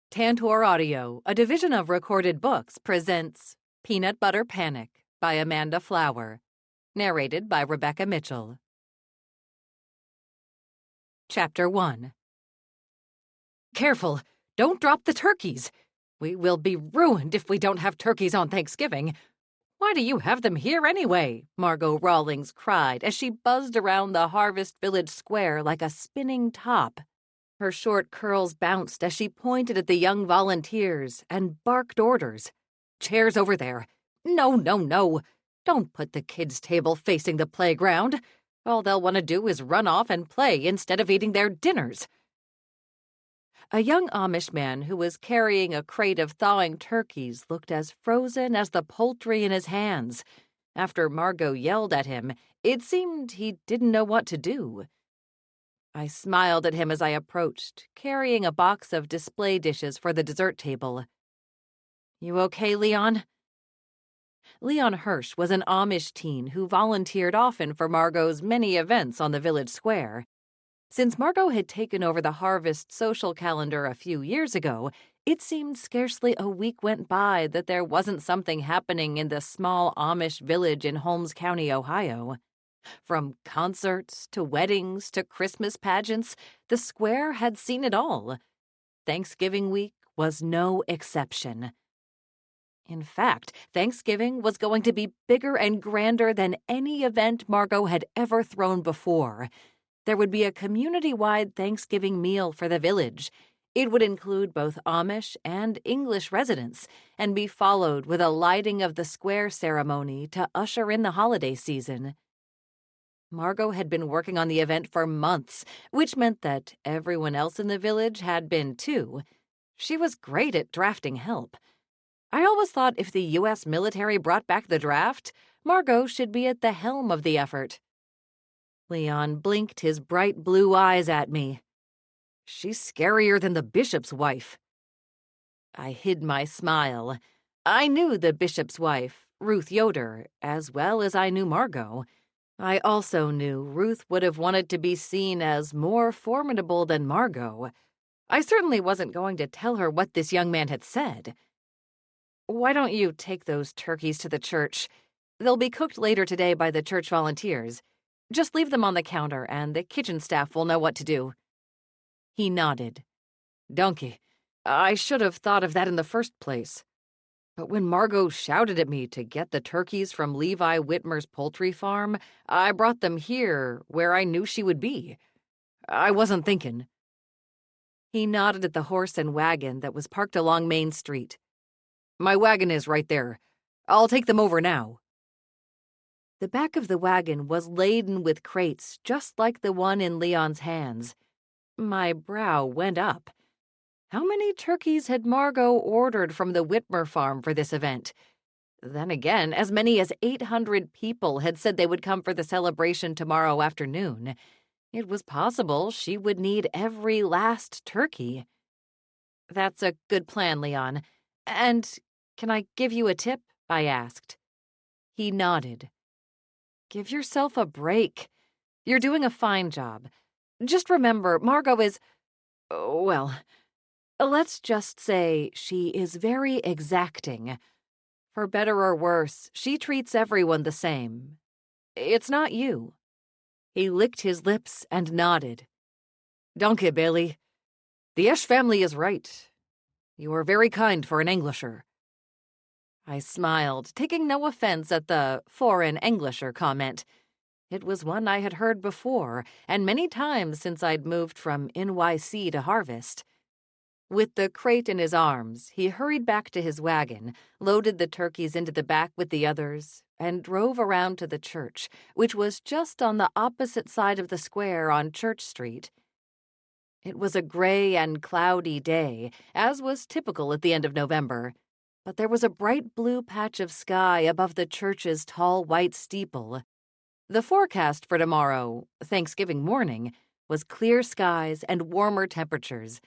Tantor Audio, a division of Recorded Books, presents Peanut Butter Panic by Amanda Flower, narrated by Rebecca Mitchell. Chapter 1. Careful! Don't drop the turkeys! We will be ruined if we don't have turkeys on Thanksgiving. Why do you have them here anyway? Margot Rawlings cried as she buzzed around the Harvest Village Square like a spinning top. Her short curls bounced as she pointed at the young volunteers and barked orders. Chairs over there. No, no, no. Don't put the kids' table facing the playground. All they'll want to do is run off and play instead of eating their dinners. A young Amish man who was carrying a crate of thawing turkeys looked as frozen as the poultry in his hands. After Margot yelled at him, it seemed he didn't know what to do. I smiled at him as I approached, carrying a box of display dishes for the dessert table. "You okay, Leon?" Leon Hirsch was an Amish teen who volunteered often for Margot's many events on the village square. Since Margot had taken over the Harvest social calendar a few years ago, it seemed scarcely a week went by that there wasn't something happening in the small Amish village in Holmes County, Ohio. From concerts to weddings to Christmas pageants, the square had seen it all. Thanksgiving week was no exception. In fact, Thanksgiving was going to be bigger and grander than any event Margot had ever thrown before. There would be a community-wide Thanksgiving meal for the village. It would include both Amish and English residents and be followed with a lighting of the square ceremony to usher in the holiday season. Margot had been working on the event for months, which meant that everyone else in the village had been too. She was great at drafting help. I always thought if the U.S. military brought back the draft, Margot should be at the helm of the effort. Leon blinked his bright blue eyes at me. "She's scarier than the bishop's wife." I hid my smile. I knew the bishop's wife, Ruth Yoder, as well as I knew Margot. I also knew Ruth would have wanted to be seen as more formidable than Margot. I certainly wasn't going to tell her what this young man had said. "Why don't you take those turkeys to the church? They'll be cooked later today by the church volunteers. Just leave them on the counter and the kitchen staff will know what to do." He nodded. "Donkey, I should have thought of that in the first place. But when Margot shouted at me to get the turkeys from Levi Whitmer's poultry farm, I brought them here, where I knew she would be. I wasn't thinking." He nodded at the horse and wagon that was parked along Main Street. "My wagon is right there. I'll take them over now." The back of the wagon was laden with crates just like the one in Leon's hands. My brow went up. How many turkeys had Margot ordered from the Whitmer farm for this event? Then again, as many as 800 people had said they would come for the celebration tomorrow afternoon. It was possible she would need every last turkey. "That's a good plan, Leon. And can I give you a tip?" I asked. He nodded. "Give yourself a break. You're doing a fine job. Just remember, Margot is, well, let's just say she is very exacting. For better or worse, she treats everyone the same. It's not you." He licked his lips and nodded. "Danke, Bailey. The Esch family is right. You are very kind for an Englisher." I smiled, taking no offense at the "foreign Englisher" comment. It was one I had heard before, and many times since I'd moved from NYC to Harvest. With the crate in his arms, he hurried back to his wagon, loaded the turkeys into the back with the others, and drove around to the church, which was just on the opposite side of the square on Church Street. It was a gray and cloudy day, as was typical at the end of November, but there was a bright blue patch of sky above the church's tall white steeple. The forecast for tomorrow, Thanksgiving morning, was clear skies and warmer temperatures.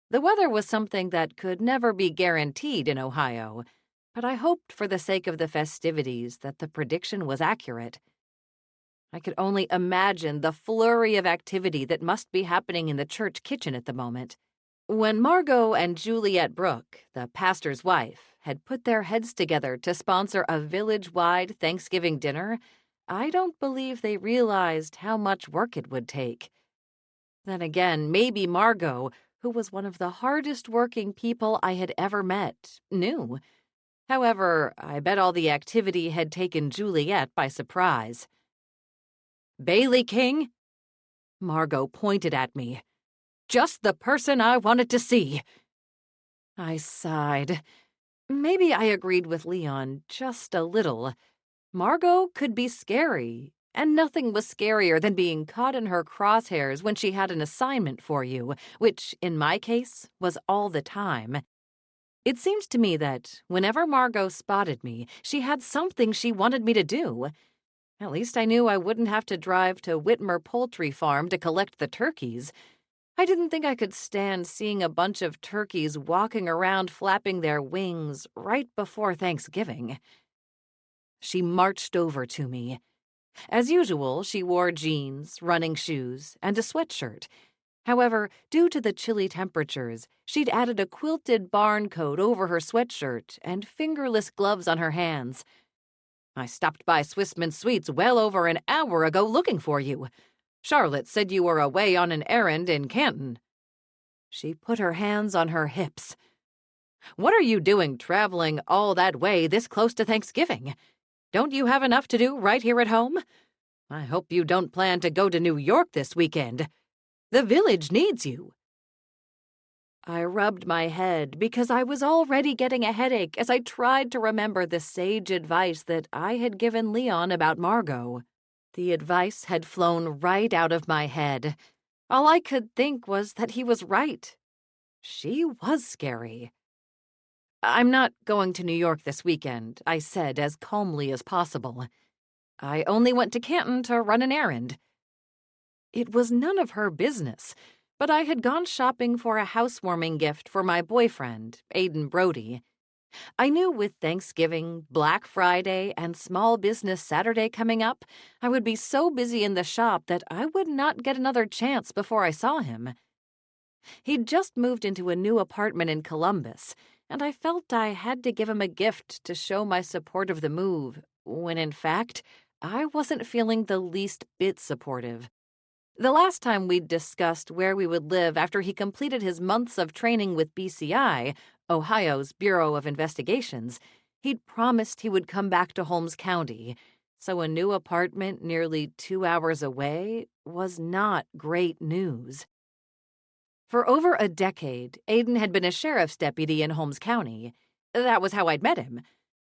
The weather was something that could never be guaranteed in Ohio, but I hoped for the sake of the festivities that the prediction was accurate. I could only imagine the flurry of activity that must be happening in the church kitchen at the moment. When Margot and Juliet Brooke, the pastor's wife, had put their heads together to sponsor a village-wide Thanksgiving dinner, I don't believe they realized how much work it would take. Then again, maybe Margot, who was one of the hardest working people I had ever met, knew. However, I bet all the activity had taken Juliet by surprise. "Bailey King?" Margot pointed at me. "Just the person I wanted to see." I sighed. Maybe I agreed with Leon just a little. Margot could be scary, and nothing was scarier than being caught in her crosshairs when she had an assignment for you, which, in my case, was all the time. It seems to me that whenever Margot spotted me, she had something she wanted me to do. At least I knew I wouldn't have to drive to Whitmer Poultry Farm to collect the turkeys. I didn't think I could stand seeing a bunch of turkeys walking around flapping their wings right before Thanksgiving. She marched over to me. As usual, she wore jeans, running shoes, and a sweatshirt. However, due to the chilly temperatures, she'd added a quilted barn coat over her sweatshirt and fingerless gloves on her hands. "I stopped by Swissmen Sweets well over an hour ago looking for you. Charlotte said you were away on an errand in Canton." She put her hands on her hips. "What are you doing traveling all that way this close to Thanksgiving? Don't you have enough to do right here at home? I hope you don't plan to go to New York this weekend. The village needs you." I rubbed my head because I was already getting a headache as I tried to remember the sage advice that I had given Leon about Margot. The advice had flown right out of my head. All I could think was that he was right. She was scary. "I'm not going to New York this weekend," I said as calmly as possible. "I only went to Canton to run an errand." It was none of her business, but I had gone shopping for a housewarming gift for my boyfriend, Aiden Brody. I knew with Thanksgiving, Black Friday, and Small Business Saturday coming up, I would be so busy in the shop that I would not get another chance before I saw him. He'd just moved into a new apartment in Columbus, and I felt I had to give him a gift to show my support of the move, when in fact, I wasn't feeling the least bit supportive. The last time we'd discussed where we would live after he completed his months of training with BCI, Ohio's Bureau of Investigations, he'd promised he would come back to Holmes County, so a new apartment nearly 2 hours away was not great news. For over a decade, Aiden had been a sheriff's deputy in Holmes County. That was how I'd met him.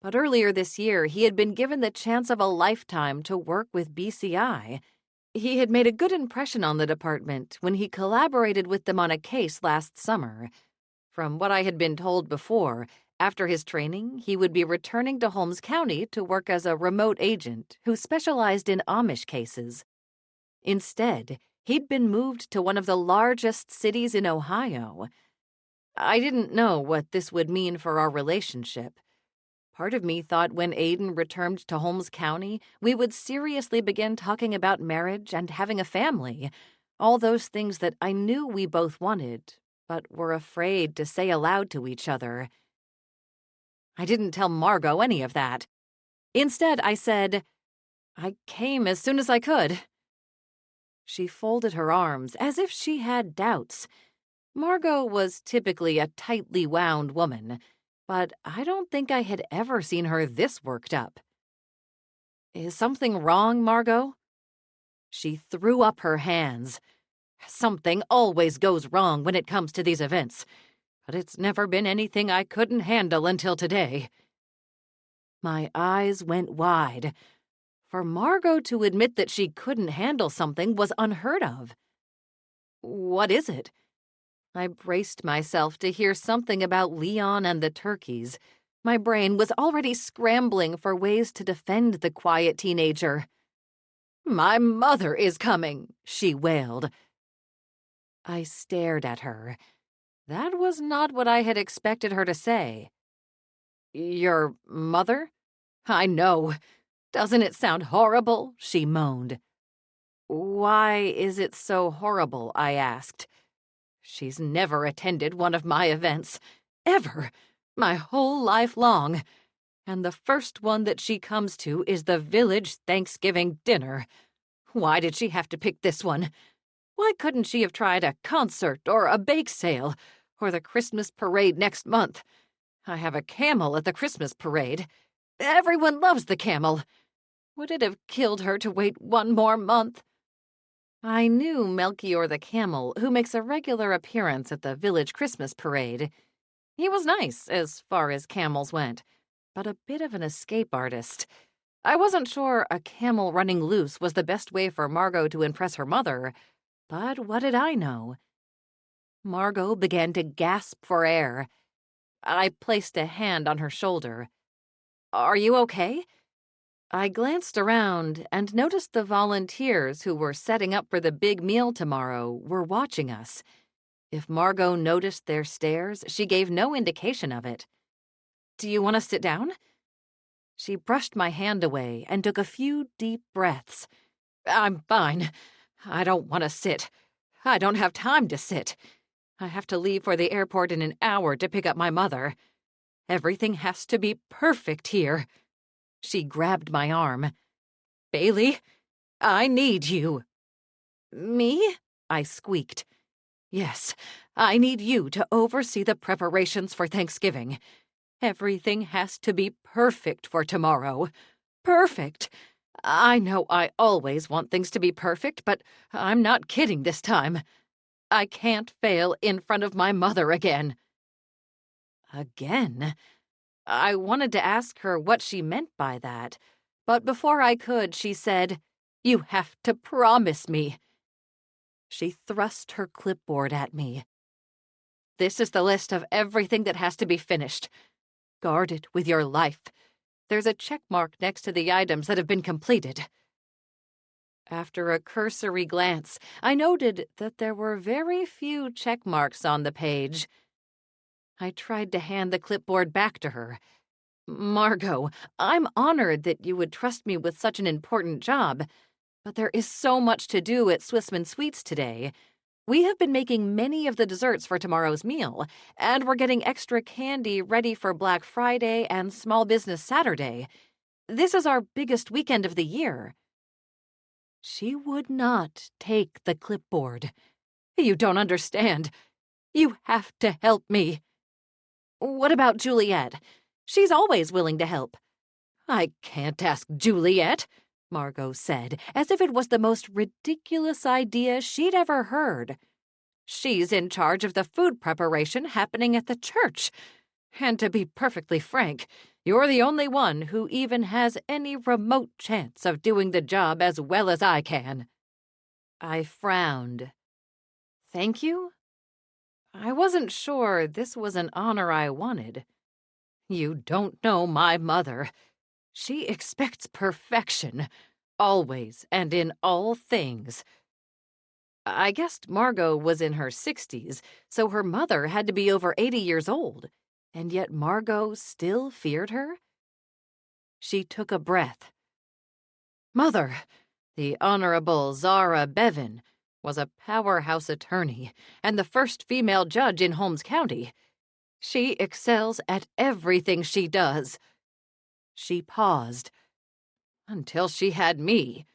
But earlier this year, he had been given the chance of a lifetime to work with BCI. He had made a good impression on the department when he collaborated with them on a case last summer. From what I had been told before, after his training, he would be returning to Holmes County to work as a remote agent who specialized in Amish cases. Instead, he'd been moved to one of the largest cities in Ohio. I didn't know what this would mean for our relationship. Part of me thought when Aiden returned to Holmes County, we would seriously begin talking about marriage and having a family, all those things that I knew we both wanted, but were afraid to say aloud to each other. I didn't tell Margot any of that. Instead, I said, "I came as soon as I could." She folded her arms as if she had doubts. Margot was typically a tightly wound woman, but I don't think I had ever seen her this worked up. "Is something wrong, Margot?" She threw up her hands. "Something always goes wrong when it comes to these events, but it's never been anything I couldn't handle until today." My eyes went wide. For Margot to admit that she couldn't handle something was unheard of. "What is it?" I braced myself to hear something about Leon and the turkeys. My brain was already scrambling for ways to defend the quiet teenager. "My mother is coming," she wailed. I stared at her. That was not what I had expected her to say. "Your mother?" "I know. Doesn't it sound horrible?" she moaned. "Why is it so horrible?" I asked. She's never attended one of my events. Ever. My whole life long. And the first one that she comes to is the village Thanksgiving dinner. Why did she have to pick this one? Why couldn't she have tried a concert or a bake sale or the Christmas parade next month? I have a camel at the Christmas parade. Everyone loves the camel. Would it have killed her to wait one more month? I knew Melchior the camel, who makes a regular appearance at the village Christmas parade. He was nice, as far as camels went, but a bit of an escape artist. I wasn't sure a camel running loose was the best way for Margot to impress her mother, but what did I know? Margot began to gasp for air. I placed a hand on her shoulder. "Are you okay?" I glanced around and noticed the volunteers who were setting up for the big meal tomorrow were watching us. If Margot noticed their stares, she gave no indication of it. "Do you want to sit down?" She brushed my hand away and took a few deep breaths. "I'm fine. I don't want to sit. I don't have time to sit. I have to leave for the airport in an hour to pick up my mother. Everything has to be perfect here." She grabbed my arm. "Bailey, I need you." "Me?" I squeaked. "Yes, I need you to oversee the preparations for Thanksgiving. Everything has to be perfect for tomorrow. Perfect. I know I always want things to be perfect, but I'm not kidding this time. I can't fail in front of my mother again." Again? I wanted to ask her what she meant by that, but before I could, she said, "You have to promise me." She thrust her clipboard at me. "This is the list of everything that has to be finished. Guard it with your life. There's a check mark next to the items that have been completed." After a cursory glance, I noted that there were very few check marks on the page. I tried to hand the clipboard back to her. "Margot, I'm honored that you would trust me with such an important job, but there is so much to do at Swissmen Sweets today. We have been making many of the desserts for tomorrow's meal, and we're getting extra candy ready for Black Friday and Small Business Saturday. This is our biggest weekend of the year." She would not take the clipboard. "You don't understand. You have to help me." "What about Juliet? She's always willing to help." "I can't ask Juliet," Margot said, as if it was the most ridiculous idea she'd ever heard. "She's in charge of the food preparation happening at the church. And to be perfectly frank, you're the only one who even has any remote chance of doing the job as well as I can." I frowned. "Thank you?" I wasn't sure this was an honor I wanted. "You don't know my mother. She expects perfection, always and in all things." I guessed Margot was in her 60s, so her mother had to be over 80 years old, and yet Margot still feared her? She took a breath. "Mother, the Honorable Zara Bevan, was a powerhouse attorney and the first female judge in Holmes County. She excels at everything she does." She paused. "Until she had me."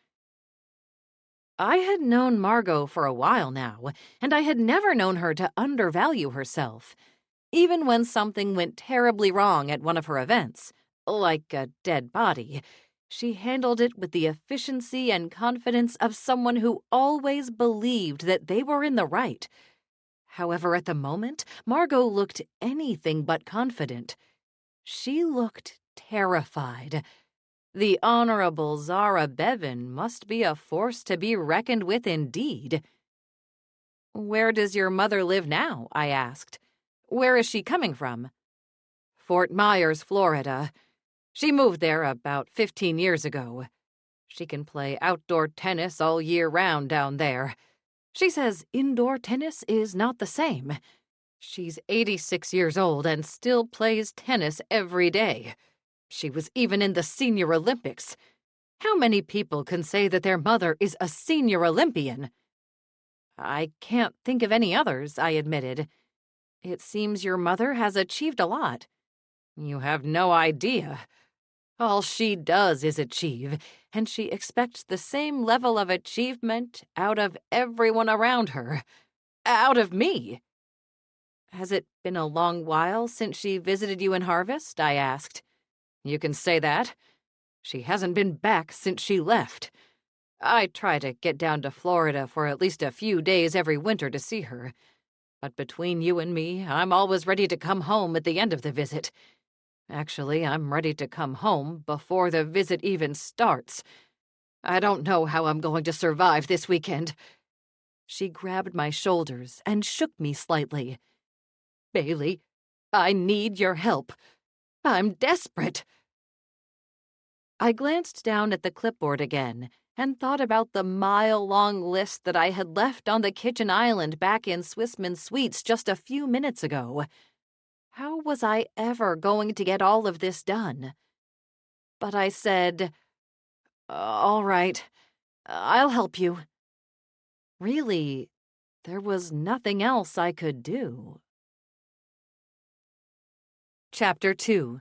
I had known Margot for a while now, and I had never known her to undervalue herself. Even when something went terribly wrong at one of her events, like a dead body, she handled it with the efficiency and confidence of someone who always believed that they were in the right. However, at the moment, Margot looked anything but confident. She looked terrified. The Honorable Zara Bevan must be a force to be reckoned with indeed. "Where does your mother live now?" I asked. "Where is she coming from?" "Fort Myers, Florida. She moved there about 15 years ago. She can play outdoor tennis all year round down there. She says indoor tennis is not the same. She's 86 years old and still plays tennis every day. She was even in the Senior Olympics. How many people can say that their mother is a senior Olympian?" I can't think of any others, I admitted. It seems your mother has achieved a lot. You have no idea. All she does is achieve, and she expects the same level of achievement out of everyone around her. Out of me. Has it been a long while since she visited you in Harvest? I asked. You can say that. She hasn't been back since she left. I try to get down to Florida for at least a few days every winter to see her. But between you and me, I'm always ready to come home at the end of the visit. Actually, I'm ready to come home before the visit even starts. I don't know how I'm going to survive this weekend. She grabbed my shoulders and shook me slightly. Bailey, I need your help. I'm desperate. I glanced down at the clipboard again and thought about the mile-long list that I had left on the kitchen island back in Swissmen Sweets just a few minutes ago. How was I ever going to get all of this done? But I said, all right, I'll help you. Really, there was nothing else I could do. Chapter 2.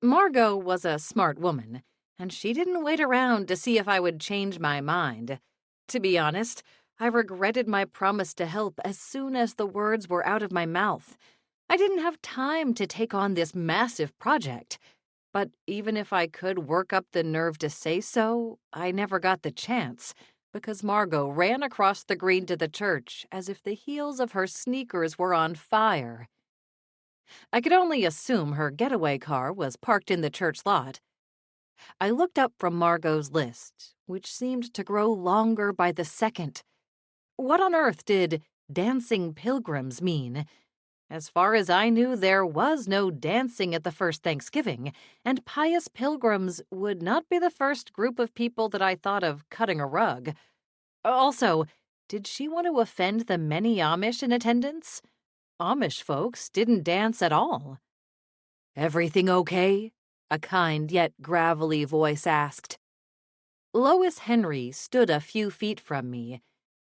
Margot was a smart woman, and she didn't wait around to see if I would change my mind. To be honest, I regretted my promise to help as soon as the words were out of my mouth. I didn't have time to take on this massive project. But even if I could work up the nerve to say so, I never got the chance, because Margot ran across the green to the church as if the heels of her sneakers were on fire. I could only assume her getaway car was parked in the church lot. I looked up from Margot's list, which seemed to grow longer by the second. What on earth did dancing pilgrims mean? As far as I knew, there was no dancing at the first Thanksgiving, and pious pilgrims would not be the first group of people that I thought of cutting a rug. Also, did she want to offend the many Amish in attendance? Amish folks didn't dance at all. Everything okay? A kind yet gravelly voice asked. Lois Henry stood a few feet from me.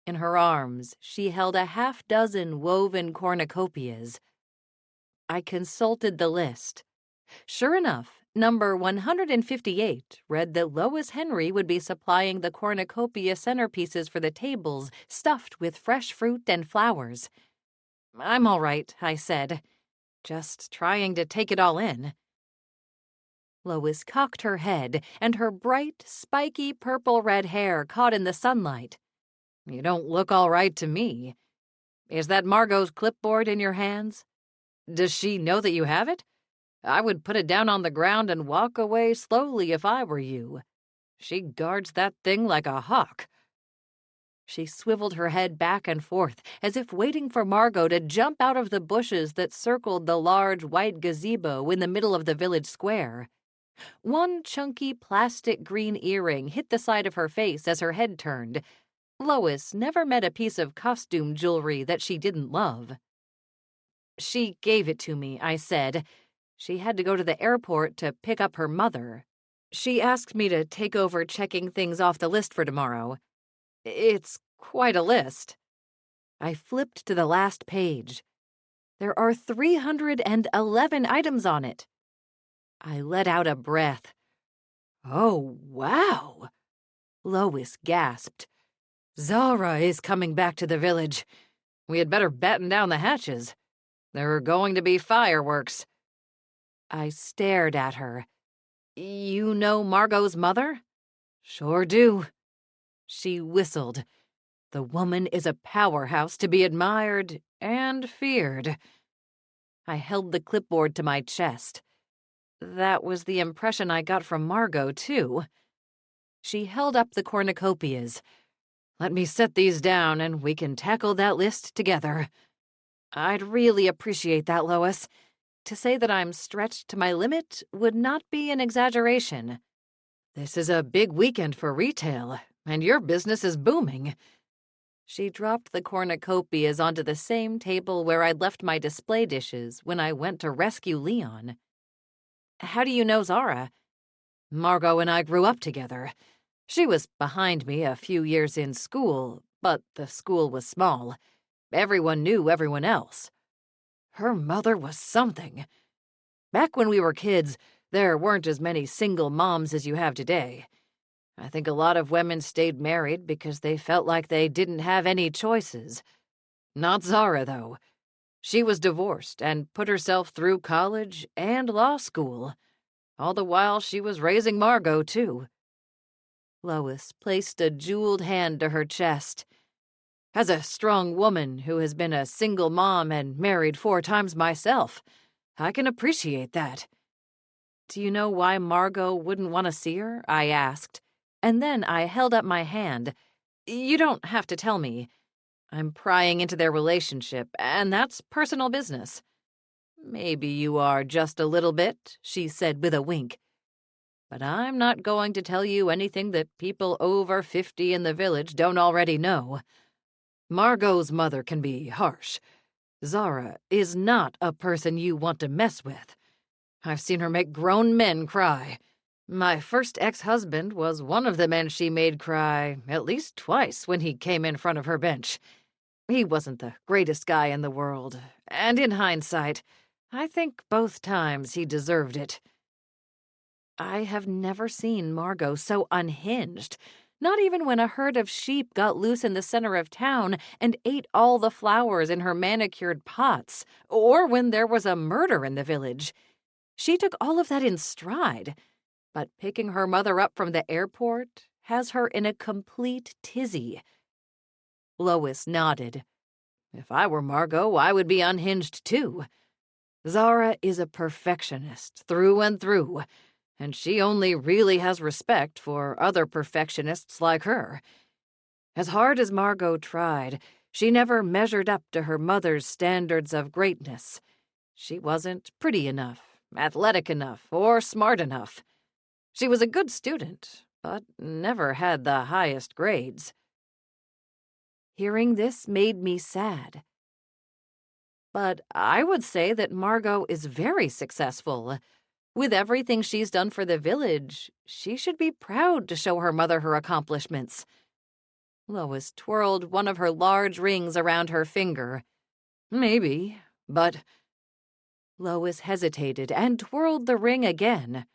In her arms, she held a half-dozen woven cornucopias. I consulted the list. Sure enough, number 158 read that Lois Henry would be supplying the cornucopia centerpieces for the tables stuffed with fresh fruit and flowers. I'm all right, I said, just trying to take it all in. Lois cocked her head, and her bright, spiky purple-red hair caught in the sunlight. You don't look all right to me. Is that Margot's clipboard in your hands? Does she know that you have it? I would put it down on the ground and walk away slowly if I were you. She guards that thing like a hawk. She swiveled her head back and forth, as if waiting for Margot to jump out of the bushes that circled the large white gazebo in the middle of the village square. One chunky plastic green earring hit the side of her face as her head turned. Lois never met a piece of costume jewelry that she didn't love. She gave it to me, I said. She had to go to the airport to pick up her mother. She asked me to take over checking things off the list for tomorrow. It's quite a list. I flipped to the last page. There are 311 items on it. I let out a breath. Oh, wow! Lois gasped. Zara is coming back to the village. We had better batten down the hatches. There are going to be fireworks. I stared at her. You know Margot's mother? Sure do. She whistled. The woman is a powerhouse to be admired and feared. I held the clipboard to my chest. That was the impression I got from Margot, too. She held up the cornucopias. Let me set these down and we can tackle that list together. I'd really appreciate that, Lois. To say that I'm stretched to my limit would not be an exaggeration. This is a big weekend for retail, and your business is booming. She dropped the cornucopias onto the same table where I'd left my display dishes when I went to rescue Leon. How do you know Zara? Margot and I grew up together. She was behind me a few years in school, but the school was small. Everyone knew everyone else. Her mother was something. Back when we were kids, there weren't as many single moms as you have today. I think a lot of women stayed married because they felt like they didn't have any choices. Not Zara, though. She was divorced and put herself through college and law school. All the while she was raising Margot, too. Lois placed a jeweled hand to her chest. As a strong woman who has been a single mom and married 4 times myself, I can appreciate that. Do you know why Margot wouldn't want to see her? I asked, and then I held up my hand. You don't have to tell me. I'm prying into their relationship, and that's personal business. Maybe you are just a little bit, she said with a wink. But I'm not going to tell you anything that people over 50 in the village don't already know. Margot's mother can be harsh. Zara is not a person you want to mess with. I've seen her make grown men cry. My first ex-husband was one of the men she made cry at least twice when he came in front of her bench. He wasn't the greatest guy in the world, and in hindsight, I think both times he deserved it. I have never seen Margot so unhinged, not even when a herd of sheep got loose in the center of town and ate all the flowers in her manicured pots, or when there was a murder in the village. She took all of that in stride, but picking her mother up from the airport has her in a complete tizzy. Lois nodded. If I were Margot, I would be unhinged too. Zara is a perfectionist through and through, and she only really has respect for other perfectionists like her. As hard as Margot tried, she never measured up to her mother's standards of greatness. She wasn't pretty enough, athletic enough, or smart enough. She was a good student, but never had the highest grades. Hearing this made me sad. But I would say that Margot is very successful. With everything she's done for the village, she should be proud to show her mother her accomplishments. Lois twirled one of her large rings around her finger. Maybe, but... Lois hesitated and twirled the ring again.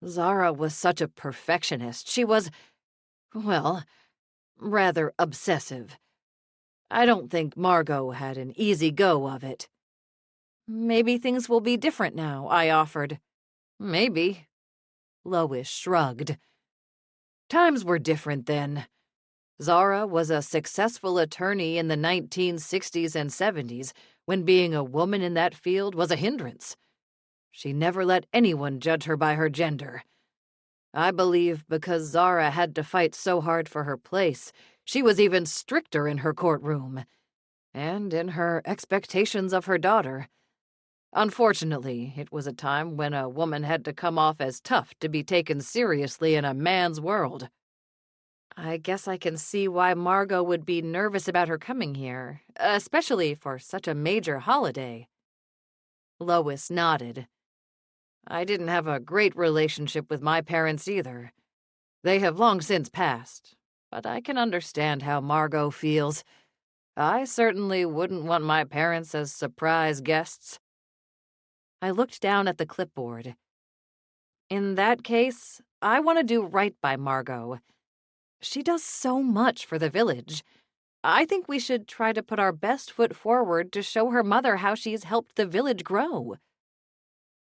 Zara was such a perfectionist. She was, well, rather obsessive. I don't think Margot had an easy go of it. Maybe things will be different now, I offered. Maybe. Lois shrugged. Times were different then. Zara was a successful attorney in the 1960s and 70s, when being a woman in that field was a hindrance. She never let anyone judge her by her gender. I believe because Zara had to fight so hard for her place, she was even stricter in her courtroom, and in her expectations of her daughter. Unfortunately, it was a time when a woman had to come off as tough to be taken seriously in a man's world. I guess I can see why Margot would be nervous about her coming here, especially for such a major holiday. Lois nodded. I didn't have a great relationship with my parents either. They have long since passed, but I can understand how Margot feels. I certainly wouldn't want my parents as surprise guests. I looked down at the clipboard. In that case, I want to do right by Margot. She does so much for the village. I think we should try to put our best foot forward to show her mother how she's helped the village grow.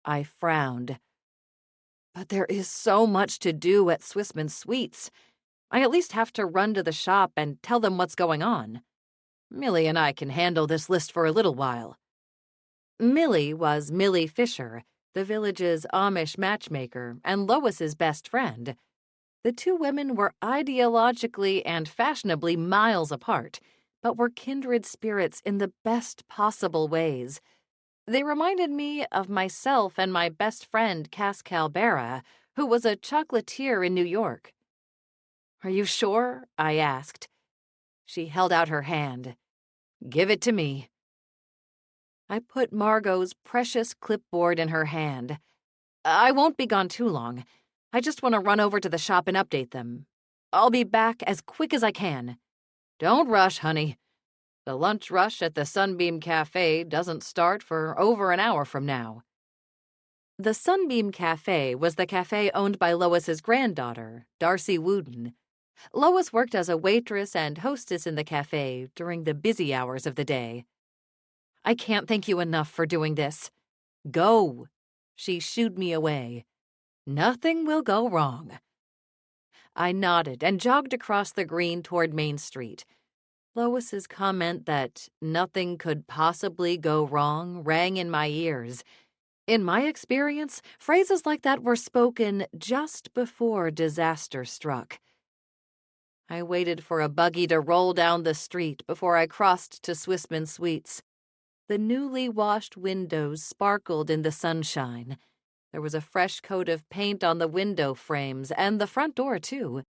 I frowned. But there is so much to do at Swissmen Sweets. I at least have to run to the shop and tell them what's going on. Millie and I can handle this list for a little while. Millie was Millie Fisher, the village's Amish matchmaker and Lois's best friend. The two women were ideologically and fashionably miles apart, but were kindred spirits in the best possible ways. They reminded me of myself and my best friend, Cass Calbera, who was a chocolatier in New York. Are you sure? I asked. She held out her hand. Give it to me. I put Margot's precious clipboard in her hand. I won't be gone too long. I just want to run over to the shop and update them. I'll be back as quick as I can. Don't rush, honey. The lunch rush at the Sunbeam Cafe doesn't start for over an hour from now. The Sunbeam Cafe was the cafe owned by Lois's granddaughter, Darcy Wooden. Lois worked as a waitress and hostess in the cafe during the busy hours of the day. I can't thank you enough for doing this. Go. She shooed me away. Nothing will go wrong. I nodded and jogged across the green toward Main Street. Lois's comment that nothing could possibly go wrong rang in my ears. In my experience, phrases like that were spoken just before disaster struck. I waited for a buggy to roll down the street before I crossed to Swissmen Sweets. The newly washed windows sparkled in the sunshine. There was a fresh coat of paint on the window frames and the front door, too.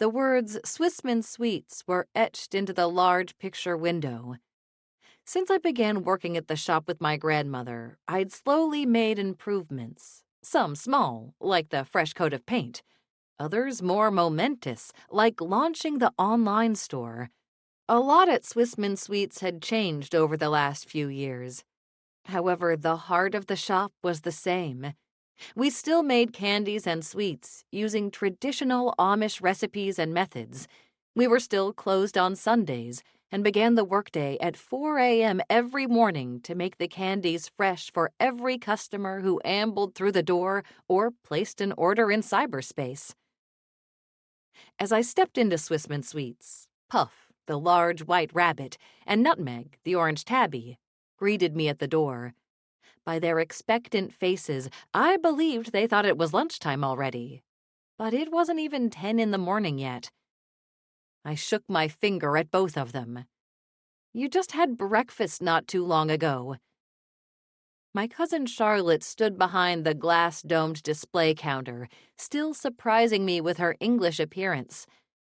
The words Swissmen Sweets were etched into the large picture window. Since I began working at the shop with my grandmother, I'd slowly made improvements. Some small, like the fresh coat of paint. Others more momentous, like launching the online store. A lot at Swissmen Sweets had changed over the last few years. However, the heart of the shop was the same. We still made candies and sweets using traditional Amish recipes and methods. We were still closed on Sundays and began the workday at 4 a.m. every morning to make the candies fresh for every customer who ambled through the door or placed an order in cyberspace. As I stepped into Swissmen Sweets, Puff, the large white rabbit, and Nutmeg, the orange tabby, greeted me at the door. By their expectant faces, I believed they thought it was lunchtime already. But it wasn't even 10 in the morning yet. I shook my finger at both of them. You just had breakfast not too long ago. My cousin Charlotte stood behind the glass-domed display counter, still surprising me with her English appearance.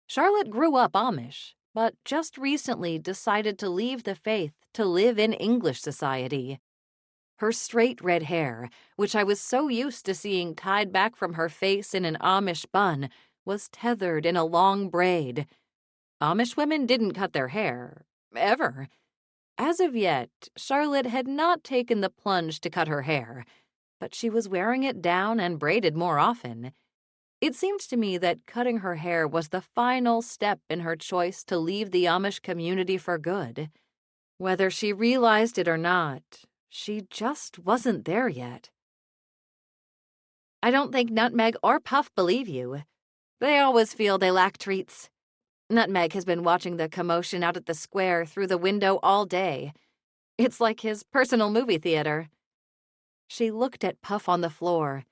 Charlotte grew up Amish, but just recently decided to leave the faith to live in English society. Her straight red hair, which I was so used to seeing tied back from her face in an Amish bun, was tethered in a long braid. Amish women didn't cut their hair, ever. As of yet, Charlotte had not taken the plunge to cut her hair, but she was wearing it down and braided more often. It seemed to me that cutting her hair was the final step in her choice to leave the Amish community for good. Whether she realized it or not, she just wasn't there yet. I don't think Nutmeg or Puff believe you. They always feel they lack treats. Nutmeg has been watching the commotion out at the square through the window all day. It's like his personal movie theater. She looked at Puff on the floor.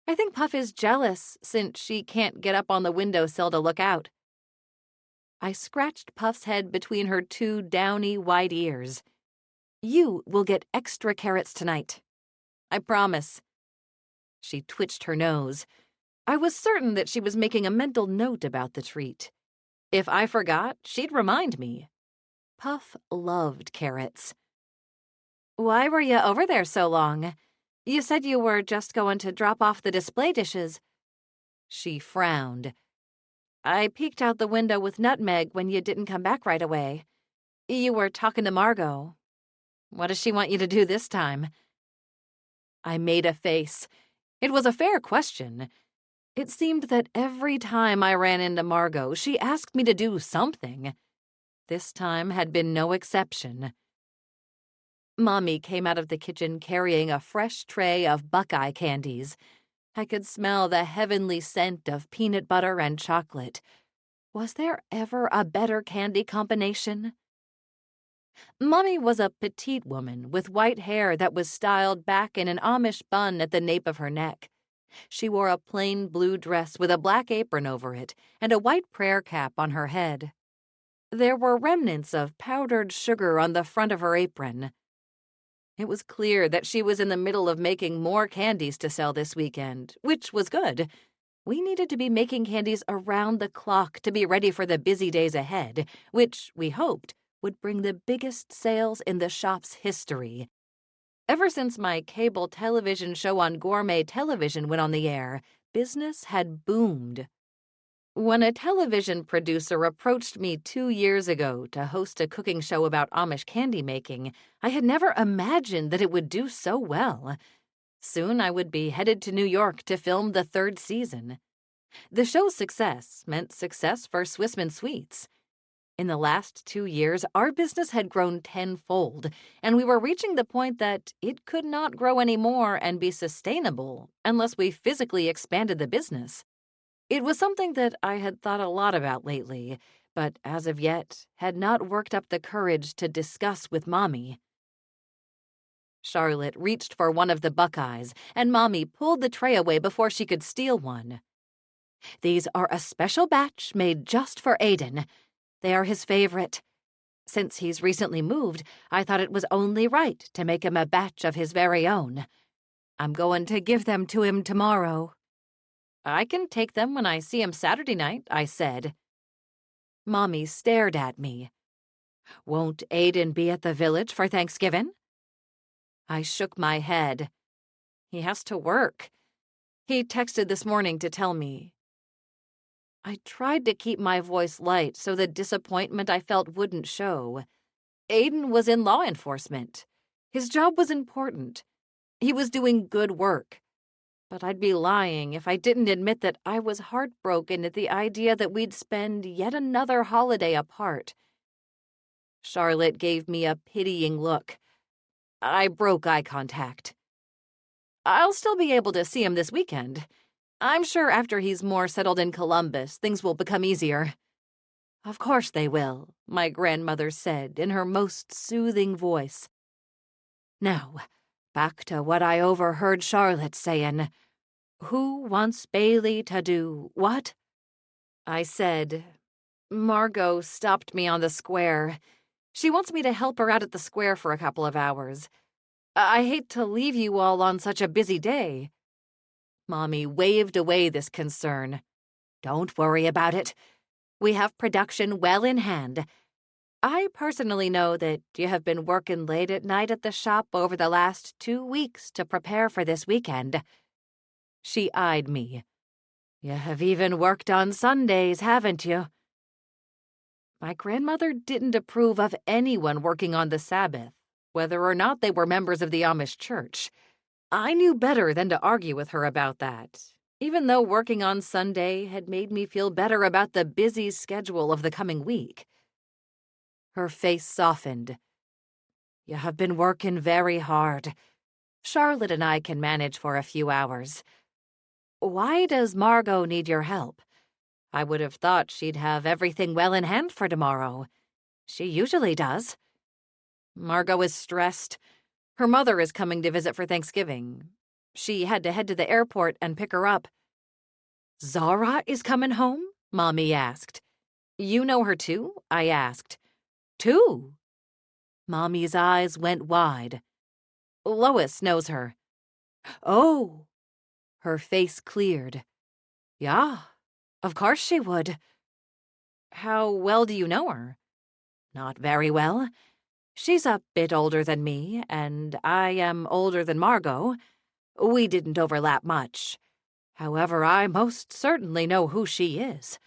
I think Puff is jealous since she can't get up on the windowsill to look out. I scratched Puff's head between her two downy white ears. You will get extra carrots tonight. I promise. She twitched her nose. I was certain that she was making a mental note about the treat. If I forgot, she'd remind me. Puff loved carrots. Why were you over there so long? You said you were just going to drop off the display dishes. She frowned. I peeked out the window with Nutmeg when you didn't come back right away. You were talking to Margot. What does she want you to do this time? I made a face. It was a fair question. It seemed that every time I ran into Margot, she asked me to do something. This time had been no exception. Mommy came out of the kitchen carrying a fresh tray of Buckeye candies. I could smell the heavenly scent of peanut butter and chocolate. Was there ever a better candy combination? Mommy was a petite woman with white hair that was styled back in an Amish bun at the nape of her neck. She wore a plain blue dress with a black apron over it and a white prayer cap on her head. There were remnants of powdered sugar on the front of her apron. It was clear that she was in the middle of making more candies to sell this weekend, which was good. We needed to be making candies around the clock to be ready for the busy days ahead, which, we hoped, would bring the biggest sales in the shop's history. Ever since my cable television show on gourmet television went on the air, business had boomed. When a television producer approached me 2 years ago to host a cooking show about Amish candy making, I had never imagined that it would do so well. Soon I would be headed to New York to film the third season. The show's success meant success for Swissmen Sweets. In the last 2 years, our business had grown tenfold, and we were reaching the point that it could not grow anymore and be sustainable unless we physically expanded the business. It was something that I had thought a lot about lately, but as of yet had not worked up the courage to discuss with Mommy. Charlotte reached for one of the Buckeyes, and Mommy pulled the tray away before she could steal one. "These are a special batch made just for Aiden. They are his favorite. Since he's recently moved, I thought it was only right to make him a batch of his very own. I'm going to give them to him tomorrow." "I can take them when I see him Saturday night," I said. Mommy stared at me. "Won't Aiden be at the village for Thanksgiving?" I shook my head. "He has to work. He texted this morning to tell me." I tried to keep my voice light so the disappointment I felt wouldn't show. Aiden was in law enforcement. His job was important. He was doing good work. But I'd be lying if I didn't admit that I was heartbroken at the idea that we'd spend yet another holiday apart. Charlotte gave me a pitying look. I broke eye contact. "I'll still be able to see him this weekend. I'm sure after he's more settled in Columbus, things will become easier." "Of course they will," my grandmother said in her most soothing voice. "Now, back to what I overheard Charlotte saying. Who wants Bailey to do what?" I said, "Margot stopped me on the square. She wants me to help her out at the square for a couple of hours. I hate to leave you all on such a busy day." Mommy waved away this concern. "Don't worry about it. We have production well in hand. I personally know that you have been working late at night at the shop over the last 2 weeks to prepare for this weekend." She eyed me. "You have even worked on Sundays, haven't you?" My grandmother didn't approve of anyone working on the Sabbath, whether or not they were members of the Amish church. I knew better than to argue with her about that, even though working on Sunday had made me feel better about the busy schedule of the coming week. Her face softened. "You have been working very hard. Charlotte and I can manage for a few hours. Why does Margot need your help? I would have thought she'd have everything well in hand for tomorrow. She usually does." "Margot is stressed. Her mother is coming to visit for Thanksgiving. She had to head to the airport and pick her up." "Zara is coming home?" Mommy asked. "You know her too?" I asked. "Too?" Mommy's eyes went wide. "Lois knows her." "Oh." Her face cleared. "Yeah, of course she would." "How well do you know her?" "Not very well. She's a bit older than me, and I am older than Margot. We didn't overlap much. However, I most certainly know who she is.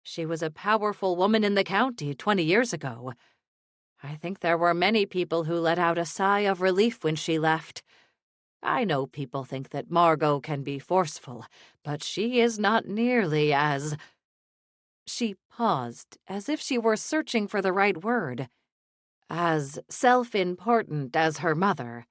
She was a powerful woman in the county 20 years ago. I think there were many people who let out a sigh of relief when she left. I know people think that Margot can be forceful, but she is not nearly as—" She paused, as if she were searching for the right word. "As self-important as her mother."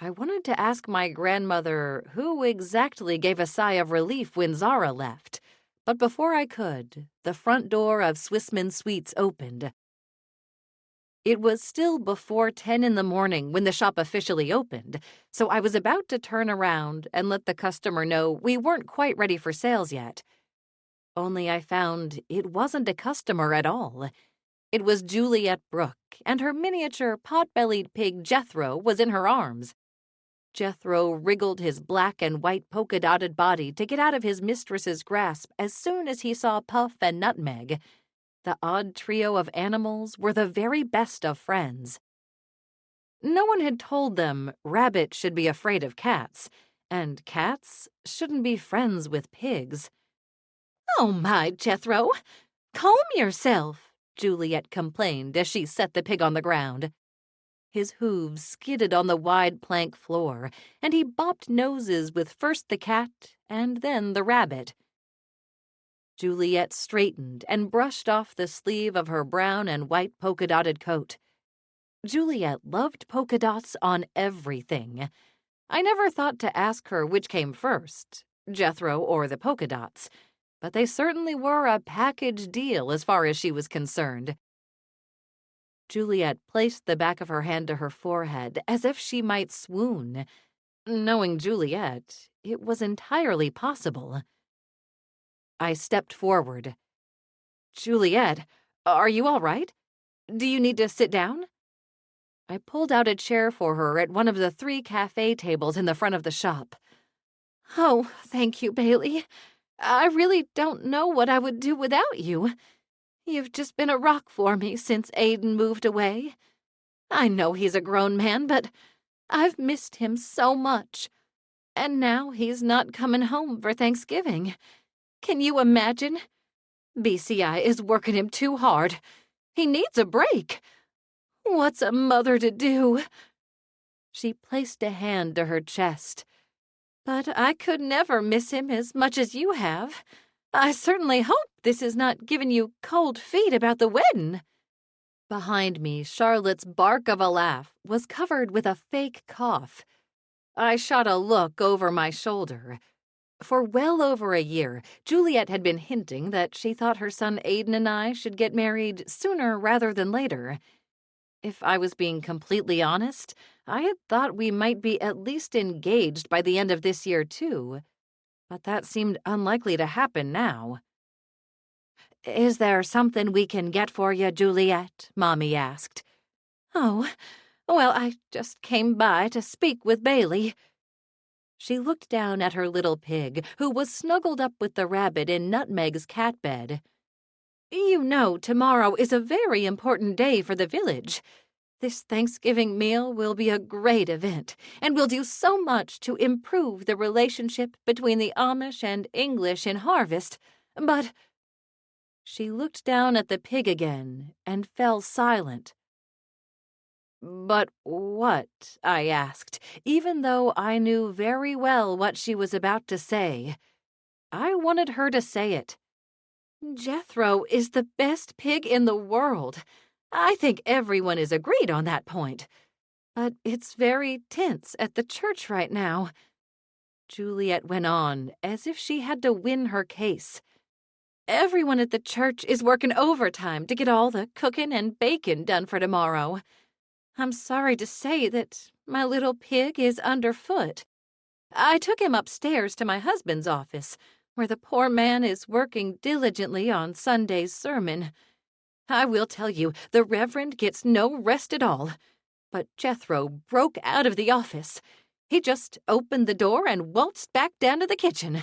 I wanted to ask my grandmother who exactly gave a sigh of relief when Zara left, but before I could, the front door of Swissmen Sweets opened. It was still before 10 in the morning when the shop officially opened, so I was about to turn around and let the customer know we weren't quite ready for sales yet. Only I found it wasn't a customer at all. It was Juliet Brooke, and her miniature pot-bellied pig Jethro was in her arms. Jethro wriggled his black and white polka-dotted body to get out of his mistress's grasp as soon as he saw Puff and Nutmeg. The odd trio of animals were the very best of friends. No one had told them rabbits should be afraid of cats, and cats shouldn't be friends with pigs. "Oh, my, Jethro! Calm yourself," Juliet complained as she set the pig on the ground. His hooves skidded on the wide plank floor, and he bopped noses with first the cat and then the rabbit. Juliet straightened and brushed off the sleeve of her brown and white polka-dotted coat. Juliet loved polka dots on everything. I never thought to ask her which came first, Jethro or the polka dots, but they certainly were a package deal as far as she was concerned. Juliet placed the back of her hand to her forehead as if she might swoon. Knowing Juliet, it was entirely possible. I stepped forward. "Juliet, are you all right? Do you need to sit down?" I pulled out a chair for her at one of the 3 cafe tables in the front of the shop. "Oh, thank you, Bailey. I really don't know what I would do without you. You've just been a rock for me since Aiden moved away. I know he's a grown man, but I've missed him so much. And now he's not coming home for Thanksgiving. Can you imagine? BCI is working him too hard. He needs a break. What's a mother to do?" She placed a hand to her chest. "But I could never miss him as much as you have. I certainly hope this is not giving you cold feet about the wedding." Behind me, Charlotte's bark of a laugh was covered with a fake cough. I shot a look over my shoulder. For well over a year, Juliet had been hinting that she thought her son Aiden and I should get married sooner rather than later. If I was being completely honest, I had thought we might be at least engaged by the end of this year, too. But that seemed unlikely to happen now. "Is there something we can get for you, Juliet?" Mommy asked. "Oh, well, I just came by to speak with Bailey." She looked down at her little pig, who was snuggled up with the rabbit in Nutmeg's cat bed. "You know tomorrow is a very important day for the village. This Thanksgiving meal will be a great event, and will do so much to improve the relationship between the Amish and English in Harvest, but—" She looked down at the pig again and fell silent. "But what?" I asked, even though I knew very well what she was about to say. I wanted her to say it. "Jethro is the best pig in the world. I think everyone is agreed on that point. But it's very tense at the church right now." Juliet went on, as if she had to win her case. "Everyone at the church is working overtime to get all the cooking and baking done for tomorrow. I'm sorry to say that my little pig is underfoot. I took him upstairs to my husband's office, where the poor man is working diligently on Sunday's sermon. I will tell you, the Reverend gets no rest at all. But Jethro broke out of the office. He just opened the door and waltzed back down to the kitchen.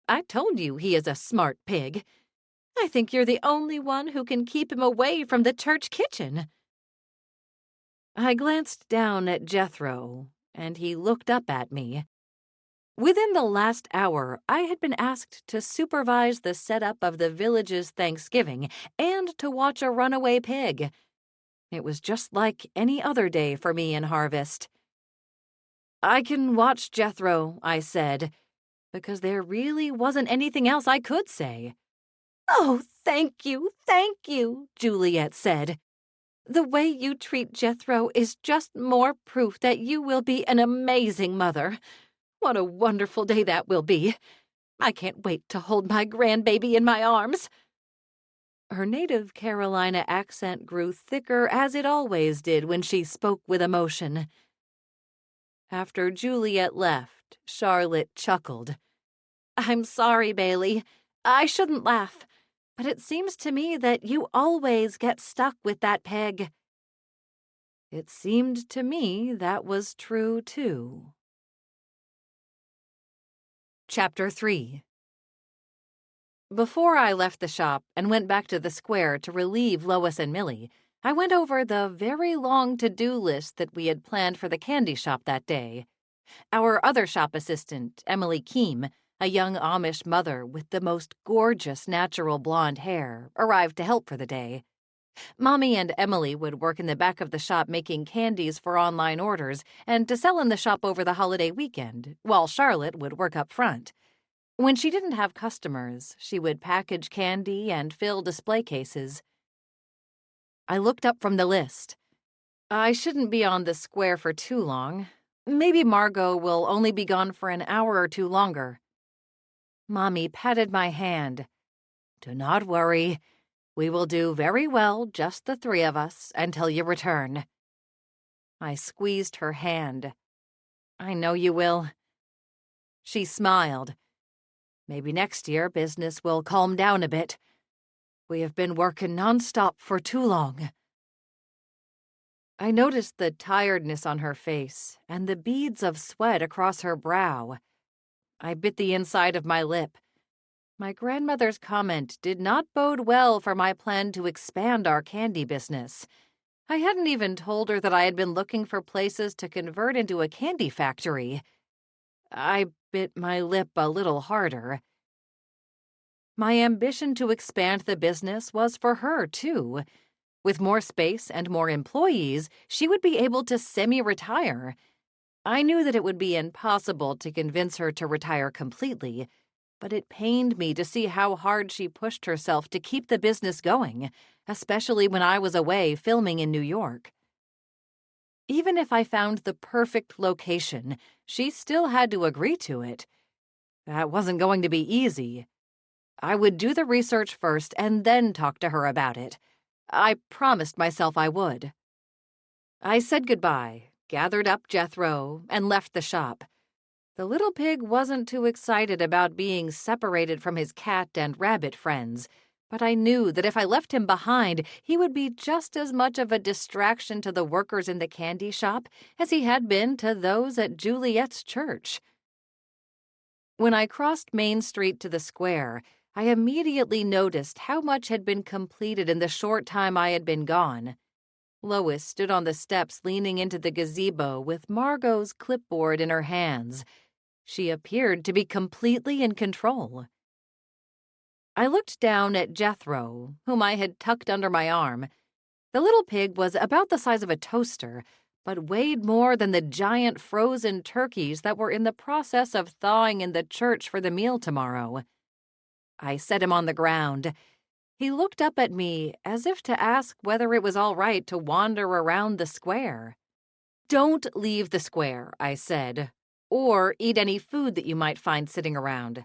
I told you he is a smart pig. I think you're the only one who can keep him away from the church kitchen." I glanced down at Jethro, and he looked up at me. Within the last hour, I had been asked to supervise the setup of the village's Thanksgiving and to watch a runaway pig. It was just like any other day for me in Harvest. "I can watch Jethro," I said, because there really wasn't anything else I could say. "Oh, thank you," Juliet said. "The way you treat Jethro is just more proof that you will be an amazing mother. What a wonderful day that will be. I can't wait to hold my grandbaby in my arms." Her native Carolina accent grew thicker as it always did when she spoke with emotion. After Juliet left, Charlotte chuckled. "I'm sorry, Bailey. I shouldn't laugh, but it seems to me that you always get stuck with that peg." It seemed to me that was true, too. Chapter 3. Before I left the shop and went back to the square to relieve Lois and Millie, I went over the very long to-do list that we had planned for the candy shop that day. Our other shop assistant, Emily Keem, A young Amish mother with the most gorgeous natural blonde hair arrived to help for the day. Mommy and Emily would work in the back of the shop making candies for online orders and to sell in the shop over the holiday weekend, while Charlotte would work up front. When she didn't have customers, she would package candy and fill display cases. I looked up from the list. I shouldn't be on the square for too long. Maybe Margot will only be gone for an hour or two longer. Mommy patted my hand. Do not worry. We will do very well, just the three of us, until you return. I squeezed her hand. I know you will. She smiled. Maybe next year business will calm down a bit. We have been working nonstop for too long. I noticed the tiredness on her face and the beads of sweat across her brow. I bit the inside of my lip. My grandmother's comment did not bode well for my plan to expand our candy business. I hadn't even told her that I had been looking for places to convert into a candy factory. I bit my lip a little harder. My ambition to expand the business was for her, too. With more space and more employees, she would be able to semi-retire. I knew that it would be impossible to convince her to retire completely, but it pained me to see how hard she pushed herself to keep the business going, especially when I was away filming in New York. Even if I found the perfect location, she still had to agree to it. That wasn't going to be easy. I would do the research first and then talk to her about it. I promised myself I would. I said goodbye, gathered up Jethro, and left the shop. The little pig wasn't too excited about being separated from his cat and rabbit friends, but I knew that if I left him behind, he would be just as much of a distraction to the workers in the candy shop as he had been to those at Juliet's church. When I crossed Main Street to the square, I immediately noticed how much had been completed in the short time I had been gone. Lois stood on the steps leaning into the gazebo with Margot's clipboard in her hands. She appeared to be completely in control. I looked down at Jethro, whom I had tucked under my arm. The little pig was about the size of a toaster, but weighed more than the giant frozen turkeys that were in the process of thawing in the church for the meal tomorrow. I set him on the ground. He looked up at me as if to ask whether it was all right to wander around the square. Don't leave the square, I said, or eat any food that you might find sitting around.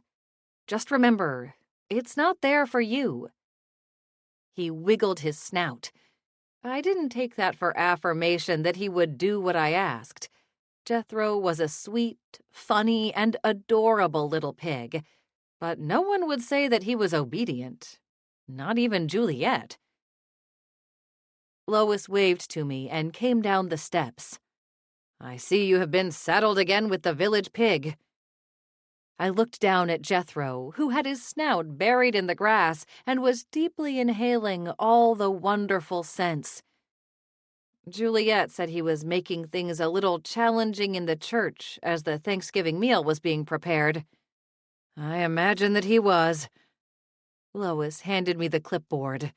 Just remember, it's not there for you. He wiggled his snout. I didn't take that for affirmation that he would do what I asked. Jethro was a sweet, funny, and adorable little pig, but no one would say that he was obedient. Not even Juliet. Lois waved to me and came down the steps. I see you have been saddled again with the village pig. I looked down at Jethro, who had his snout buried in the grass and was deeply inhaling all the wonderful scents. Juliet said he was making things a little challenging in the church as the Thanksgiving meal was being prepared. I imagine that he was. Lois handed me the clipboard.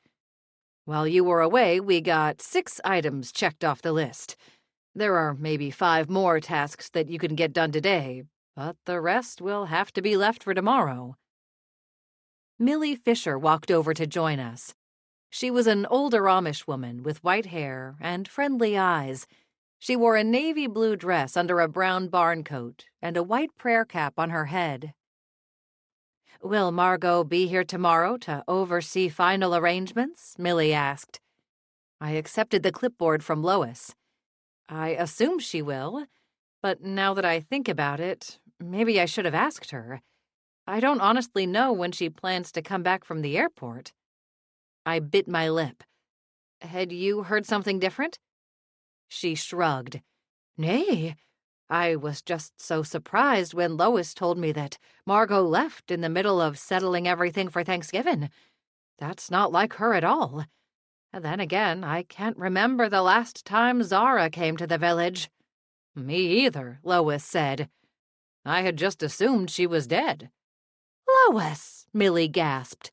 While you were away, we got 6 items checked off the list. There are maybe 5 more tasks that you can get done today, but the rest will have to be left for tomorrow. Millie Fisher walked over to join us. She was an older Amish woman with white hair and friendly eyes. She wore a navy blue dress under a brown barn coat and a white prayer cap on her head. Will Margot be here tomorrow to oversee final arrangements? Millie asked. I accepted the clipboard from Lois. I assume she will, but now that I think about it, maybe I should have asked her. I don't honestly know when she plans to come back from the airport. I bit my lip. Had you heard something different? She shrugged. Nay, I was just so surprised when Lois told me that Margot left in the middle of settling everything for Thanksgiving. That's not like her at all. And then again, I can't remember the last time Zara came to the village. Me either, Lois said. I had just assumed she was dead. Lois, Millie gasped.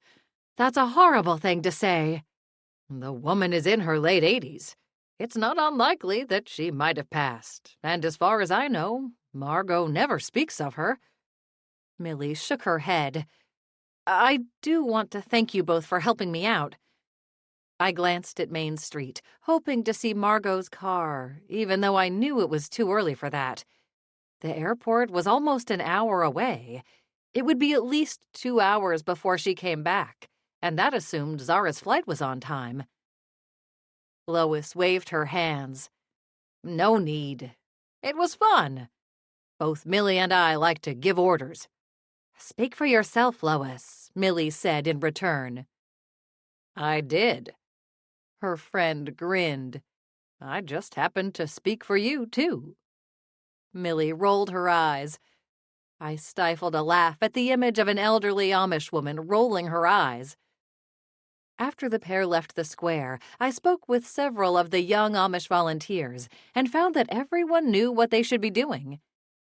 That's a horrible thing to say. The woman is in her late 80s. It's not unlikely that she might have passed, and as far as I know, Margot never speaks of her. Millie shook her head. I do want to thank you both for helping me out. I glanced at Main Street, hoping to see Margot's car, even though I knew it was too early for that. The airport was almost an hour away. It would be at least 2 hours before she came back, and that assumed Zara's flight was on time. Lois waved her hands. No need. It was fun. Both Millie and I like to give orders. Speak for yourself, Lois, Millie said in return. I did. Her friend grinned. I just happened to speak for you, too. Millie rolled her eyes. I stifled a laugh at the image of an elderly Amish woman rolling her eyes. After the pair left the square, I spoke with several of the young Amish volunteers and found that everyone knew what they should be doing.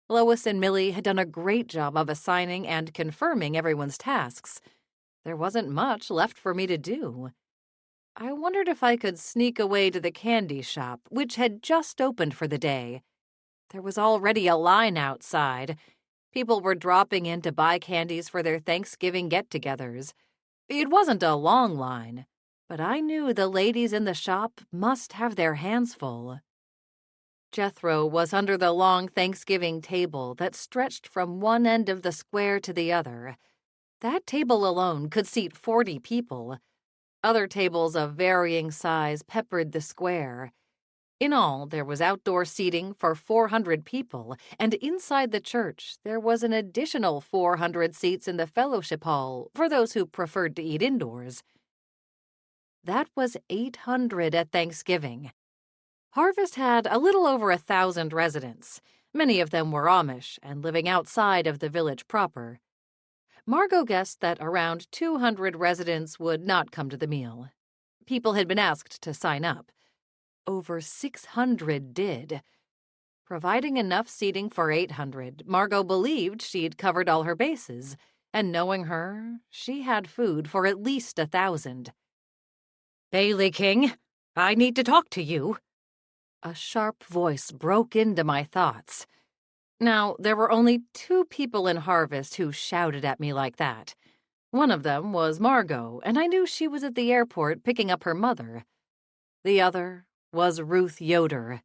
Lois and Millie had done a great job of assigning and confirming everyone's tasks. There wasn't much left for me to do. I wondered if I could sneak away to the candy shop, which had just opened for the day. There was already a line outside. People were dropping in to buy candies for their Thanksgiving get-togethers. It wasn't a long line, but I knew the ladies in the shop must have their hands full. Jethro was under the long Thanksgiving table that stretched from one end of the square to the other. That table alone could seat 40 people. Other tables of varying size peppered the square. In all, there was outdoor seating for 400 people, and inside the church there was an additional 400 seats in the fellowship hall for those who preferred to eat indoors. That was 800 at Thanksgiving. Harvest had a little over 1,000 residents. Many of them were Amish and living outside of the village proper. Margot guessed that around 200 residents would not come to the meal. People had been asked to sign up. Over 600 did. Providing enough seating for 800, Margot believed she'd covered all her bases, and knowing her, she had food for at least 1,000. Bailey King, I need to talk to you. A sharp voice broke into my thoughts. Now, there were only 2 people in Harvest who shouted at me like that. One of them was Margot, and I knew she was at the airport picking up her mother. The other was Ruth Yoder.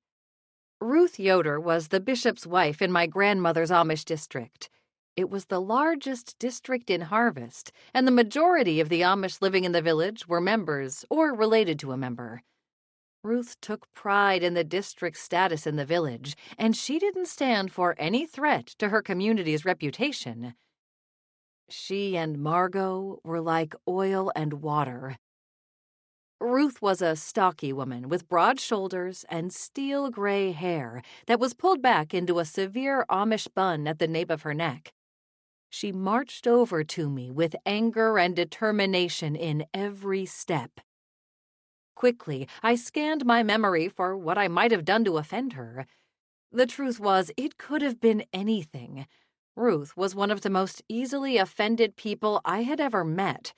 Ruth Yoder was the bishop's wife in my grandmother's Amish district. It was the largest district in Harvest, and the majority of the Amish living in the village were members or related to a member. Ruth took pride in the district's status in the village, and she didn't stand for any threat to her community's reputation. She and Margot were like oil and water. Ruth was a stocky woman with broad shoulders and steel gray hair that was pulled back into a severe Amish bun at the nape of her neck. She marched over to me with anger and determination in every step. Quickly, I scanned my memory for what I might have done to offend her. The truth was, it could have been anything. Ruth was one of the most easily offended people I had ever met.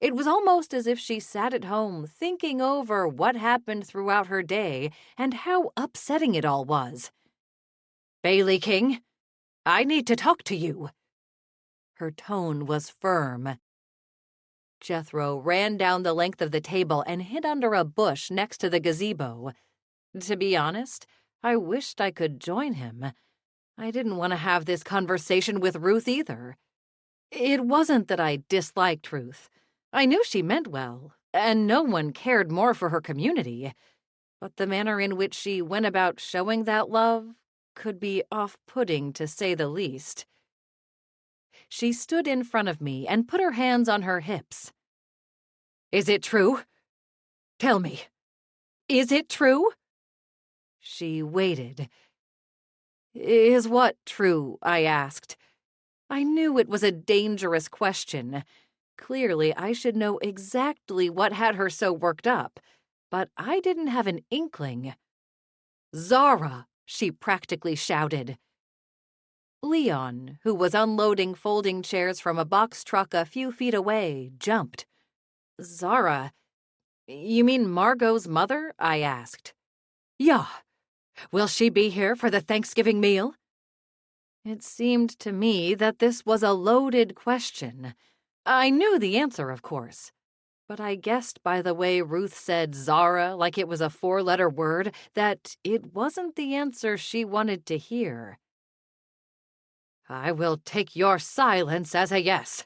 It was almost as if she sat at home thinking over what happened throughout her day and how upsetting it all was. Bailey King, I need to talk to you. Her tone was firm. Jethro ran down the length of the table and hid under a bush next to the gazebo. To be honest, I wished I could join him. I didn't want to have this conversation with Ruth either. It wasn't that I disliked Ruth. I knew she meant well, and no one cared more for her community. But the manner in which she went about showing that love could be off-putting, to say the least. She stood in front of me and put her hands on her hips. Is it true? Tell me. Is it true? She waited. Is what true? I asked. I knew it was a dangerous question. Clearly, I should know exactly what had her so worked up, but I didn't have an inkling. Zara, she practically shouted. Leon, who was unloading folding chairs from a box truck a few feet away, jumped. "Zara, you mean Margot's mother?" I asked. "Yeah. Will she be here for the Thanksgiving meal?" It seemed to me that this was a loaded question. I knew the answer, of course, but I guessed by the way Ruth said Zara like it was a four-letter word that it wasn't the answer she wanted to hear. "I will take your silence as a yes.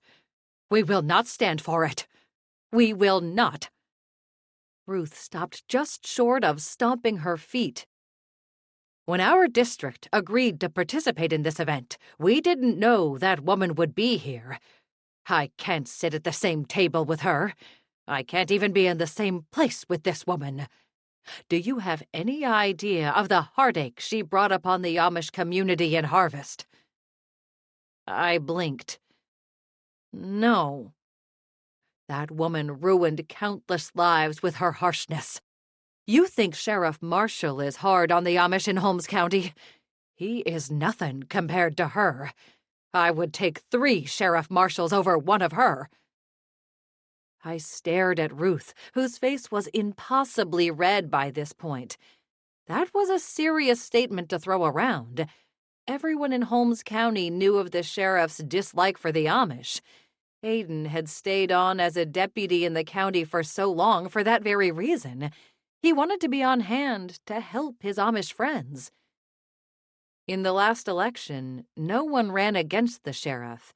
We will not stand for it. We will not." Ruth stopped just short of stomping her feet. "When our district agreed to participate in this event, we didn't know that woman would be here. I can't sit at the same table with her. I can't even be in the same place with this woman. Do you have any idea of the heartache she brought upon the Amish community in Harvest?" I blinked. No. That woman ruined countless lives with her harshness. You think Sheriff Marshall is hard on the Amish in Holmes County? He is nothing compared to her. I would take 3 Sheriff Marshalls over one of her. I stared at Ruth, whose face was impossibly red by this point. That was a serious statement to throw around. Everyone in Holmes County knew of the sheriff's dislike for the Amish. Hayden had stayed on as a deputy in the county for so long for that very reason. He wanted to be on hand to help his Amish friends. In the last election, no one ran against the sheriff.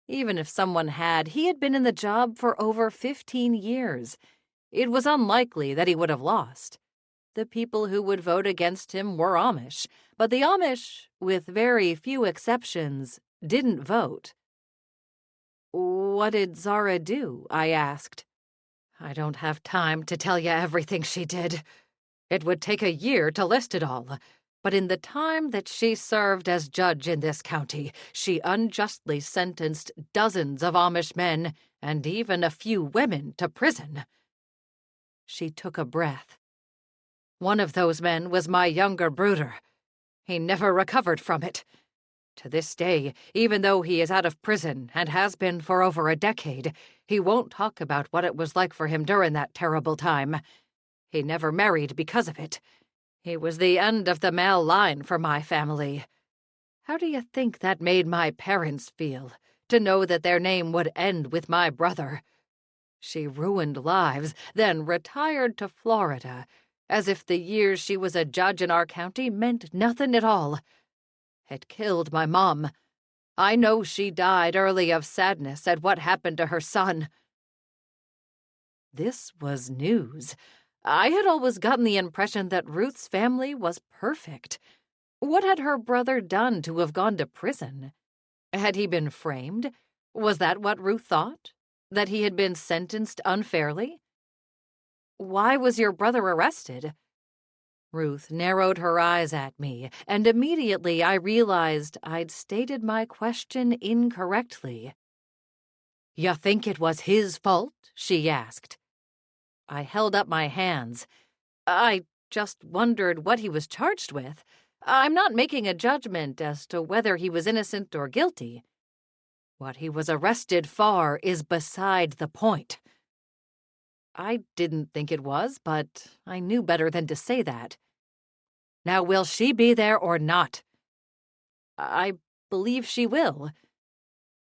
Even if someone had, he had been in the job for over 15 years. It was unlikely that he would have lost. The people who would vote against him were Amish, but the Amish, with very few exceptions, didn't vote. "What did Zara do?" I asked. "I don't have time to tell you everything she did. It would take a year to list it all. But in the time that she served as judge in this county, she unjustly sentenced dozens of Amish men and even a few women to prison." She took a breath. "One of those men was my younger brooder. He never recovered from it. To this day, even though he is out of prison and has been for over a decade, he won't talk about what it was like for him during that terrible time. He never married because of it. He was the end of the male line for my family. How do you think that made my parents feel, to know that their name would end with my brother? She ruined lives, then retired to Florida, as if the years she was a judge in our county meant nothing at all. It killed my mom. I know she died early of sadness at what happened to her son." This was news. I had always gotten the impression that Ruth's family was perfect. What had her brother done to have gone to prison? Had he been framed? Was that what Ruth thought? That he had been sentenced unfairly? "Why was your brother arrested?" Ruth narrowed her eyes at me, and immediately I realized I'd stated my question incorrectly. "You think it was his fault?" she asked. I held up my hands. "I just wondered what he was charged with. I'm not making a judgment as to whether he was innocent or guilty. What he was arrested for is beside the point." I didn't think it was, but I knew better than to say that. "Now, will she be there or not?" "I believe she will."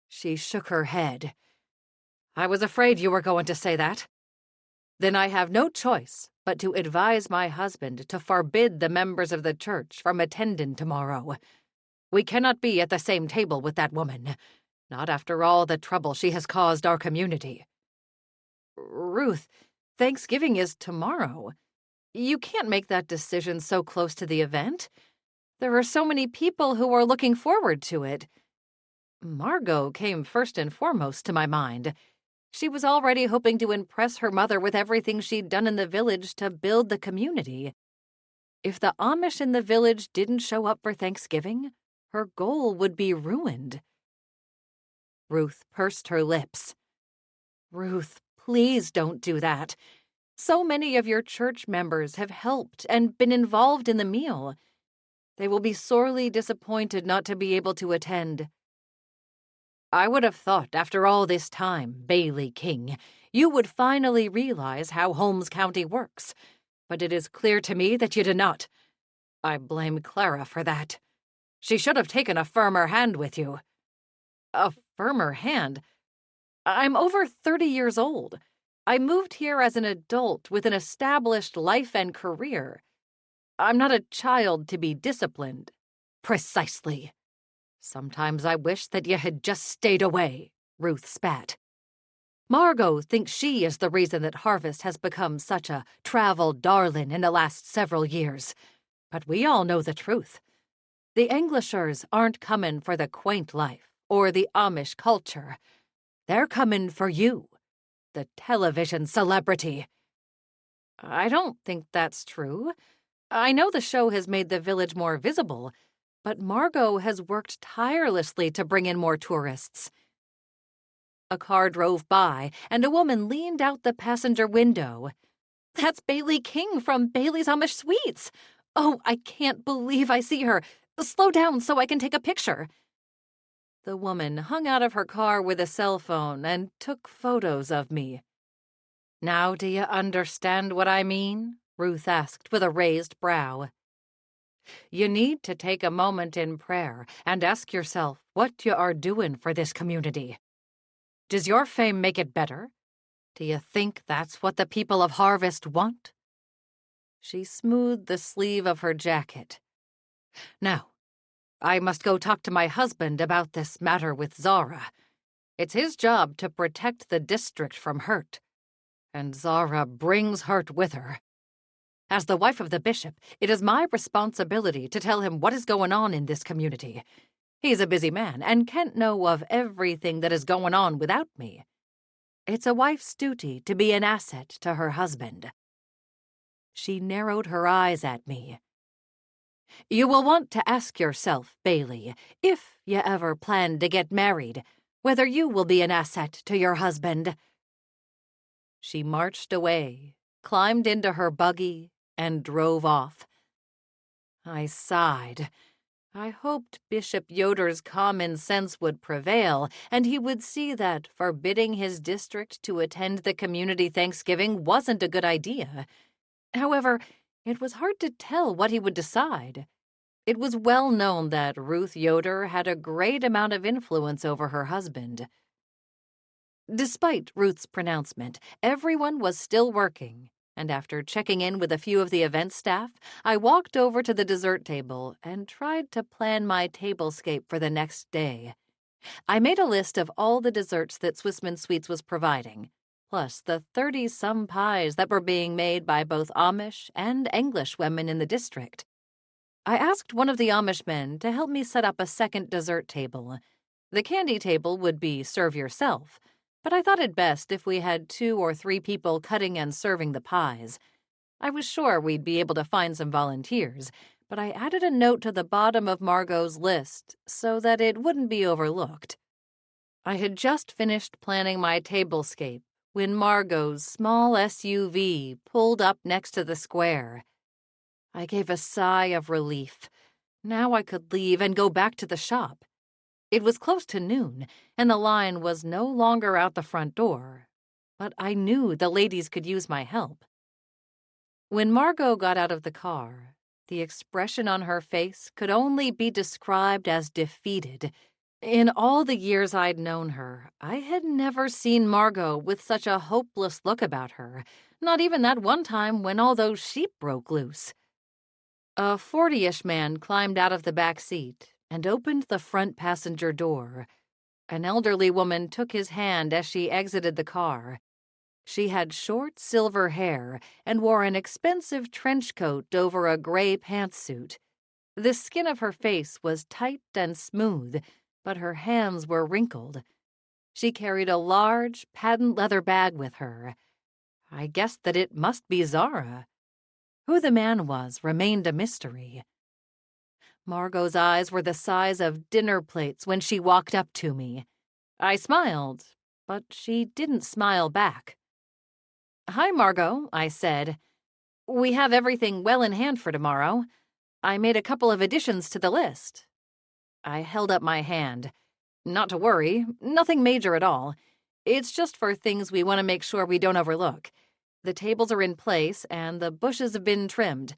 She shook her head. "I was afraid you were going to say that. Then I have no choice but to advise my husband to forbid the members of the church from attending tomorrow. We cannot be at the same table with that woman, not after all the trouble she has caused our community." "Ruth, Thanksgiving is tomorrow. You can't make that decision so close to the event. There are so many people who are looking forward to it." Margot came first and foremost to my mind. She was already hoping to impress her mother with everything she'd done in the village to build the community. If the Amish in the village didn't show up for Thanksgiving, her goal would be ruined. Ruth pursed her lips. "Ruth, please don't do that. So many of your church members have helped and been involved in the meal. They will be sorely disappointed not to be able to attend. I would have thought, after all this time, Bailey King, you would finally realize how Holmes County works, but it is clear to me that you did not. I blame Clara for that. She should have taken a firmer hand with you. A firmer hand? I'm over 30 years old. I moved here as an adult with an established life and career. I'm not a child to be disciplined. Precisely. Sometimes I wish that you had just stayed away, Ruth spat. Margot thinks she is the reason that Harvest has become such a travel darling in the last several years. But we all know the truth. The Englishers aren't comin' for the quaint life or the Amish culture. They're comin' for you, the television celebrity. I don't think that's true. I know the show has made the village more visible, but Margot has worked tirelessly to bring in more tourists. A car drove by, and a woman leaned out the passenger window. That's Bailey King from Bailey's Amish Sweets. Oh, I can't believe I see her. Slow down so I can take a picture. The woman hung out of her car with a cell phone and took photos of me. Now do you understand what I mean? Ruth asked with a raised brow. You need to take a moment in prayer and ask yourself what you are doing for this community. Does your fame make it better? Do you think that's what the people of Harvest want? She smoothed the sleeve of her jacket. Now, I must go talk to my husband about this matter with Zara. It's his job to protect the district from hurt. And Zara brings hurt with her. As the wife of the bishop, it is my responsibility to tell him what is going on in this community. He's a busy man and can't know of everything that is going on without me. It's a wife's duty to be an asset to her husband. She narrowed her eyes at me. You will want to ask yourself, Bailey, if you ever plan to get married, whether you will be an asset to your husband. She marched away, climbed into her buggy, and drove off. I sighed. I hoped Bishop Yoder's common sense would prevail, and he would see that forbidding his district to attend the community Thanksgiving wasn't a good idea. However, it was hard to tell what he would decide. It was well known that Ruth Yoder had a great amount of influence over her husband. Despite Ruth's pronouncement, everyone was still working, and after checking in with a few of the event staff, I walked over to the dessert table and tried to plan my tablescape for the next day. I made a list of all the desserts that Swissmen Sweets was providing, plus the 30-some pies that were being made by both Amish and English women in the district. I asked one of the Amish men to help me set up a second dessert table. The candy table would be serve yourself, but I thought it best if we had 2 or 3 people cutting and serving the pies. I was sure we'd be able to find some volunteers, but I added a note to the bottom of Margot's list so that it wouldn't be overlooked. I had just finished planning my tablescape when Margot's small SUV pulled up next to the square. I gave a sigh of relief. Now I could leave and go back to the shop. It was close to noon, and the line was no longer out the front door, but I knew the ladies could use my help. When Margot got out of the car, the expression on her face could only be described as defeated. In all the years I'd known her, I had never seen Margot with such a hopeless look about her, not even that one time when all those sheep broke loose. A 40-ish man climbed out of the back seat and opened the front passenger door. An elderly woman took his hand as she exited the car. She had short silver hair and wore an expensive trench coat over a gray pantsuit. The skin of her face was tight and smooth, but her hands were wrinkled. She carried a large, patent leather bag with her. I guessed that it must be Zara. Who the man was remained a mystery. Margot's eyes were the size of dinner plates when she walked up to me. I smiled, but she didn't smile back. "Hi, Margot," I said. "We have everything well in hand for tomorrow. I made a couple of additions to the list. I held up my hand. Not to worry, nothing major at all. It's just for things we want to make sure we don't overlook. The tables are in place and the bushes have been trimmed.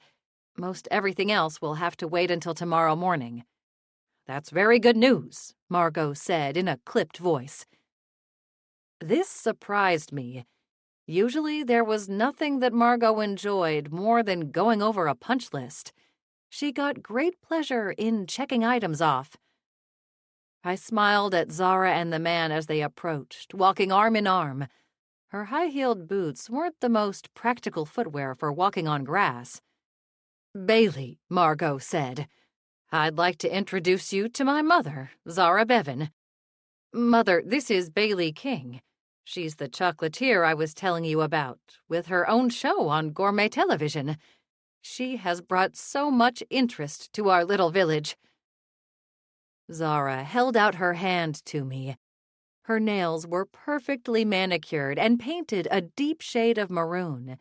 Most everything else will have to wait until tomorrow morning. That's very good news, Margot said in a clipped voice. This surprised me. Usually there was nothing that Margot enjoyed more than going over a punch list. She got great pleasure in checking items off. I smiled at Zara and the man as they approached, walking arm in arm. Her high-heeled boots weren't the most practical footwear for walking on grass. "Bailey," Margot said, "I'd like to introduce you to my mother, Zara Bevan. Mother, this is Bailey King. She's the chocolatier I was telling you about, with her own show on gourmet television. She has brought so much interest to our little village." Zara held out her hand to me. Her nails were perfectly manicured and painted a deep shade of maroon.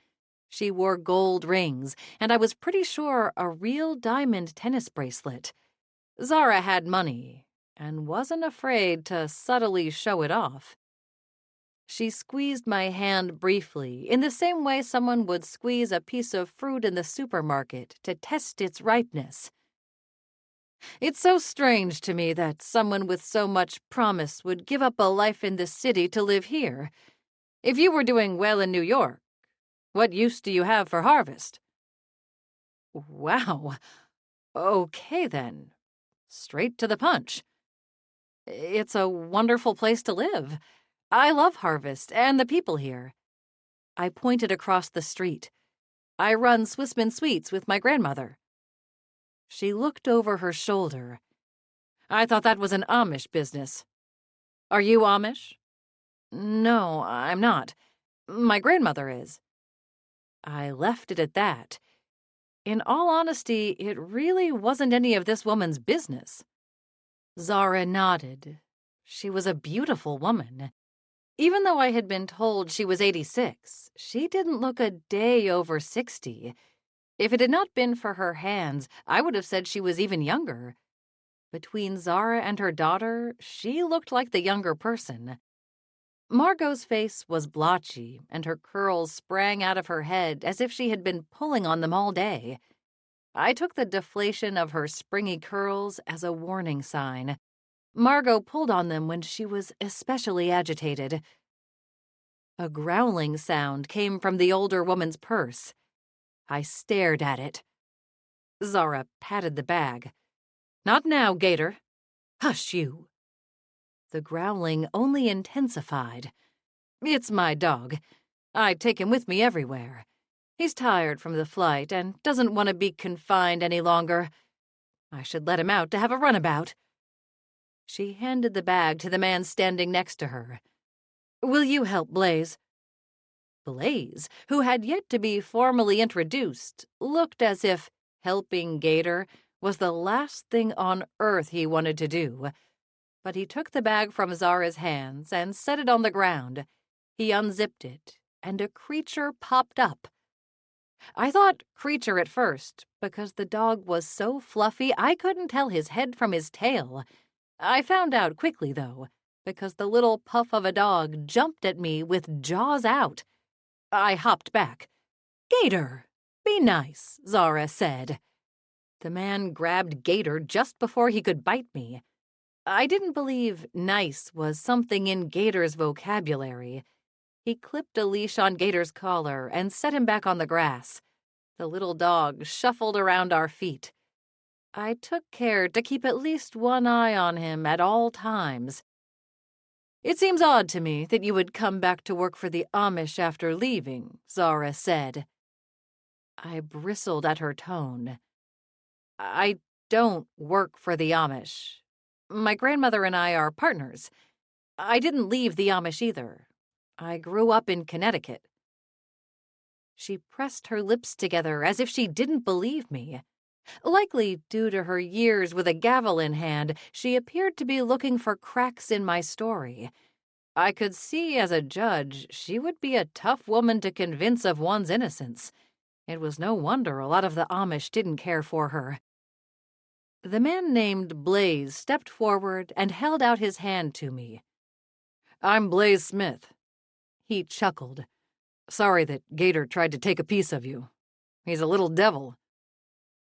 She wore gold rings, and I was pretty sure a real diamond tennis bracelet. Zara had money, and wasn't afraid to subtly show it off. She squeezed my hand briefly, in the same way someone would squeeze a piece of fruit in the supermarket to test its ripeness. "It's so strange to me that someone with so much promise would give up a life in the city to live here. If you were doing well in New York, what use do you have for harvest?" Wow. Okay, then. Straight to the punch. It's a wonderful place to live. I love harvest and the people here. I pointed across the street. I run Swissmen Sweets with my grandmother. She looked over her shoulder. "I thought that was an Amish business." "Are you Amish?" "No, I'm not. My grandmother is." I left it at that. In all honesty, it really wasn't any of this woman's business. Zara nodded. She was a beautiful woman. Even though I had been told she was 86, she didn't look a day over 60. If it had not been for her hands, I would have said she was even younger. Between Zara and her daughter, she looked like the younger person. Margot's face was blotchy, and her curls sprang out of her head as if she had been pulling on them all day. I took the deflation of her springy curls as a warning sign. Margot pulled on them when she was especially agitated. A growling sound came from the older woman's purse. I stared at it. Zara patted the bag. "Not now, Gator." "Hush, you." The growling only intensified. "It's my dog. I take him with me everywhere. He's tired from the flight and doesn't want to be confined any longer. I should let him out to have a runabout." She handed the bag to the man standing next to her. "Will you help Blaze?" Blaze, who had yet to be formally introduced, looked as if helping Gator was the last thing on earth he wanted to do. But he took the bag from Zara's hands and set it on the ground. He unzipped it, and a creature popped up. I thought creature at first, because the dog was so fluffy I couldn't tell his head from his tail. I found out quickly, though, because the little puff of a dog jumped at me with jaws out. I hopped back. "Gator, be nice," Zara said. The man grabbed Gator just before he could bite me. I didn't believe nice was something in Gator's vocabulary. He clipped a leash on Gator's collar and set him back on the grass. The little dog shuffled around our feet. I took care to keep at least one eye on him at all times. "It seems odd to me that you would come back to work for the Amish after leaving," Zara said. I bristled at her tone. "I don't work for the Amish. My grandmother and I are partners. I didn't leave the Amish either. I grew up in Connecticut." She pressed her lips together as if she didn't believe me. Likely due to her years with a gavel in hand, she appeared to be looking for cracks in my story. I could see as a judge she would be a tough woman to convince of one's innocence. It was no wonder a lot of the Amish didn't care for her. The man named Blaze stepped forward and held out his hand to me. "I'm Blaze Smith." He chuckled. "Sorry that Gator tried to take a piece of you. He's a little devil."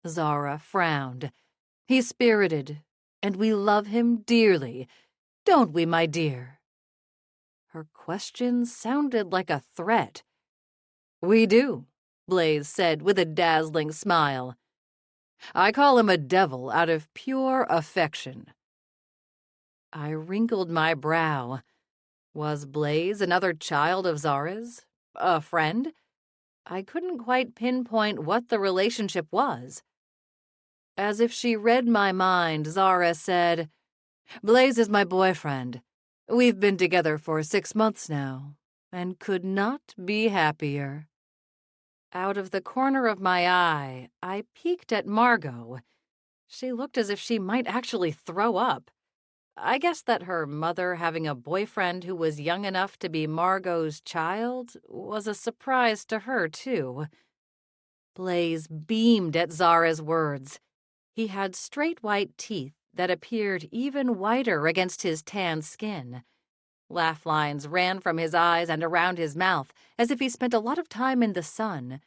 Zara frowned. "He's spirited, and we love him dearly. Don't we, my dear?" Her question sounded like a threat. "We do," Blaze said with a dazzling smile. "I call him a devil out of pure affection." I wrinkled my brow. Was Blaze another child of Zara's? A friend? I couldn't quite pinpoint what the relationship was. As if she read my mind, Zara said, "Blaze is my boyfriend. We've been together for 6 months now, and could not be happier." Out of the corner of my eye, I peeked at Margot. She looked as if she might actually throw up. I guessed that her mother having a boyfriend who was young enough to be Margot's child was a surprise to her, too. Blaze beamed at Zara's words. He had straight white teeth that appeared even whiter against his tan skin. Laugh lines ran from his eyes and around his mouth, as if he spent a lot of time in the sun.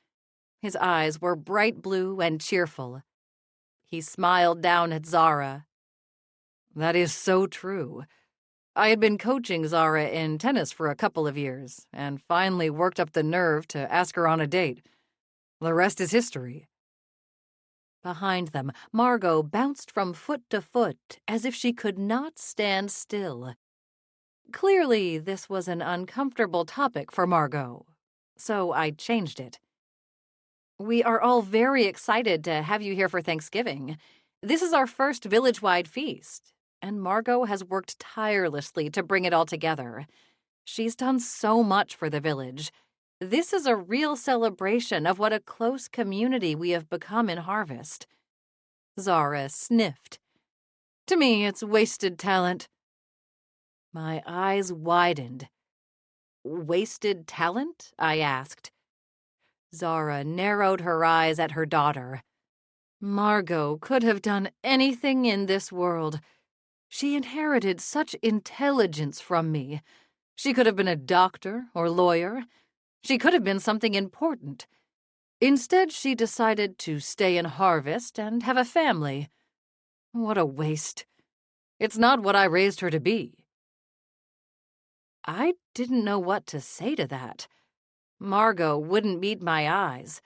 His eyes were bright blue and cheerful. He smiled down at Zara. "That is so true. I had been coaching Zara in tennis for a couple of years, and finally worked up the nerve to ask her on a date. The rest is history." Behind them, Margot bounced from foot to foot as if she could not stand still. Clearly, this was an uncomfortable topic for Margot, so I changed it. "We are all very excited to have you here for Thanksgiving. This is our first village-wide feast, and Margot has worked tirelessly to bring it all together. She's done so much for the village. This is a real celebration of what a close community we have become in Harvest." Zara sniffed. "To me, it's wasted talent." My eyes widened. "Wasted talent?" I asked. Zara narrowed her eyes at her daughter. "Margot could have done anything in this world. She inherited such intelligence from me. She could have been a doctor or lawyer. She could have been something important. Instead, she decided to stay in Harvest and have a family. What a waste. It's not what I raised her to be." I didn't know what to say to that. Margot wouldn't meet my eyes.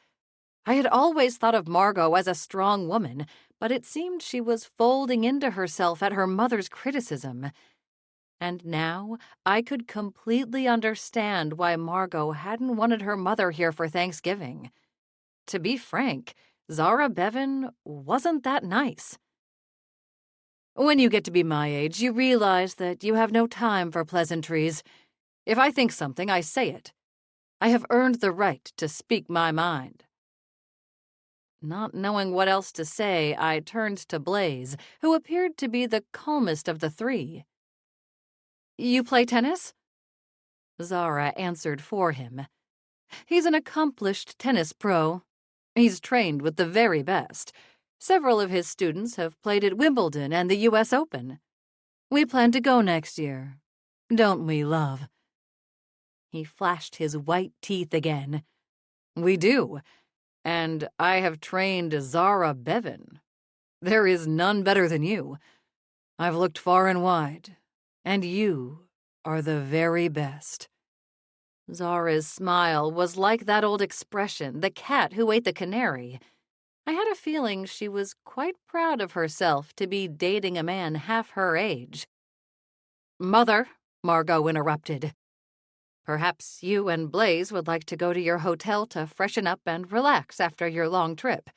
I had always thought of Margot as a strong woman, but it seemed she was folding into herself at her mother's criticism. And now I could completely understand why Margot hadn't wanted her mother here for Thanksgiving. To be frank, Zara Bevan wasn't that nice. "When you get to be my age, you realize that you have no time for pleasantries. If I think something, I say it. I have earned the right to speak my mind." Not knowing what else to say, I turned to Blaze, who appeared to be the calmest of the three. "You play tennis?" Zara answered for him. "He's an accomplished tennis pro. He's trained with the very best. Several of his students have played at Wimbledon and the U.S. Open. We plan to go next year. Don't we, love?" He flashed his white teeth again. "We do. And I have trained Zara Bevan. There is none better than you. I've looked far and wide, and you are the very best." Zara's smile was like that old expression, the cat who ate the canary. I had a feeling she was quite proud of herself to be dating a man half her age. "Mother," Margot interrupted. "Perhaps you and Blaze would like to go to your hotel to freshen up and relax after your long trip.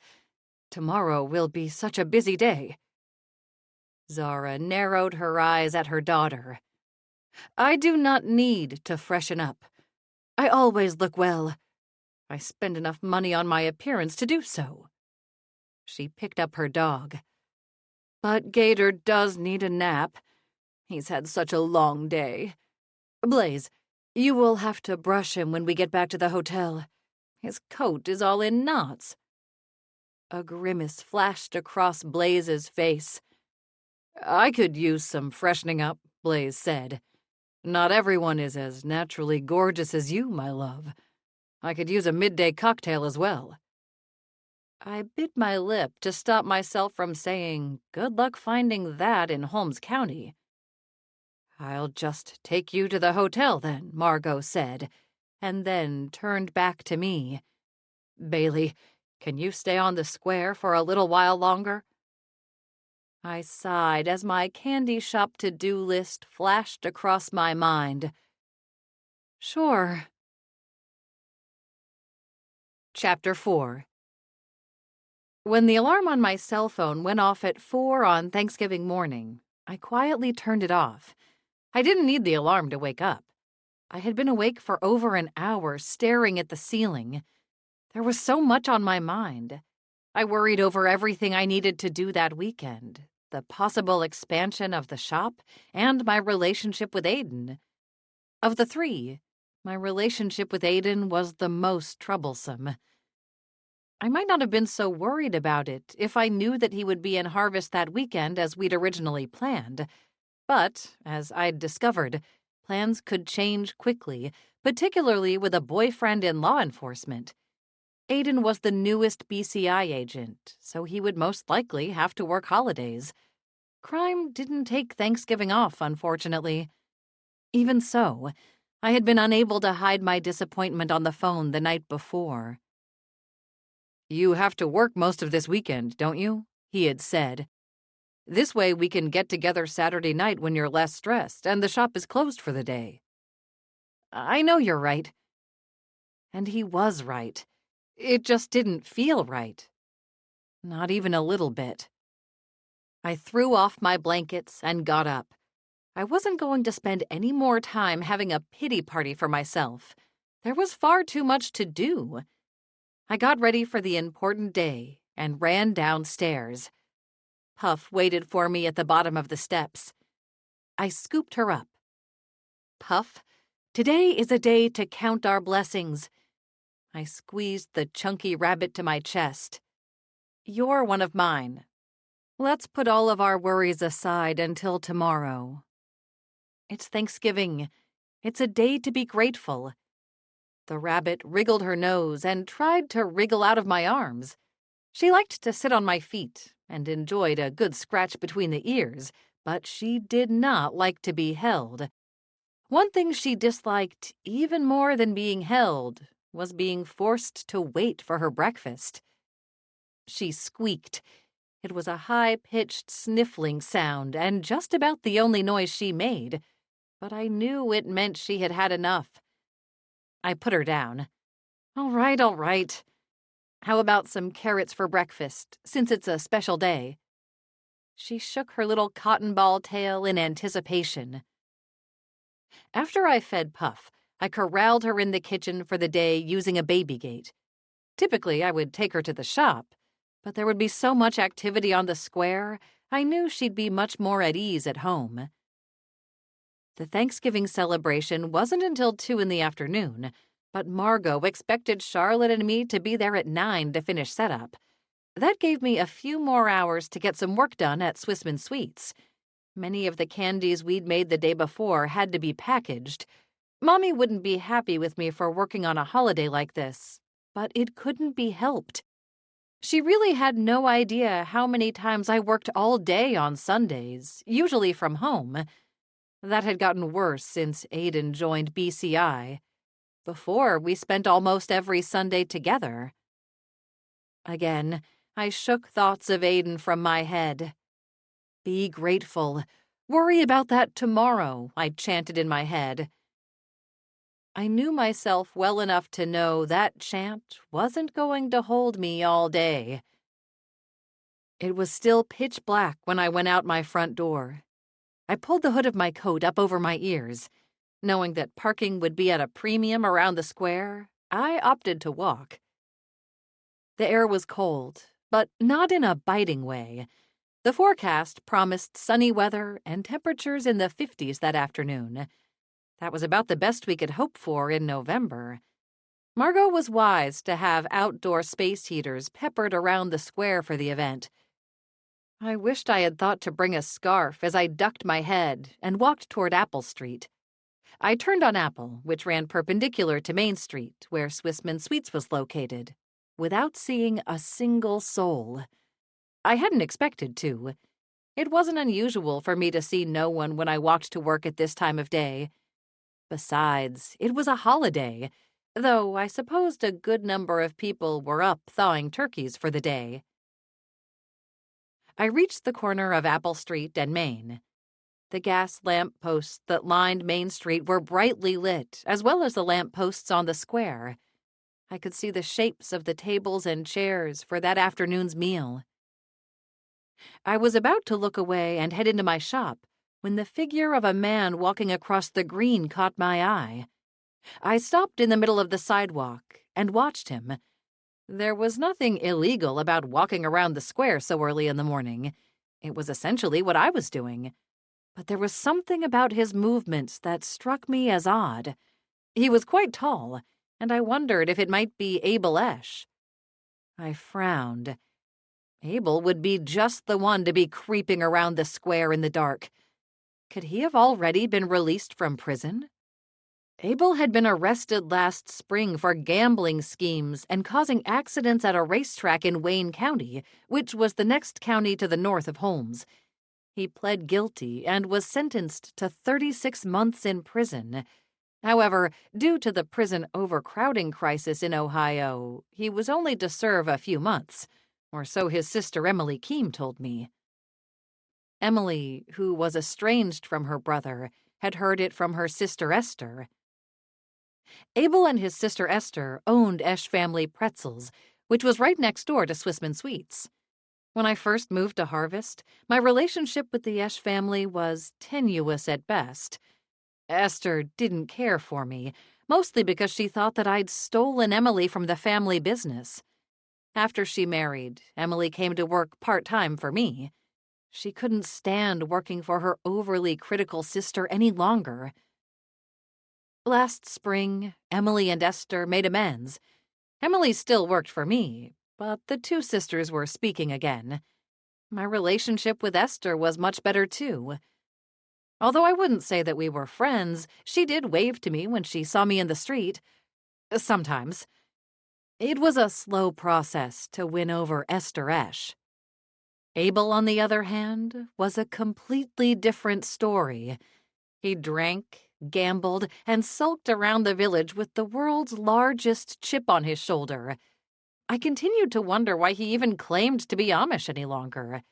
Tomorrow will be such a busy day." Zara narrowed her eyes at her daughter. "I do not need to freshen up. I always look well. I spend enough money on my appearance to do so." She picked up her dog. "But Gator does need a nap. He's had such a long day. Blaze, you will have to brush him when we get back to the hotel. His coat is all in knots." A grimace flashed across Blaze's face. "I could use some freshening up," Blaze said. "Not everyone is as naturally gorgeous as you, my love. I could use a midday cocktail as well." I bit my lip to stop myself from saying, "Good luck finding that in Holmes County." "I'll just take you to the hotel then," Margot said, and then turned back to me. "Bailey, can you stay on the square for a little while longer?" I sighed as my candy shop to-do list flashed across my mind. "Sure." Chapter 4. When the alarm on my cell phone went off at 4 on Thanksgiving morning, I quietly turned it off. I didn't need the alarm to wake up. I had been awake for over an hour, staring at the ceiling. There was so much on my mind. I worried over everything I needed to do that weekend, the possible expansion of the shop, and my relationship with Aiden. Of the three, my relationship with Aiden was the most troublesome. I might not have been so worried about it if I knew that he would be in Harvest that weekend as we'd originally planned. But, as I'd discovered, plans could change quickly, particularly with a boyfriend in law enforcement. Aiden was the newest BCI agent, so he would most likely have to work holidays. Crime didn't take Thanksgiving off, unfortunately. Even so, I had been unable to hide my disappointment on the phone the night before. "You have to work most of this weekend, don't you?" he had said. "This way we can get together Saturday night when you're less stressed and the shop is closed for the day." "I know you're right." And he was right. It just didn't feel right. Not even a little bit. I threw off my blankets and got up. I wasn't going to spend any more time having a pity party for myself. There was far too much to do. I got ready for the important day and ran downstairs. Puff waited for me at the bottom of the steps. I scooped her up. "Puff, today is a day to count our blessings." I squeezed the chunky rabbit to my chest. "You're one of mine. Let's put all of our worries aside until tomorrow. It's Thanksgiving. It's a day to be grateful." The rabbit wriggled her nose and tried to wriggle out of my arms. She liked to sit on my feet and enjoyed a good scratch between the ears, but she did not like to be held. One thing she disliked even more than being held was being forced to wait for her breakfast. She squeaked. It was a high-pitched sniffling sound and just about the only noise she made, but I knew it meant she had had enough. I put her down. All right. How about some carrots for breakfast, since it's a special day?" She shook her little cotton ball tail in anticipation. After I fed Puff, I corralled her in the kitchen for the day using a baby gate. Typically, I would take her to the shop, but there would be so much activity on the square, I knew she'd be much more at ease at home. The Thanksgiving celebration wasn't until 2 in the afternoon, but Margot expected Charlotte and me to be there at 9 to finish setup. That gave me a few more hours to get some work done at Swissmen Sweets. Many of the candies we'd made the day before had to be packaged. Mommy wouldn't be happy with me for working on a holiday like this, but it couldn't be helped. She really had no idea how many times I worked all day on Sundays, usually from home. That had gotten worse since Aiden joined BCI. Before, we spent almost every Sunday together. Again, I shook thoughts of Aiden from my head. "Be grateful. Worry about that tomorrow," I chanted in my head. I knew myself well enough to know that chant wasn't going to hold me all day. It was still pitch black when I went out my front door. I pulled the hood of my coat up over my ears. Knowing that parking would be at a premium around the square, I opted to walk. The air was cold, but not in a biting way. The forecast promised sunny weather and temperatures in the 50s that afternoon. That was about the best we could hope for in November. Margot was wise to have outdoor space heaters peppered around the square for the event. I wished I had thought to bring a scarf as I ducked my head and walked toward Apple Street. I turned on Apple, which ran perpendicular to Main Street, where Swissmen Sweets was located, without seeing a single soul. I hadn't expected to. It wasn't unusual for me to see no one when I walked to work at this time of day. Besides, it was a holiday, though I supposed a good number of people were up thawing turkeys for the day. I reached the corner of Apple Street and Main. The gas lamp posts that lined Main Street were brightly lit, as well as the lamp posts on the square. I could see the shapes of the tables and chairs for that afternoon's meal. I was about to look away and head into my shop when the figure of a man walking across the green caught my eye. I stopped in the middle of the sidewalk and watched him. There was nothing illegal about walking around the square so early in the morning. It was essentially what I was doing. But there was something about his movements that struck me as odd. He was quite tall, and I wondered if it might be Abel Esch. I frowned. Abel would be just the one to be creeping around the square in the dark. Could he have already been released from prison? Abel had been arrested last spring for gambling schemes and causing accidents at a racetrack in Wayne County, which was the next county to the north of Holmes. He pled guilty and was sentenced to 36 months in prison. However, due to the prison overcrowding crisis in Ohio, he was only to serve a few months, or so his sister Emily Keem told me. Emily, who was estranged from her brother, had heard it from her sister Esther. Abel and his sister Esther owned Esch Family Pretzels, which was right next door to Swissmen Sweets. When I first moved to Harvest, my relationship with the Esch family was tenuous at best. Esther didn't care for me, mostly because she thought that I'd stolen Emily from the family business. After she married, Emily came to work part-time for me. She couldn't stand working for her overly critical sister any longer. Last spring, Emily and Esther made amends. Emily still worked for me, but the two sisters were speaking again. My relationship with Esther was much better, too. Although I wouldn't say that we were friends, she did wave to me when she saw me in the street. Sometimes. It was a slow process to win over Esther Esch. Abel, on the other hand, was a completely different story. He drank, gambled, and sulked around the village with the world's largest chip on his shoulder. I continued to wonder why he even claimed to be Amish any longer.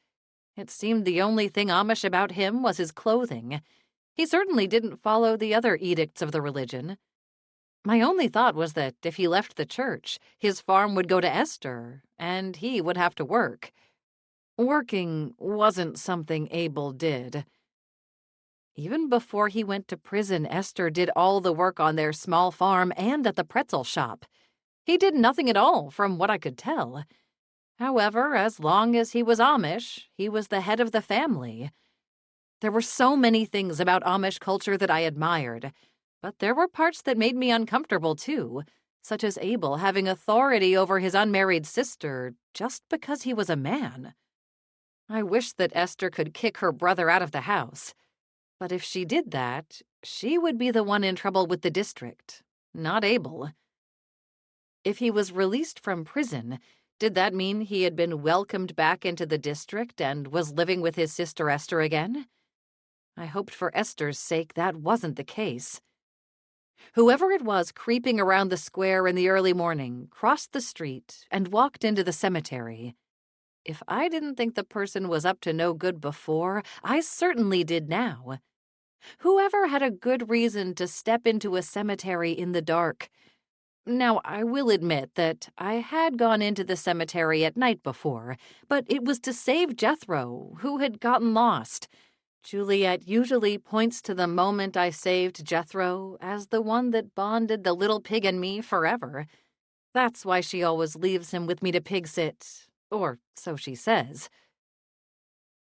It seemed the only thing Amish about him was his clothing. He certainly didn't follow the other edicts of the religion. My only thought was that if he left the church, his farm would go to Esther, and he would have to work. Working wasn't something Abel did. Even before he went to prison, Esther did all the work on their small farm and at the pretzel shop. He did nothing at all, from what I could tell. However, as long as he was Amish, he was the head of the family. There were so many things about Amish culture that I admired, but there were parts that made me uncomfortable, too, such as Abel having authority over his unmarried sister just because he was a man. I wished that Esther could kick her brother out of the house. But if she did that, she would be the one in trouble with the district, not Abel. If he was released from prison, did that mean he had been welcomed back into the district and was living with his sister Esther again? I hoped for Esther's sake that wasn't the case. Whoever it was creeping around the square in the early morning crossed the street and walked into the cemetery. If I didn't think the person was up to no good before, I certainly did now. Whoever had a good reason to step into a cemetery in the dark? Now, I will admit that I had gone into the cemetery at night before, but it was to save Jethro, who had gotten lost. Juliet usually points to the moment I saved Jethro as the one that bonded the little pig and me forever. That's why she always leaves him with me to pig sit, or so she says.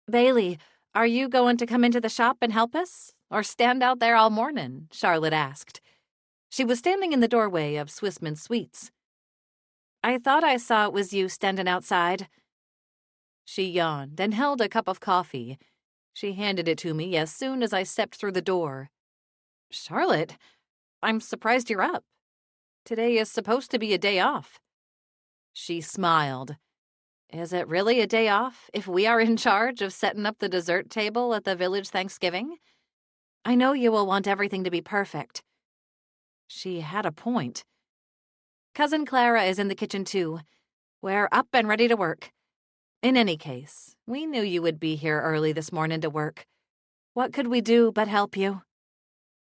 "Bailey, are you going to come into the shop and help us, or stand out there all morning?" Charlotte asked. She was standing in the doorway of Swissmen Sweets. "I thought I saw it was you standing outside." She yawned and held a cup of coffee. She handed it to me as soon as I stepped through the door. "Charlotte, I'm surprised you're up. Today is supposed to be a day off." She smiled. "Is it really a day off if we are in charge of setting up the dessert table at the village Thanksgiving? I know you will want everything to be perfect." She had a point. "Cousin Clara is in the kitchen too. We're up and ready to work. In any case, we knew you would be here early this morning to work. What could we do but help you?"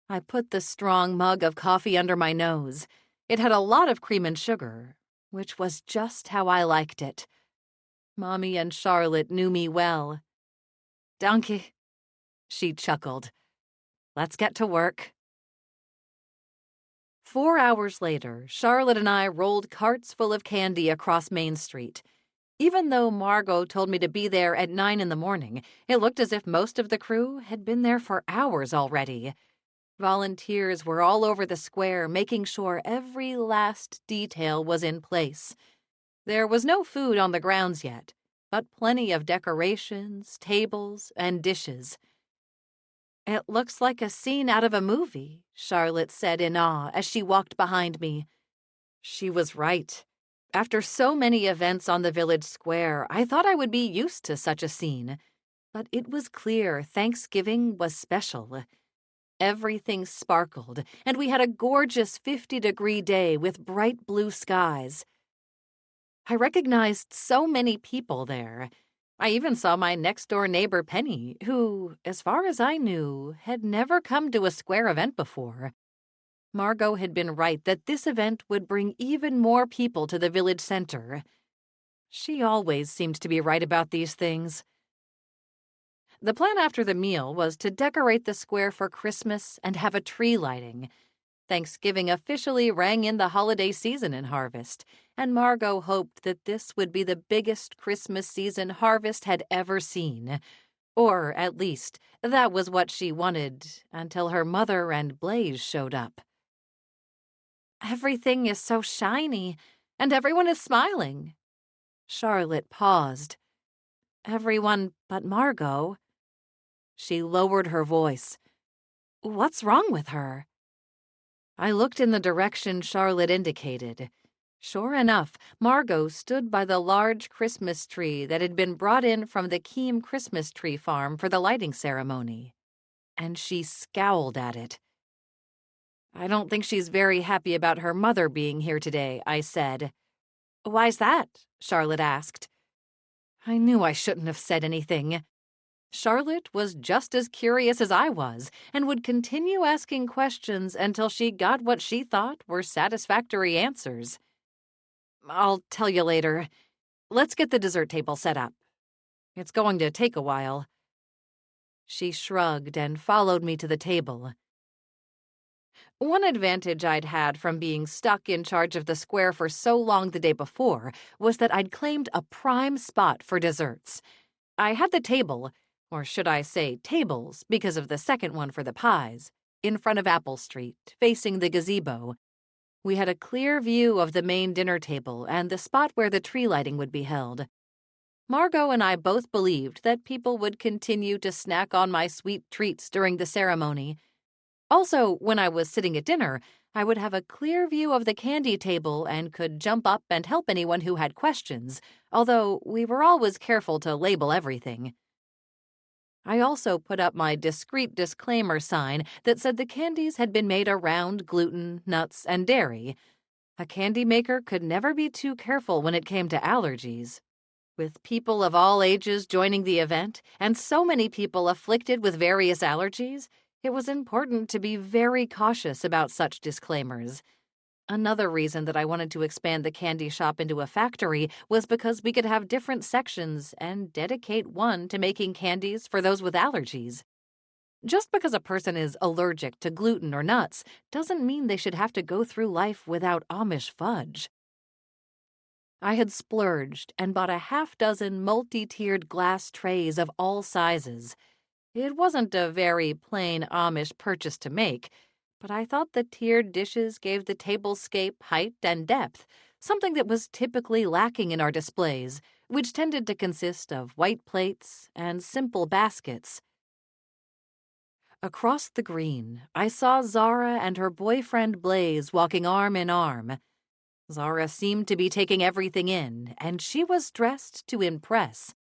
I put the strong mug of coffee under my nose. It had a lot of cream and sugar, which was just how I liked it. Mommy and Charlotte knew me well. "Danke," she chuckled. "Let's get to work." 4 hours later, Charlotte and I rolled carts full of candy across Main Street. Even though Margot told me to be there at 9 in the morning, it looked as if most of the crew had been there for hours already. Volunteers were all over the square, making sure every last detail was in place. There was no food on the grounds yet, but plenty of decorations, tables, and dishes. "It looks like a scene out of a movie," Charlotte said in awe as she walked behind me. She was right. After so many events on the village square, I thought I would be used to such a scene. But it was clear Thanksgiving was special. Everything sparkled, and we had a gorgeous 50-degree day with bright blue skies. I recognized so many people there. I even saw my next-door neighbor Penny, who, as far as I knew, had never come to a square event before. Margot had been right that this event would bring even more people to the village center. She always seemed to be right about these things. The plan after the meal was to decorate the square for Christmas and have a tree lighting. Thanksgiving officially rang in the holiday season in Harvest, and Margot hoped that this would be the biggest Christmas season Harvest had ever seen. Or, at least, that was what she wanted until her mother and Blaze showed up. "Everything is so shiny, and everyone is smiling." Charlotte paused. "Everyone but Margot." She lowered her voice. "What's wrong with her?" I looked in the direction Charlotte indicated. Sure enough, Margot stood by the large Christmas tree that had been brought in from the Keem Christmas tree farm for the lighting ceremony. And she scowled at it. "I don't think she's very happy about her mother being here today," I said. "Why's that?" Charlotte asked. I knew I shouldn't have said anything. Charlotte was just as curious as I was and would continue asking questions until she got what she thought were satisfactory answers. "I'll tell you later. Let's get the dessert table set up. It's going to take a while." She shrugged and followed me to the table. One advantage I'd had from being stuck in charge of the square for so long the day before was that I'd claimed a prime spot for desserts. I had the table, or should I say tables, because of the second one for the pies, in front of Apple Street, facing the gazebo. We had a clear view of the main dinner table and the spot where the tree lighting would be held. Margot and I both believed that people would continue to snack on my sweet treats during the ceremony. Also, when I was sitting at dinner, I would have a clear view of the candy table and could jump up and help anyone who had questions, although we were always careful to label everything. I also put up my discreet disclaimer sign that said the candies had been made around gluten, nuts, and dairy. A candy maker could never be too careful when it came to allergies. With people of all ages joining the event, and so many people afflicted with various allergies, it was important to be very cautious about such disclaimers. Another reason that I wanted to expand the candy shop into a factory was because we could have different sections and dedicate one to making candies for those with allergies. Just because a person is allergic to gluten or nuts doesn't mean they should have to go through life without Amish fudge. I had splurged and bought a half-dozen multi-tiered glass trays of all sizes. It wasn't a very plain Amish purchase to make, but I thought the tiered dishes gave the tablescape height and depth, something that was typically lacking in our displays, which tended to consist of white plates and simple baskets. Across the green, I saw Zara and her boyfriend Blaze walking arm in arm. Zara seemed to be taking everything in, and she was dressed to impress.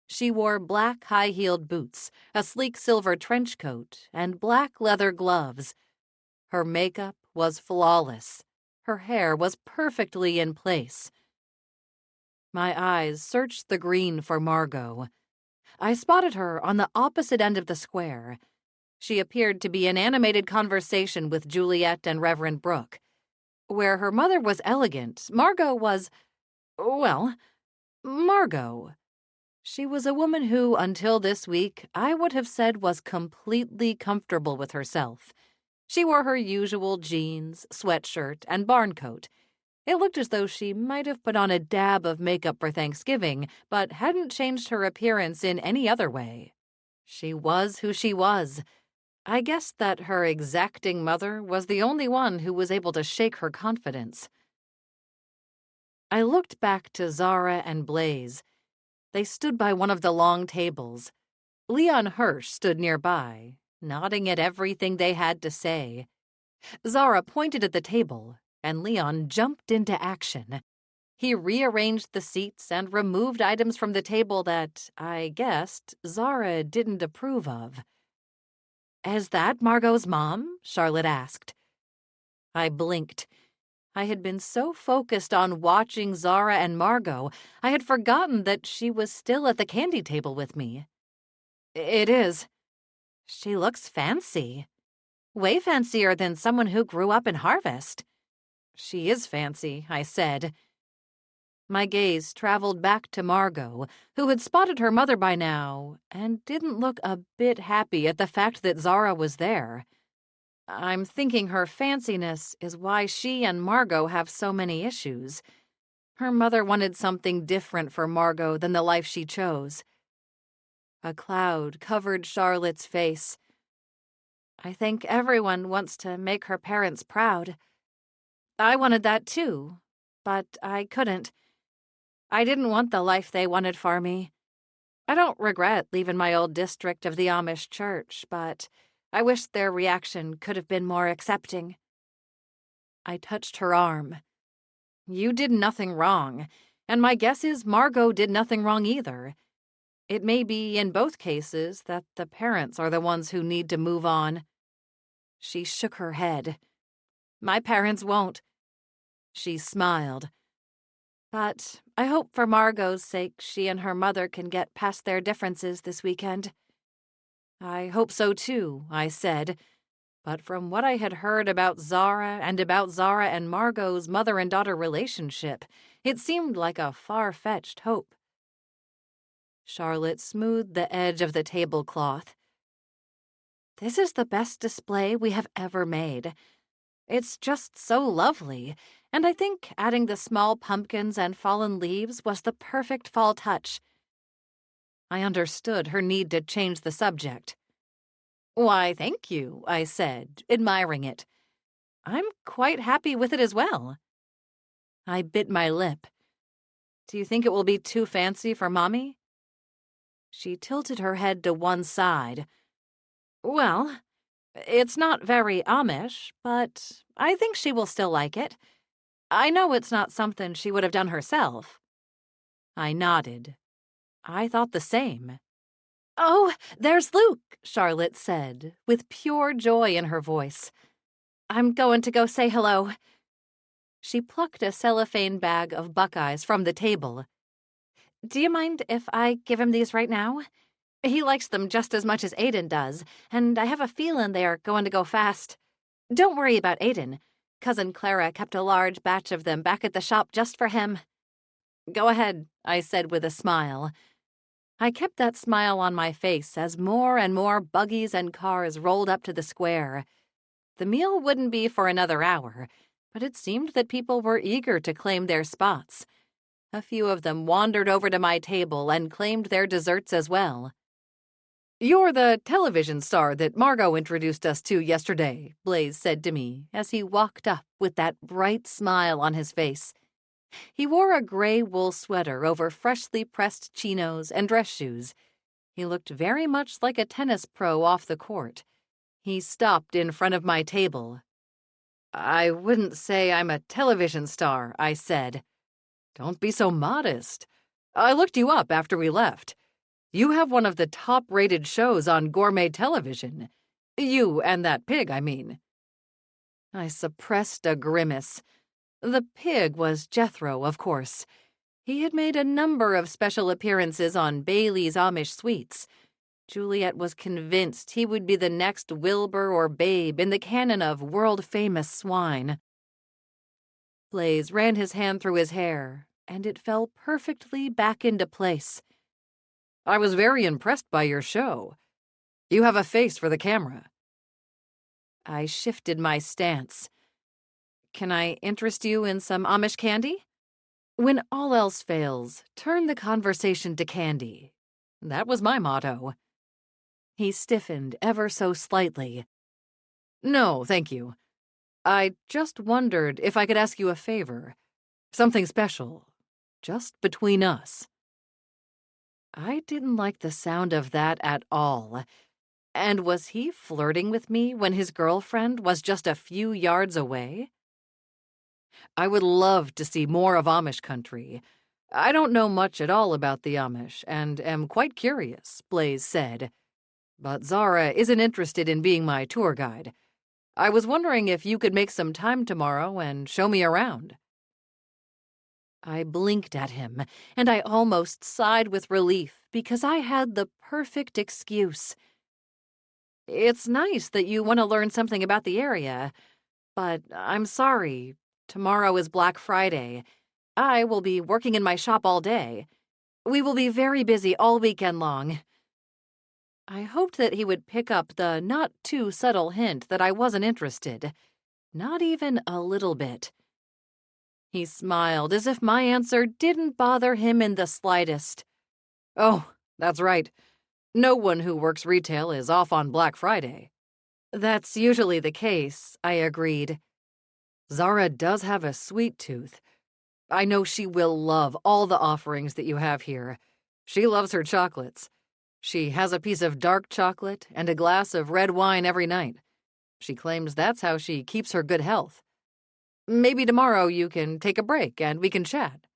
She wore black high-heeled boots, a sleek silver trench coat, and black leather gloves. Her makeup was flawless. Her hair was perfectly in place. My eyes searched the green for Margot. I spotted her on the opposite end of the square. She appeared to be in animated conversation with Juliet and Reverend Brooke. Where her mother was elegant, Margot was, well, Margot. She was a woman who, until this week, I would have said was completely comfortable with herself. She wore her usual jeans, sweatshirt, and barn coat. It looked as though she might have put on a dab of makeup for Thanksgiving, but hadn't changed her appearance in any other way. She was who she was. I guessed that her exacting mother was the only one who was able to shake her confidence. I looked back to Zara and Blaze. They stood by one of the long tables. Leon Hirsch stood nearby, nodding at everything they had to say. Zara pointed at the table, and Leon jumped into action. He rearranged the seats and removed items from the table that, I guessed, Zara didn't approve of. "Is that Margot's mom?" Charlotte asked. I blinked. I had been so focused on watching Zara and Margot, I had forgotten that she was still at the candy table with me. "It is. She looks fancy. Way fancier than someone who grew up in Harvest." "She is fancy," I said. My gaze traveled back to Margot, who had spotted her mother by now, and didn't look a bit happy at the fact that Zara was there. I'm thinking her fanciness is why she and Margot have so many issues. Her mother wanted something different for Margot than the life she chose. A cloud covered Charlotte's face. "I think everyone wants to make her parents proud. I wanted that too, but I couldn't. I didn't want the life they wanted for me. I don't regret leaving my old district of the Amish church, but I wish their reaction could have been more accepting." I touched her arm. "You did nothing wrong, and my guess is Margot did nothing wrong either. It may be, in both cases, that the parents are the ones who need to move on." She shook her head. "My parents won't." She smiled. "But I hope for Margot's sake she and her mother can get past their differences this weekend." "I hope so too," I said. But from what I had heard about Zara and Margot's mother and daughter relationship, it seemed like a far-fetched hope. Charlotte smoothed the edge of the tablecloth. "This is the best display we have ever made. It's just so lovely, and I think adding the small pumpkins and fallen leaves was the perfect fall touch." I understood her need to change the subject. "Why, thank you," I said, admiring it. "I'm quite happy with it as well." I bit my lip. "Do you think it will be too fancy for Mommy?" She tilted her head to one side. "Well, it's not very Amish, but I think she will still like it. I know it's not something she would have done herself." I nodded. I thought the same. "Oh, there's Luke," Charlotte said, with pure joy in her voice. "I'm going to go say hello." She plucked a cellophane bag of Buckeyes from the table. "Do you mind if I give him these right now? He likes them just as much as Aiden does, and I have a feeling they are going to go fast. Don't worry about Aiden. Cousin Clara kept a large batch of them back at the shop just for him." "Go ahead," I said with a smile. I kept that smile on my face as more and more buggies and cars rolled up to the square. The meal wouldn't be for another hour, but it seemed that people were eager to claim their spots. A few of them wandered over to my table and claimed their desserts as well. You're the television star that Margot introduced us to yesterday, Blaze said to me as he walked up with that bright smile on his face. He wore a gray wool sweater over freshly pressed chinos and dress shoes. He looked very much like a tennis pro off the court. He stopped in front of my table. I wouldn't say I'm a television star, I said. Don't be so modest. I looked you up after we left. You have one of the top-rated shows on gourmet television. You and that pig, I mean. I suppressed a grimace. The pig was Jethro, of course. He had made a number of special appearances on Bailey's Amish Sweets. Juliet was convinced he would be the next Wilbur or Babe in the canon of world-famous swine. Blaze ran his hand through his hair, and it fell perfectly back into place. I was very impressed by your show. You have a face for the camera. I shifted my stance. Can I interest you in some Amish candy? When all else fails, turn the conversation to candy. That was my motto. He stiffened ever so slightly. No, thank you. I just wondered if I could ask you a favor. Something special. Just between us. I didn't like the sound of that at all. And was he flirting with me when his girlfriend was just a few yards away? I would love to see more of Amish country. I don't know much at all about the Amish and am quite curious, Blaze said. But Zara isn't interested in being my tour guide. I was wondering if you could make some time tomorrow and show me around. I blinked at him, and I almost sighed with relief because I had the perfect excuse. It's nice that you want to learn something about the area, but I'm sorry. Tomorrow is Black Friday. I will be working in my shop all day. We will be very busy all weekend long. I hoped that he would pick up the not too subtle hint that I wasn't interested. Not even a little bit. He smiled as if my answer didn't bother him in the slightest. Oh, that's right. No one who works retail is off on Black Friday. That's usually the case, I agreed. Zara does have a sweet tooth. I know she will love all the offerings that you have here. She loves her chocolates. She has a piece of dark chocolate and a glass of red wine every night. She claims that's how she keeps her good health. Maybe tomorrow you can take a break and we can chat.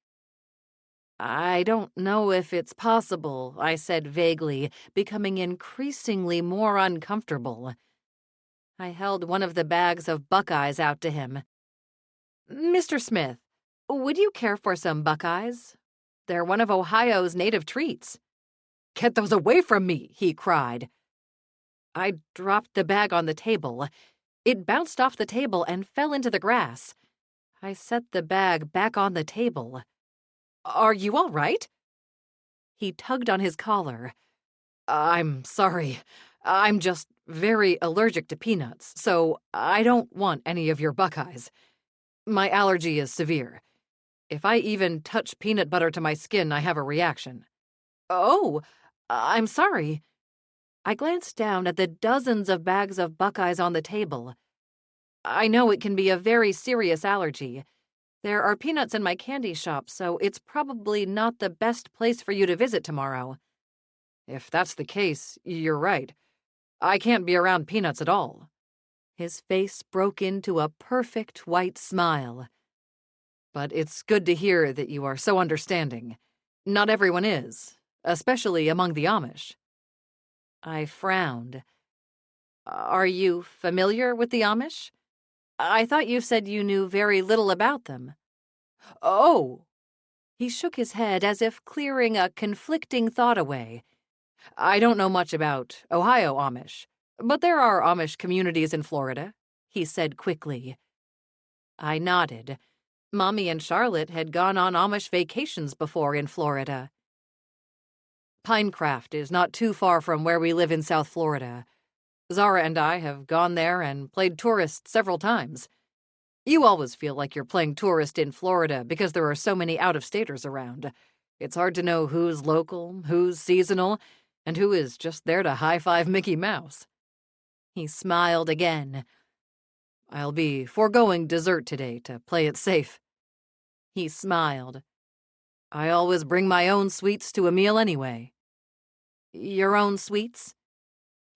I don't know if it's possible, I said vaguely, becoming increasingly more uncomfortable. I held one of the bags of Buckeyes out to him. Mr. Smith, would you care for some Buckeyes? They're one of Ohio's native treats. Get those away from me, he cried. I dropped the bag on the table. It bounced off the table and fell into the grass. I set the bag back on the table. Are you all right? He tugged on his collar. I'm sorry. I'm just very allergic to peanuts, so I don't want any of your Buckeyes. My allergy is severe. If I even touch peanut butter to my skin, I have a reaction. Oh, I'm sorry. I glanced down at the dozens of bags of Buckeyes on the table. I know it can be a very serious allergy. There are peanuts in my candy shop, so it's probably not the best place for you to visit tomorrow. If that's the case, you're right. I can't be around peanuts at all. His face broke into a perfect white smile. But it's good to hear that you are so understanding. Not everyone is, especially among the Amish. I frowned. Are you familiar with the Amish? I thought you said you knew very little about them. Oh! He shook his head as if clearing a conflicting thought away. I don't know much about Ohio Amish, but there are Amish communities in Florida, he said quickly. I nodded. Mommy and Charlotte had gone on Amish vacations before in Florida. Pinecraft is not too far from where we live in South Florida. Zara and I have gone there and played tourist several times. You always feel like you're playing tourist in Florida because there are so many out-of-staters around. It's hard to know who's local, who's seasonal, and who is just there to high-five Mickey Mouse. He smiled again. I'll be foregoing dessert today to play it safe. He smiled. I always bring my own sweets to a meal anyway. Your own sweets?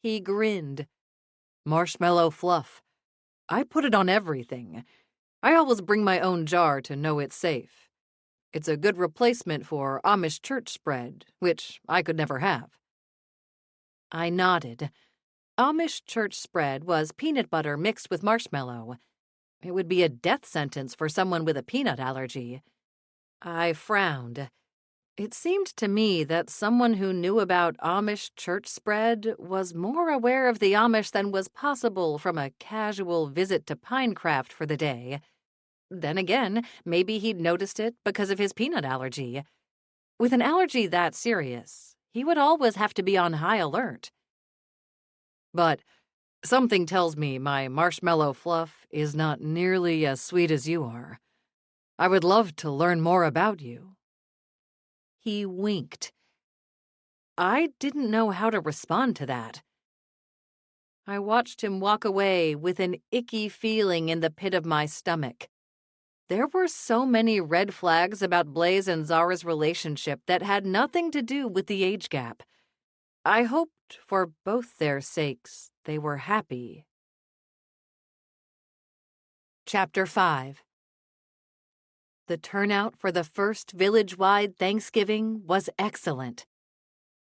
He grinned. Marshmallow fluff. I put it on everything. I always bring my own jar to know it's safe. It's a good replacement for Amish church spread, which I could never have. I nodded. Amish church spread was peanut butter mixed with marshmallow. It would be a death sentence for someone with a peanut allergy. I frowned. It seemed to me that someone who knew about Amish church spread was more aware of the Amish than was possible from a casual visit to Pinecraft for the day. Then again, maybe he'd noticed it because of his peanut allergy. With an allergy that serious, he would always have to be on high alert. But something tells me my marshmallow fluff is not nearly as sweet as you are. I would love to learn more about you. He winked. I didn't know how to respond to that. I watched him walk away with an icky feeling in the pit of my stomach. There were so many red flags about Blaze and Zara's relationship that had nothing to do with the age gap. I hoped for both their sakes they were happy. Chapter 5. The turnout for the first village-wide Thanksgiving was excellent.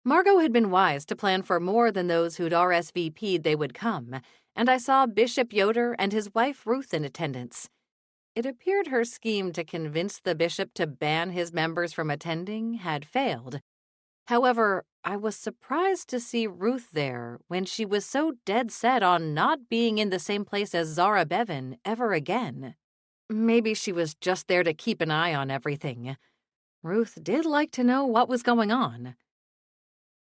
Margot had been wise to plan for more than those who'd RSVP'd they would come, and I saw Bishop Yoder and his wife Ruth in attendance. It appeared her scheme to convince the bishop to ban his members from attending had failed. However, I was surprised to see Ruth there when she was so dead set on not being in the same place as Zara Bevan ever again. Maybe she was just there to keep an eye on everything. Ruth did like to know what was going on.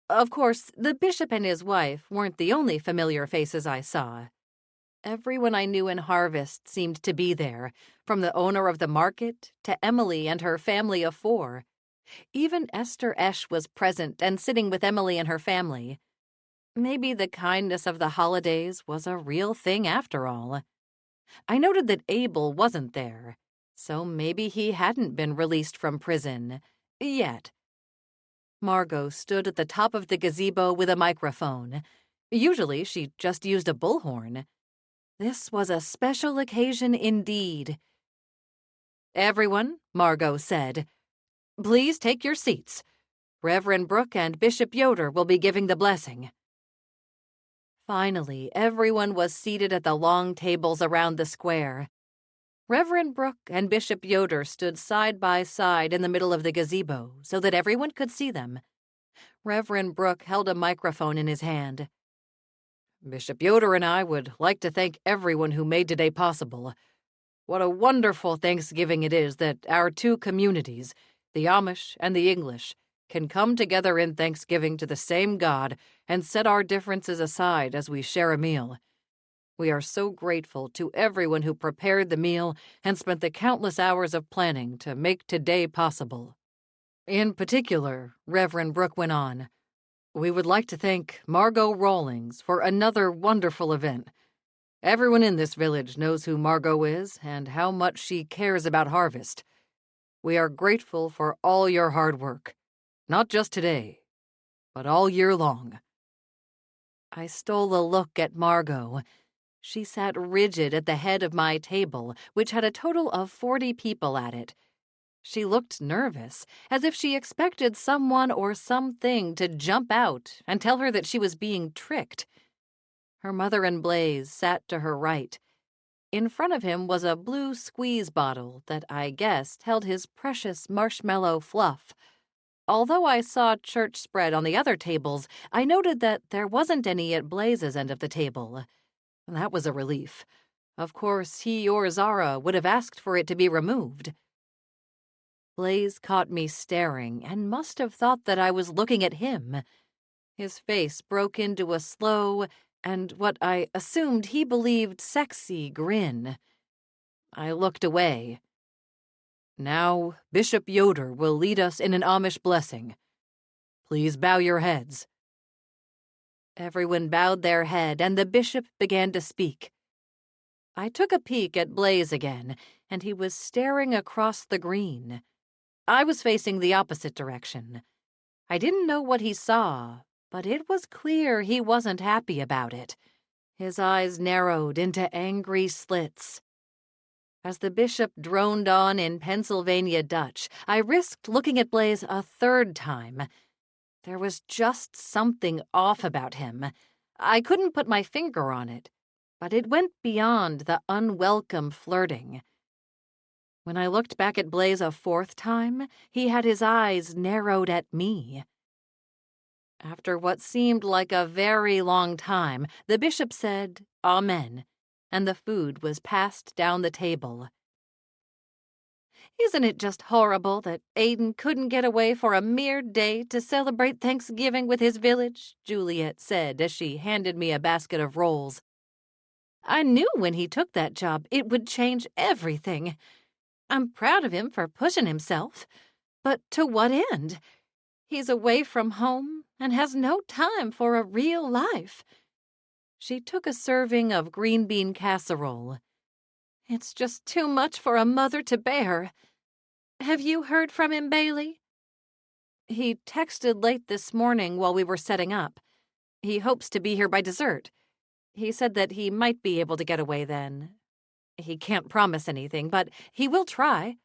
Of course, the bishop and his wife weren't the only familiar faces I saw. Everyone I knew in Harvest seemed to be there, from the owner of the market to Emily and her family of 4. Even Esther Esch was present and sitting with Emily and her family. Maybe the kindness of the holidays was a real thing after all. I noted that Abel wasn't there, so maybe he hadn't been released from prison yet. Margot stood at the top of the gazebo with a microphone. Usually she just used a bullhorn. This was a special occasion indeed. Everyone, Margot said, please take your seats. Reverend Brooke and Bishop Yoder will be giving the blessing. Finally, everyone was seated at the long tables around the square. Reverend Brooke and Bishop Yoder stood side by side in the middle of the gazebo so that everyone could see them. Reverend Brooke held a microphone in his hand. Bishop Yoder and I would like to thank everyone who made today possible. What a wonderful Thanksgiving it is that our two communities, the Amish and the English, can come together in thanksgiving to the same God and set our differences aside as we share a meal. We are so grateful to everyone who prepared the meal and spent the countless hours of planning to make today possible. In particular, Reverend Brooke went on, we would like to thank Margot Rawlings for another wonderful event. Everyone in this village knows who Margot is and how much she cares about Harvest. We are grateful for all your hard work. Not just today, but all year long. I stole a look at Margot. She sat rigid at the head of my table, which had a total of 40 people at it. She looked nervous, as if she expected someone or something to jump out and tell her that she was being tricked. Her mother and Blaze sat to her right. In front of him was a blue squeeze bottle that I guessed held his precious marshmallow fluff. Although I saw church spread on the other tables, I noted that there wasn't any at Blaze's end of the table. That was a relief. Of course, he or Zara would have asked for it to be removed. Blaze caught me staring and must have thought that I was looking at him. His face broke into a slow and what I assumed he believed sexy grin. I looked away. Now, Bishop Yoder will lead us in an Amish blessing. Please bow your heads. Everyone bowed their head, and the bishop began to speak. I took a peek at Blaze again, and he was staring across the green. I was facing the opposite direction. I didn't know what he saw, but it was clear he wasn't happy about it. His eyes narrowed into angry slits. As the bishop droned on in Pennsylvania Dutch, I risked looking at Blaze a third time. There was just something off about him. I couldn't put my finger on it, but it went beyond the unwelcome flirting. When I looked back at Blaze a fourth time, he had his eyes narrowed at me. After what seemed like a very long time, the bishop said, "Amen," and the food was passed down the table. "Isn't it just horrible that Aiden couldn't get away for a mere day to celebrate Thanksgiving with his village?" Juliet said as she handed me a basket of rolls. "I knew when he took that job it would change everything. I'm proud of him for pushing himself, but to what end? He's away from home and has no time for a real life." She took a serving of green bean casserole. "It's just too much for a mother to bear. Have you heard from him, Bailey?" "He texted late this morning while we were setting up. He hopes to be here by dessert. He said that he might be able to get away then. He can't promise anything, but he will try."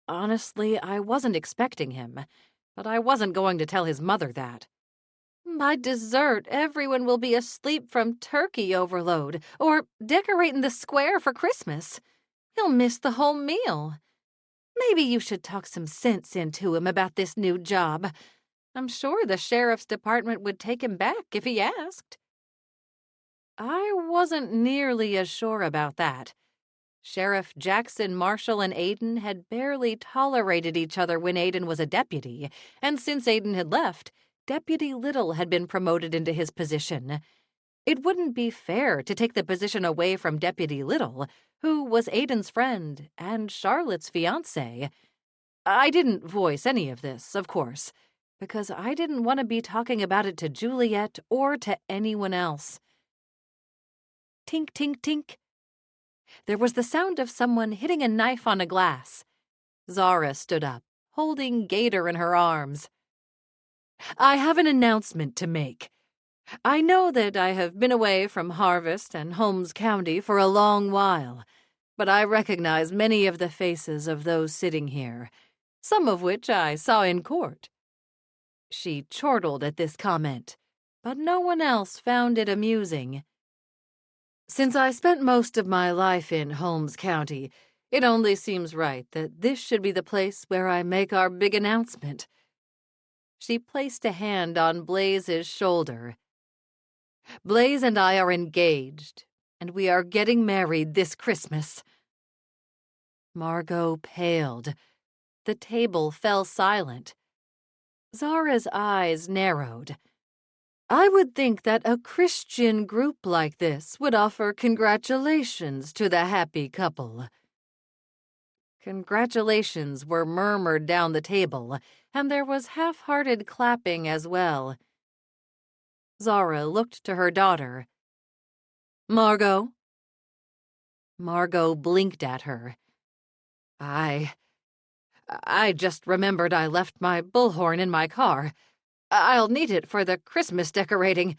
Honestly, I wasn't expecting him, but I wasn't going to tell his mother that. "By dessert, everyone will be asleep from turkey overload or decorating the square for Christmas. He'll miss the whole meal. Maybe you should talk some sense into him about this new job. I'm sure the sheriff's department would take him back if he asked." I wasn't nearly as sure about that. Sheriff Jackson Marshall and Aiden had barely tolerated each other when Aiden was a deputy, and since Aiden had left, Deputy Little had been promoted into his position. It wouldn't be fair to take the position away from Deputy Little, who was Aiden's friend and Charlotte's fiancé. I didn't voice any of this, of course, because I didn't want to be talking about it to Juliet or to anyone else. Tink, tink, tink. There was the sound of someone hitting a knife on a glass. Zara stood up, holding Gator in her arms. "I have an announcement to make. I know that I have been away from Harvest and Holmes County for a long while, but I recognize many of the faces of those sitting here, some of which I saw in court." She chortled at this comment, but no one else found it amusing. "Since I spent most of my life in Holmes County, it only seems right that this should be the place where I make our big announcement." She placed a hand on Blaze's shoulder. "Blaze and I are engaged, and we are getting married this Christmas." Margot paled. The table fell silent. Zara's eyes narrowed. "I would think that a Christian group like this would offer congratulations to the happy couple." Congratulations were murmured down the table, and there was half-hearted clapping as well. Zara looked to her daughter. "Margot?" Margot blinked at her. I just remembered I left my bullhorn in my car. I'll need it for the Christmas decorating."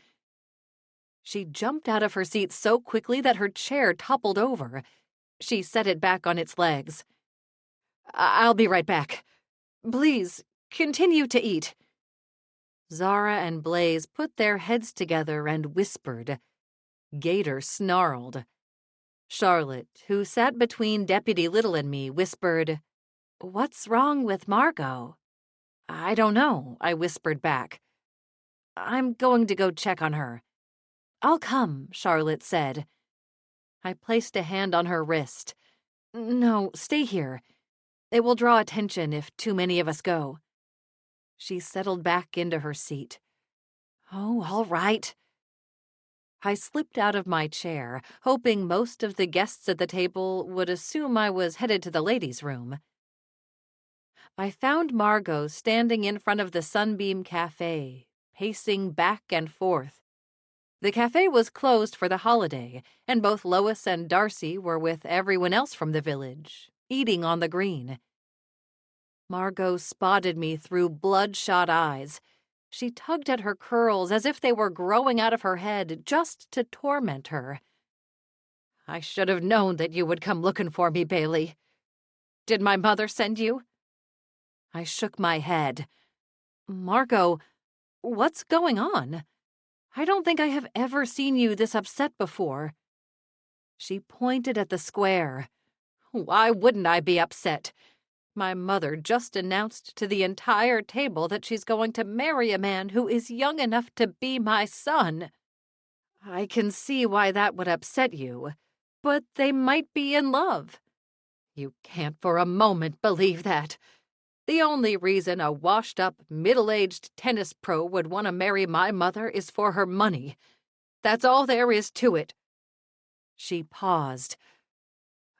She jumped out of her seat so quickly that her chair toppled over. She set it back on its legs. "I'll be right back. Please, continue to eat." Zara and Blaze put their heads together and whispered. Gator snarled. Charlotte, who sat between Deputy Little and me, whispered, "What's wrong with Margot?" "I don't know," I whispered back. "I'm going to go check on her." "I'll come," Charlotte said. I placed a hand on her wrist. "No, stay here. It will draw attention if too many of us go." She settled back into her seat. "Oh, all right." I slipped out of my chair, hoping most of the guests at the table would assume I was headed to the ladies' room. I found Margot standing in front of the Sunbeam Cafe, pacing back and forth. The cafe was closed for the holiday, and both Lois and Darcy were with everyone else from the village, eating on the green. Margot spotted me through bloodshot eyes. She tugged at her curls as if they were growing out of her head just to torment her. "I should have known that you would come looking for me, Bailey. Did my mother send you?" I shook my head. "Margot, what's going on? I don't think I have ever seen you this upset before." She pointed at the square. "Why wouldn't I be upset? My mother just announced to the entire table that she's going to marry a man who is young enough to be my son. I can see why that would upset you, but they might be in love. You can't for a moment believe that. The only reason a washed-up, middle-aged tennis pro would want to marry my mother is for her money. That's all there is to it." She paused.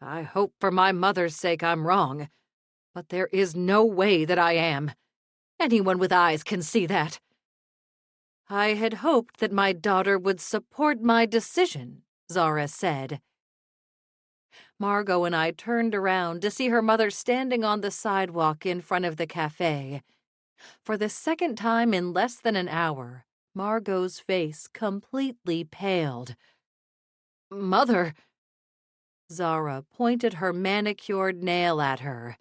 "I hope for my mother's sake I'm wrong, but there is no way that I am. Anyone with eyes can see that." "I had hoped that my daughter would support my decision," Zara said. Margot and I turned around to see her mother standing on the sidewalk in front of the cafe. For the second time in less than an hour, Margot's face completely paled. "Mother," Zara pointed her manicured nail at her.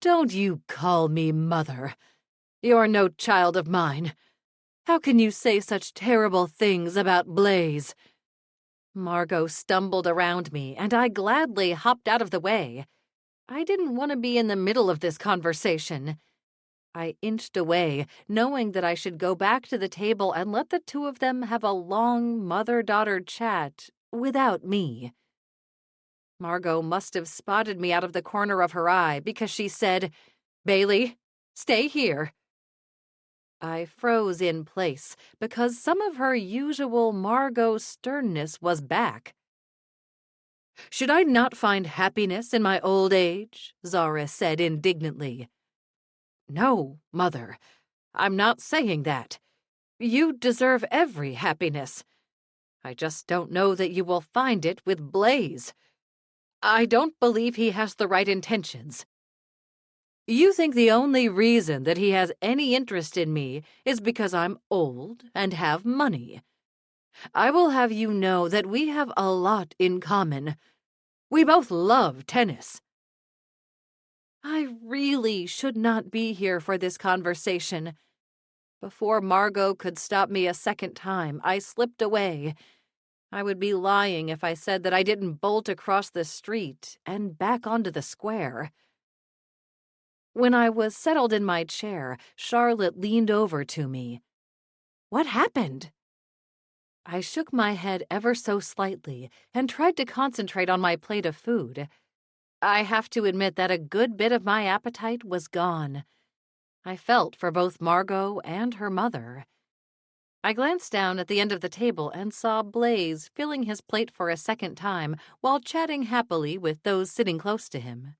"Don't you call me mother. You're no child of mine. How can you say such terrible things about Blaze?" Margot stumbled around me, and I gladly hopped out of the way. I didn't want to be in the middle of this conversation. I inched away, knowing that I should go back to the table and let the two of them have a long mother-daughter chat without me. Margot must have spotted me out of the corner of her eye because she said, "Bailey, stay here." I froze in place because some of her usual Margot sternness was back. "Should I not find happiness in my old age?" Zara said indignantly. "No, Mother, I'm not saying that. You deserve every happiness. I just don't know that you will find it with Blaze. I don't believe he has the right intentions. You think the only reason that he has any interest in me is because I'm old and have money. I will have you know that we have a lot in common. We both love tennis." I really should not be here for this conversation. Before Margot could stop me a second time, I slipped away. I would be lying if I said that I didn't bolt across the street and back onto the square. When I was settled in my chair, Charlotte leaned over to me. "What happened?" I shook my head ever so slightly and tried to concentrate on my plate of food. I have to admit that a good bit of my appetite was gone. I felt for both Margot and her mother. I glanced down at the end of the table and saw Blaze filling his plate for a second time while chatting happily with those sitting close to him.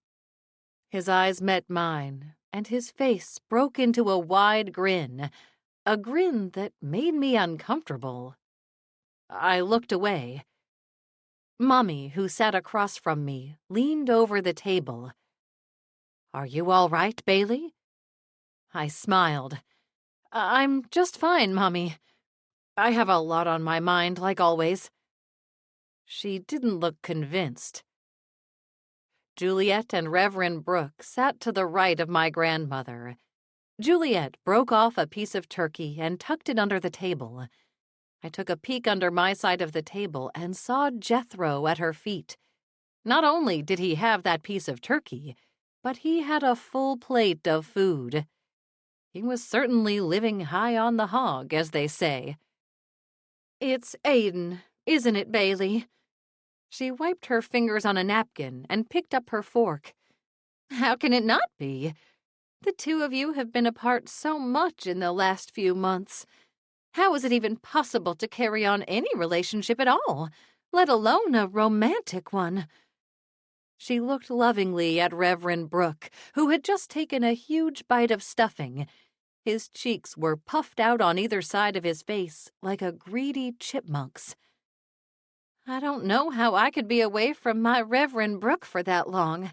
His eyes met mine, and his face broke into a wide grin, a grin that made me uncomfortable. I looked away. Mommy, who sat across from me, leaned over the table. "Are you all right, Bailey?" I smiled. "I'm just fine, Mommy. I have a lot on my mind, like always." She didn't look convinced. Juliet and Reverend Brooke sat to the right of my grandmother. Juliet broke off a piece of turkey and tucked it under the table. I took a peek under my side of the table and saw Jethro at her feet. Not only did he have that piece of turkey, but he had a full plate of food. He was certainly living high on the hog, as they say. "It's Aiden, isn't it, Bailey?" She wiped her fingers on a napkin and picked up her fork. "How can it not be? The two of you have been apart so much in the last few months. How is it even possible to carry on any relationship at all, let alone a romantic one?" She looked lovingly at Reverend Brooke, who had just taken a huge bite of stuffing. His cheeks were puffed out on either side of his face like a greedy chipmunk's. I don't know how I could be away from my Reverend Brooke for that long.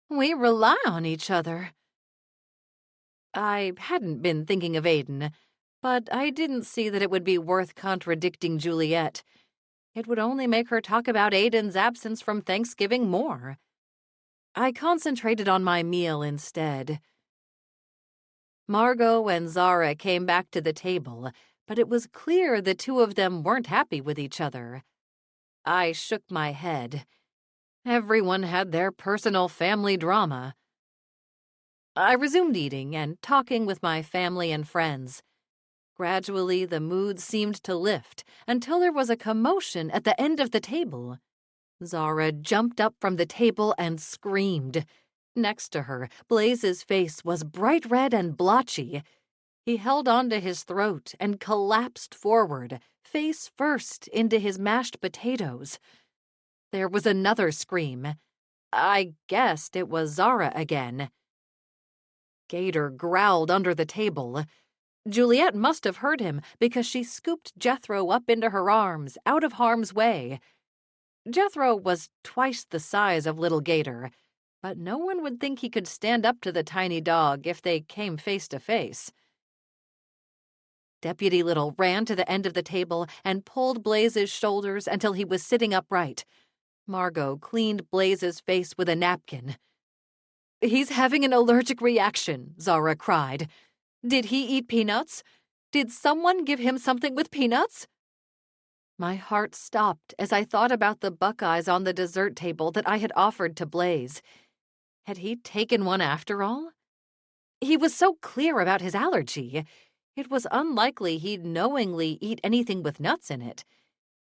We rely on each other. I hadn't been thinking of Aiden, but I didn't see that it would be worth contradicting Juliet. It would only make her talk about Aiden's absence from Thanksgiving more. I concentrated on my meal instead. Margot and Zara came back to the table, but it was clear the two of them weren't happy with each other. I shook my head. Everyone had their personal family drama. I resumed eating and talking with my family and friends. Gradually, the mood seemed to lift until there was a commotion at the end of the table. Zara jumped up from the table and screamed. Next to her, Blaze's face was bright red and blotchy. He held onto his throat and collapsed forward, face first, into his mashed potatoes. There was another scream. I guessed it was Zara again. Gator growled under the table. Juliet must have heard him because she scooped Jethro up into her arms, out of harm's way. Jethro was twice the size of little Gator, but no one would think he could stand up to the tiny dog if they came face to face. Deputy Little ran to the end of the table and pulled Blaze's shoulders until he was sitting upright. Margot cleaned Blaze's face with a napkin. "He's having an allergic reaction," Zara cried. "Did he eat peanuts? Did someone give him something with peanuts?" My heart stopped as I thought about the Buckeyes on the dessert table that I had offered to Blaze. Had he taken one after all? He was so clear about his allergy. It was unlikely he'd knowingly eat anything with nuts in it.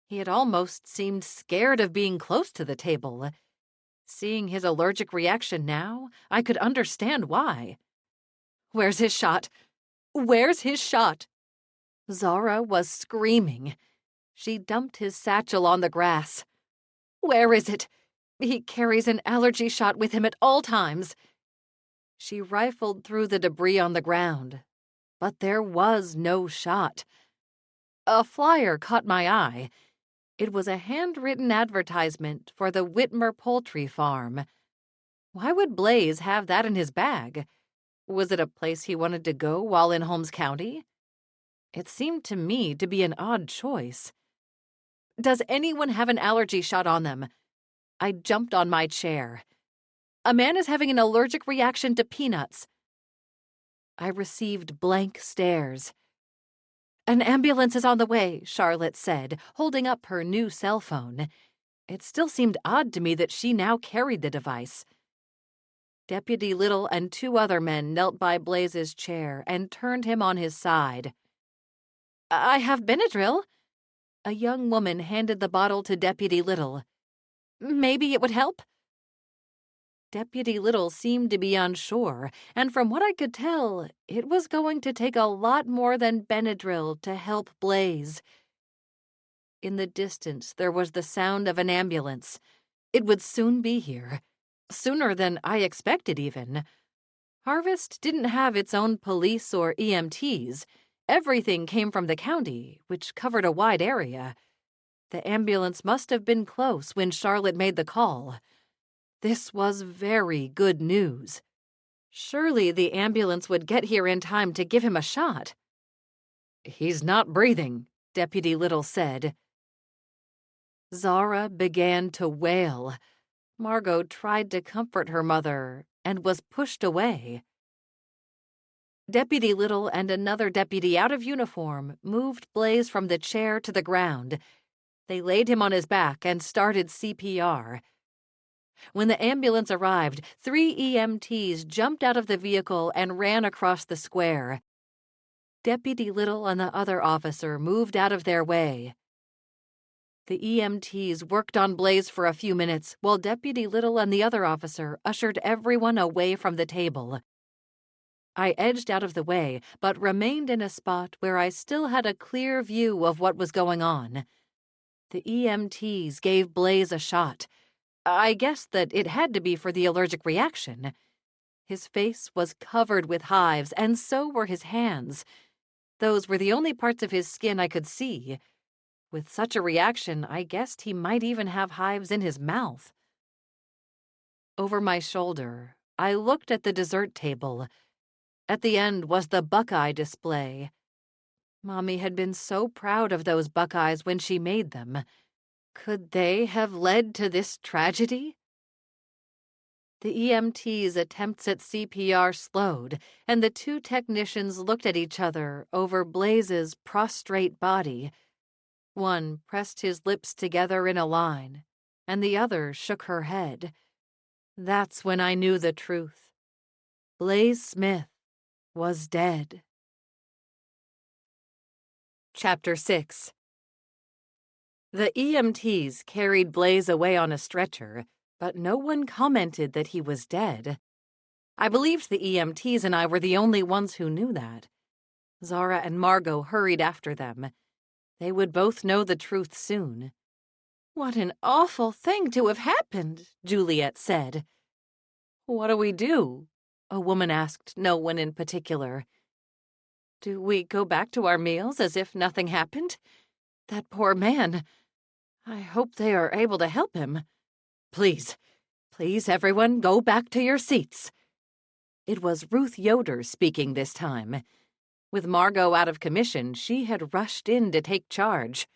He had almost seemed scared of being close to the table. Seeing his allergic reaction now, I could understand why. "Where's his shot? Where's his shot?" Zara was screaming. She dumped his satchel on the grass. "Where is it? He carries an allergy shot with him at all times." She rifled through the debris on the ground, but there was no shot. A flyer caught my eye. It was a handwritten advertisement for the Whitmer Poultry Farm. Why would Blaze have that in his bag? Was it a place he wanted to go while in Holmes County? It seemed to me to be an odd choice. "Does anyone have an allergy shot on them?" I jumped on my chair. "A man is having an allergic reaction to peanuts." I received blank stares. "An ambulance is on the way," Charlotte said, holding up her new cell phone. It still seemed odd to me that she now carried the device. Deputy Little and two other men knelt by Blaze's chair and turned him on his side. "I have Benadryl." A young woman handed the bottle to Deputy Little. "Maybe it would help?" Deputy Little seemed to be unsure, and from what I could tell, it was going to take a lot more than Benadryl to help Blaze. In the distance, there was the sound of an ambulance. It would soon be here. Sooner than I expected, even. Harvest didn't have its own police or EMTs. Everything came from the county, which covered a wide area. The ambulance must have been close when Charlotte made the call. This was very good news. Surely the ambulance would get here in time to give him a shot. "He's not breathing," Deputy Little said. Zara began to wail. Margot tried to comfort her mother and was pushed away. Deputy Little and another deputy out of uniform moved Blaze from the chair to the ground. They laid him on his back and started CPR. When the ambulance arrived, 3 EMTs jumped out of the vehicle and ran across the square. Deputy Little and the other officer moved out of their way. The EMTs worked on Blaze for a few minutes while Deputy Little and the other officer ushered everyone away from the table. I edged out of the way, but remained in a spot where I still had a clear view of what was going on. The EMTs gave Blaze a shot. I guessed that it had to be for the allergic reaction. His face was covered with hives, and so were his hands. Those were the only parts of his skin I could see. With such a reaction, I guessed he might even have hives in his mouth. Over my shoulder, I looked at the dessert table. At the end was the Buckeye display. Mommy had been so proud of those Buckeyes when she made them. Could they have led to this tragedy? The EMT's attempts at CPR slowed, and the two technicians looked at each other over Blaze's prostrate body. One pressed his lips together in a line, and the other shook her head. That's when I knew the truth. Blaze Smith was dead. Chapter 6. The EMTs carried Blaze away on a stretcher, but no one commented that he was dead. I believed the EMTs and I were the only ones who knew that. Zara and Margot hurried after them. They would both know the truth soon. "What an awful thing to have happened," Juliet said. "What do we do?" a woman asked no one in particular. "Do we go back to our meals as if nothing happened? That poor man. I hope they are able to help him. Please, everyone, go back to your seats." It was Ruth Yoder speaking this time. With Margot out of commission, she had rushed in to take charge.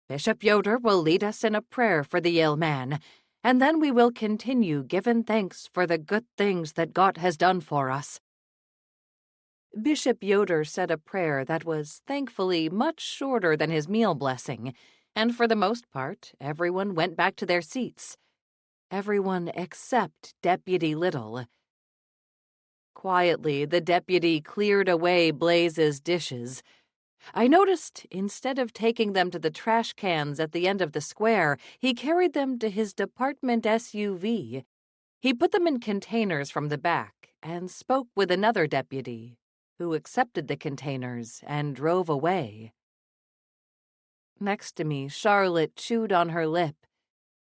"Bishop Yoder will lead us in a prayer for the ill man, and then we will continue giving thanks for the good things that God has done for us." Bishop Yoder said a prayer that was thankfully much shorter than his meal blessing, and for the most part, everyone went back to their seats. Everyone except Deputy Little. Quietly, the deputy cleared away Blaze's dishes. I noticed, instead of taking them to the trash cans at the end of the square, he carried them to his department SUV. He put them in containers from the back and spoke with another deputy, who accepted the containers and drove away. Next to me, Charlotte chewed on her lip.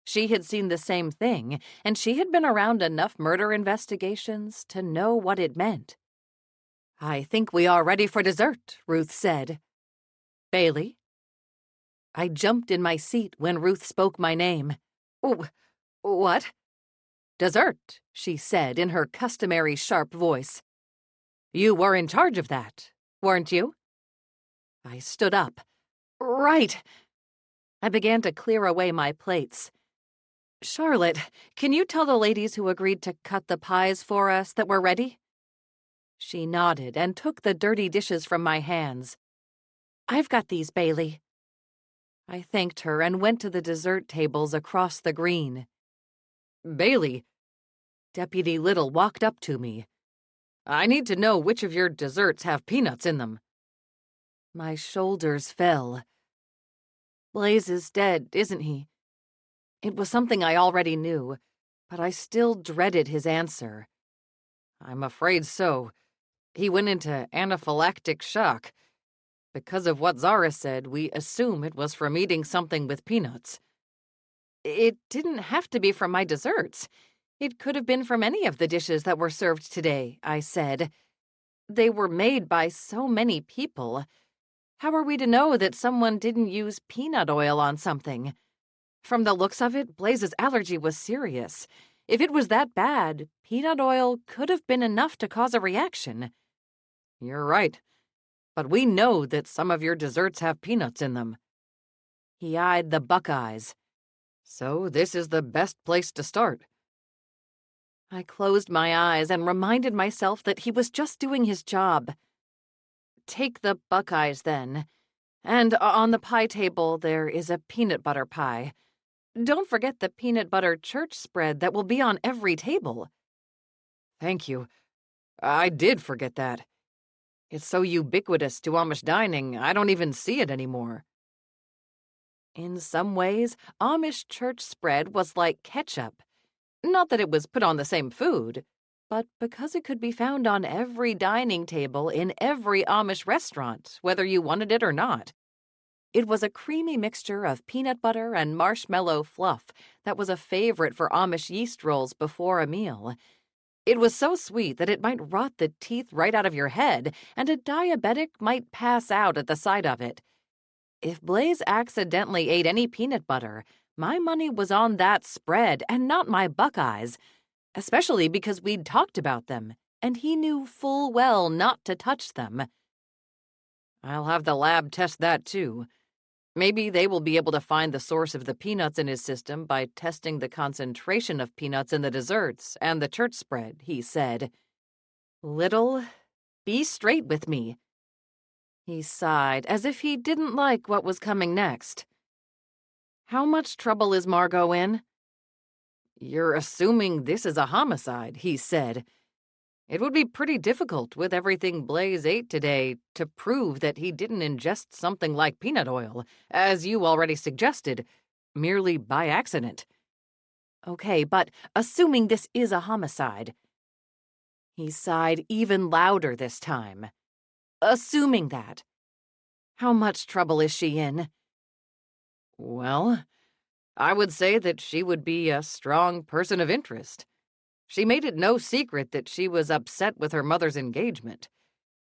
She had seen the same thing, and she had been around enough murder investigations to know what it meant. "I think we are ready for dessert," Ruth said. "Bailey?" I jumped in my seat when Ruth spoke my name. What?" "Dessert," she said in her customary sharp voice. "You were in charge of that, weren't you?" I stood up. "Right." I began to clear away my plates. "Charlotte, can you tell the ladies who agreed to cut the pies for us that we're ready?" She nodded and took the dirty dishes from my hands. "I've got these, Bailey." I thanked her and went to the dessert tables across the green. "Bailey," Deputy Little walked up to me. "I need to know which of your desserts have peanuts in them." My shoulders fell. Blaze is dead, isn't he? It was something I already knew, but I still dreaded his answer. "I'm afraid so. He went into anaphylactic shock. Because of what Zara said, we assume it was from eating something with peanuts." "It didn't have to be from my desserts. It could have been from any of the dishes that were served today," I said. "They were made by so many people. How are we to know that someone didn't use peanut oil on something? From the looks of it, Blaze's allergy was serious. If it was that bad, peanut oil could have been enough to cause a reaction." "You're right. But we know that some of your desserts have peanuts in them." He eyed the Buckeyes. "So this is the best place to start." I closed my eyes and reminded myself that he was just doing his job. "Take the Buckeyes, then. And on the pie table, there is a peanut butter pie. Don't forget the peanut butter church spread that will be on every table." "Thank you. I did forget that. It's so ubiquitous to Amish dining, I don't even see it anymore." In some ways, Amish church spread was like ketchup. Not that it was put on the same food, but because it could be found on every dining table in every Amish restaurant, whether you wanted it or not. It was a creamy mixture of peanut butter and marshmallow fluff that was a favorite for Amish yeast rolls before a meal. It was so sweet that it might rot the teeth right out of your head, and a diabetic might pass out at the sight of it. If Blaze accidentally ate any peanut butter, my money was on that spread and not my Buckeyes, especially because we'd talked about them, and he knew full well not to touch them. I'll have the lab test that, too. Maybe they will be able to find the source of the peanuts in his system by testing the concentration of peanuts in the desserts and the church spread, he said. Little, be straight with me. He sighed as if he didn't like what was coming next. How much trouble is Margot in? You're assuming this is a homicide, he said. It would be pretty difficult with everything Blaze ate today to prove that he didn't ingest something like peanut oil, as you already suggested, merely by accident. Okay, but assuming this is a homicide. He sighed even louder this time. Assuming that. How much trouble is she in? Well, I would say that she would be a strong person of interest. She made it no secret that she was upset with her mother's engagement.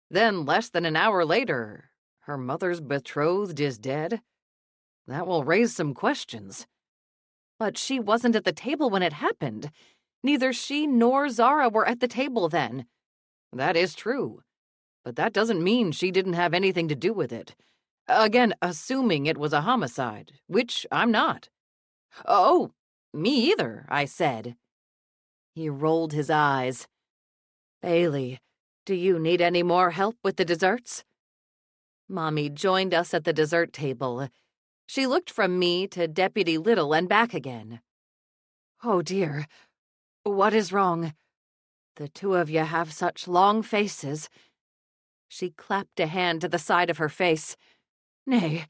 Then, less than an hour later, her mother's betrothed is dead. That will raise some questions. But she wasn't at the table when it happened. Neither she nor Zara were at the table then. That is true. But that doesn't mean she didn't have anything to do with it. Again, assuming it was a homicide, which I'm not. Oh, me either, I said. He rolled his eyes. Bailey, do you need any more help with the desserts? Mommy joined us at the dessert table. She looked from me to Deputy Little and back again. Oh dear, what is wrong? The two of you have such long faces. She clapped a hand to the side of her face. Nay,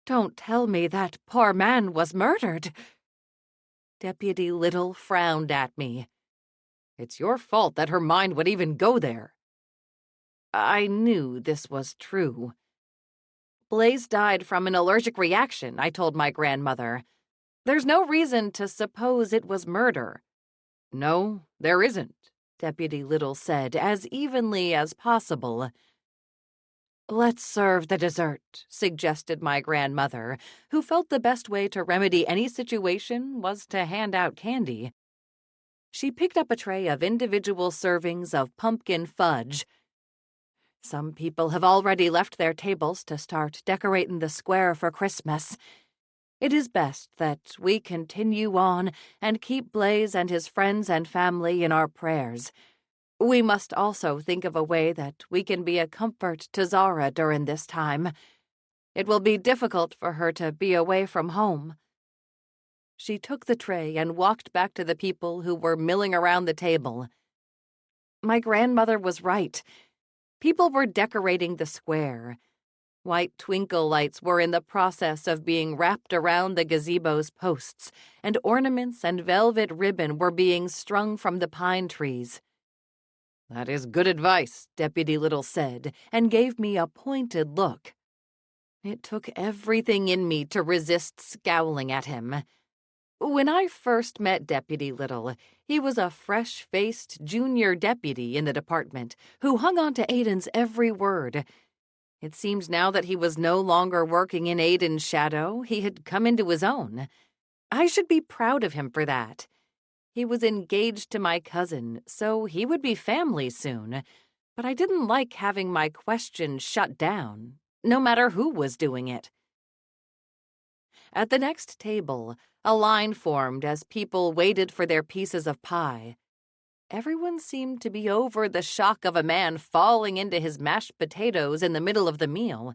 don't tell me that poor man was murdered. Deputy Little frowned at me. It's your fault that her mind would even go there. I knew this was true. Blaze died from an allergic reaction, I told my grandmother. There's no reason to suppose it was murder. No, there isn't, Deputy Little said as evenly as possible. Let's serve the dessert, suggested my grandmother, who felt the best way to remedy any situation was to hand out candy. She picked up a tray of individual servings of pumpkin fudge. Some people have already left their tables to start decorating the square for Christmas. It is best that we continue on and keep Blaze and his friends and family in our prayers. We must also think of a way that we can be a comfort to Zara during this time. It will be difficult for her to be away from home. She took the tray and walked back to the people who were milling around the table. My grandmother was right. People were decorating the square. White twinkle lights were in the process of being wrapped around the gazebo's posts, and ornaments and velvet ribbon were being strung from the pine trees. That is good advice, Deputy Little said, and gave me a pointed look. It took everything in me to resist scowling at him. When I first met Deputy Little, he was a fresh-faced junior deputy in the department who hung on to Aiden's every word. It seemed now that he was no longer working in Aiden's shadow, he had come into his own. I should be proud of him for that. He was engaged to my cousin, so he would be family soon, but I didn't like having my questions shut down, no matter who was doing it. At the next table, a line formed as people waited for their pieces of pie. Everyone seemed to be over the shock of a man falling into his mashed potatoes in the middle of the meal.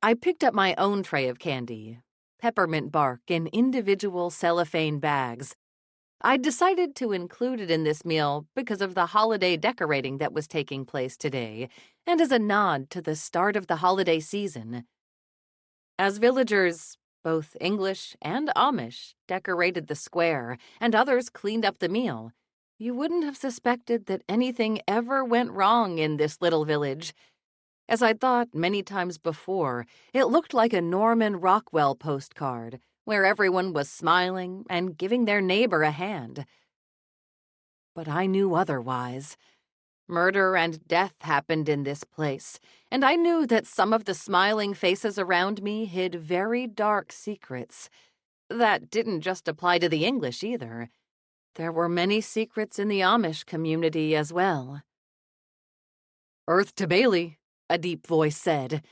I picked up my own tray of candy, peppermint bark in individual cellophane bags. I'd decided to include it in this meal because of the holiday decorating that was taking place today, and as a nod to the start of the holiday season. As villagers, both English and Amish, decorated the square, and others cleaned up the meal, you wouldn't have suspected that anything ever went wrong in this little village. As I'd thought many times before, it looked like a Norman Rockwell postcard, where everyone was smiling and giving their neighbor a hand. but I knew otherwise. Murder and death happened in this place, and I knew that some of the smiling faces around me hid very dark secrets. That didn't just apply to the English either. There were many secrets in the Amish community as well. "Earth to Bailey," a deep voice said.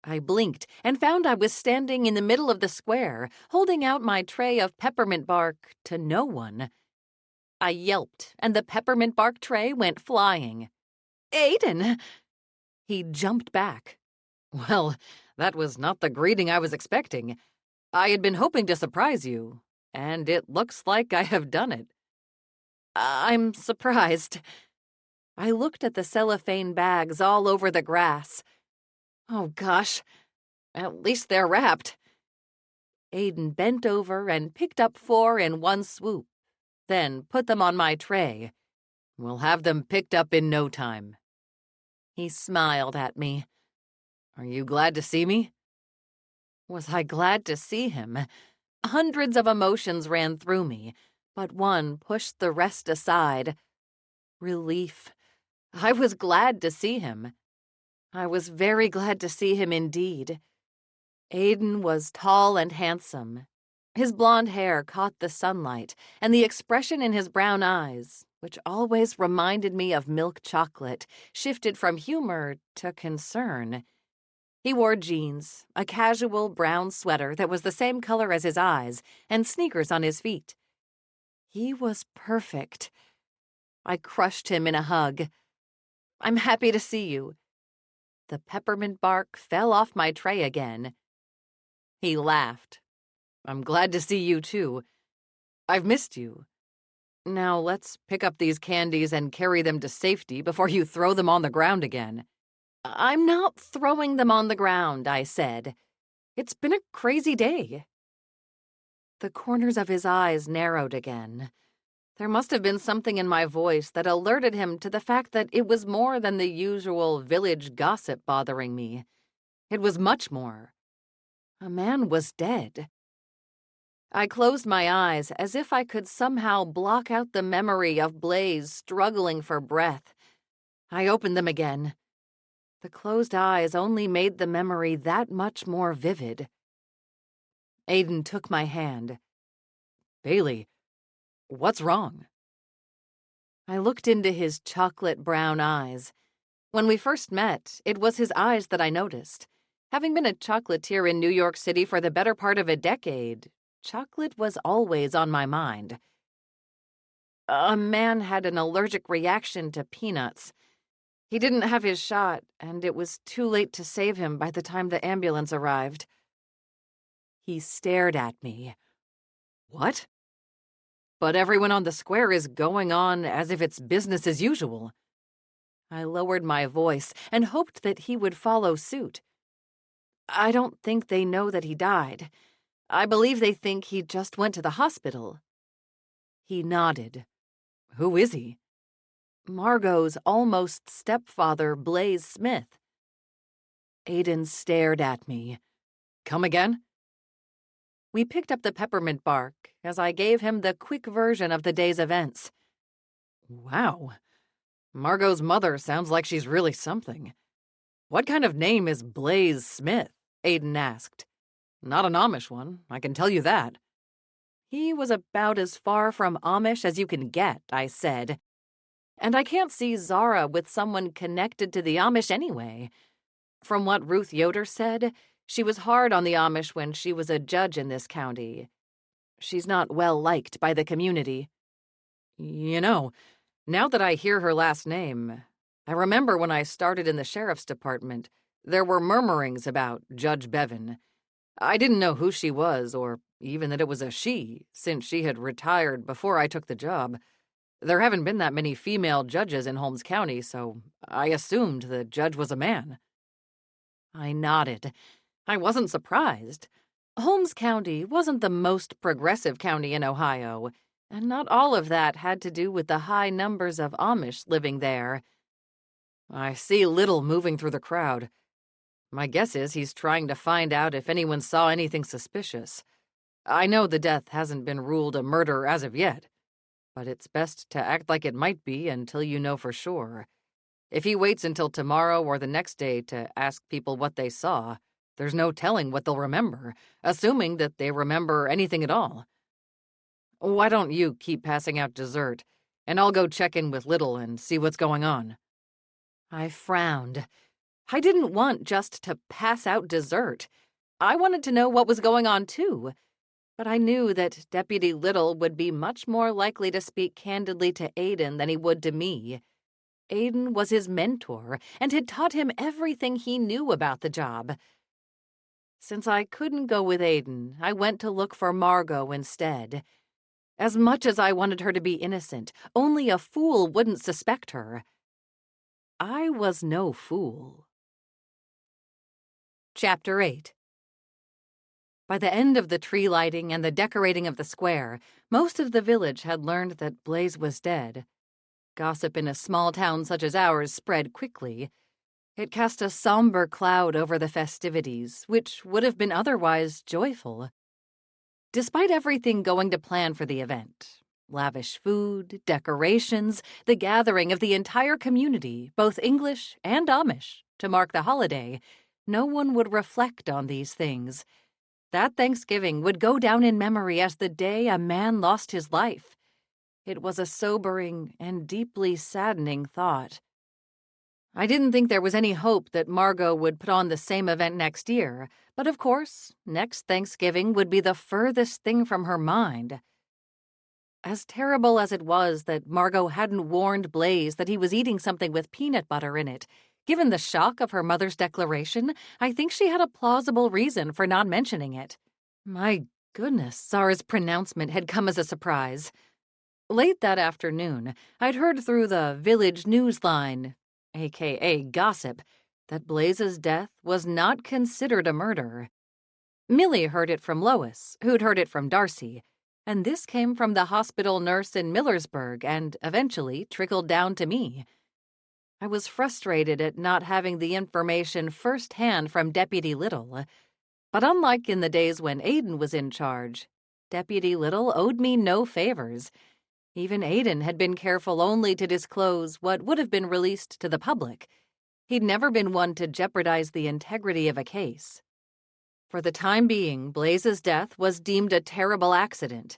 I blinked and found I was standing in the middle of the square, holding out my tray of peppermint bark to no one. I yelped, and the peppermint bark tray went flying. "Aiden!" He jumped back. "Well, that was not the greeting I was expecting. I had been hoping to surprise you, and it looks like I have done it." "I'm surprised." I looked at the cellophane bags all over the grass. Oh, gosh. At least they're wrapped. Aiden bent over and picked up 4 in one swoop, then put them on my tray. "We'll have them picked up in no time." He smiled at me. "Are you glad to see me?" Was I glad to see him? Hundreds of emotions ran through me, but one pushed the rest aside. Relief. I was glad to see him. I was very glad to see him indeed. Aiden was tall and handsome. His blonde hair caught the sunlight, and the expression in his brown eyes, which always reminded me of milk chocolate, shifted from humor to concern. He wore jeans, a casual brown sweater that was the same color as his eyes, and sneakers on his feet. He was perfect. I crushed him in a hug. "I'm happy to see you." The peppermint bark fell off my tray again. He laughed. "I'm glad to see you, too. I've missed you. Now let's pick up these candies and carry them to safety before you throw them on the ground again." "I'm not throwing them on the ground," I said. "It's been a crazy day." The corners of his eyes narrowed again. There must have been something in my voice that alerted him to the fact that it was more than the usual village gossip bothering me. It was much more. A man was dead. I closed my eyes as if I could somehow block out the memory of Blaze struggling for breath. I opened them again. The closed eyes only made the memory that much more vivid. Aiden took my hand. "Bailey, what's wrong?" I looked into his chocolate brown eyes. When we first met, it was his eyes that I noticed. Having been a chocolatier in New York City for the better part of a decade, chocolate was always on my mind. "A man had an allergic reaction to peanuts. He didn't have his shot, and it was too late to save him by the time the ambulance arrived." He stared at me. "What? But everyone on the square is going on as if it's business as usual." I lowered my voice and hoped that he would follow suit. "I don't think they know that he died. I believe they think he just went to the hospital." He nodded. "Who is he?" "Margot's almost stepfather, Blaze Smith." Aiden stared at me. "Come again?" We picked up the peppermint bark as I gave him the quick version of the day's events. "Wow. Margot's mother sounds like she's really something. What kind of name is Blaze Smith?" Aiden asked. "Not an Amish one, I can tell you that." "He was about as far from Amish as you can get," I said. "And I can't see Zara with someone connected to the Amish anyway. From what Ruth Yoder said, she was hard on the Amish when she was a judge in this county. She's not well liked by the community." You know, now that I hear her last name, I remember when I started in the sheriff's department, there were murmurings about Judge Bevan. I didn't know who she was, or even that it was a she, since she had retired before I took the job. There haven't been that many female judges in Holmes County, so I assumed the judge was a man. I nodded. I wasn't surprised. Holmes County wasn't the most progressive county in Ohio, and not all of that had to do with the high numbers of Amish living there. "I see Little moving through the crowd. My guess is he's trying to find out if anyone saw anything suspicious. I know the death hasn't been ruled a murder as of yet, but it's best to act like it might be until you know for sure. If he waits until tomorrow or the next day to ask people what they saw, there's no telling what they'll remember, assuming that they remember anything at all. Why don't you keep passing out dessert, and I'll go check in with Little and see what's going on." I frowned. I didn't want just to pass out dessert. I wanted to know what was going on, too. But I knew that Deputy Little would be much more likely to speak candidly to Aiden than he would to me. Aiden was his mentor and had taught him everything he knew about the job. Since I couldn't go with Aiden, I went to look for Margot instead. As much as I wanted her to be innocent, only a fool wouldn't suspect her. I was no fool. Chapter 8. By the end of the tree lighting and the decorating of the square, most of the village had learned that Blaze was dead. Gossip in a small town such as ours spread quickly. It cast a somber cloud over the festivities, which would have been otherwise joyful. Despite everything going to plan for the event, lavish food, decorations, the gathering of the entire community, both English and Amish, to mark the holiday, no one would reflect on these things. That Thanksgiving would go down in memory as the day a man lost his life. It was a sobering and deeply saddening thought. I didn't think there was any hope that Margot would put on the same event next year, but of course, next Thanksgiving would be the furthest thing from her mind. As terrible as it was that Margot hadn't warned Blaze that he was eating something with peanut butter in it, given the shock of her mother's declaration, I think she had a plausible reason for not mentioning it. My goodness, Zara's pronouncement had come as a surprise. Late that afternoon, I'd heard through the village newsline, aka gossip, that Blaze's death was not considered a murder. Millie heard it from Lois, who'd heard it from Darcy, and this came from the hospital nurse in Millersburg and eventually trickled down to me. I was frustrated at not having the information firsthand from Deputy Little, but unlike in the days when Aiden was in charge, Deputy Little owed me no favors. Even Aiden had been careful only to disclose what would have been released to the public. He'd never been one to jeopardize the integrity of a case. For the time being, Blaze's death was deemed a terrible accident.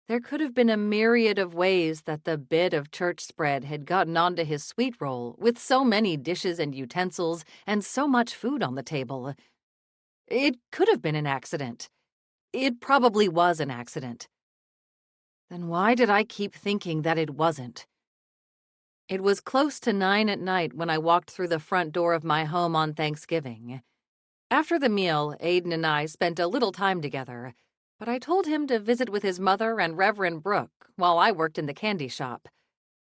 There could have been a myriad of ways that the bit of church spread had gotten onto his sweet roll with so many dishes and utensils and so much food on the table. It could have been an accident. It probably was an accident. Then why did I keep thinking that it wasn't? It was close to 9 at night when I walked through the front door of my home on Thanksgiving. After the meal, Aiden and I spent a little time together, but I told him to visit with his mother and Reverend Brooke while I worked in the candy shop.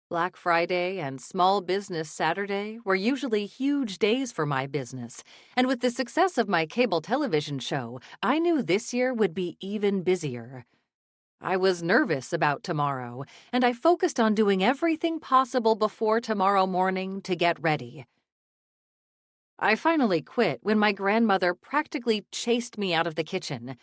Black Friday and Small Business Saturday were usually huge days for my business, and with the success of my cable television show, I knew this year would be even busier. I was nervous about tomorrow, and I focused on doing everything possible before tomorrow morning to get ready. I finally quit when my grandmother practically chased me out of the kitchen.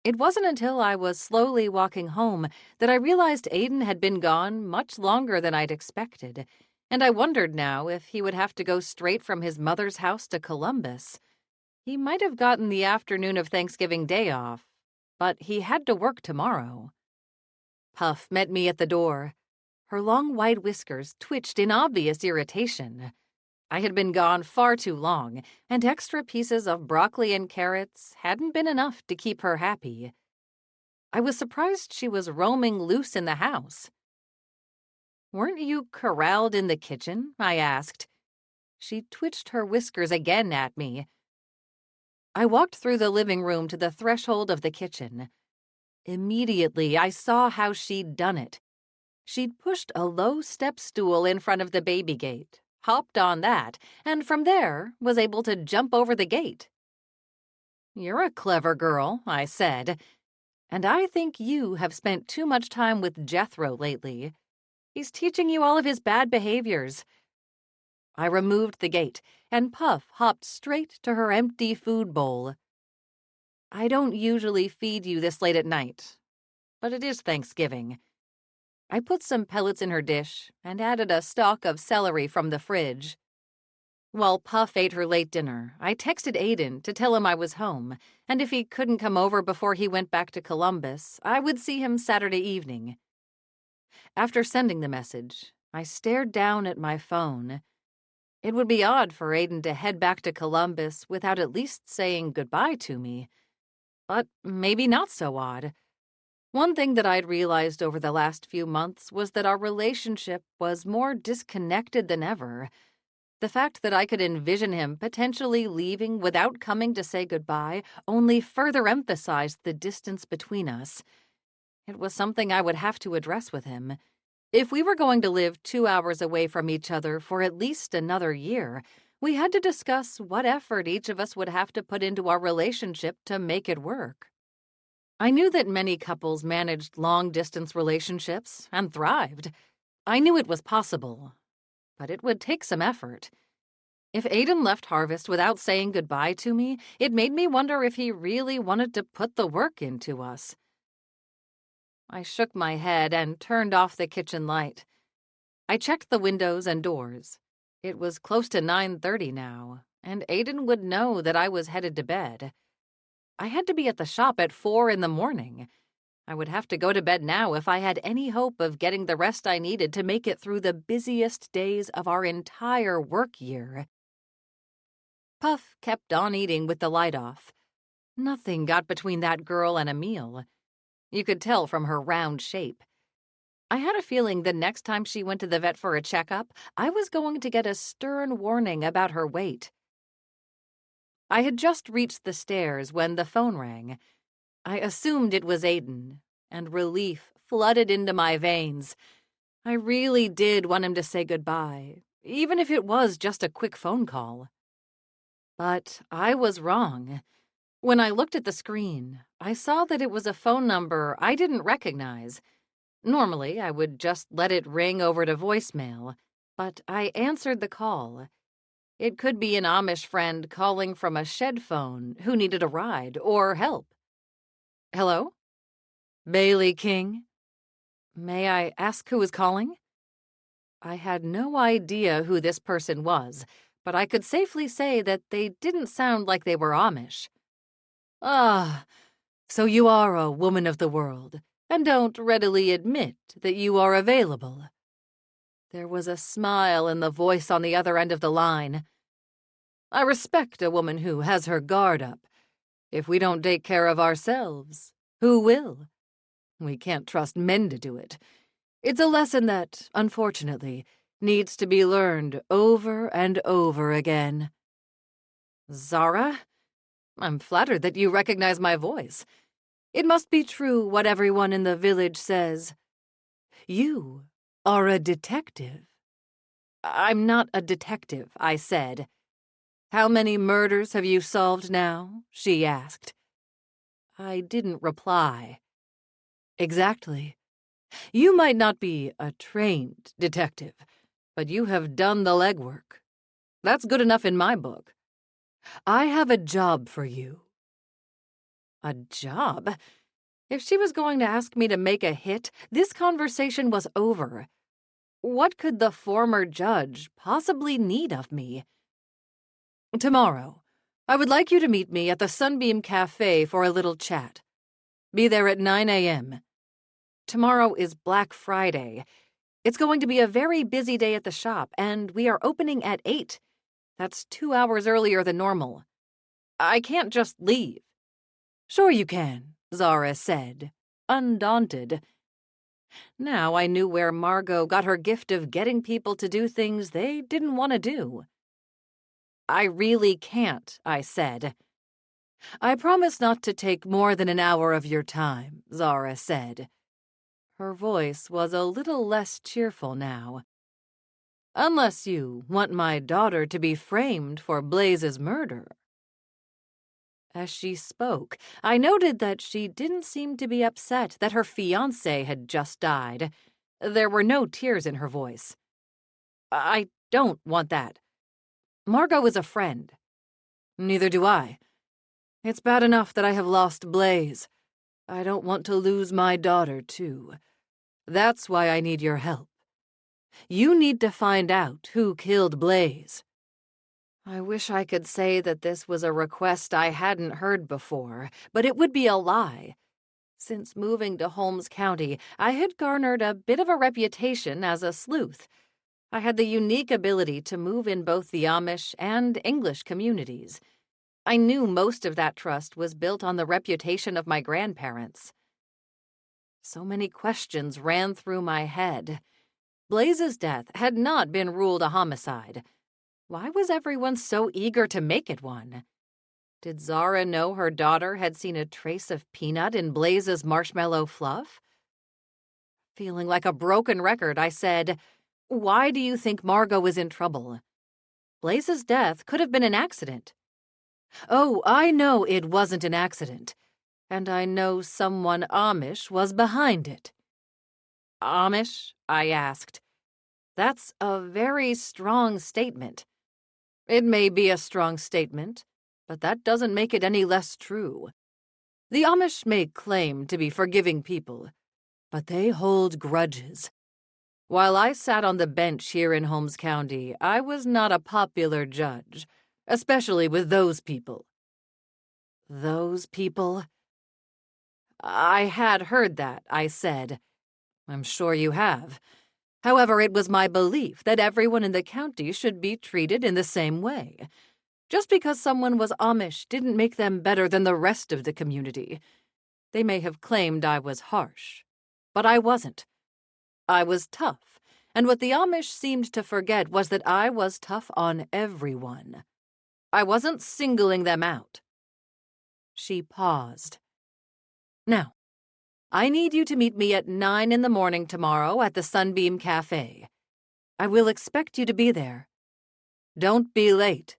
It wasn't until I was slowly walking home that I realized Aiden had been gone much longer than I'd expected, and I wondered now if he would have to go straight from his mother's house to Columbus. He might have gotten the afternoon of Thanksgiving Day off, but he had to work tomorrow. Puff met me at the door. Her long white whiskers twitched in obvious irritation. I had been gone far too long, and extra pieces of broccoli and carrots hadn't been enough to keep her happy. I was surprised she was roaming loose in the house. "Weren't you corralled in the kitchen?" I asked. She twitched her whiskers again at me. I walked through the living room to the threshold of the kitchen. Immediately, I saw how she'd done it. She'd pushed a low step stool in front of the baby gate, hopped on that, and from there was able to jump over the gate. "You're a clever girl," I said, "and I think you have spent too much time with Jethro lately. He's teaching you all of his bad behaviors." I removed the gate, and Puff hopped straight to her empty food bowl. "I don't usually feed you this late at night, but it is Thanksgiving." I put some pellets in her dish and added a stalk of celery from the fridge. While Puff ate her late dinner, I texted Aiden to tell him I was home, and if he couldn't come over before he went back to Columbus, I would see him Saturday evening. After sending the message, I stared down at my phone. It would be odd for Aiden to head back to Columbus without at least saying goodbye to me. But maybe not so odd. One thing that I'd realized over the last few months was that our relationship was more disconnected than ever. The fact that I could envision him potentially leaving without coming to say goodbye only further emphasized the distance between us. It was something I would have to address with him. If we were going to live 2 hours away from each other for at least another year, we had to discuss what effort each of us would have to put into our relationship to make it work. I knew that many couples managed long-distance relationships and thrived. I knew it was possible, but it would take some effort. If Aiden left Harvest without saying goodbye to me, it made me wonder if he really wanted to put the work into us. I shook my head and turned off the kitchen light. I checked the windows and doors. It was close to 9:30 now, and Aiden would know that I was headed to bed. I had to be at the shop at 4 in the morning. I would have to go to bed now if I had any hope of getting the rest I needed to make it through the busiest days of our entire work year. Puff kept on eating with the light off. Nothing got between that girl and a meal. You could tell from her round shape. I had a feeling the next time she went to the vet for a checkup, I was going to get a stern warning about her weight. I had just reached the stairs when the phone rang. I assumed it was Aiden, and relief flooded into my veins. I really did want him to say goodbye, even if it was just a quick phone call. But I was wrong. When I looked at the screen, I saw that it was a phone number I didn't recognize. Normally, I would just let it ring over to voicemail, but I answered the call. It could be an Amish friend calling from a shed phone who needed a ride or help. Hello? Bailey King? May I ask who is calling? I had no idea who this person was, but I could safely say that they didn't sound like they were Amish. Ah, so you are a woman of the world, and don't readily admit that you are available. There was a smile in the voice on the other end of the line. I respect a woman who has her guard up. If we don't take care of ourselves, who will? We can't trust men to do it. It's a lesson that, unfortunately, needs to be learned over and over again. Zara? I'm flattered that you recognize my voice. It must be true what everyone in the village says. You are a detective. I'm not a detective, I said. How many murders have you solved now? She asked. I didn't reply. Exactly. You might not be a trained detective, but you have done the legwork. That's good enough in my book. I have a job for you. A job? If she was going to ask me to make a hit, this conversation was over. What could the former judge possibly need of me? Tomorrow, I would like you to meet me at the Sunbeam Cafe for a little chat. Be there at 9 a.m. Tomorrow is Black Friday. It's going to be a very busy day at the shop, and we are opening at 8. That's 2 hours earlier than normal. I can't just leave. Sure you can, Zara said, undaunted. Now I knew where Margot got her gift of getting people to do things they didn't want to do. I really can't, I said. I promise not to take more than an hour of your time, Zara said. Her voice was a little less cheerful now. Unless you want my daughter to be framed for Blaze's murder. As she spoke, I noted that she didn't seem to be upset that her fiancé had just died. There were no tears in her voice. I don't want that. Margot is a friend. Neither do I. It's bad enough that I have lost Blaze. I don't want to lose my daughter, too. That's why I need your help. You need to find out who killed Blaze." I wish I could say that this was a request I hadn't heard before, but it would be a lie. Since moving to Holmes County, I had garnered a bit of a reputation as a sleuth. I had the unique ability to move in both the Amish and English communities. I knew most of that trust was built on the reputation of my grandparents. So many questions ran through my head. Blaze's death had not been ruled a homicide. Why was everyone so eager to make it one? Did Zara know her daughter had seen a trace of peanut in Blaze's marshmallow fluff? Feeling like a broken record, I said, "Why do you think Margot is in trouble? Blaze's death could have been an accident." "Oh, I know it wasn't an accident. And I know someone Amish was behind it." "Amish?" I asked. "That's a very strong statement." "It may be a strong statement, but that doesn't make it any less true. The Amish may claim to be forgiving people, but they hold grudges. While I sat on the bench here in Holmes County, I was not a popular judge, especially with those people." "Those people?" "I had heard that," I said. "I'm sure you have. However, it was my belief that everyone in the county should be treated in the same way. Just because someone was Amish didn't make them better than the rest of the community. They may have claimed I was harsh, but I wasn't. I was tough, and what the Amish seemed to forget was that I was tough on everyone. I wasn't singling them out." She paused. "Now, I need you to meet me at 9 in the morning tomorrow at the Sunbeam Cafe. I will expect you to be there. Don't be late."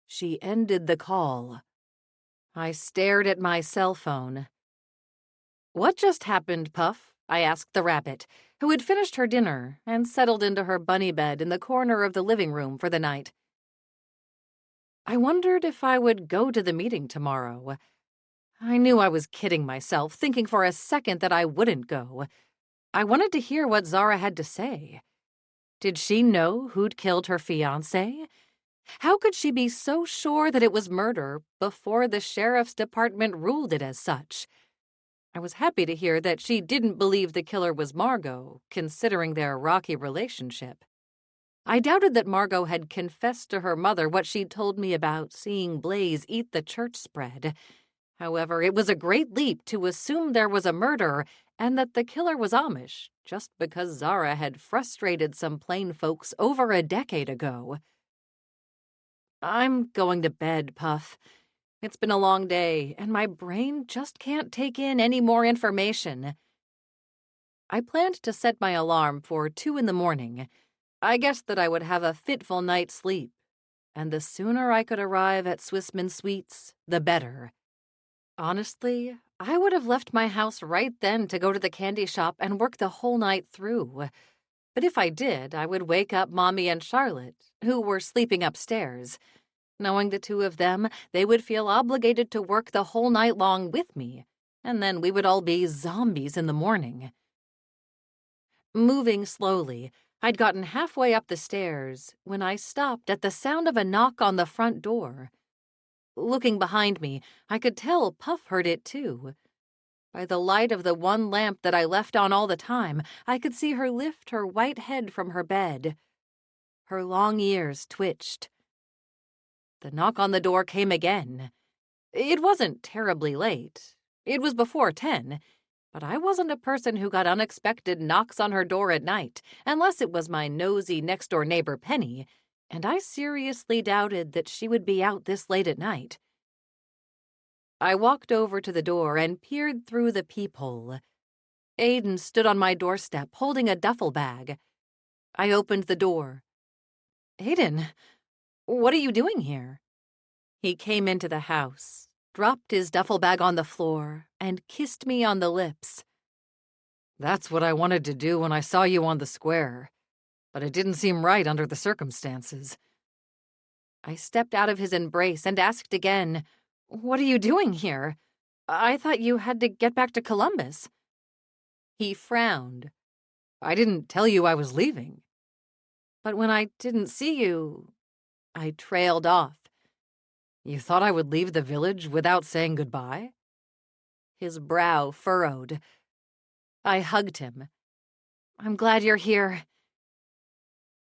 She ended the call. I stared at my cell phone. "What just happened, Puff?" I asked the rabbit, who had finished her dinner and settled into her bunny bed in the corner of the living room for the night. I wondered if I would go to the meeting tomorrow. I knew I was kidding myself, thinking for a second that I wouldn't go. I wanted to hear what Zara had to say. Did she know who'd killed her fiancé? How could she be so sure that it was murder before the sheriff's department ruled it as such? I was happy to hear that she didn't believe the killer was Margot, considering their rocky relationship. I doubted that Margot had confessed to her mother what she'd told me about seeing Blaze eat the church spread. However, it was a great leap to assume there was a murder and that the killer was Amish, just because Zara had frustrated some plain folks over a decade ago. "I'm going to bed, Puff. It's been a long day, and my brain just can't take in any more information." I planned to set my alarm for 2 in the morning. I guessed that I would have a fitful night's sleep, and the sooner I could arrive at Swissmen Sweets, the better. Honestly, I would have left my house right then to go to the candy shop and work the whole night through. But if I did, I would wake up Mommy and Charlotte, who were sleeping upstairs. Knowing the two of them, they would feel obligated to work the whole night long with me, and then we would all be zombies in the morning. Moving slowly, I'd gotten halfway up the stairs when I stopped at the sound of a knock on the front door. Looking behind me, I could tell Puff heard it too. By the light of the one lamp that I left on all the time, I could see her lift her white head from her bed. Her long ears twitched. The knock on the door came again. It wasn't terribly late. It was before 10, but I wasn't a person who got unexpected knocks on her door at night, unless it was my nosy next-door neighbor Penny, and I seriously doubted that she would be out this late at night. I walked over to the door and peered through the peephole. Aiden stood on my doorstep holding a duffel bag. I opened the door. "Aiden, what are you doing here?" He came into the house, dropped his duffel bag on the floor, and kissed me on the lips. "That's what I wanted to do when I saw you on the square, but it didn't seem right under the circumstances." I stepped out of his embrace and asked again, "What are you doing here? I thought you had to get back to Columbus." He frowned. I didn't tell you I was leaving. But when I didn't see you, I trailed off. You thought I would leave the village without saying goodbye? His brow furrowed. I hugged him. I'm glad you're here.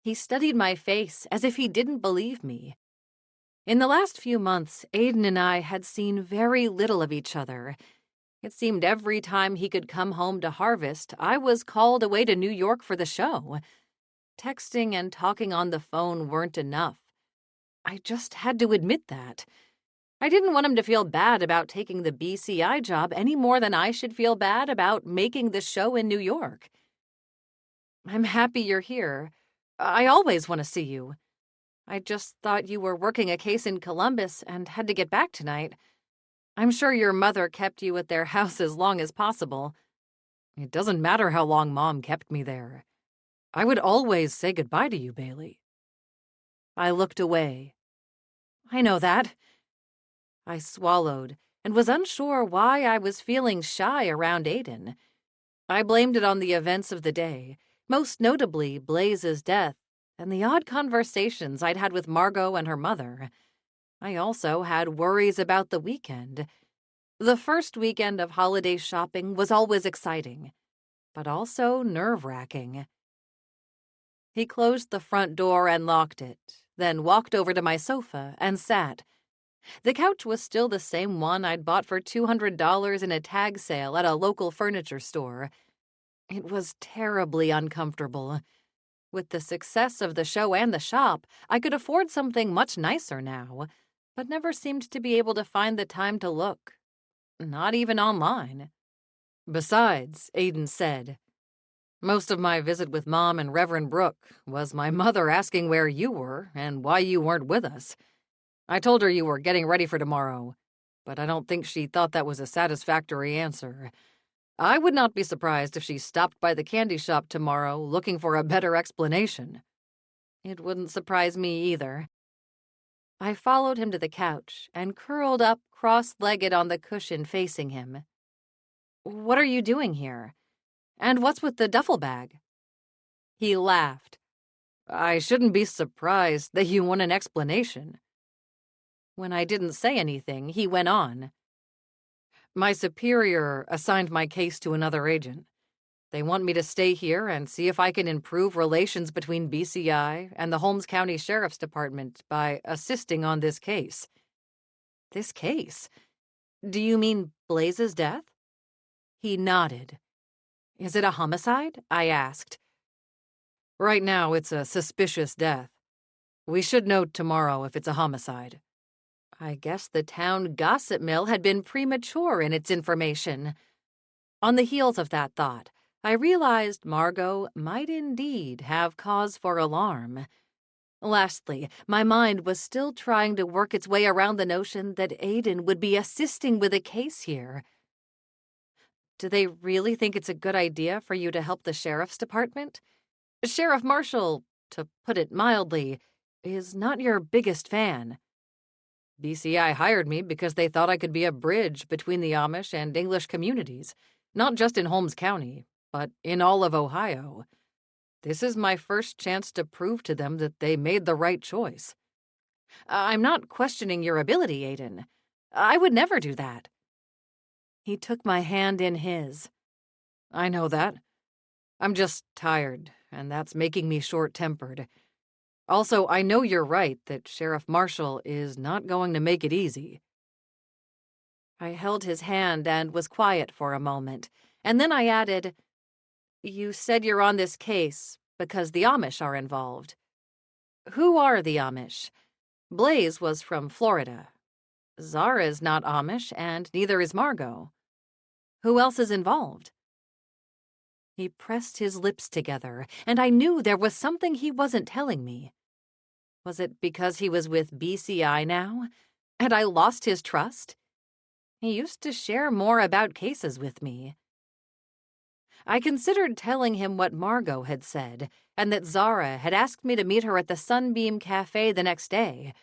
He studied my face as if he didn't believe me. In the last few months, Aiden and I had seen very little of each other. It seemed every time he could come home to harvest, I was called away to New York for the show. Texting and talking on the phone weren't enough. I just had to admit that. I didn't want him to feel bad about taking the BCI job any more than I should feel bad about making the show in New York. I'm happy you're here. I always want to see you. I just thought you were working a case in Columbus and had to get back tonight. I'm sure your mother kept you at their house as long as possible. It doesn't matter how long Mom kept me there. I would always say goodbye to you, Bailey. I looked away. I know that. I swallowed and was unsure why I was feeling shy around Aiden. I blamed it on the events of the day, most notably Blaze's death and the odd conversations I'd had with Margot and her mother. I also had worries about the weekend. The first weekend of holiday shopping was always exciting, but also nerve-wracking. He closed the front door and locked it, then walked over to my sofa and sat. The couch was still the same one I'd bought for $200 in a tag sale at a local furniture store. It was terribly uncomfortable. With the success of the show and the shop, I could afford something much nicer now, but never seemed to be able to find the time to look. Not even online. Besides, Aiden said, most of my visit with Mom and Reverend Brooke was my mother asking where you were and why you weren't with us. I told her you were getting ready for tomorrow, but I don't think she thought that was a satisfactory answer. I would not be surprised if she stopped by the candy shop tomorrow looking for a better explanation. It wouldn't surprise me either. I followed him to the couch and curled up cross-legged on the cushion facing him. What are you doing here? And what's with the duffel bag? He laughed. I shouldn't be surprised that you want an explanation. When I didn't say anything, he went on. My superior assigned my case to another agent. They want me to stay here and see if I can improve relations between BCI and the Holmes County Sheriff's Department by assisting on this case. This case? Do you mean Blaze's death? He nodded. Is it a homicide? I asked. Right now, it's a suspicious death. We should know tomorrow if it's a homicide. I guess the town gossip mill had been premature in its information. On the heels of that thought, I realized Margot might indeed have cause for alarm. Lastly, my mind was still trying to work its way around the notion that Aiden would be assisting with a case here. Do they really think it's a good idea for you to help the sheriff's department? Sheriff Marshall, to put it mildly, is not your biggest fan. BCI hired me because they thought I could be a bridge between the Amish and English communities, not just in Holmes County, but in all of Ohio. This is my first chance to prove to them that they made the right choice. I'm not questioning your ability, Aiden. I would never do that. He took my hand in his. I know that. I'm just tired, and that's making me short-tempered. Also, I know you're right that Sheriff Marshall is not going to make it easy. I held his hand and was quiet for a moment, and then I added, You said you're on this case because the Amish are involved. Who are the Amish? Blaze was from Florida. Zara's not Amish, and neither is Margot. Who else is involved? He pressed his lips together, and I knew there was something he wasn't telling me. Was it because he was with BCI now? Had I lost his trust? He used to share more about cases with me. I considered telling him what Margot had said, and that Zara had asked me to meet her at the Sunbeam Cafe the next day.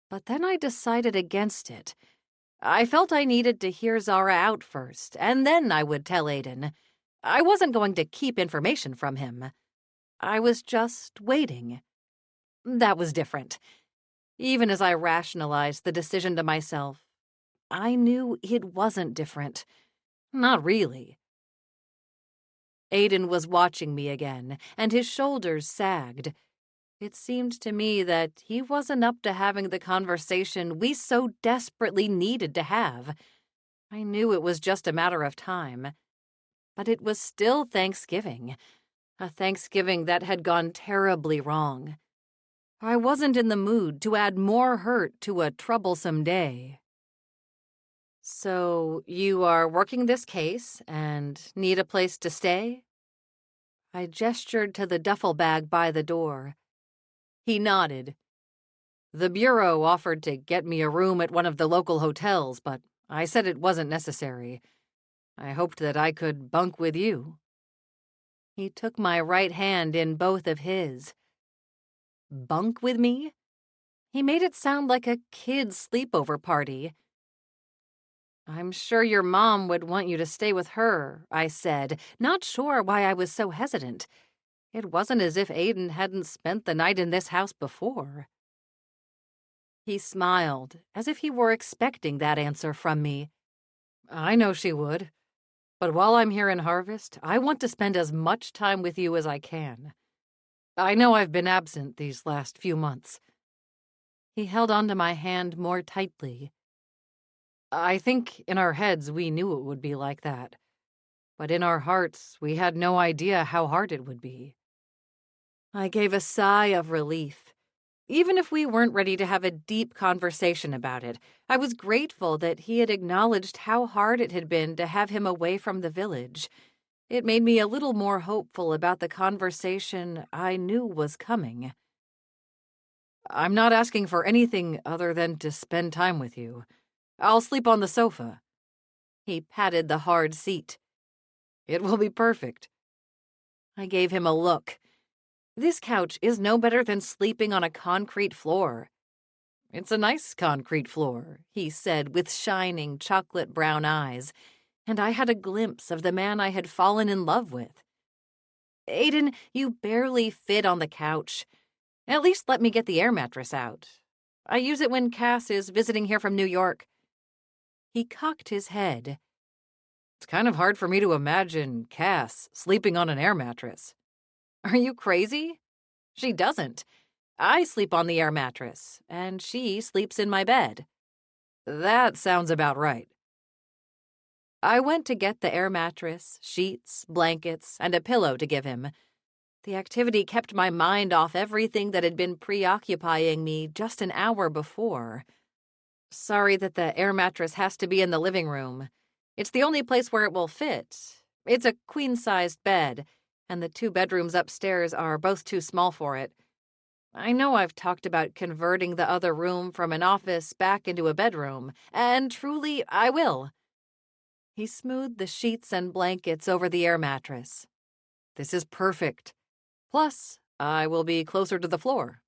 But then I decided against it. I felt I needed to hear Zara out first, and then I would tell Aiden. I wasn't going to keep information from him. I was just waiting. That was different. Even as I rationalized the decision to myself, I knew it wasn't different. Not really. Aiden was watching me again, and his shoulders sagged. It seemed to me that he wasn't up to having the conversation we so desperately needed to have. I knew it was just a matter of time. But it was still Thanksgiving, a Thanksgiving that had gone terribly wrong. I wasn't in the mood to add more hurt to a troublesome day. So, you are working this case and need a place to stay? I gestured to the duffel bag by the door. He nodded. The Bureau offered to get me a room at one of the local hotels, but I said it wasn't necessary. I hoped that I could bunk with you. He took my right hand in both of his. Bunk with me? He made it sound like a kid's sleepover party. I'm sure your mom would want you to stay with her, I said, not sure why I was so hesitant. It wasn't as if Aiden hadn't spent the night in this house before. He smiled, as if he were expecting that answer from me. I know she would. But while I'm here in Harvest, I want to spend as much time with you as I can. I know I've been absent these last few months. He held onto my hand more tightly. I think in our heads we knew it would be like that. But in our hearts, we had no idea how hard it would be. I gave a sigh of relief. Even if we weren't ready to have a deep conversation about it, I was grateful that he had acknowledged how hard it had been to have him away from the village. It made me a little more hopeful about the conversation I knew was coming. I'm not asking for anything other than to spend time with you. I'll sleep on the sofa. He patted the hard seat. It will be perfect. I gave him a look. This couch is no better than sleeping on a concrete floor. It's a nice concrete floor, he said with shining chocolate brown eyes, and I had a glimpse of the man I had fallen in love with. Aiden, you barely fit on the couch. At least let me get the air mattress out. I use it when Cass is visiting here from New York. He cocked his head. It's kind of hard for me to imagine Cass sleeping on an air mattress. Are you crazy? She doesn't. I sleep on the air mattress, and she sleeps in my bed. That sounds about right. I went to get the air mattress, sheets, blankets, and a pillow to give him. The activity kept my mind off everything that had been preoccupying me just an hour before. Sorry that the air mattress has to be in the living room. It's the only place where it will fit. It's a queen-sized bed, and the 2 bedrooms upstairs are both too small for it. I know I've talked about converting the other room from an office back into a bedroom, and truly, I will. He smoothed the sheets and blankets over the air mattress. This is perfect. Plus, I will be closer to the floor.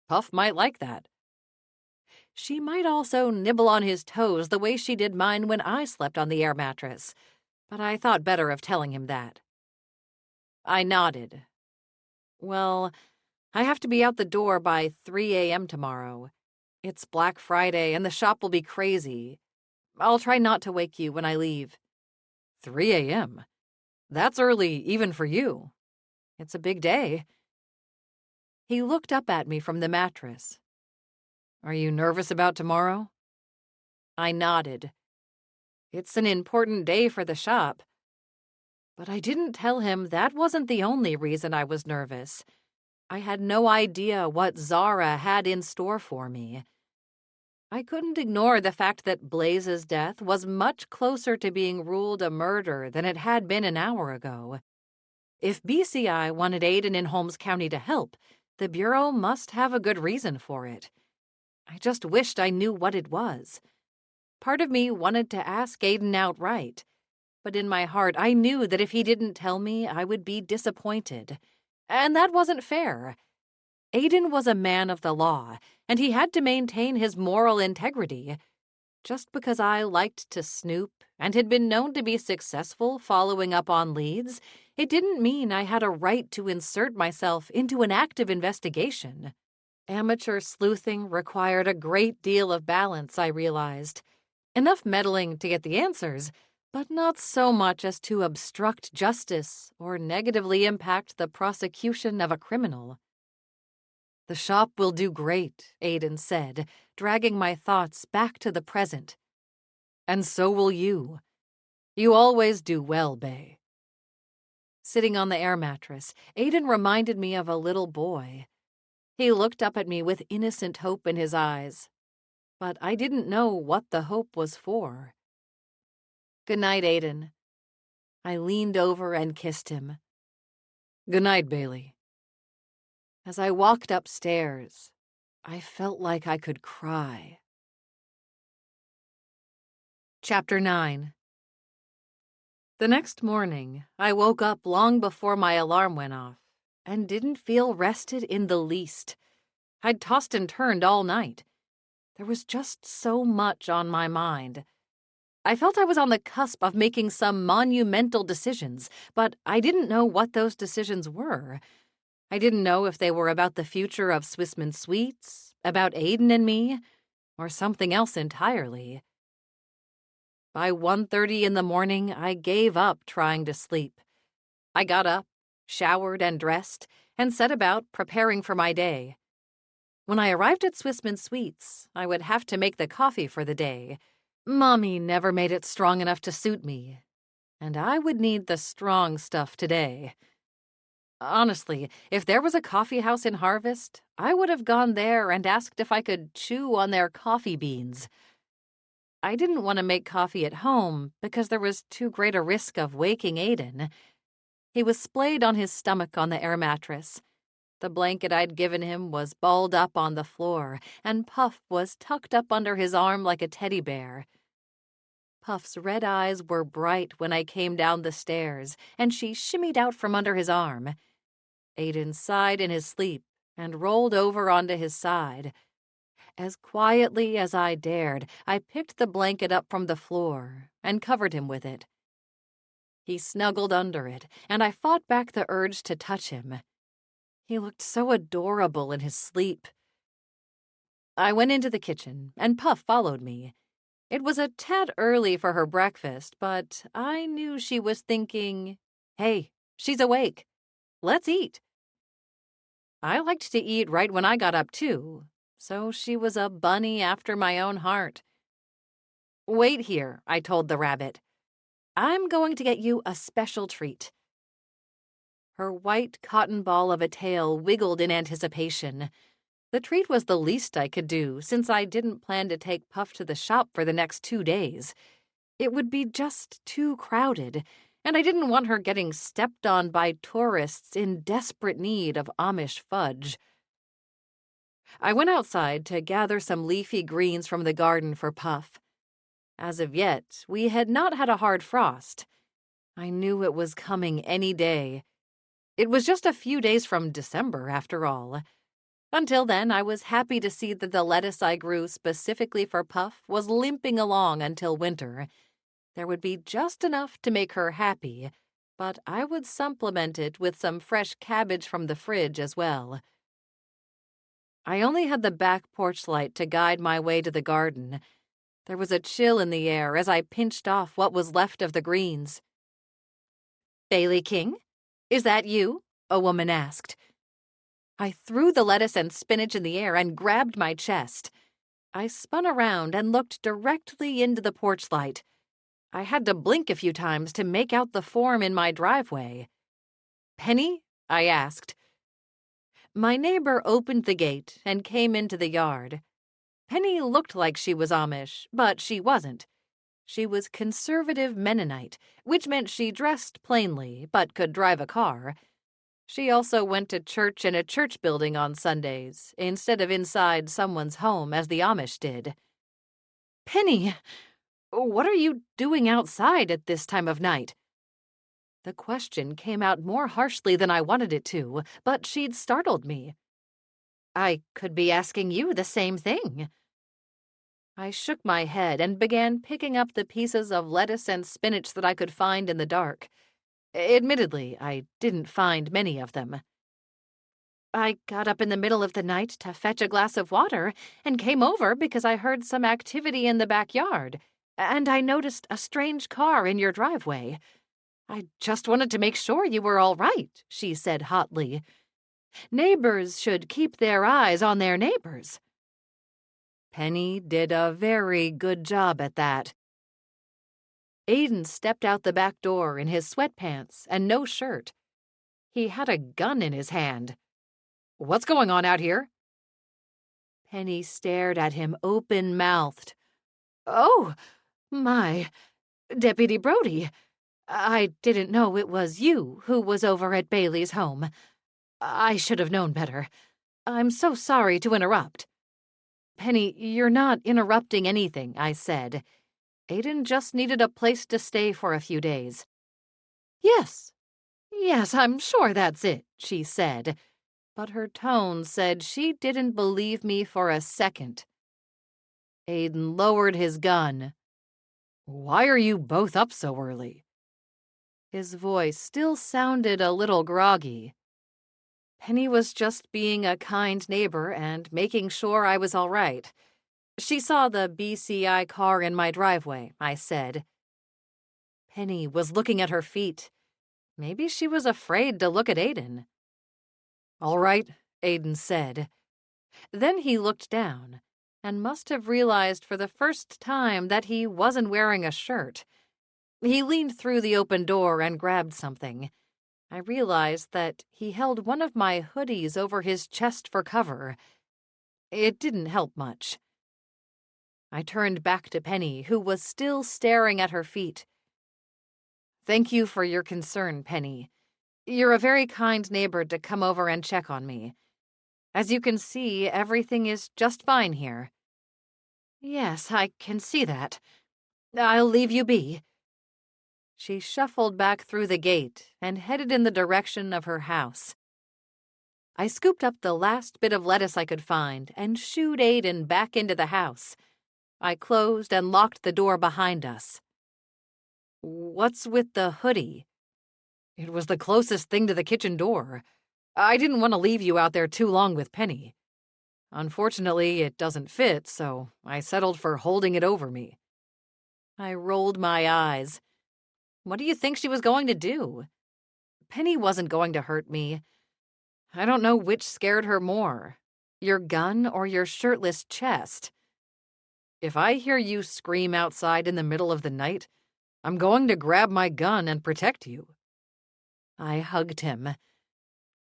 Puff might like that. She might also nibble on his toes the way she did mine when I slept on the air mattress, but I thought better of telling him that. I nodded. Well, I have to be out the door by 3 a.m. tomorrow. It's Black Friday and the shop will be crazy. I'll try not to wake you when I leave. 3 a.m.? That's early even for you. It's a big day. He looked up at me from the mattress. Are you nervous about tomorrow? I nodded. It's an important day for the shop. But I didn't tell him that wasn't the only reason I was nervous. I had no idea what Zara had in store for me. I couldn't ignore the fact that Blaze's death was much closer to being ruled a murder than it had been an hour ago. If BCI wanted Aiden in Holmes County to help, the Bureau must have a good reason for it. I just wished I knew what it was. Part of me wanted to ask Aiden outright, but in my heart I knew that if he didn't tell me, I would be disappointed. And that wasn't fair. Aiden was a man of the law, and he had to maintain his moral integrity. Just because I liked to snoop and had been known to be successful following up on leads, it didn't mean I had a right to insert myself into an active investigation. Amateur sleuthing required a great deal of balance, I realized. Enough meddling to get the answers, but not so much as to obstruct justice or negatively impact the prosecution of a criminal. "The shop will do great," Aiden said, dragging my thoughts back to the present. "And so will you. You always do well, Bay." Sitting on the air mattress, Aiden reminded me of a little boy. He looked up at me with innocent hope in his eyes, but I didn't know what the hope was for. "Good night, Aiden." I leaned over and kissed him. "Good night, Bailey." As I walked upstairs, I felt like I could cry. Chapter 9. The next morning, I woke up long before my alarm went off and didn't feel rested in the least. I'd tossed and turned all night. There was just so much on my mind. I felt I was on the cusp of making some monumental decisions, but I didn't know what those decisions were. I didn't know if they were about the future of Swissmen Sweets, about Aiden and me, or something else entirely. By 1:30 in the morning, I gave up trying to sleep. I got up, showered and dressed, and set about preparing for my day. When I arrived at Swissmen Sweets, I would have to make the coffee for the day. Mommy never made it strong enough to suit me, and I would need the strong stuff today. Honestly, if there was a coffee house in Harvest, I would have gone there and asked if I could chew on their coffee beans. I didn't want to make coffee at home because there was too great a risk of waking Aiden. He was splayed on his stomach on the air mattress. The blanket I'd given him was balled up on the floor, and Puff was tucked up under his arm like a teddy bear. Puff's red eyes were bright when I came down the stairs, and she shimmied out from under his arm. Aiden sighed in his sleep and rolled over onto his side. As quietly as I dared, I picked the blanket up from the floor and covered him with it. He snuggled under it, and I fought back the urge to touch him. He looked so adorable in his sleep. I went into the kitchen, and Puff followed me. It was a tad early for her breakfast, but I knew she was thinking, "Hey, she's awake. Let's eat." I liked to eat right when I got up, too, so she was a bunny after my own heart. "Wait here," I told the rabbit. "I'm going to get you a special treat." Her white cotton ball of a tail wiggled in anticipation. The treat was the least I could do, since I didn't plan to take Puff to the shop for the next 2 days. It would be just too crowded, and I didn't want her getting stepped on by tourists in desperate need of Amish fudge. I went outside to gather some leafy greens from the garden for Puff. As of yet, we had not had a hard frost. I knew it was coming any day. It was just a few days from December, after all. Until then, I was happy to see that the lettuce I grew specifically for Puff was limping along until winter. There would be just enough to make her happy, but I would supplement it with some fresh cabbage from the fridge as well. I only had the back porch light to guide my way to the garden. There was a chill in the air as I pinched off what was left of the greens. "Bailey King? Is that you?" a woman asked. I threw the lettuce and spinach in the air and grabbed my chest. I spun around and looked directly into the porch light. I had to blink a few times to make out the form in my driveway. "Penny?" I asked. My neighbor opened the gate and came into the yard. Penny looked like she was Amish, but she wasn't. She was conservative Mennonite, which meant she dressed plainly but could drive a car. She also went to church in a church building on Sundays, instead of inside someone's home as the Amish did. "Penny, what are you doing outside at this time of night?" The question came out more harshly than I wanted it to, but she'd startled me. "I could be asking you the same thing." I shook my head and began picking up the pieces of lettuce and spinach that I could find in the dark. Admittedly, I didn't find many of them. I got up in the middle of the night to fetch a glass of water and came over because I heard some activity in the backyard, and I noticed a strange car in your driveway. I just wanted to make sure you were all right, she said hotly. Neighbors should keep their eyes on their neighbors. Penny did a very good job at that. Aiden stepped out the back door in his sweatpants and no shirt. He had a gun in his hand. What's going on out here? Penny stared at him open-mouthed. Oh, my, Deputy Brody. I didn't know it was you who was over at Bailey's home. I should have known better. I'm so sorry to interrupt. Penny, you're not interrupting anything, I said. Aiden just needed a place to stay for a few days. Yes, I'm sure that's it, she said. But her tone said she didn't believe me for a second. Aiden lowered his gun. Why are you both up so early? His voice still sounded a little groggy. Penny was just being a kind neighbor and making sure I was all right. She saw the BCI car in my driveway, I said. Penny was looking at her feet. Maybe she was afraid to look at Aiden. All right, Aiden said. Then he looked down and must have realized for the first time that he wasn't wearing a shirt. He leaned through the open door and grabbed something. I realized that he held one of my hoodies over his chest for cover. It didn't help much. I turned back to Penny, who was still staring at her feet. Thank you for your concern, Penny. You're a very kind neighbor to come over and check on me. As you can see, everything is just fine here. Yes, I can see that. I'll leave you be. She shuffled back through the gate and headed in the direction of her house. I scooped up the last bit of lettuce I could find and shooed Aiden back into the house. I closed and locked the door behind us. What's with the hoodie? It was the closest thing to the kitchen door. I didn't want to leave you out there too long with Penny. Unfortunately, it doesn't fit, so I settled for holding it over me. I rolled my eyes. What do you think she was going to do? Penny wasn't going to hurt me. I don't know which scared her more, your gun or your shirtless chest. If I hear you scream outside in the middle of the night, I'm going to grab my gun and protect you. I hugged him.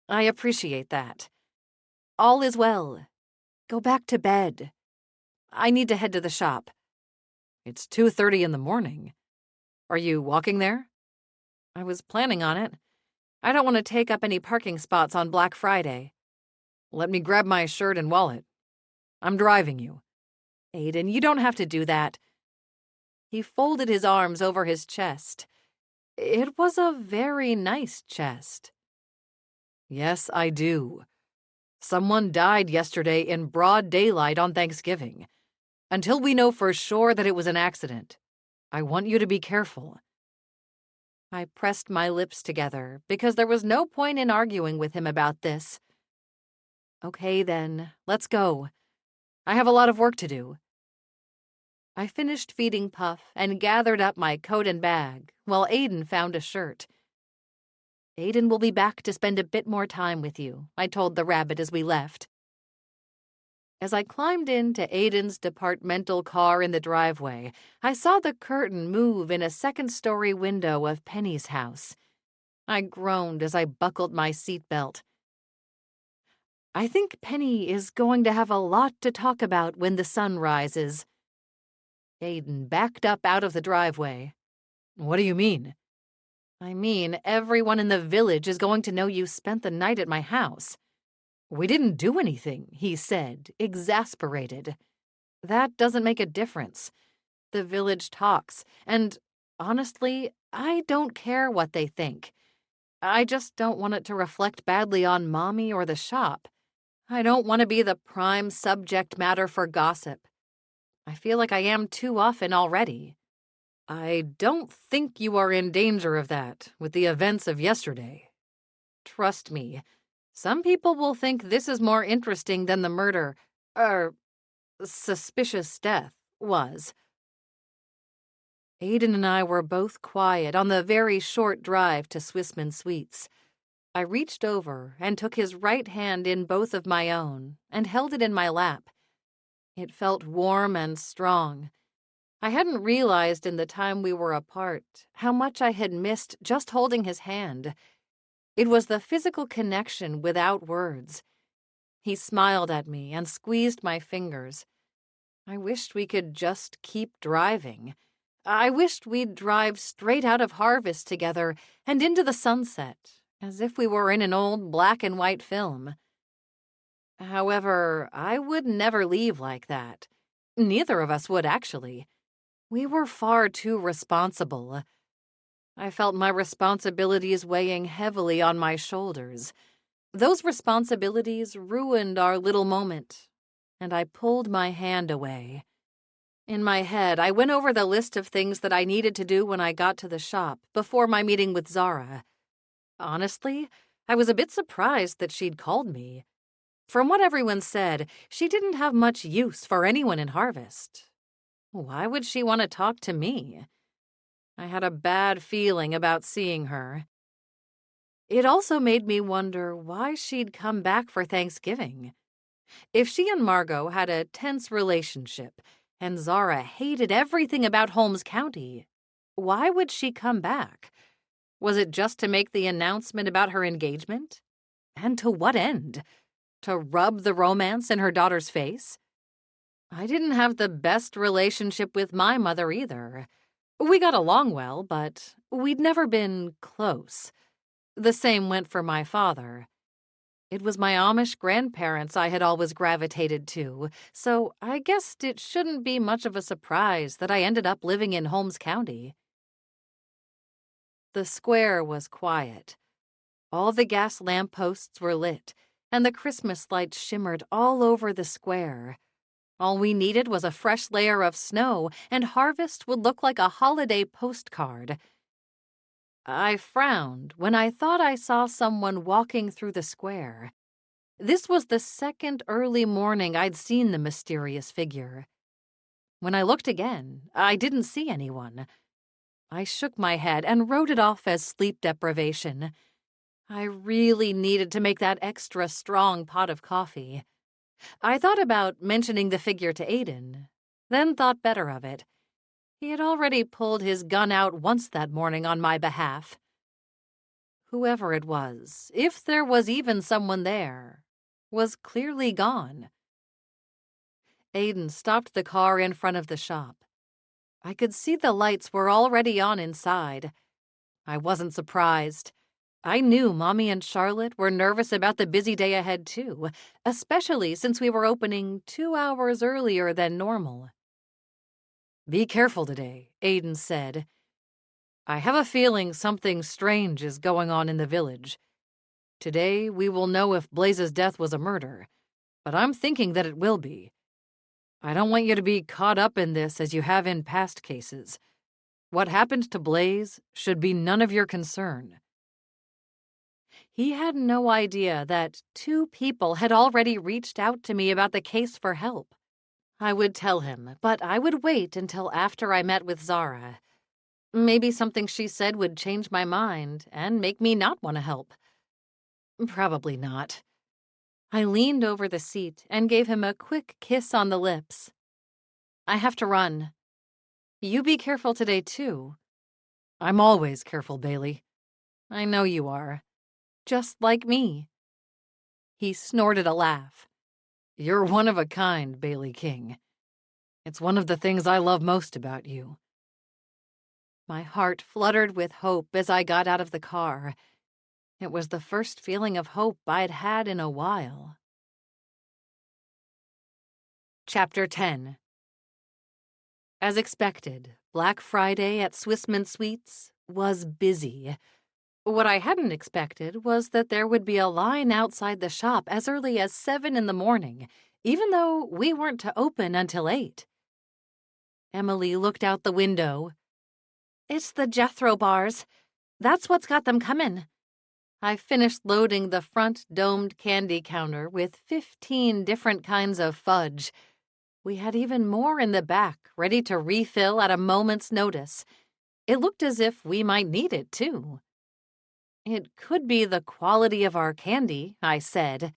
I appreciate that. All is well. Go back to bed. I need to head to the shop. It's 2:30 in the morning. Are you walking there? I was planning on it. I don't want to take up any parking spots on Black Friday. Let me grab my shirt and wallet. I'm driving you. Aiden, you don't have to do that. He folded his arms over his chest. It was a very nice chest. Yes, I do. Someone died yesterday in broad daylight on Thanksgiving. Until we know for sure that it was an accident, I want you to be careful. I pressed my lips together because there was no point in arguing with him about this. Okay, then, let's go. I have a lot of work to do. I finished feeding Puff and gathered up my coat and bag while Aiden found a shirt. Aiden will be back to spend a bit more time with you, I told the rabbit as we left. As I climbed into Aiden's departmental car in the driveway, I saw the curtain move in a second-story window of Penny's house. I groaned as I buckled my seatbelt. I think Penny is going to have a lot to talk about when the sun rises. Aiden backed up out of the driveway. What do you mean? I mean, everyone in the village is going to know you spent the night at my house. We didn't do anything, he said, exasperated. That doesn't make a difference. The village talks, and honestly, I don't care what they think. I just don't want it to reflect badly on Mommy or the shop. I don't want to be the prime subject matter for gossip. I feel like I am too often already. I don't think you are in danger of that with the events of yesterday. Trust me, some people will think this is more interesting than the murder, suspicious death was. Aiden and I were both quiet on the very short drive to Swissmen Sweets. I reached over and took his right hand in both of my own and held it in my lap. It felt warm and strong. I hadn't realized in the time we were apart how much I had missed just holding his hand. It was the physical connection without words. He smiled at me and squeezed my fingers. I wished we could just keep driving. I wished we'd drive straight out of harvest together and into the sunset, as if we were in an old black and white film. However, I would never leave like that. Neither of us would, actually. We were far too responsible. I felt my responsibilities weighing heavily on my shoulders. Those responsibilities ruined our little moment, and I pulled my hand away. In my head, I went over the list of things that I needed to do when I got to the shop before my meeting with Zara. Honestly, I was a bit surprised that she'd called me. From what everyone said, she didn't have much use for anyone in Harvest. Why would she want to talk to me? I had a bad feeling about seeing her. It also made me wonder why she'd come back for Thanksgiving. If she and Margot had a tense relationship, and Zara hated everything about Holmes County, why would she come back? Was it just to make the announcement about her engagement? And to what end? To rub the romance in her daughter's face? I didn't have the best relationship with my mother either. We got along well, but we'd never been close. The same went for my father. It was my Amish grandparents I had always gravitated to, so I guessed it shouldn't be much of a surprise that I ended up living in Holmes County. The square was quiet. All the gas lampposts were lit, and the Christmas lights shimmered all over the square. All we needed was a fresh layer of snow, and Harvest would look like a holiday postcard. I frowned when I thought I saw someone walking through the square. This was the second early morning I'd seen the mysterious figure. When I looked again, I didn't see anyone. I shook my head and wrote it off as sleep deprivation. I really needed to make that extra strong pot of coffee. I thought about mentioning the figure to Aiden, then thought better of it. He had already pulled his gun out once that morning on my behalf. Whoever it was, if there was even someone there, was clearly gone. Aiden stopped the car in front of the shop. I could see the lights were already on inside. I wasn't surprised. I knew Mommy and Charlotte were nervous about the busy day ahead too, especially since we were opening 2 hours earlier than normal. "Be careful today," Aiden said. "I have a feeling something strange is going on in the village. Today we will know if Blaze's death was a murder, but I'm thinking that it will be. I don't want you to be caught up in this as you have in past cases. What happened to Blaze should be none of your concern." He had no idea that 2 people had already reached out to me about the case for help. I would tell him, but I would wait until after I met with Zara. Maybe something she said would change my mind and make me not want to help. Probably not. I leaned over the seat and gave him a quick kiss on the lips. "I have to run. You be careful today, too." "I'm always careful, Bailey. I know you are. Just like me." He snorted a laugh. "You're one of a kind, Bailey King. It's one of the things I love most about you." My heart fluttered with hope as I got out of the car. It was the first feeling of hope I'd had in a while. Chapter 10. As expected, Black Friday at Swissmen Sweets was busy. What I hadn't expected was that there would be a line outside the shop as early as 7 in the morning, even though we weren't to open until 8. Emily looked out the window. It's the Jethro bars. That's what's got them coming. I finished loading the front domed candy counter with 15 different kinds of fudge. We had even more in the back, ready to refill at a moment's notice. It looked as if we might need it, too. It could be the quality of our candy, I said.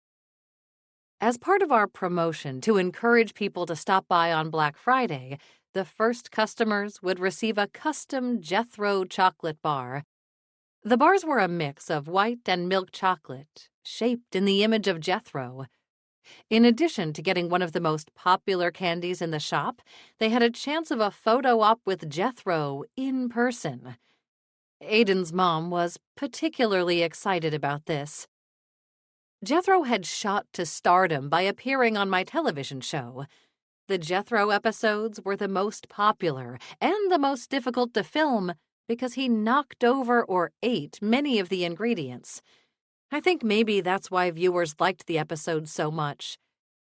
As part of our promotion to encourage people to stop by on Black Friday, the first customers would receive a custom Jethro chocolate bar. The bars were a mix of white and milk chocolate, shaped in the image of Jethro. In addition to getting one of the most popular candies in the shop, they had a chance of a photo op with Jethro in person. Aiden's mom was particularly excited about this. Jethro had shot to stardom by appearing on my television show. The Jethro episodes were the most popular and the most difficult to film because he knocked over or ate many of the ingredients. I think maybe that's why viewers liked the episodes so much.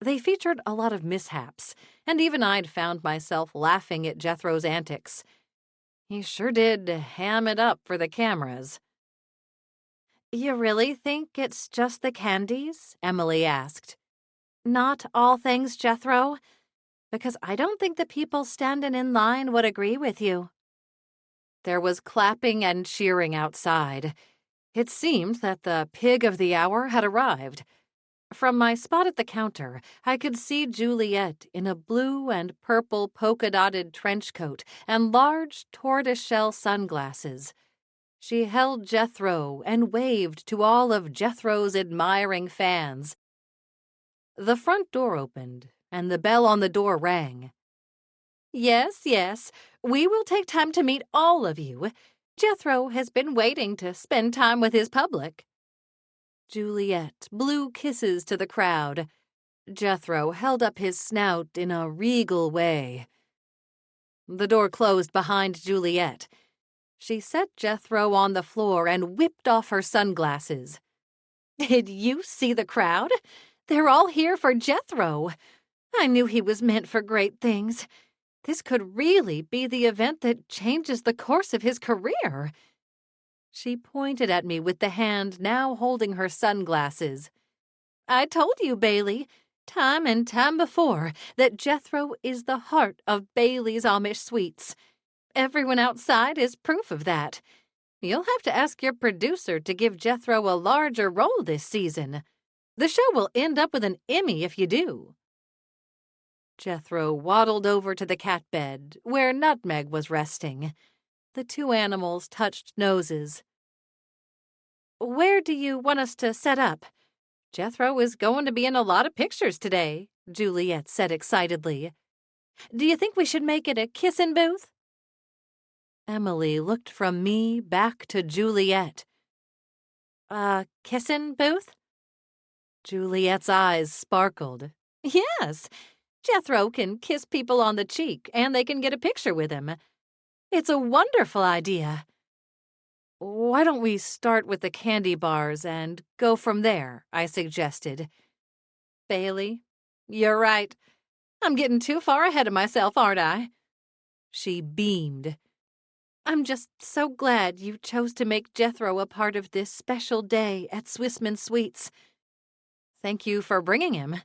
They featured a lot of mishaps, and even I'd found myself laughing at Jethro's antics. He sure did ham it up for the cameras. You really think it's just the candies? Emily asked. Not all things Jethro? Because I don't think the people standing in line would agree with you. There was clapping and cheering outside. It seemed that the pig of the hour had arrived. From my spot at the counter, I could see Juliet in a blue and purple polka-dotted trench coat and large tortoiseshell sunglasses. She held Jethro and waved to all of Jethro's admiring fans. The front door opened, and the bell on the door rang. Yes, yes, we will take time to meet all of you. Jethro has been waiting to spend time with his public. Juliet blew kisses to the crowd. Jethro held up his snout in a regal way. The door closed behind Juliet. She set Jethro on the floor and whipped off her sunglasses. Did you see the crowd? They're all here for Jethro. I knew he was meant for great things. This could really be the event that changes the course of his career. She pointed at me with the hand now holding her sunglasses. I told you, Bailey, time and time before, that Jethro is the heart of Bailey's Amish Sweets. Everyone outside is proof of that. You'll have to ask your producer to give Jethro a larger role this season. The show will end up with an Emmy if you do. Jethro waddled over to the cat bed, where Nutmeg was resting. The two animals touched noses. Where do you want us to set up? Jethro is going to be in a lot of pictures today, Juliet said excitedly. Do you think we should make it a kissin' booth? Emily looked from me back to Juliet. A kissin' booth? Juliet's eyes sparkled. Yes, Jethro can kiss people on the cheek and they can get a picture with him. It's a wonderful idea. Why don't we start with the candy bars and go from there, I suggested. Bailey, you're right. I'm getting too far ahead of myself, aren't I? She beamed. I'm just so glad you chose to make Jethro a part of this special day at Swissmen Sweets. Thank you for bringing him.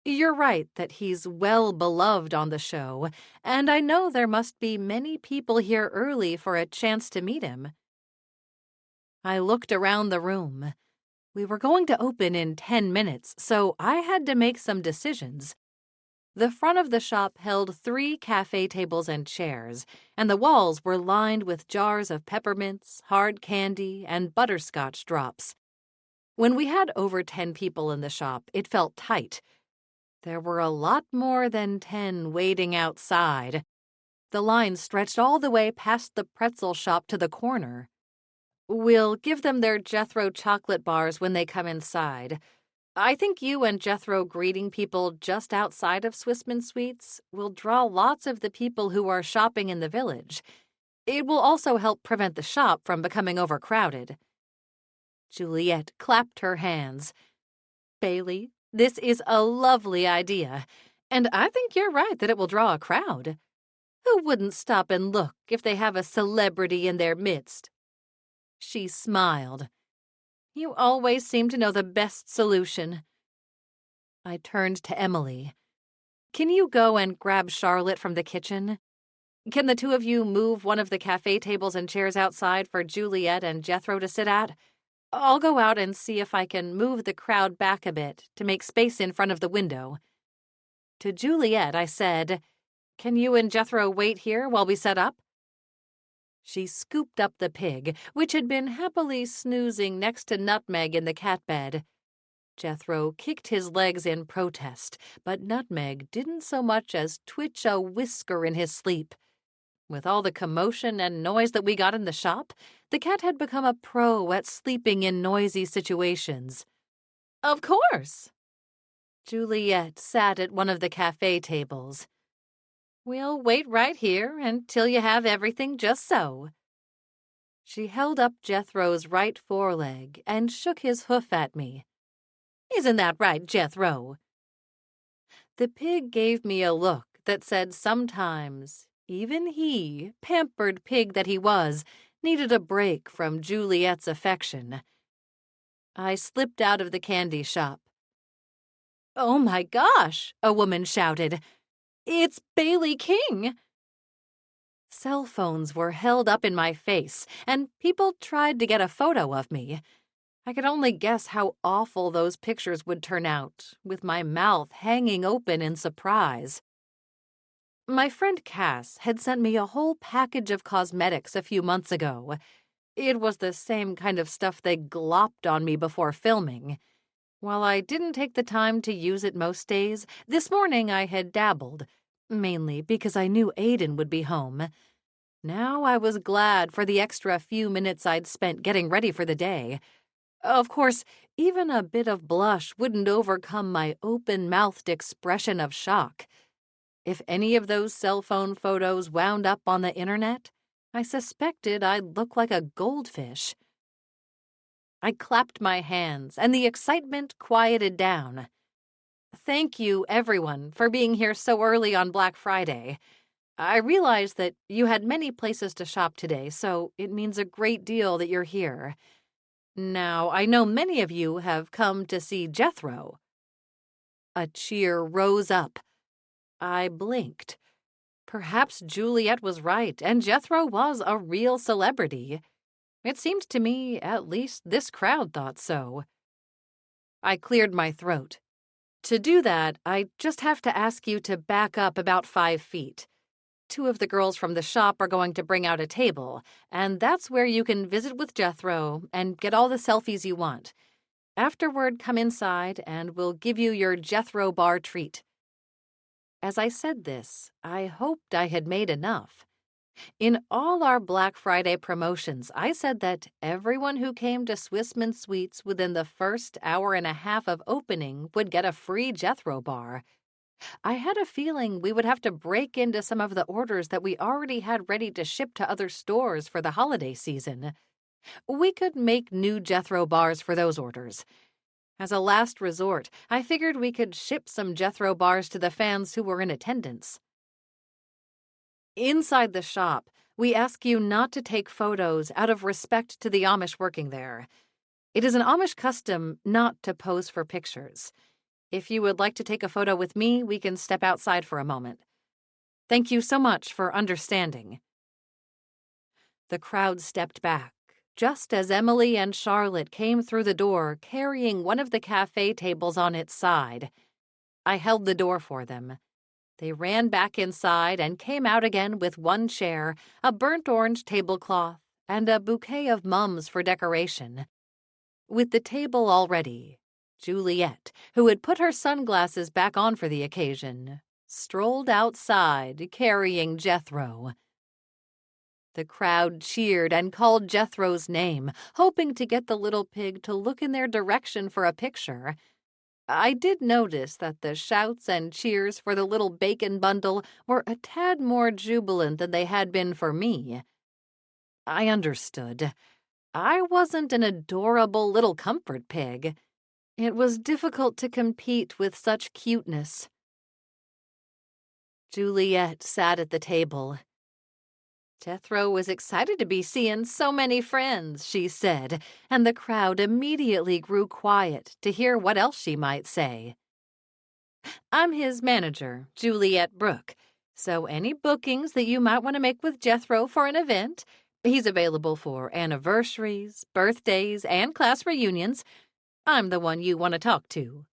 You're right that he's well beloved on the show, and I know there must be many people here early for a chance to meet him. I looked around the room. We were going to open in 10 minutes, so I had to make some decisions. The front of the shop held 3 cafe tables and chairs, and the walls were lined with jars of peppermints, hard candy, and butterscotch drops. When we had over 10 people in the shop, it felt tight. There were a lot more than 10 waiting outside. The line stretched all the way past the pretzel shop to the corner. We'll give them their Jethro chocolate bars when they come inside. I think you and Jethro greeting people just outside of Swissmen Sweets will draw lots of the people who are shopping in the village. It will also help prevent the shop from becoming overcrowded. Juliet clapped her hands. Bailey, this is a lovely idea, and I think you're right that it will draw a crowd. Who wouldn't stop and look if they have a celebrity in their midst? She smiled. You always seem to know the best solution. I turned to Emily. Can you go and grab Charlotte from the kitchen? Can the two of you move one of the cafe tables and chairs outside for Juliet and Jethro to sit at? I'll go out and see if I can move the crowd back a bit to make space in front of the window. To Juliet, I said, Can you and Jethro wait here while we set up? She scooped up the pig, which had been happily snoozing next to Nutmeg in the cat bed. Jethro kicked his legs in protest, but Nutmeg didn't so much as twitch a whisker in his sleep. With all the commotion and noise that we got in the shop, the cat had become a pro at sleeping in noisy situations. Of course. Juliet sat at one of the cafe tables. We'll wait right here until you have everything just so. She held up Jethro's right foreleg and shook his hoof at me. Isn't that right, Jethro? The pig gave me a look that said sometimes even he, pampered pig that he was, needed a break from Juliet's affection. I slipped out of the candy shop. Oh my gosh, a woman shouted. It's Bailey King! Cell phones were held up in my face, and people tried to get a photo of me. I could only guess how awful those pictures would turn out, with my mouth hanging open in surprise. My friend Cass had sent me a whole package of cosmetics a few months ago. It was the same kind of stuff they glopped on me before filming. While I didn't take the time to use it most days, this morning I had dabbled, mainly because I knew Aiden would be home. Now I was glad for the extra few minutes I'd spent getting ready for the day. Of course, even a bit of blush wouldn't overcome my open-mouthed expression of shock. If any of those cell phone photos wound up on the internet, I suspected I'd look like a goldfish. I clapped my hands, and the excitement quieted down. Thank you, everyone, for being here so early on Black Friday. I realize that you had many places to shop today, so it means a great deal that you're here. Now, I know many of you have come to see Jethro. A cheer rose up. I blinked. Perhaps Juliet was right, and Jethro was a real celebrity. It seemed to me, at least, this crowd thought so. I cleared my throat. To do that, I just have to ask you to back up about 5 feet. 2 of the girls from the shop are going to bring out a table, and that's where you can visit with Jethro and get all the selfies you want. Afterward, come inside, and we'll give you your Jethro bar treat. As I said this, I hoped I had made enough. In all our Black Friday promotions, I said that everyone who came to Swissmen Sweets within the first hour and a half of opening would get a free Jethro bar. I had a feeling we would have to break into some of the orders that we already had ready to ship to other stores for the holiday season. We could make new Jethro bars for those orders. As a last resort, I figured we could ship some Jethro bars to the fans who were in attendance. Inside the shop, we ask you not to take photos out of respect to the Amish working there. It is an Amish custom not to pose for pictures. If you would like to take a photo with me, we can step outside for a moment. Thank you so much for understanding. The crowd stepped back, just as Emily and Charlotte came through the door carrying one of the cafe tables on its side. I held the door for them. They ran back inside and came out again with 1 chair, a burnt orange tablecloth, and a bouquet of mums for decoration. With the table all ready, Juliet, who had put her sunglasses back on for the occasion, strolled outside carrying Jethro. The crowd cheered and called Jethro's name, hoping to get the little pig to look in their direction for a picture. I did notice that the shouts and cheers for the little bacon bundle were a tad more jubilant than they had been for me. I understood. I wasn't an adorable little comfort pig. It was difficult to compete with such cuteness. Juliet sat at the table. Jethro was excited to be seeing so many friends, she said, and the crowd immediately grew quiet to hear what else she might say. I'm his manager, Juliet Brooke, so any bookings that you might want to make with Jethro for an event, he's available for anniversaries, birthdays, and class reunions. I'm the one you want to talk to.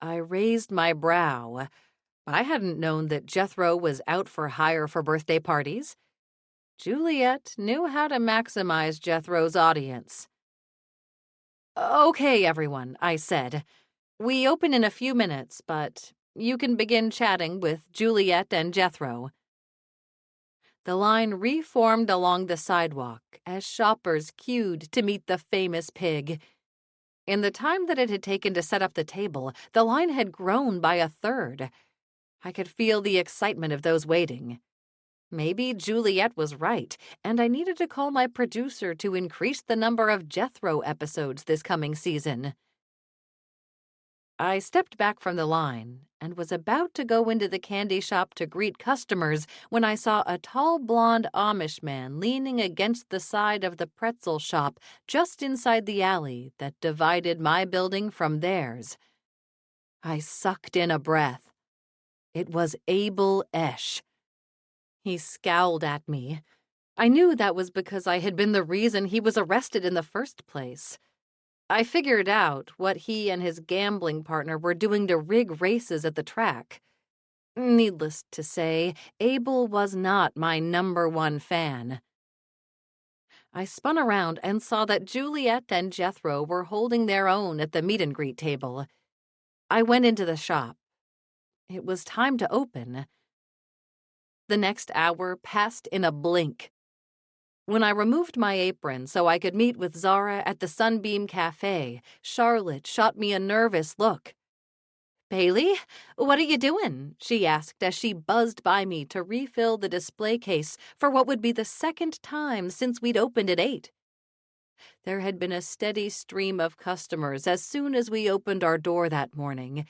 I raised my brow. I hadn't known that Jethro was out for hire for birthday parties. Juliet knew how to maximize Jethro's audience. Okay, everyone, I said. We open in a few minutes, but you can begin chatting with Juliet and Jethro. The line reformed along the sidewalk as shoppers queued to meet the famous pig. In the time that it had taken to set up the table, the line had grown by a third. I could feel the excitement of those waiting. Maybe Juliet was right, and I needed to call my producer to increase the number of Jethro episodes this coming season. I stepped back from the line and was about to go into the candy shop to greet customers when I saw a tall blonde Amish man leaning against the side of the pretzel shop just inside the alley that divided my building from theirs. I sucked in a breath. It was Abel Esch. He scowled at me. I knew that was because I had been the reason he was arrested in the first place. I figured out what he and his gambling partner were doing to rig races at the track. Needless to say, Abel was not my #1 fan. I spun around and saw that Juliet and Jethro were holding their own at the meet-and-greet table. I went into the shop. It was time to open. The next hour passed in a blink. When I removed my apron so I could meet with Zara at the Sunbeam Cafe, Charlotte shot me a nervous look. "Bailey, what are you doing?" she asked as she buzzed by me to refill the display case for what would be the second time since we'd opened at 8. There had been a steady stream of customers as soon as we opened our door that morning.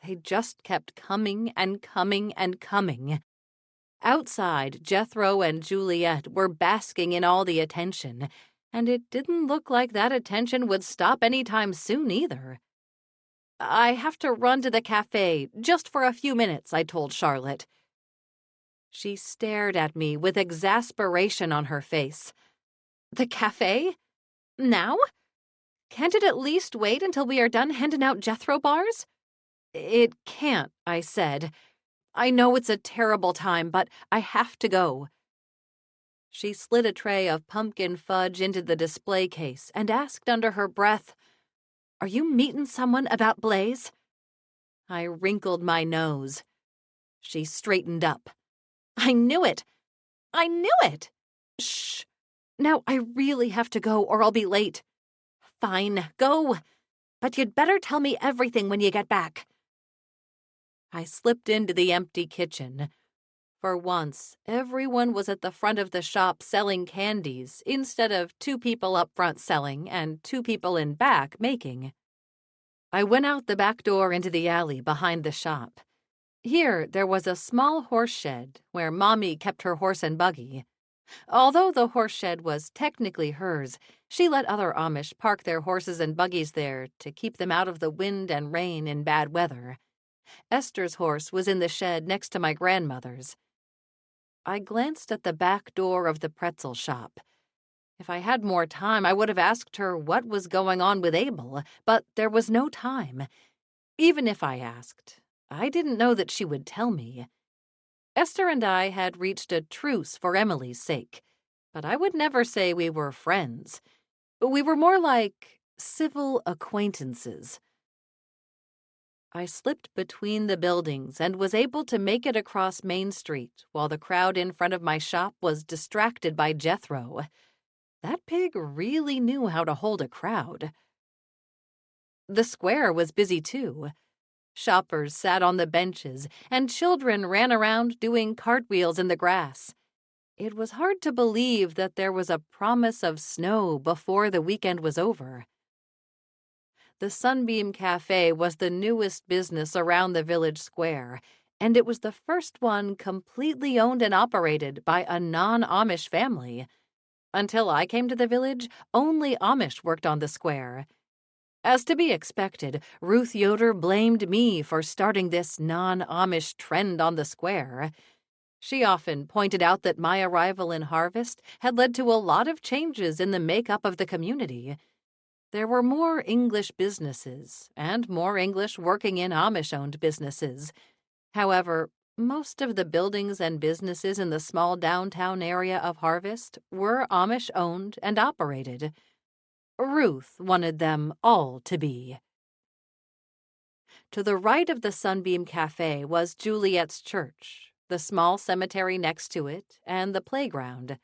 They just kept coming and coming and coming. Outside, Jethro and Juliet were basking in all the attention, and it didn't look like that attention would stop anytime soon either. "I have to run to the cafe, just for a few minutes," I told Charlotte. She stared at me with exasperation on her face. "The cafe? Now? Can't it at least wait until we are done handing out Jethro bars?" "It can't," I said. "I know it's a terrible time, but I have to go." She slid a tray of pumpkin fudge into the display case and asked under her breath, "Are you meeting someone about Blaze?" I wrinkled my nose. She straightened up. "I knew it! I knew it! Shh! Now I really have to go or I'll be late." "Fine, go. But you'd better tell me everything when you get back." I slipped into the empty kitchen. For once, everyone was at the front of the shop selling candies instead of 2 people up front selling and 2 people in back making. I went out the back door into the alley behind the shop. Here, there was a small horse shed where Mommy kept her horse and buggy. Although the horse shed was technically hers, she let other Amish park their horses and buggies there to keep them out of the wind and rain in bad weather. Esther's horse was in the shed next to my grandmother's. I glanced at the back door of the pretzel shop. If I had more time, I would have asked her what was going on with Abel, but there was no time. Even if I asked, I didn't know that she would tell me. Esther and I had reached a truce for Emily's sake, but I would never say we were friends. We were more like civil acquaintances. I slipped between the buildings and was able to make it across Main Street while the crowd in front of my shop was distracted by Jethro. That pig really knew how to hold a crowd. The square was busy too. Shoppers sat on the benches, and children ran around doing cartwheels in the grass. It was hard to believe that there was a promise of snow before the weekend was over. The Sunbeam Cafe was the newest business around the village square, and it was the first one completely owned and operated by a non-Amish family. Until I came to the village, only Amish worked on the square. As to be expected, Ruth Yoder blamed me for starting this non-Amish trend on the square. She often pointed out that my arrival in Harvest had led to a lot of changes in the makeup of the community. There were more English businesses and more English working in Amish-owned businesses. However, most of the buildings and businesses in the small downtown area of Harvest were Amish-owned and operated. Ruth wanted them all to be. To the right of the Sunbeam Cafe was Juliet's church, the small cemetery next to it, and the playground.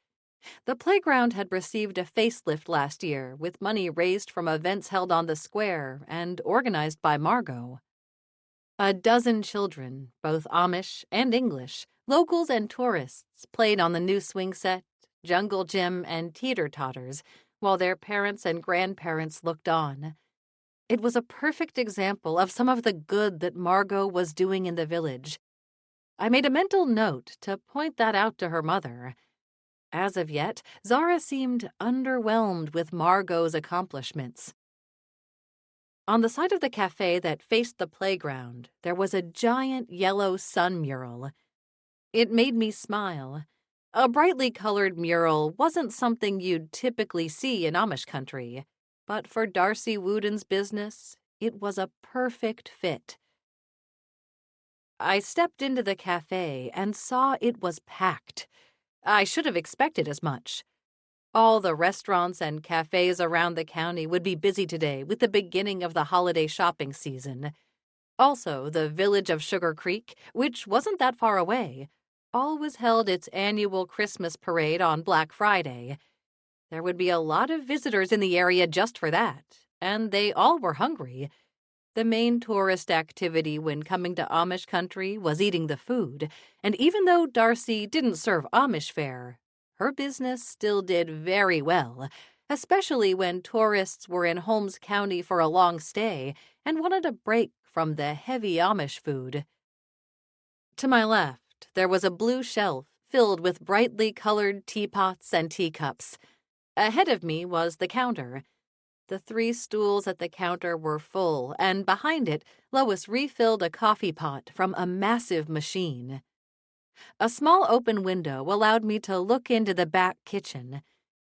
The playground had received a facelift last year with money raised from events held on the square and organized by Margot. A dozen children, both Amish and English, locals and tourists, played on the new swing set, jungle gym, and teeter-totters, while their parents and grandparents looked on. It was a perfect example of some of the good that Margot was doing in the village. I made a mental note to point that out to her mother. As of yet, Zara seemed underwhelmed with Margot's accomplishments. On the side of the cafe that faced the playground, there was a giant yellow sun mural. It made me smile. A brightly colored mural wasn't something you'd typically see in Amish country, but for Darcy Wooden's business, it was a perfect fit. I stepped into the cafe and saw it was packed. I should have expected as much. All the restaurants and cafes around the county would be busy today with the beginning of the holiday shopping season. Also, the village of Sugar Creek, which wasn't that far away, always held its annual Christmas parade on Black Friday. There would be a lot of visitors in the area just for that, and they all were hungry. The main tourist activity when coming to Amish country was eating the food, and even though Darcy didn't serve Amish fare, her business still did very well, especially when tourists were in Holmes County for a long stay and wanted a break from the heavy Amish food. To my left, there was a blue shelf filled with brightly colored teapots and teacups. Ahead of me was the counter. The 3 stools at the counter were full, and behind it, Lois refilled a coffee pot from a massive machine. A small open window allowed me to look into the back kitchen.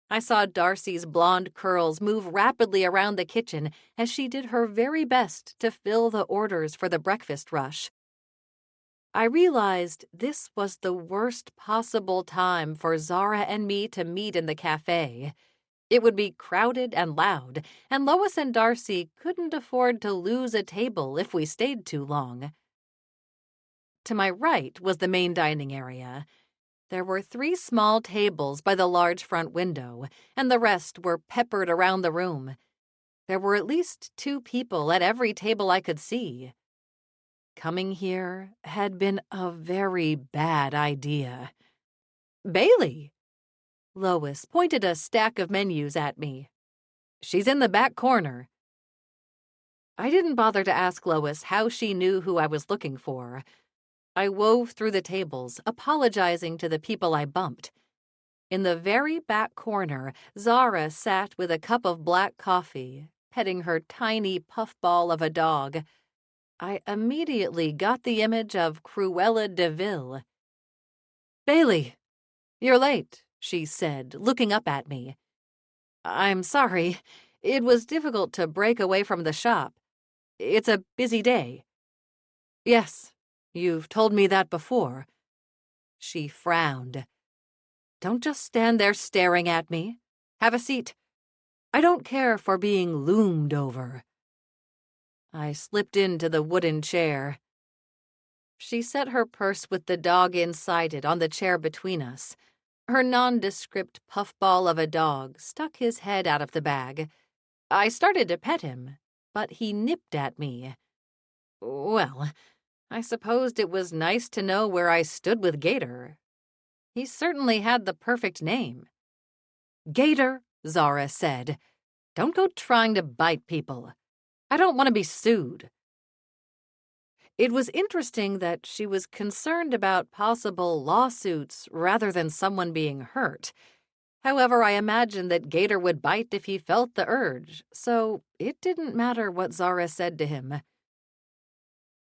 I saw Darcy's blonde curls move rapidly around the kitchen as she did her very best to fill the orders for the breakfast rush. I realized this was the worst possible time for Zara and me to meet in the cafe. It would be crowded and loud, and Lois and Darcy couldn't afford to lose a table if we stayed too long. To my right was the main dining area. There were 3 small tables by the large front window, and the rest were peppered around the room. There were at least 2 people at every table I could see. Coming here had been a very bad idea. Bailey! Lois pointed a stack of menus at me. She's in the back corner. I didn't bother to ask Lois how she knew who I was looking for. I wove through the tables, apologizing to the people I bumped. In the very back corner, Zara sat with a cup of black coffee, petting her tiny puffball of a dog. I immediately got the image of Cruella de Vil. "Bailey, you're late," she said, looking up at me. "I'm sorry. It was difficult to break away from the shop. It's a busy day." "Yes, you've told me that before." She frowned. "Don't just stand there staring at me. Have a seat. I don't care for being loomed over." I slipped into the wooden chair. She set her purse with the dog inside it on the chair between us. Her nondescript puffball of a dog stuck his head out of the bag. I started to pet him, but he nipped at me. Well, I supposed it was nice to know where I stood with Gator. He certainly had the perfect name. "Gator," Zara said, "don't go trying to bite people. I don't want to be sued." It was interesting that she was concerned about possible lawsuits rather than someone being hurt. However, I imagined that Gator would bite if he felt the urge, so it didn't matter what Zara said to him.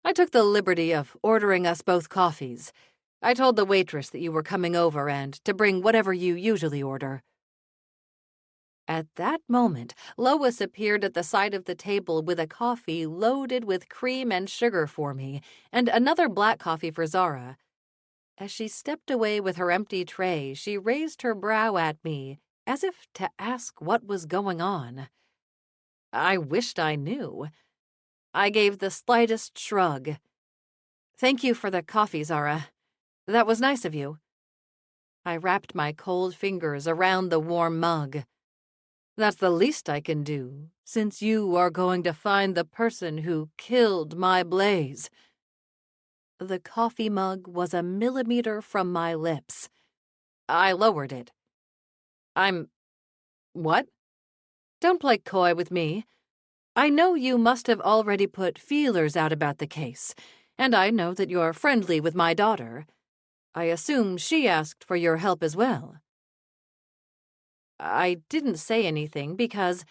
I took the liberty of ordering us both coffees. I told the waitress that you were coming over and to bring whatever you usually order. At that moment, Lois appeared at the side of the table with a coffee loaded with cream and sugar for me, and another black coffee for Zara. As she stepped away with her empty tray, she raised her brow at me, as if to ask what was going on. I wished I knew. I gave the slightest shrug. "Thank you for the coffee, Zara. That was nice of you." I wrapped my cold fingers around the warm mug. "That's the least I can do, since you are going to find the person who killed my Blaze." The coffee mug was a millimeter from my lips. I lowered it. What? Don't play coy with me. I know you must have already put feelers out about the case, and I know that you're friendly with my daughter. I assume she asked for your help as well." I didn't say anything because,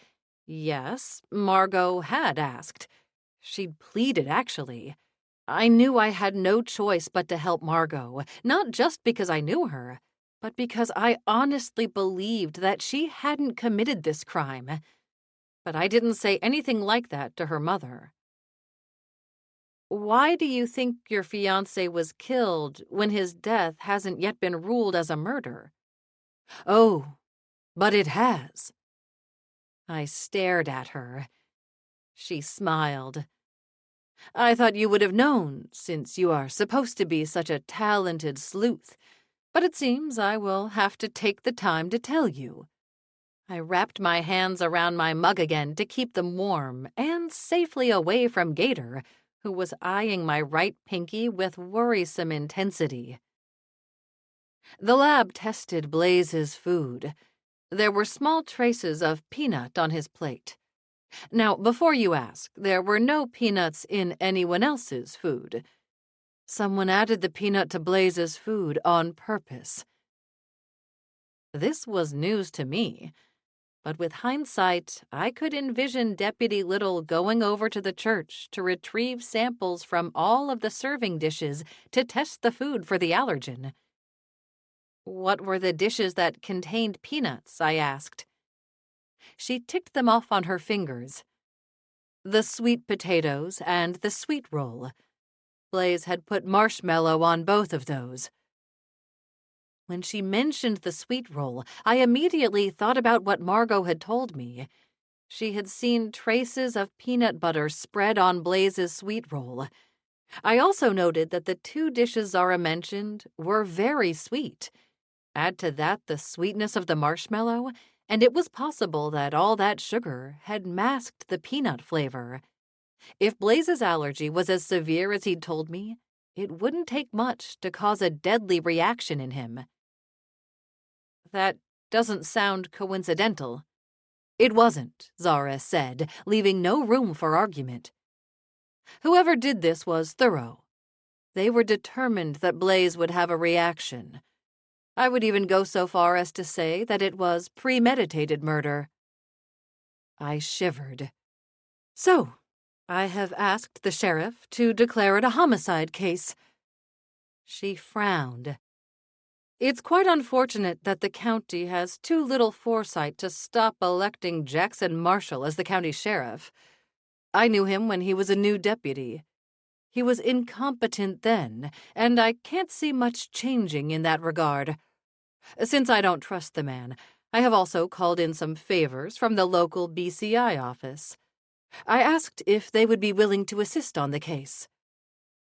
yes, Margot had asked. She'd pleaded, actually. I knew I had no choice but to help Margot, not just because I knew her, but because I honestly believed that she hadn't committed this crime. But I didn't say anything like that to her mother. "Why do you think your fiancé was killed when his death hasn't yet been ruled as a murder?" "Oh, but it has." I stared at her. She smiled. "I thought you would have known, since you are supposed to be such a talented sleuth, but it seems I will have to take the time to tell you." I wrapped my hands around my mug again to keep them warm and safely away from Gator, who was eyeing my right pinky with worrisome intensity. The lab tested Blaze's food. There were small traces of peanut on his plate. Now, before you ask, there were no peanuts in anyone else's food. Someone added the peanut to Blaze's food on purpose. This was news to me, but with hindsight, I could envision Deputy Little going over to the church to retrieve samples from all of the serving dishes to test the food for the allergen. "What were the dishes that contained peanuts?" I asked. She ticked them off on her fingers. "The sweet potatoes and the sweet roll. Blaze had put marshmallow on both of those." When she mentioned the sweet roll, I immediately thought about what Margot had told me. She had seen traces of peanut butter spread on Blaze's sweet roll. I also noted that the two dishes Zara mentioned were very sweet. Add to that the sweetness of the marshmallow, and it was possible that all that sugar had masked the peanut flavor. If Blaze's allergy was as severe as he'd told me, it wouldn't take much to cause a deadly reaction in him. "That doesn't sound coincidental." "It wasn't," Zara said, leaving no room for argument. "Whoever did this was thorough. They were determined that Blaze would have a reaction. I would even go so far as to say that it was premeditated murder." I shivered. "So, I have asked the sheriff to declare it a homicide case." She frowned. "It's quite unfortunate that the county has too little foresight to stop electing Jackson Marshall as the county sheriff. I knew him when he was a new deputy. He was incompetent then, and I can't see much changing in that regard. Since I don't trust the man, I have also called in some favors from the local BCI office. I asked if they would be willing to assist on the case."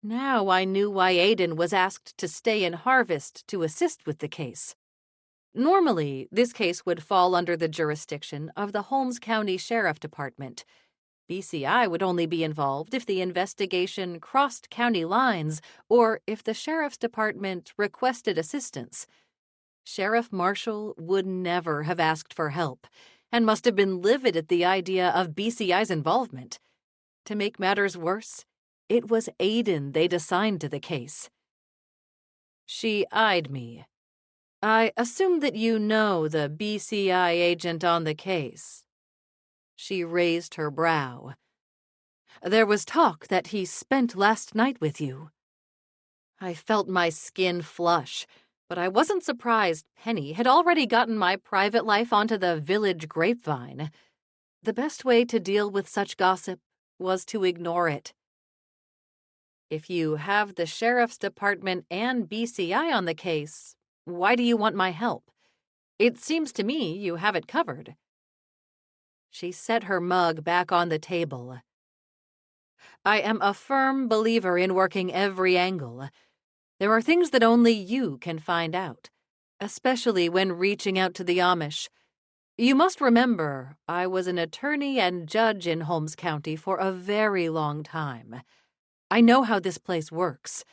Now I knew why Aiden was asked to stay in Harvest to assist with the case. Normally, this case would fall under the jurisdiction of the Holmes County Sheriff Department. BCI would only be involved if the investigation crossed county lines or if the Sheriff's Department requested assistance. Sheriff Marshall would never have asked for help and must have been livid at the idea of BCI's involvement. To make matters worse, It was Aiden they'd assigned to the case. She eyed me. I assume that you know the BCI agent on the case. She raised her brow. There was talk that he spent last night with you. I felt my skin flush, but I wasn't surprised Penny had already gotten my private life onto the village grapevine. The best way to deal with such gossip was to ignore it. If you have the sheriff's department and BCI on the case, why do you want my help? It seems to me you have it covered. She set her mug back on the table. I am a firm believer in working every angle. There are things that only you can find out, especially when reaching out to the Amish. You must remember, I was an attorney and judge in Holmes County for a very long time. I know how this place works.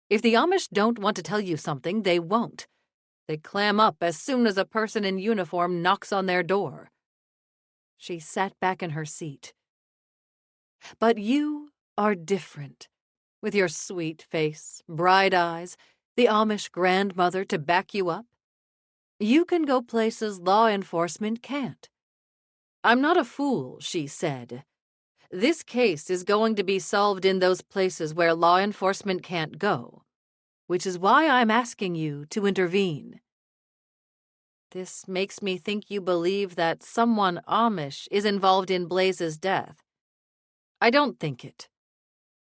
If the Amish don't want to tell you something, they won't. They clam up as soon as a person in uniform knocks on their door. She sat back in her seat. But you are different. With your sweet face, bright eyes, the Amish grandmother to back you up. You can go places law enforcement can't. I'm not a fool, she said. This case is going to be solved in those places where law enforcement can't go, which is why I'm asking you to intervene. This makes me think you believe that someone Amish is involved in Blaze's death. I don't think it.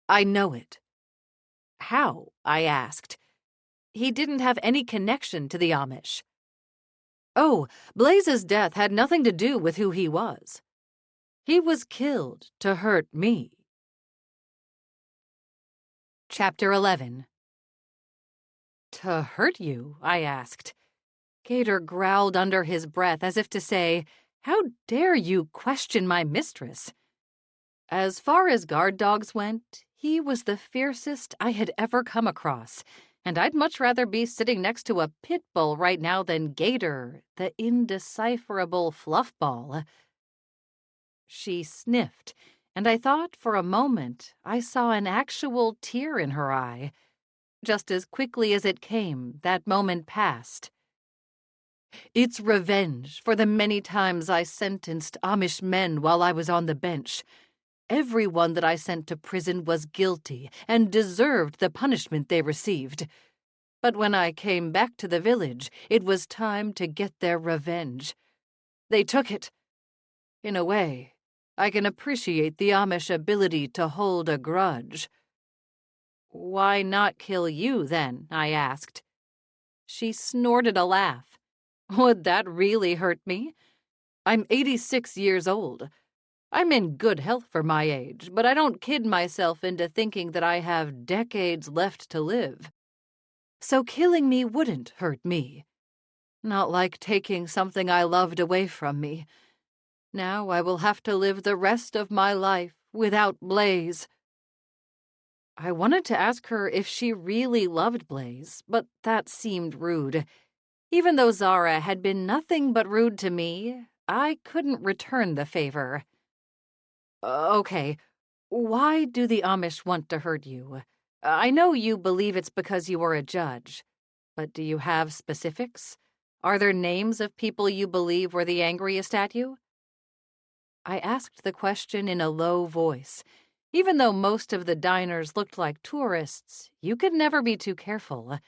I know it. How? I asked. He didn't have any connection to the Amish. Oh, Blaze's death had nothing to do with who he was. He was killed to hurt me. Chapter 11. To hurt you? I asked. Gator growled under his breath as if to say, How dare you question my mistress? As far as guard dogs went, he was the fiercest I had ever come across, and I'd much rather be sitting next to a pit bull right now than Gator, the indecipherable fluffball. She sniffed, and I thought for a moment I saw an actual tear in her eye. Just as quickly as it came, that moment passed. It's revenge for the many times I sentenced Amish men while I was on the bench. Everyone that I sent to prison was guilty and deserved the punishment they received. But when I came back to the village, it was time to get their revenge. They took it. In a way, I can appreciate the Amish ability to hold a grudge. Why not kill you, then? I asked. She snorted a laugh. Would that really hurt me? I'm 86 years old. I'm in good health for my age, but I don't kid myself into thinking that I have decades left to live. So killing me wouldn't hurt me. Not like taking something I loved away from me. Now I will have to live the rest of my life without Blaze. I wanted to ask her if she really loved Blaze, but that seemed rude. Even though Zara had been nothing but rude to me, I couldn't return the favor. Okay, why do the Amish want to hurt you? I know you believe it's because you are a judge, but do you have specifics? Are there names of people you believe were the angriest at you? I asked the question in a low voice. Even though most of the diners looked like tourists, you could never be too careful.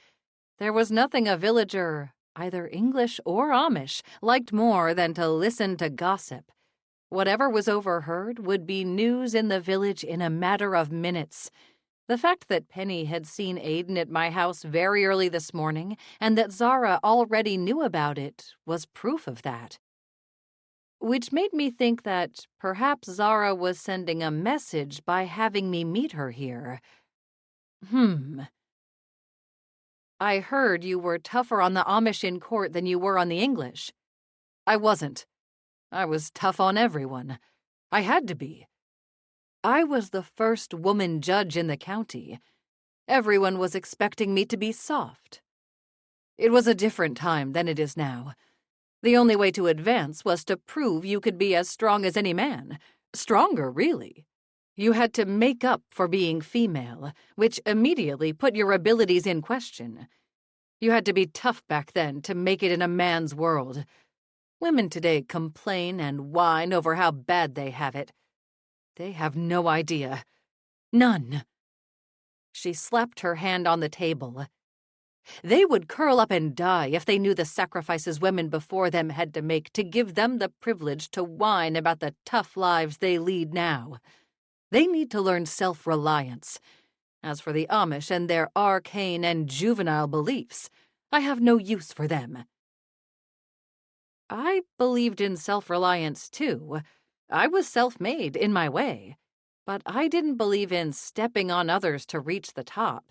There was nothing a villager, either English or Amish, liked more than to listen to gossip. Whatever was overheard would be news in the village in a matter of minutes. The fact that Penny had seen Aiden at my house very early this morning, and that Zara already knew about it, was proof of that. Which made me think that perhaps Zara was sending a message by having me meet her here. I heard you were tougher on the Amish in court than you were on the English. I wasn't. I was tough on everyone. I had to be. I was the first woman judge in the county. Everyone was expecting me to be soft. It was a different time than it is now. The only way to advance was to prove you could be as strong as any man. Stronger, really. You had to make up for being female, which immediately put your abilities in question. You had to be tough back then to make it in a man's world. Women today complain and whine over how bad they have it. They have no idea. None. She slapped her hand on the table. They would curl up and die if they knew the sacrifices women before them had to make to give them the privilege to whine about the tough lives they lead now. They need to learn self-reliance. As for the Amish and their arcane and juvenile beliefs, I have no use for them. I believed in self-reliance, too. I was self-made in my way. But I didn't believe in stepping on others to reach the top.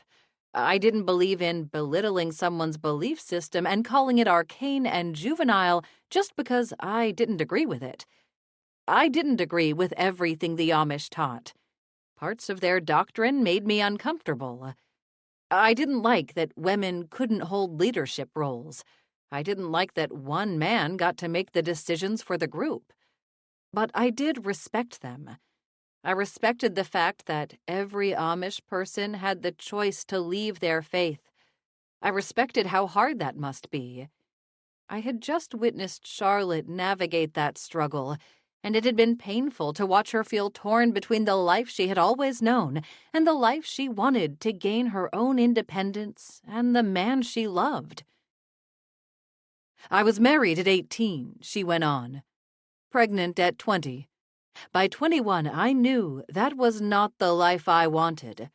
I didn't believe in belittling someone's belief system and calling it arcane and juvenile just because I didn't agree with it. I didn't agree with everything the Amish taught. Parts of their doctrine made me uncomfortable. I didn't like that women couldn't hold leadership roles. I didn't like that one man got to make the decisions for the group. But I did respect them. I respected the fact that every Amish person had the choice to leave their faith. I respected how hard that must be. I had just witnessed Charlotte navigate that struggle, and it had been painful to watch her feel torn between the life she had always known and the life she wanted to gain her own independence and the man she loved. I was married at 18, she went on. Pregnant at 20. By 21, I knew that was not the life I wanted.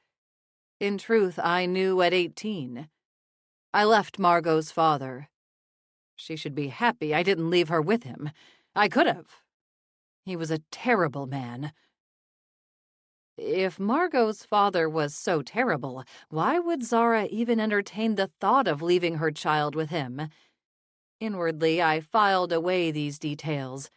In truth, I knew at 18. I left Margot's father. She should be happy I didn't leave her with him. I could have. He was a terrible man. If Margot's father was so terrible, why would Zara even entertain the thought of leaving her child with him? Inwardly, I filed away these details.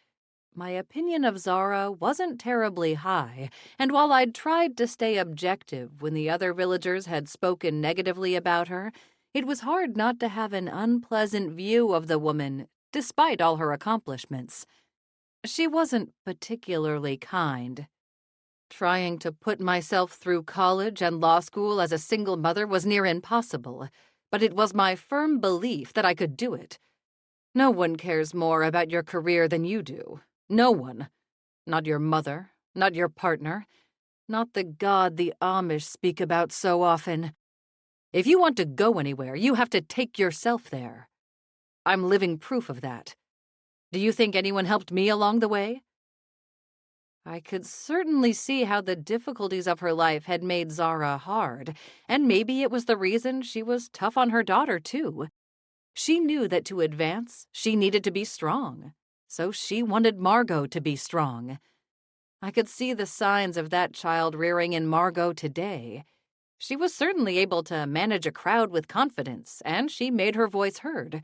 My opinion of Zara wasn't terribly high, and while I'd tried to stay objective when the other villagers had spoken negatively about her, it was hard not to have an unpleasant view of the woman, despite all her accomplishments. She wasn't particularly kind. Trying to put myself through college and law school as a single mother was near impossible, but it was my firm belief that I could do it. No one cares more about your career than you do. No one. Not your mother, not your partner, not the God the Amish speak about so often. If you want to go anywhere, you have to take yourself there. I'm living proof of that. Do you think anyone helped me along the way? I could certainly see how the difficulties of her life had made Zara hard, and maybe it was the reason she was tough on her daughter, too. She knew that to advance, she needed to be strong. So she wanted Margot to be strong. I could see the signs of that child rearing in Margot today. She was certainly able to manage a crowd with confidence, and she made her voice heard.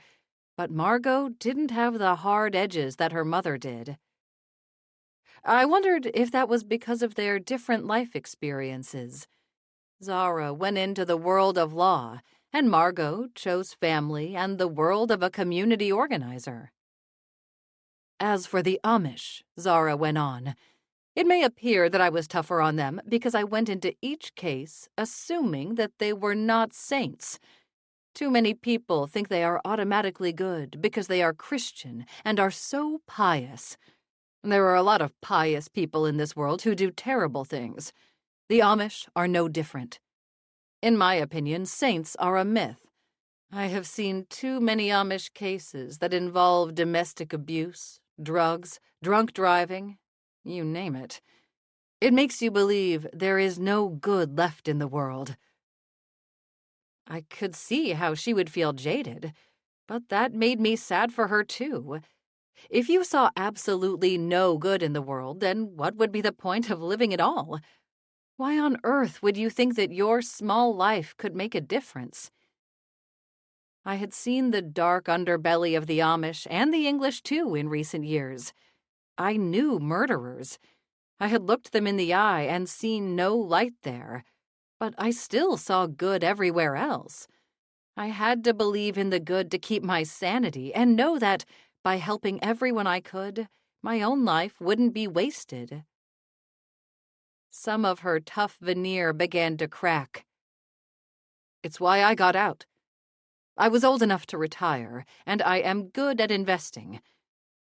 But Margot didn't have the hard edges that her mother did. I wondered if that was because of their different life experiences. Zara went into the world of law, and Margot chose family and the world of a community organizer. As for the Amish, Zara went on, it may appear that I was tougher on them because I went into each case assuming that they were not saints. Too many people think they are automatically good because they are Christian and are so pious. There are a lot of pious people in this world who do terrible things. The Amish are no different. In my opinion, saints are a myth. I have seen too many Amish cases that involve domestic abuse, drugs, drunk driving, you name it. It makes you believe there is no good left in the world. I could see how she would feel jaded, but that made me sad for her too. If you saw absolutely no good in the world, then what would be the point of living at all? Why on earth would you think that your small life could make a difference? I had seen the dark underbelly of the Amish and the English, too, in recent years. I knew murderers. I had looked them in the eye and seen no light there. But I still saw good everywhere else. I had to believe in the good to keep my sanity and know that, by helping everyone I could, my own life wouldn't be wasted. Some of her tough veneer began to crack. It's why I got out. I was old enough to retire, and I am good at investing.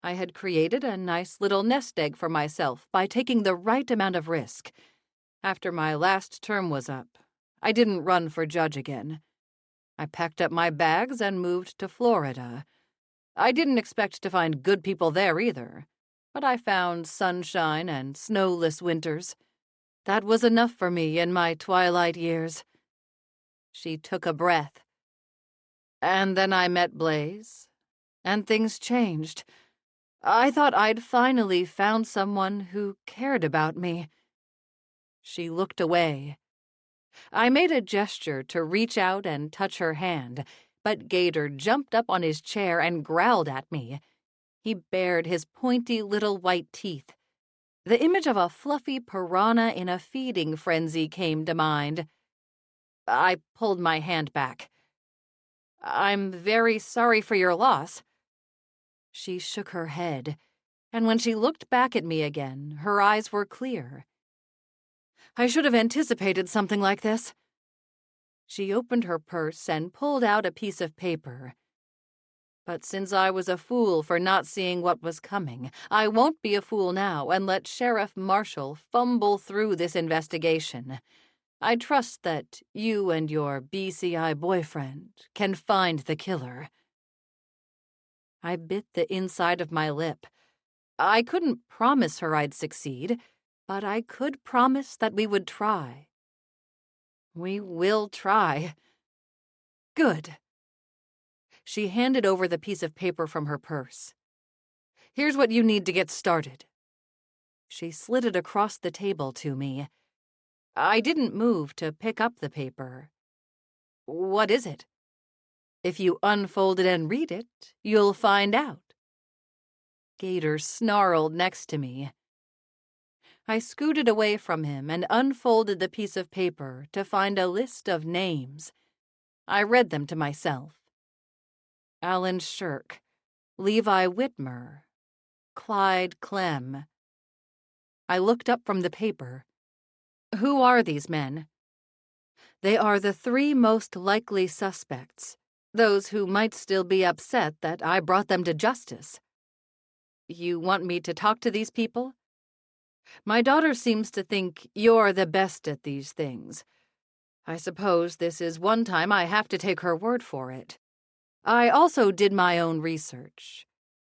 I had created a nice little nest egg for myself by taking the right amount of risk. After my last term was up, I didn't run for judge again. I packed up my bags and moved to Florida. I didn't expect to find good people there either, but I found sunshine and snowless winters. That was enough for me in my twilight years. She took a breath. And then I met Blaze, and things changed. I thought I'd finally found someone who cared about me. She looked away. I made a gesture to reach out and touch her hand, but Gator jumped up on his chair and growled at me. He bared his pointy little white teeth. The image of a fluffy piranha in a feeding frenzy came to mind. I pulled my hand back. I'm very sorry for your loss. She shook her head, and when she looked back at me again, her eyes were clear. I should have anticipated something like this. She opened her purse and pulled out a piece of paper. But since I was a fool for not seeing what was coming, I won't be a fool now and let Sheriff Marshall fumble through this investigation. I trust that you and your BCI boyfriend can find the killer. I bit the inside of my lip. I couldn't promise her I'd succeed, but I could promise that we would try. We will try. Good. She handed over the piece of paper from her purse. Here's what you need to get started. She slid it across the table to me. I didn't move to pick up the paper. What is it? If you unfold it and read it, you'll find out. Gator snarled next to me. I scooted away from him and unfolded the piece of paper to find a list of names. I read them to myself. Alan Shirk, Levi Whitmer, Clyde Clem. I looked up from the paper. Who are these men? They are the 3 most likely suspects, those who might still be upset that I brought them to justice. You want me to talk to these people? My daughter seems to think you're the best at these things. I suppose this is one time I have to take her word for it. I also did my own research.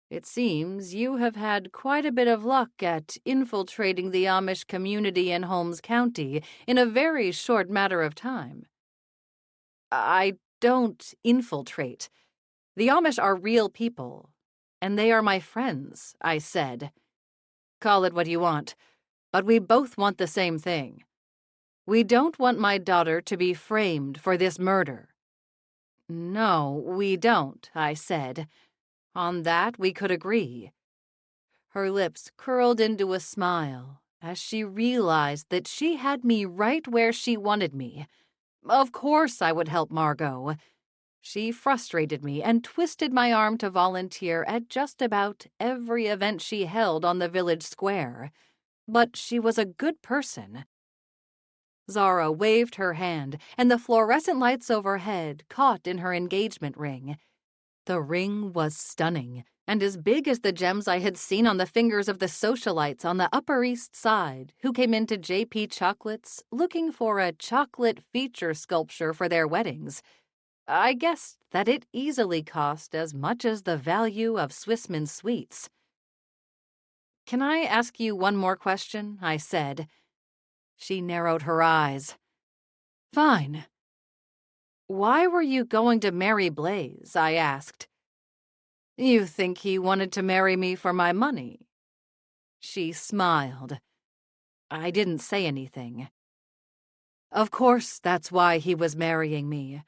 It seems you have had quite a bit of luck at infiltrating the Amish community in Holmes County in a very short matter of time. I don't infiltrate. The Amish are real people, and they are my friends, I said. Call it what you want, but we both want the same thing. We don't want my daughter to be framed for this murder. No, we don't, I said. On that we could agree. Her lips curled into a smile as she realized that she had me right where she wanted me. Of course I would help Margot. She frustrated me and twisted my arm to volunteer at just about every event she held on the village square. But she was a good person. Zara waved her hand, and the fluorescent lights overhead caught in her engagement ring. The ring was stunning, and as big as the gems I had seen on the fingers of the socialites on the Upper East Side who came into J.P. Chocolate's looking for a chocolate feature sculpture for their weddings. I guessed that it easily cost as much as the value of Swissmen Sweets. Can I ask you one more question? I said. She narrowed her eyes. Fine. Why were you going to marry Blaze? I asked. You think he wanted to marry me for my money? She smiled. I didn't say anything. Of course, that's why he was marrying me.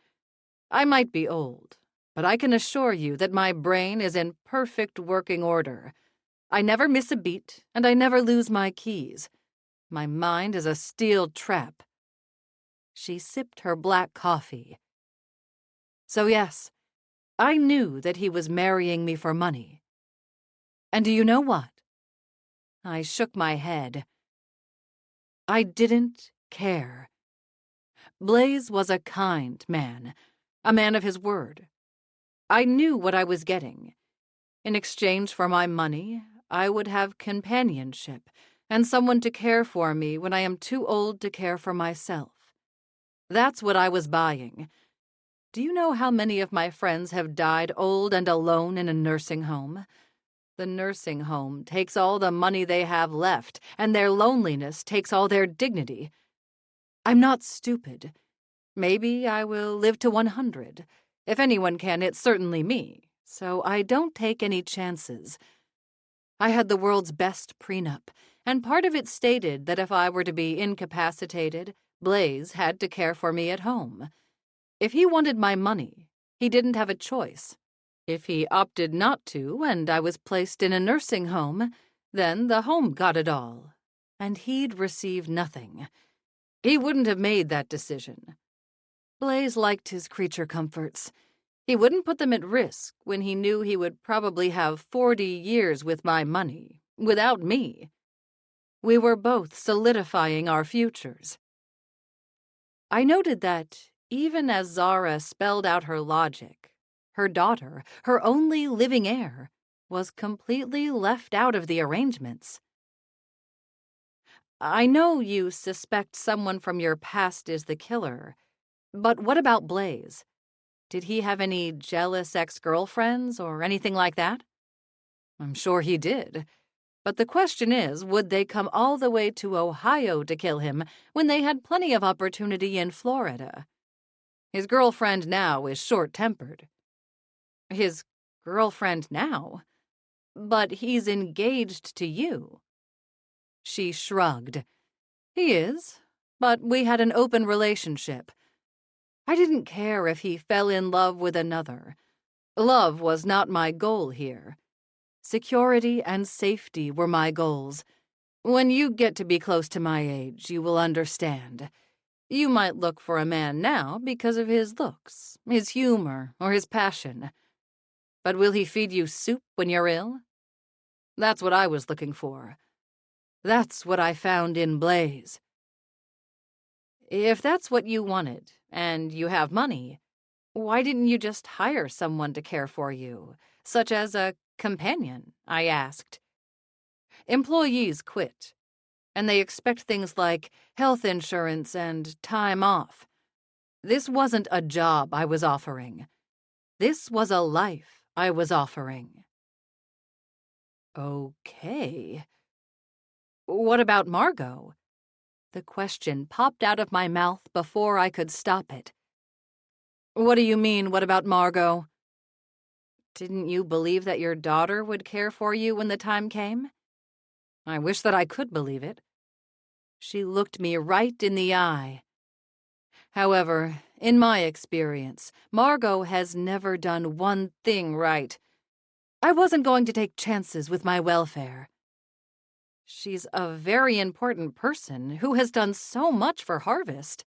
I might be old, but I can assure you that my brain is in perfect working order. I never miss a beat, and I never lose my keys. My mind is a steel trap. She sipped her black coffee. So yes, I knew that he was marrying me for money. And do you know what? I shook my head. I didn't care. Blaze was a kind man, a man of his word. I knew what I was getting. In exchange for my money, I would have companionship and someone to care for me when I am too old to care for myself. That's what I was buying. Do you know how many of my friends have died old and alone in a nursing home? The nursing home takes all the money they have left, and their loneliness takes all their dignity. I'm not stupid. Maybe I will live to 100. If anyone can, it's certainly me. So I don't take any chances. I had the world's best prenup, and part of it stated that if I were to be incapacitated, Blaze had to care for me at home. If he wanted my money, he didn't have a choice. If he opted not to, and I was placed in a nursing home, then the home got it all, and he'd receive nothing. He wouldn't have made that decision. Blaze liked his creature comforts. He wouldn't put them at risk when he knew he would probably have 40 years with my money, without me. We were both solidifying our futures. I noted that, even as Zara spelled out her logic, her daughter, her only living heir, was completely left out of the arrangements. I know you suspect someone from your past is the killer, but what about Blaze? Did he have any jealous ex-girlfriends or anything like that? I'm sure he did. But the question is, would they come all the way to Ohio to kill him when they had plenty of opportunity in Florida? His girlfriend now is short-tempered. His girlfriend now? But he's engaged to you. She shrugged. He is, but we had an open relationship. I didn't care if he fell in love with another. Love was not my goal here. Security and safety were my goals. When you get to be close to my age, you will understand. You might look for a man now because of his looks, his humor, or his passion. But will he feed you soup when you're ill? That's what I was looking for. That's what I found in Blaze. If that's what you wanted, and you have money, why didn't you just hire someone to care for you, such as a companion? I asked. Employees quit, and they expect things like health insurance and time off. This wasn't a job I was offering. This was a life I was offering. Okay. What about Margot? The question popped out of my mouth before I could stop it. What do you mean, what about Margot? Didn't you believe that your daughter would care for you when the time came? I wish that I could believe it. She looked me right in the eye. However, in my experience, Margot has never done one thing right. I wasn't going to take chances with my welfare. She's a very important person who has done so much for Harvest.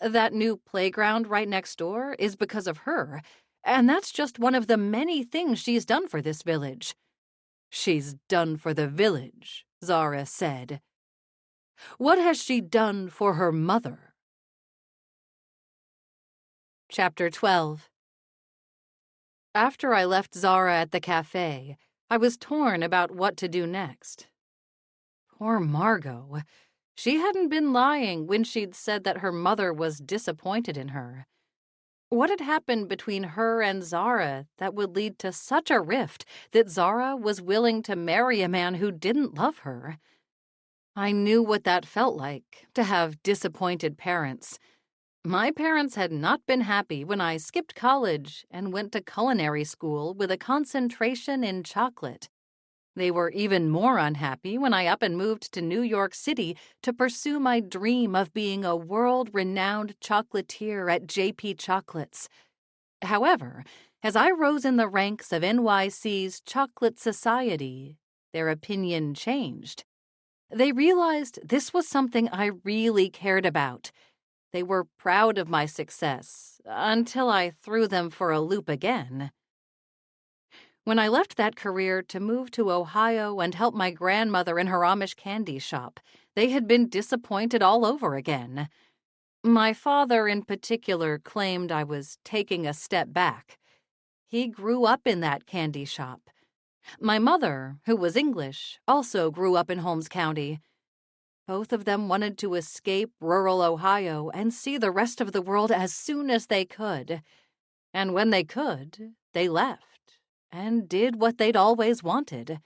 That new playground right next door is because of her, and that's just one of the many things she's done for this village. She's done for the village, Zara said. What has she done for her mother? Chapter 12. After I left Zara at the cafe, I was torn about what to do next. Poor Margot. She hadn't been lying when she'd said that her mother was disappointed in her. What had happened between her and Zara that would lead to such a rift that Zara was willing to marry a man who didn't love her? I knew what that felt like, to have disappointed parents. My parents had not been happy when I skipped college and went to culinary school with a concentration in chocolate. They were even more unhappy when I up and moved to New York City to pursue my dream of being a world-renowned chocolatier at J.P. Chocolates. However, as I rose in the ranks of NYC's Chocolate Society, their opinion changed. They realized this was something I really cared about. They were proud of my success, until I threw them for a loop again. When I left that career to move to Ohio and help my grandmother in her Amish candy shop, They had been disappointed all over again. My father, in particular, claimed I was taking a step back. He grew up in that candy shop. My mother, who was English, also grew up in Holmes County. Both of them wanted to escape rural Ohio and see the rest of the world as soon as they could. And when they could, they left and did what they'd always wanted.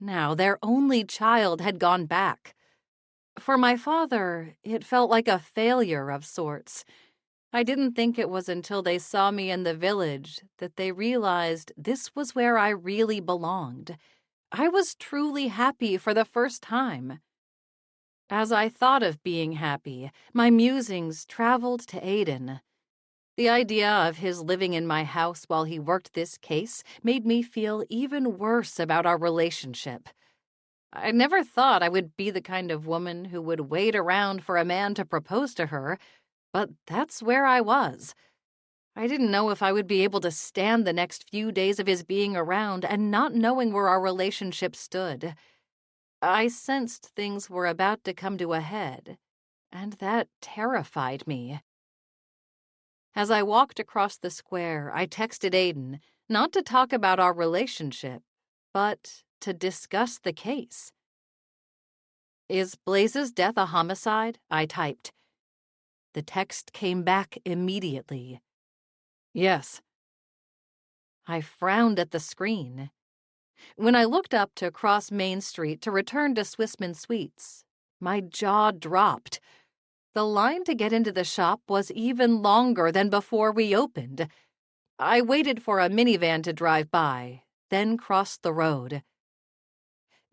Now, their only child had gone back. For my father, it felt like a failure of sorts. I didn't think it was until they saw me in the village that they realized this was where I really belonged. I was truly happy for the first time. As I thought of being happy, my musings traveled to Aiden. The idea of his living in my house while he worked this case made me feel even worse about our relationship. I never thought I would be the kind of woman who would wait around for a man to propose to her, but that's where I was. I didn't know if I would be able to stand the next few days of his being around and not knowing where our relationship stood. I sensed things were about to come to a head, and that terrified me. As I walked across the square, I texted Aiden, not to talk about our relationship, but to discuss the case. "Is Blaze's death a homicide?" I typed. The text came back immediately. "Yes." I frowned at the screen. When I looked up to cross Main Street to return to Swissmen Sweets, my jaw dropped. The line to get into the shop was even longer than before we opened. I waited for a minivan to drive by, then crossed the road.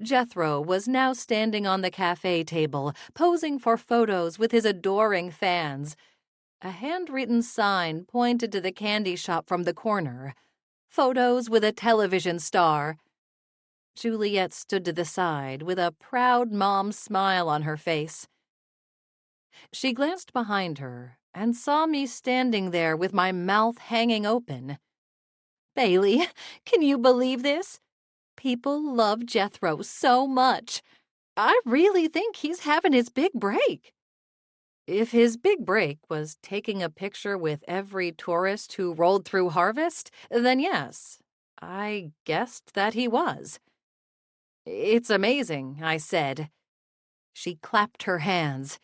Jethro was now standing on the cafe table, posing for photos with his adoring fans. A handwritten sign pointed to the candy shop from the corner. "Photos with a television star." Juliet stood to the side with a proud mom smile on her face. She glanced behind her and saw me standing there with my mouth hanging open. "Bailey, can you believe this? People love Jethro so much. I really think he's having his big break." If his big break was taking a picture with every tourist who rolled through Harvest, then yes, I guessed that he was. "It's amazing," I said. She clapped her hands.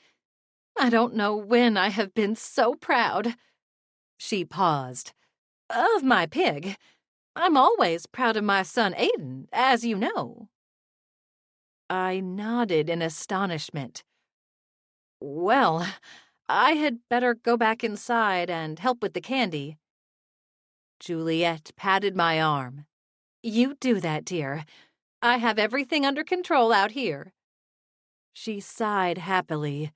"I don't know when I have been so proud." She paused. "Of my pig. I'm always proud of my son Aiden, as you know." I nodded in astonishment. "Well, I had better go back inside and help with the candy." Juliet patted my arm. "You do that, dear. I have everything under control out here." She sighed happily.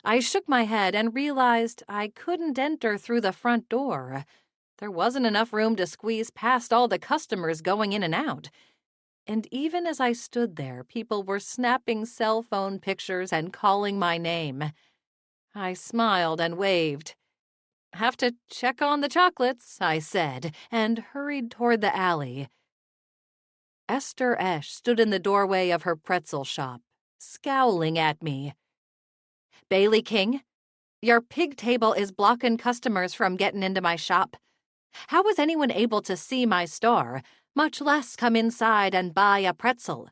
I shook my head and realized I couldn't enter through the front door. There wasn't enough room to squeeze past all the customers going in and out. And even as I stood there, people were snapping cell phone pictures and calling my name. I smiled and waved. "Have to check on the chocolates," I said, and hurried toward the alley. Esther Esch stood in the doorway of her pretzel shop, scowling at me. "Bailey King, your pig table is blocking customers from getting into my shop. How was anyone able to see my store, much less come inside and buy a pretzel?"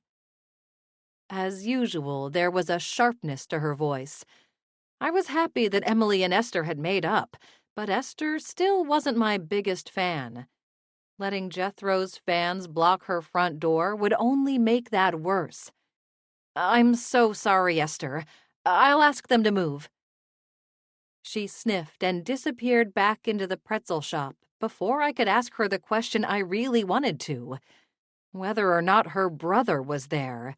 As usual, there was a sharpness to her voice. I was happy that Emily and Esther had made up, but Esther still wasn't my biggest fan. Letting Jethro's fans block her front door would only make that worse. "I'm so sorry, Esther. I'll ask them to move." She sniffed and disappeared back into the pretzel shop before I could ask her the question I really wanted to, whether or not her brother was there.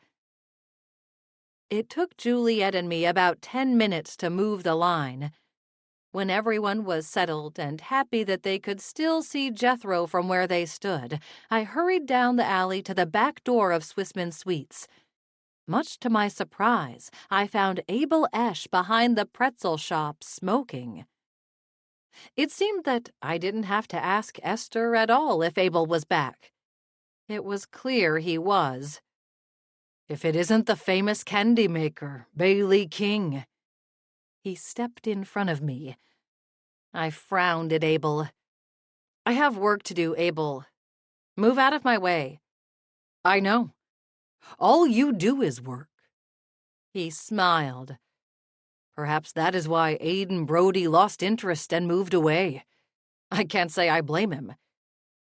It took Juliet and me about 10 minutes to move the line. When everyone was settled and happy that they could still see Jethro from where they stood, I hurried down the alley to the back door of Swissmen Sweets. Much to my surprise, I found Abel Esch behind the pretzel shop smoking. It seemed that I didn't have to ask Esther at all if Abel was back. It was clear he was. If it isn't the famous candy maker, Bailey King. He stepped in front of me. I frowned at Abel. I have work to do, Abel. Move out of my way. I know. All you do is work. He smiled. Perhaps that is why Aiden Brody lost interest and moved away. I can't say I blame him.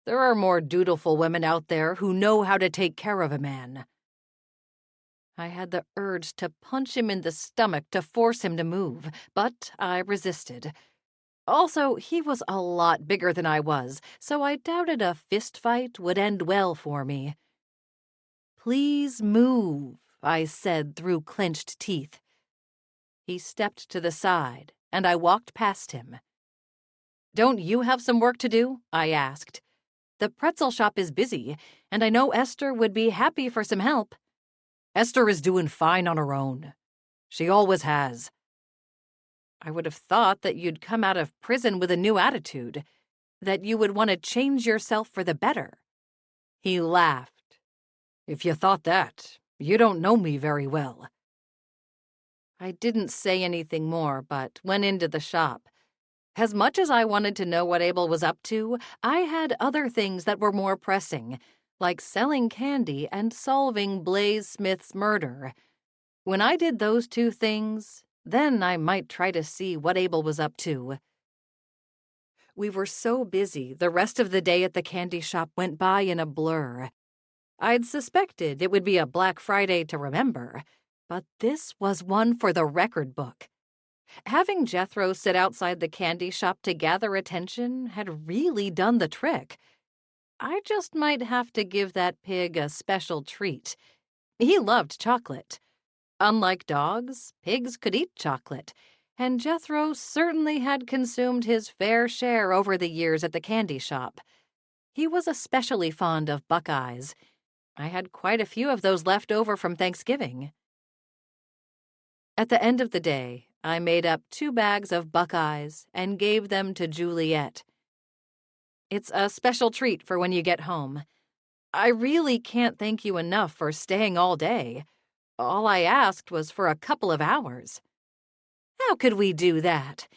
There are more dutiful women out there who know how to take care of a man. I had the urge to punch him in the stomach to force him to move, but I resisted. Also, he was a lot bigger than I was, so I doubted a fist fight would end well for me. Please move, I said through clenched teeth. He stepped to the side, and I walked past him. Don't you have some work to do? I asked. The pretzel shop is busy, and I know Esther would be happy for some help. Esther is doing fine on her own. She always has. I would have thought that you'd come out of prison with a new attitude, that you would want to change yourself for the better. He laughed. If you thought that, you don't know me very well. I didn't say anything more, but went into the shop. As much as I wanted to know what Abel was up to, I had other things that were more pressing, like selling candy and solving Blaze Smith's murder. When I did those two things, then I might try to see what Abel was up to. We were so busy, the rest of the day at the candy shop went by in a blur. I'd suspected it would be a Black Friday to remember, but this was one for the record book. Having Jethro sit outside the candy shop to gather attention had really done the trick. I just might have to give that pig a special treat. He loved chocolate. Unlike dogs, pigs could eat chocolate, and Jethro certainly had consumed his fair share over the years at the candy shop. He was especially fond of Buckeyes. I had quite a few of those left over from Thanksgiving. At the end of the day, I made up 2 bags of Buckeyes and gave them to Juliet. It's a special treat for when you get home. I really can't thank you enough for staying all day. All I asked was for a couple of hours. How could we do that?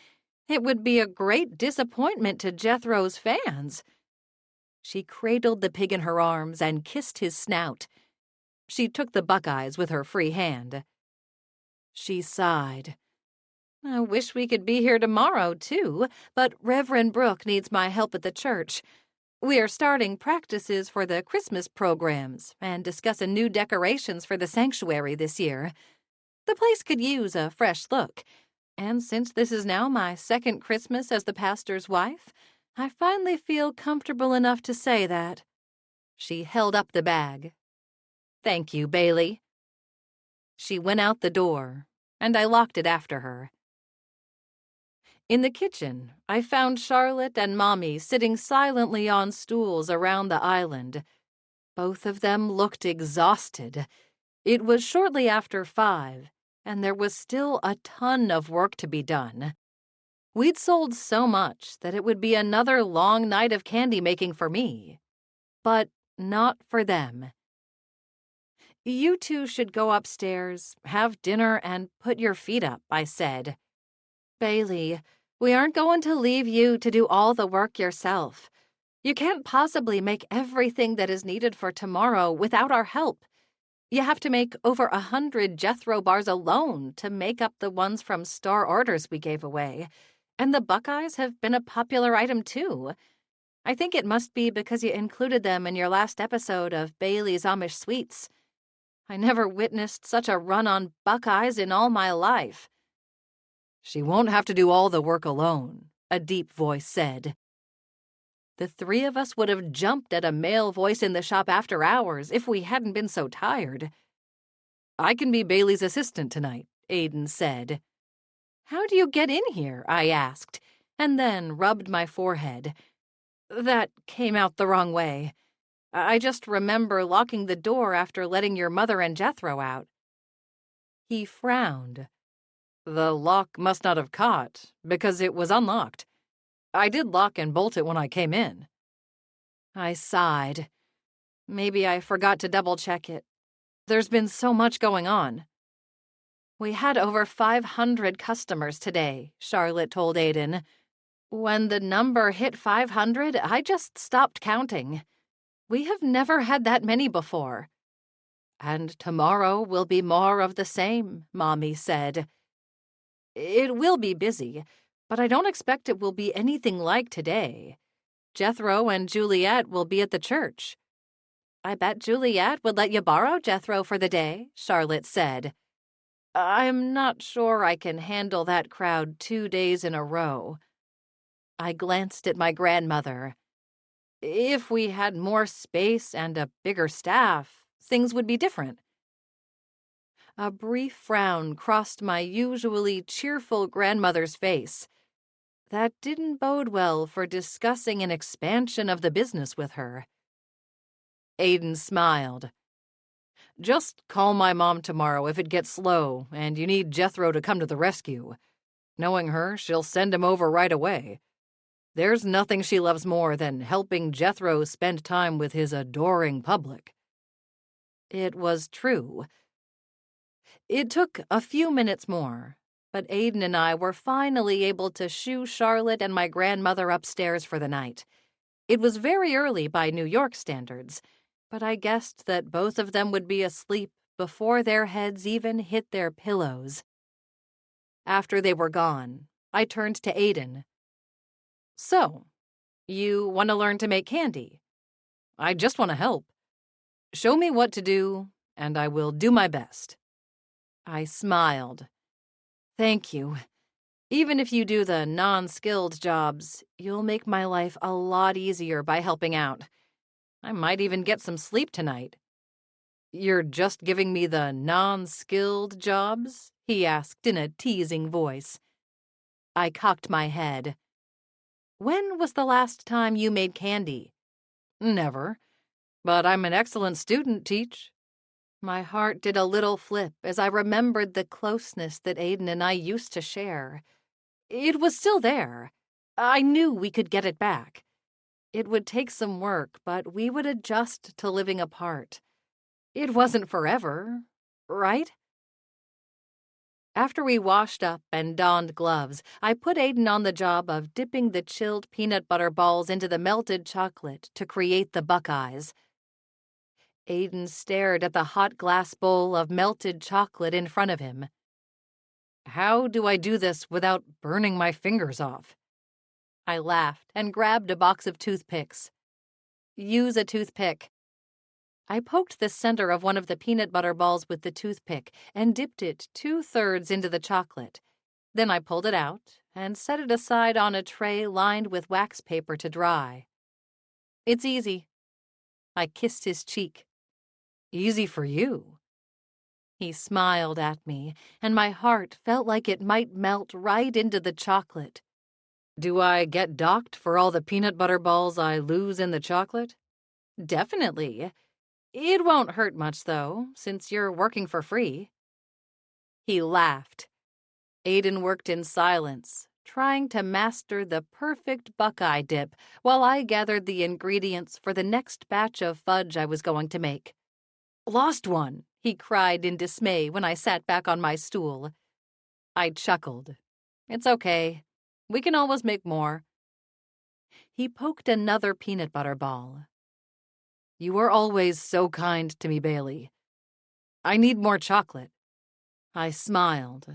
It would be a great disappointment to Jethro's fans. She cradled the pig in her arms and kissed his snout. She took the Buckeyes with her free hand. She sighed. I wish we could be here tomorrow, too, but Reverend Brooke needs my help at the church. We are starting practices for the Christmas programs and discussing new decorations for the sanctuary this year. The place could use a fresh look, and since this is now my second Christmas as the pastor's wife, I finally feel comfortable enough to say that. She held up the bag. Thank you, Bailey. She went out the door, and I locked it after her. In the kitchen, I found Charlotte and Mommy sitting silently on stools around the island. Both of them looked exhausted. It was shortly after 5, and there was still a ton of work to be done. We'd sold so much that it would be another long night of candy making for me. But not for them. You two should go upstairs, have dinner, and put your feet up, I said. Bailey, we aren't going to leave you to do all the work yourself. You can't possibly make everything that is needed for tomorrow without our help. You have to make over 100 Jethro bars alone to make up the ones from store orders we gave away. And the Buckeyes have been a popular item, too. I think it must be because you included them in your last episode of Bailey's Amish Sweets. I never witnessed such a run on Buckeyes in all my life. She won't have to do all the work alone, a deep voice said. The 3 of us would have jumped at a male voice in the shop after hours if we hadn't been so tired. I can be Bailey's assistant tonight, Aiden said. How do you get in here? I asked, and then rubbed my forehead. That came out the wrong way. I just remember locking the door after letting your mother and Jethro out. He frowned. The lock must not have caught, because it was unlocked. I did lock and bolt it when I came in. I sighed. Maybe I forgot to double-check it. There's been so much going on. We had over 500 customers today, Charlotte told Aiden. When the number hit 500, I just stopped counting. We have never had that many before. And tomorrow will be more of the same, Mommy said. It will be busy, but I don't expect it will be anything like today. Jethro and Juliet will be at the church. I bet Juliet would let you borrow Jethro for the day, Charlotte said. I'm not sure I can handle that crowd 2 days in a row. I glanced at my grandmother. If we had more space and a bigger staff, things would be different. A brief frown crossed my usually cheerful grandmother's face. That didn't bode well for discussing an expansion of the business with her. Aiden smiled. Just call my mom tomorrow if it gets slow and you need Jethro to come to the rescue. Knowing her, she'll send him over right away. There's nothing she loves more than helping Jethro spend time with his adoring public. It was true. It took a few minutes more, but Aiden and I were finally able to shoo Charlotte and my grandmother upstairs for the night. It was very early by New York standards, but I guessed that both of them would be asleep before their heads even hit their pillows. After they were gone, I turned to Aiden. So, you want to learn to make candy? I just want to help. Show me what to do, and I will do my best. I smiled. Thank you. Even if you do the non-skilled jobs, you'll make my life a lot easier by helping out. I might even get some sleep tonight. You're just giving me the non-skilled jobs? He asked in a teasing voice. I cocked my head. When was the last time you made candy? Never. But I'm an excellent student, Teach. My heart did a little flip as I remembered the closeness that Aiden and I used to share. It was still there. I knew we could get it back. It would take some work, but we would adjust to living apart. It wasn't forever, right? After we washed up and donned gloves, I put Aiden on the job of dipping the chilled peanut butter balls into the melted chocolate to create the Buckeyes. Aiden stared at the hot glass bowl of melted chocolate in front of him. How do I do this without burning my fingers off? I laughed and grabbed a box of toothpicks. Use a toothpick. I poked the center of one of the peanut butter balls with the toothpick and dipped it 2/3 into the chocolate. Then I pulled it out and set it aside on a tray lined with wax paper to dry. It's easy. I kissed his cheek. Easy for you. He smiled at me, and my heart felt like it might melt right into the chocolate. Do I get docked for all the peanut butter balls I lose in the chocolate? Definitely. It won't hurt much, though, since you're working for free. He laughed. Aiden worked in silence, trying to master the perfect Buckeye dip while I gathered the ingredients for the next batch of fudge I was going to make. Lost one, he cried in dismay when I sat back on my stool. I chuckled. It's okay. We can always make more. He poked another peanut butter ball. You are always so kind to me, Bailey. I need more chocolate. I smiled.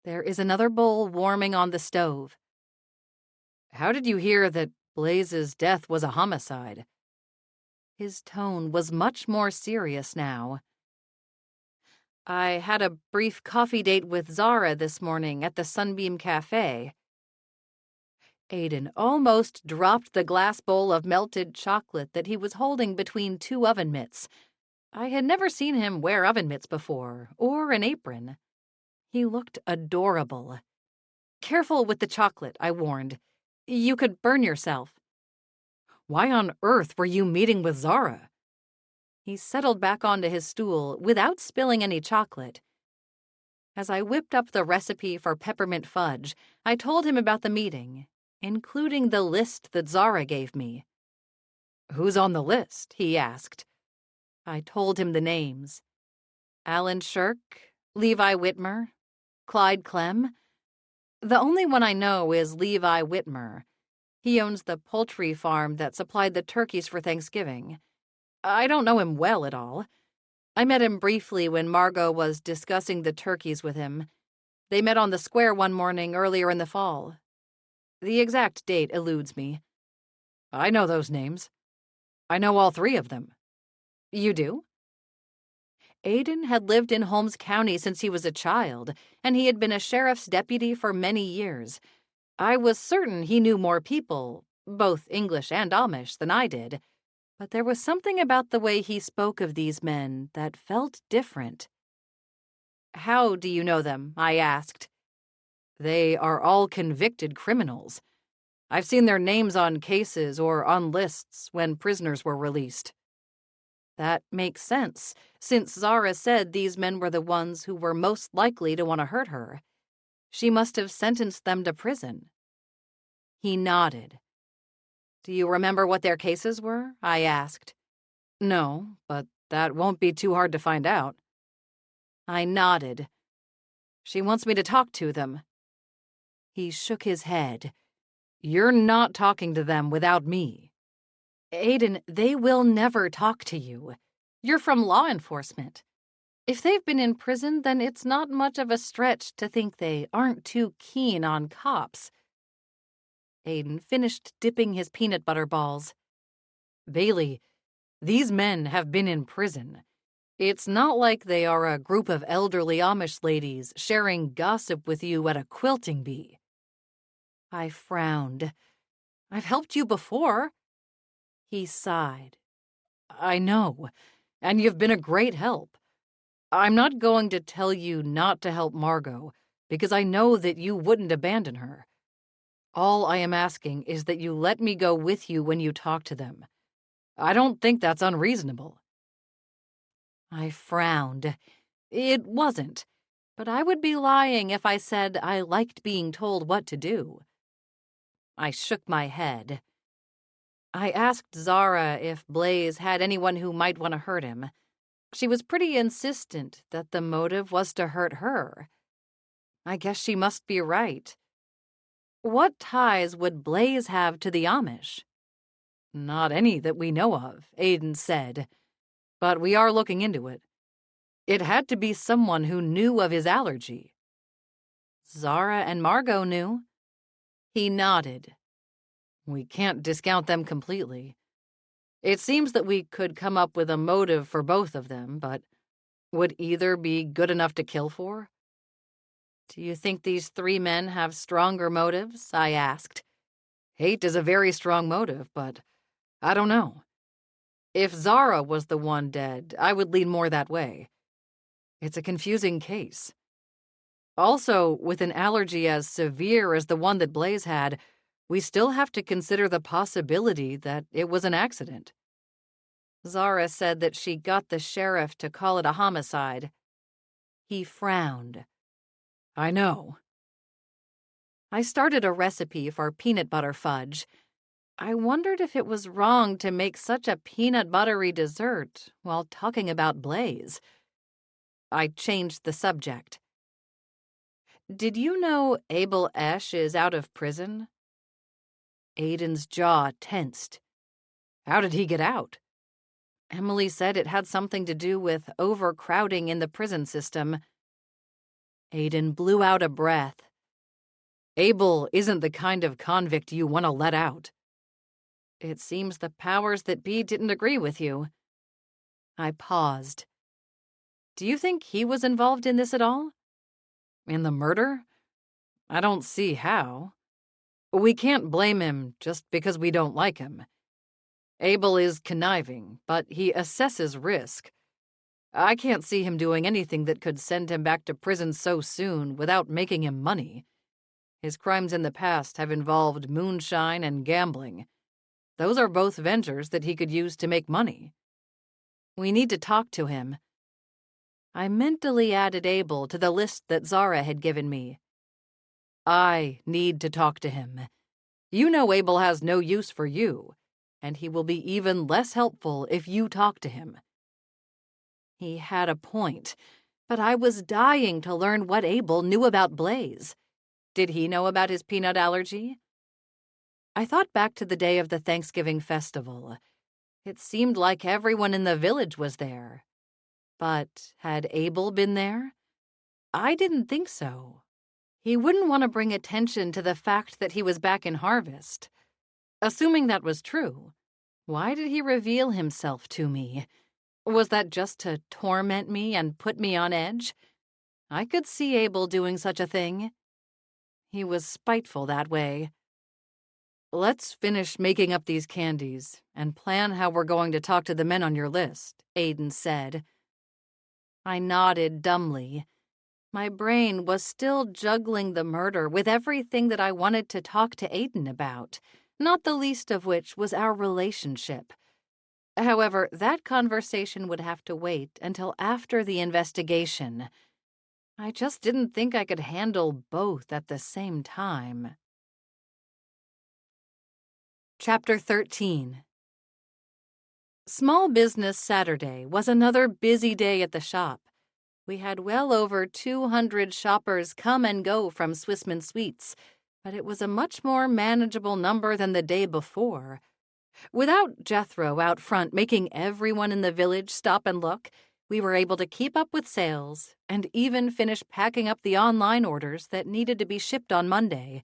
There is another bowl warming on the stove. How did you hear that Blaze's death was a homicide? His tone was much more serious now. I had a brief coffee date with Zara this morning at the Sunbeam Cafe. Aiden almost dropped the glass bowl of melted chocolate that he was holding between two oven mitts. I had never seen him wear oven mitts before, or an apron. He looked adorable. Careful with the chocolate, I warned. You could burn yourself. Why on earth were you meeting with Zara? He settled back onto his stool without spilling any chocolate. As I whipped up the recipe for peppermint fudge, I told him about the meeting, including the list that Zara gave me. Who's on the list? He asked. I told him the names. Alan Shirk, Levi Whitmer, Clyde Clem. The only one I know is Levi Whitmer. He owns the poultry farm that supplied the turkeys for Thanksgiving. I don't know him well at all. I met him briefly when Margot was discussing the turkeys with him. They met on the square one morning earlier in the fall. The exact date eludes me. I know those names. I know all three of them. You do? Aidan had lived in Holmes County since he was a child, and he had been a sheriff's deputy for many years. I was certain he knew more people, both English and Amish, than I did, but there was something about the way he spoke of these men that felt different. How do you know them? I asked. They are all convicted criminals. I've seen their names on cases or on lists when prisoners were released. That makes sense, since Zara said these men were the ones who were most likely to want to hurt her. She must have sentenced them to prison. He nodded. Do you remember what their cases were? I asked. No, but that won't be too hard to find out. I nodded. She wants me to talk to them. He shook his head. You're not talking to them without me. Aidan, they will never talk to you. You're from law enforcement. If they've been in prison, then it's not much of a stretch to think they aren't too keen on cops. Aidan finished dipping his peanut butter balls. Bailey, these men have been in prison. It's not like they are a group of elderly Amish ladies sharing gossip with you at a quilting bee. I frowned. I've helped you before. He sighed. I know, and you've been a great help. I'm not going to tell you not to help Margot, because I know that you wouldn't abandon her. All I am asking is that you let me go with you when you talk to them. I don't think that's unreasonable. I frowned. It wasn't, but I would be lying if I said I liked being told what to do. I shook my head. I asked Zara if Blaze had anyone who might want to hurt him. She was pretty insistent that the motive was to hurt her. I guess she must be right. What ties would Blaze have to the Amish? Not any that we know of, Aidan said, but we are looking into it. It had to be someone who knew of his allergy. Zara and Margot knew. He nodded. We can't discount them completely. It seems that we could come up with a motive for both of them, but would either be good enough to kill for? Do you think these three men have stronger motives? I asked. Hate is a very strong motive, but I don't know. If Zara was the one dead, I would lean more that way. It's a confusing case. Also, with an allergy as severe as the one that Blaze had, we still have to consider the possibility that it was an accident. Zara said that she got the sheriff to call it a homicide. He frowned. I know. I started a recipe for peanut butter fudge. I wondered if it was wrong to make such a peanut buttery dessert while talking about Blaze. I changed the subject. Did you know Abel Esch is out of prison? Aidan's jaw tensed. How did he get out? Emily said it had something to do with overcrowding in the prison system. Aidan blew out a breath. Abel isn't the kind of convict you want to let out. It seems the powers that be didn't agree with you. I paused. Do you think he was involved in this at all? In the murder? I don't see how. We can't blame him just because we don't like him. Abel is conniving, but he assesses risk. I can't see him doing anything that could send him back to prison so soon without making him money. His crimes in the past have involved moonshine and gambling. Those are both ventures that he could use to make money. We need to talk to him. I mentally added Abel to the list that Zara had given me. I need to talk to him. You know Abel has no use for you, and he will be even less helpful if you talk to him. He had a point, but I was dying to learn what Abel knew about Blaze. Did he know about his peanut allergy? I thought back to the day of the Thanksgiving festival. It seemed like everyone in the village was there. But had Abel been there? I didn't think so. He wouldn't want to bring attention to the fact that he was back in harvest. Assuming that was true, why did he reveal himself to me? Was that just to torment me and put me on edge? I could see Abel doing such a thing. He was spiteful that way. "Let's finish making up these candies and plan how we're going to talk to the men on your list," Aiden said. I nodded dumbly. My brain was still juggling the murder with everything that I wanted to talk to Aiden about, not the least of which was our relationship. However, that conversation would have to wait until after the investigation. I just didn't think I could handle both at the same time. Chapter 13. Small Business Saturday was another busy day at the shop. We had well over 200 shoppers come and go from Swissmen Sweets, but it was a much more manageable number than the day before. Without Jethro out front making everyone in the village stop and look, we were able to keep up with sales and even finish packing up the online orders that needed to be shipped on Monday.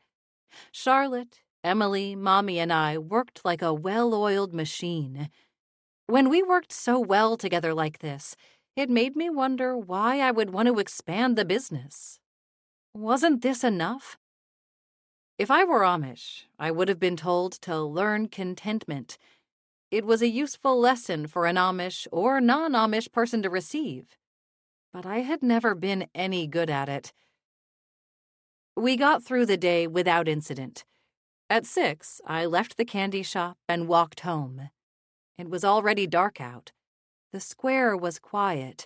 Charlotte, Emily, Mommy, and I worked like a well-oiled machine. When we worked so well together like this, it made me wonder why I would want to expand the business. Wasn't this enough? If I were Amish, I would have been told to learn contentment. It was a useful lesson for an Amish or non-Amish person to receive. But I had never been any good at it. We got through the day without incident. At 6, I left the candy shop and walked home. It was already dark out. The square was quiet.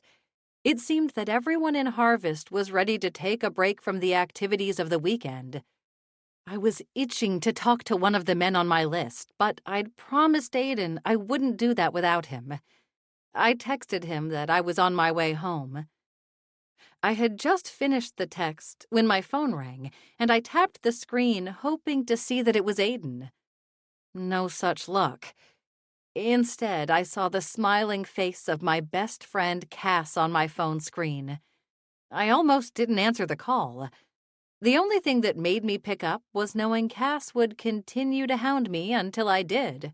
It seemed that everyone in Harvest was ready to take a break from the activities of the weekend. I was itching to talk to one of the men on my list, but I'd promised Aiden I wouldn't do that without him. I texted him that I was on my way home. I had just finished the text when my phone rang, and I tapped the screen hoping to see that it was Aiden. No such luck. Instead, I saw the smiling face of my best friend Cass on my phone screen. I almost didn't answer the call. The only thing that made me pick up was knowing Cass would continue to hound me until I did.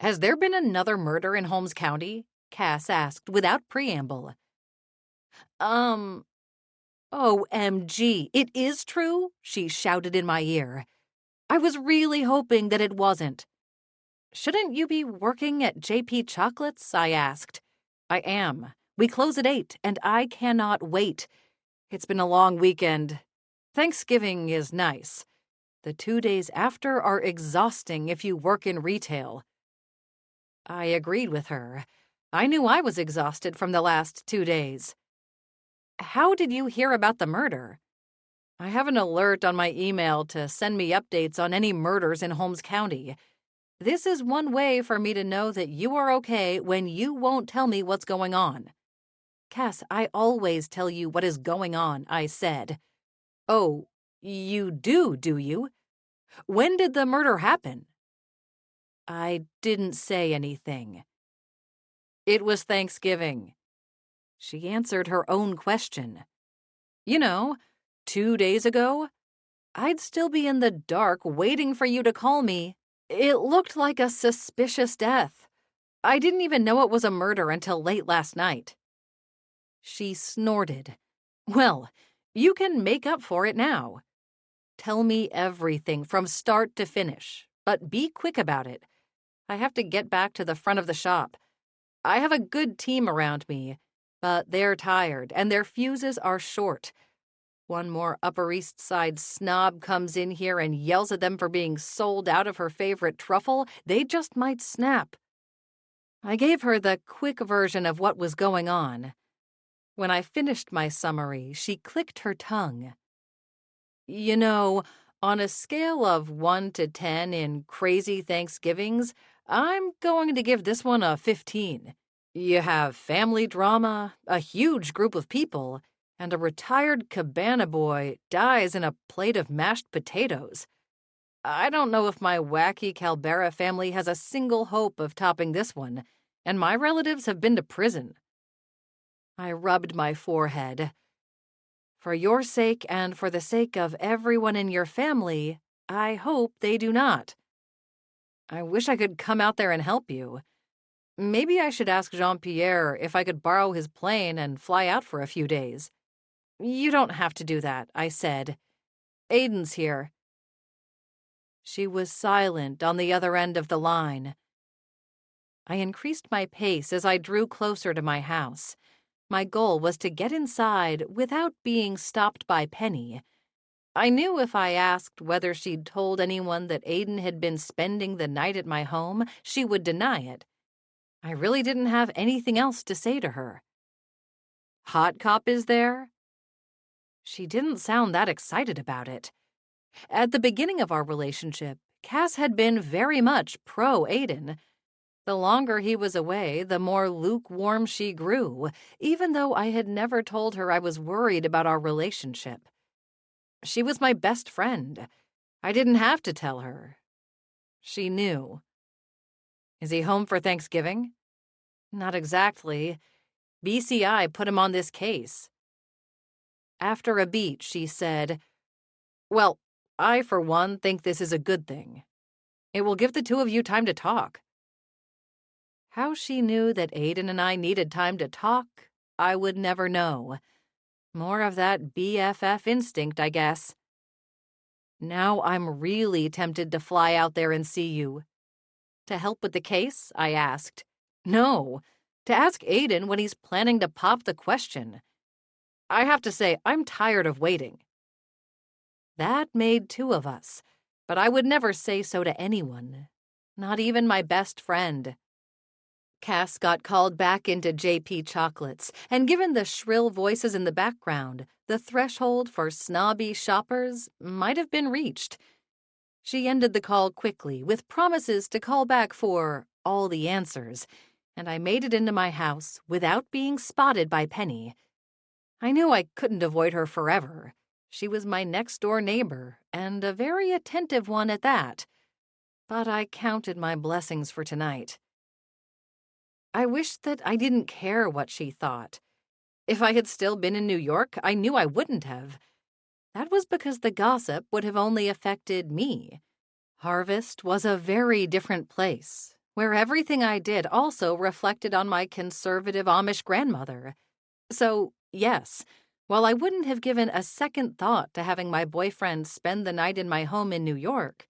"Has there been another murder in Holmes County?" Cass asked without preamble. OMG, it is true?" she shouted in my ear. I was really hoping that it wasn't. "Shouldn't you be working at JP Chocolates?" I asked. "I am. We close at 8, and I cannot wait. It's been a long weekend. Thanksgiving is nice. The 2 days after are exhausting if you work in retail." I agreed with her. I knew I was exhausted from the last 2 days. "How did you hear about the murder?" "I have an alert on my email to send me updates on any murders in Holmes County. This is one way for me to know that you are okay when you won't tell me what's going on." "Cass, I always tell you what is going on," I said. "Oh, you do you? When did the murder happen?" I didn't say anything. "It was Thanksgiving." She answered her own question. 2 days ago? I'd still be in the dark waiting for you to call me. It looked like a suspicious death. I didn't even know it was a murder until late last night." She snorted. "Well, you can make up for it now. Tell me everything from start to finish, but be quick about it. I have to get back to the front of the shop. I have a good team around me, but they're tired and their fuses are short. One more Upper East Side snob comes in here and yells at them for being sold out of her favorite truffle, they just might snap." I gave her the quick version of what was going on. When I finished my summary, she clicked her tongue. On a scale of 1 to 10 in crazy Thanksgivings, I'm going to give this one a 15. You have family drama, a huge group of people, and a retired cabana boy dies in a plate of mashed potatoes. I don't know if my wacky Calbera family has a single hope of topping this one, and my relatives have been to prison. I rubbed my forehead. For your sake and for the sake of everyone in your family, I hope they do not. I wish I could come out there and help you. Maybe I should ask Jean-Pierre if I could borrow his plane and fly out for a few days. You don't have to do that, I said. Aiden's here. She was silent on the other end of the line. I increased my pace as I drew closer to my house. My goal was to get inside without being stopped by Penny. I knew if I asked whether she'd told anyone that Aiden had been spending the night at my home, she would deny it. I really didn't have anything else to say to her. Hot Cop is there? She didn't sound that excited about it. At the beginning of our relationship, Cass had been very much pro-Aiden. The longer he was away, the more lukewarm she grew, even though I had never told her I was worried about our relationship. She was my best friend. I didn't have to tell her. She knew. Is he home for Thanksgiving? Not exactly. BCI put him on this case. After a beat, she said, Well, I, for one, think this is a good thing. It will give the two of you time to talk. How she knew that Aiden and I needed time to talk, I would never know. More of that BFF instinct, I guess. Now I'm really tempted to fly out there and see you. To help with the case? I asked. No, to ask Aiden when he's planning to pop the question. I have to say, I'm tired of waiting. That made two of us, but I would never say so to anyone, not even my best friend. Cass got called back into JP Chocolates, and given the shrill voices in the background, the threshold for snobby shoppers might have been reached. She ended the call quickly, with promises to call back for all the answers, and I made it into my house without being spotted by Penny. I knew I couldn't avoid her forever. She was my next-door neighbor, and a very attentive one at that. But I counted my blessings for tonight. I wished that I didn't care what she thought. If I had still been in New York, I knew I wouldn't have. That was because the gossip would have only affected me. Harvest was a very different place, where everything I did also reflected on my conservative Amish grandmother. So, yes, while I wouldn't have given a second thought to having my boyfriend spend the night in my home in New York,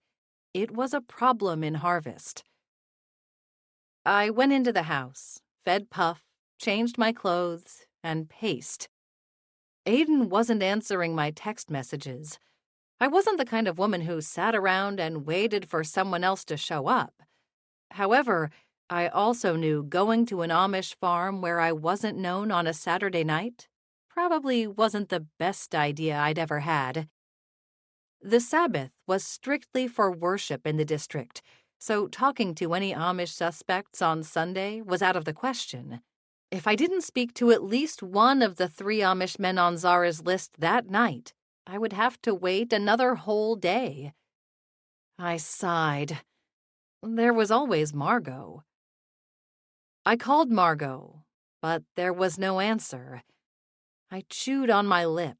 it was a problem in Harvest. I went into the house, fed Puff, changed my clothes, and paced. Aiden wasn't answering my text messages. I wasn't the kind of woman who sat around and waited for someone else to show up. However, I also knew going to an Amish farm where I wasn't known on a Saturday night probably wasn't the best idea I'd ever had. The Sabbath was strictly for worship in the district, so talking to any Amish suspects on Sunday was out of the question. If I didn't speak to at least one of the 3 Amish men on Zara's list that night, I would have to wait another whole day. I sighed. There was always Margot. I called Margot, but there was no answer. I chewed on my lip.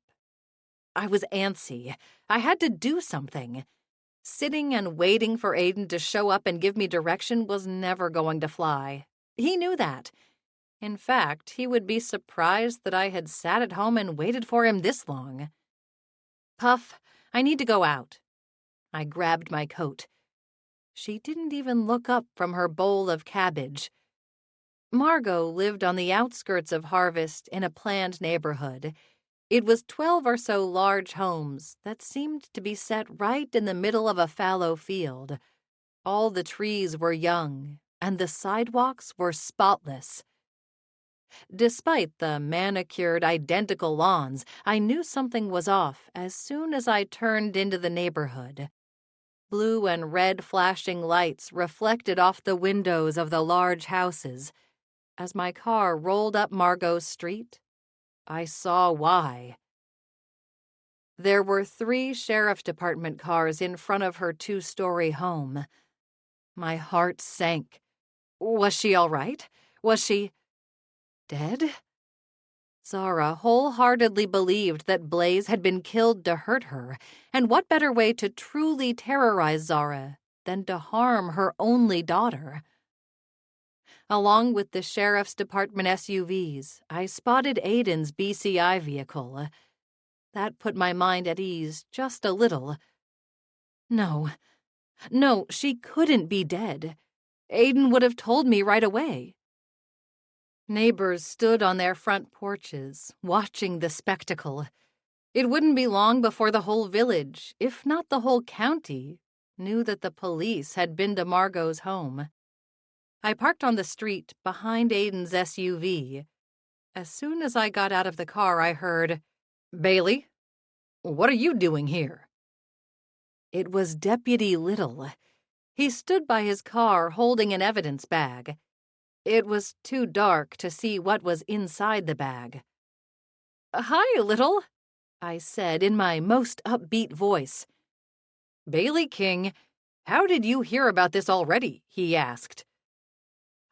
I was antsy. I had to do something. Sitting and waiting for Aiden to show up and give me direction was never going to fly. He knew that. In fact, he would be surprised that I had sat at home and waited for him this long. Puff, I need to go out. I grabbed my coat. She didn't even look up from her bowl of cabbage. Margot lived on the outskirts of Harvest in a planned neighborhood. It was 12 or so large homes that seemed to be set right in the middle of a fallow field. All the trees were young, and the sidewalks were spotless. Despite the manicured, identical lawns, I knew something was off as soon as I turned into the neighborhood. Blue and red flashing lights reflected off the windows of the large houses. As my car rolled up Margot's street, I saw why. There were 3 sheriff department cars in front of her 2-story home. My heart sank. Was she all right? Was she dead? Zara wholeheartedly believed that Blaze had been killed to hurt her, and what better way to truly terrorize Zara than to harm her only daughter? Along with the sheriff's department SUVs, I spotted Aiden's BCI vehicle. That put my mind at ease just a little. No, she couldn't be dead. Aiden would have told me right away. Neighbors stood on their front porches, watching the spectacle. It wouldn't be long before the whole village, if not the whole county, knew that the police had been to Margot's home. I parked on the street behind Aiden's SUV. As soon as I got out of the car, I heard, "Bailey, what are you doing here?" It was Deputy Little. He stood by his car holding an evidence bag. It was too dark to see what was inside the bag. "Hi, Little," I said in my most upbeat voice. "Bailey King, how did you hear about this already?" he asked.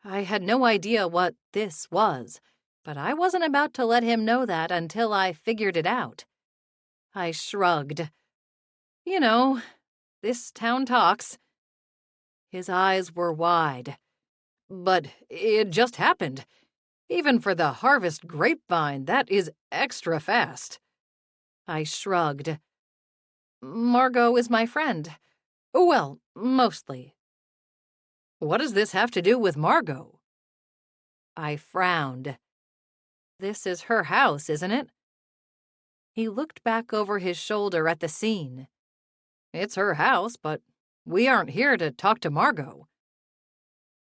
I had no idea what this was, but I wasn't about to let him know that until I figured it out. I shrugged. You know, this town talks. His eyes were wide. "But it just happened. Even for the harvest grapevine, that is extra fast." I shrugged. "Margot is my friend. Well, mostly." "What does this have to do with Margot?" I frowned. "This is her house, isn't it?" He looked back over his shoulder at the scene. "It's her house, but we aren't here to talk to Margot."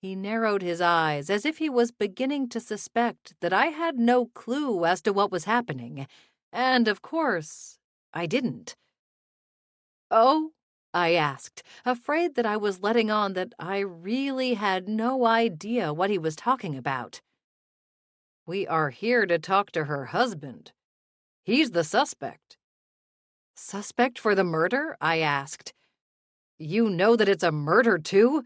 He narrowed his eyes as if he was beginning to suspect that I had no clue as to what was happening, and, of course, I didn't. "Oh?" I asked, afraid that I was letting on that I really had no idea what he was talking about. "We are here to talk to her husband. He's the suspect." "Suspect for the murder?" I asked. "You know that it's a murder, too?"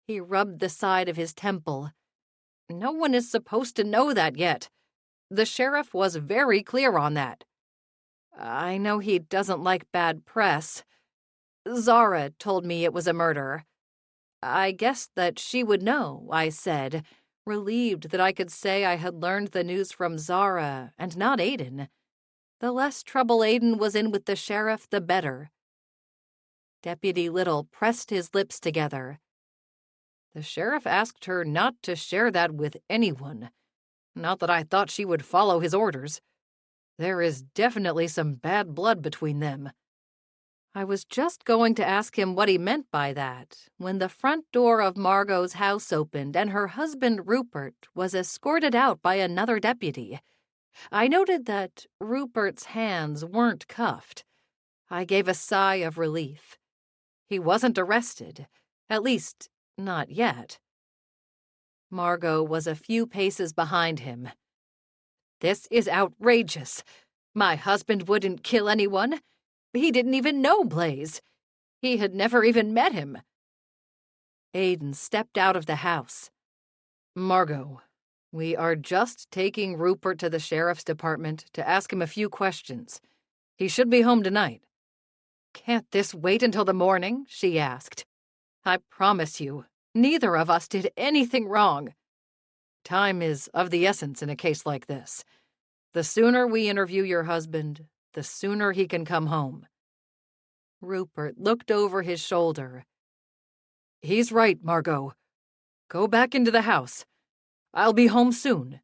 He rubbed the side of his temple. "No one is supposed to know that yet. The sheriff was very clear on that. I know he doesn't like bad press. Zara told me it was a murder. I guessed that she would know," I said, relieved that I could say I had learned the news from Zara and not Aiden. The less trouble Aiden was in with the sheriff, the better. Deputy Little pressed his lips together. "The sheriff asked her not to share that with anyone. Not that I thought she would follow his orders. There is definitely some bad blood between them." I was just going to ask him what he meant by that when the front door of Margot's house opened and her husband Rupert was escorted out by another deputy. I noted that Rupert's hands weren't cuffed. I gave a sigh of relief. He wasn't arrested, at least, not yet. Margot was a few paces behind him. "This is outrageous. My husband wouldn't kill anyone. He didn't even know Blaze. He had never even met him." Aiden stepped out of the house. "Margot, we are just taking Rupert to the sheriff's department to ask him a few questions. He should be home tonight." "Can't this wait until the morning?" she asked. "I promise you, neither of us did anything wrong." "Time is of the essence in a case like this. The sooner we interview your husband, the sooner he can come home." Rupert looked over his shoulder. "He's right, Margot. Go back into the house. I'll be home soon."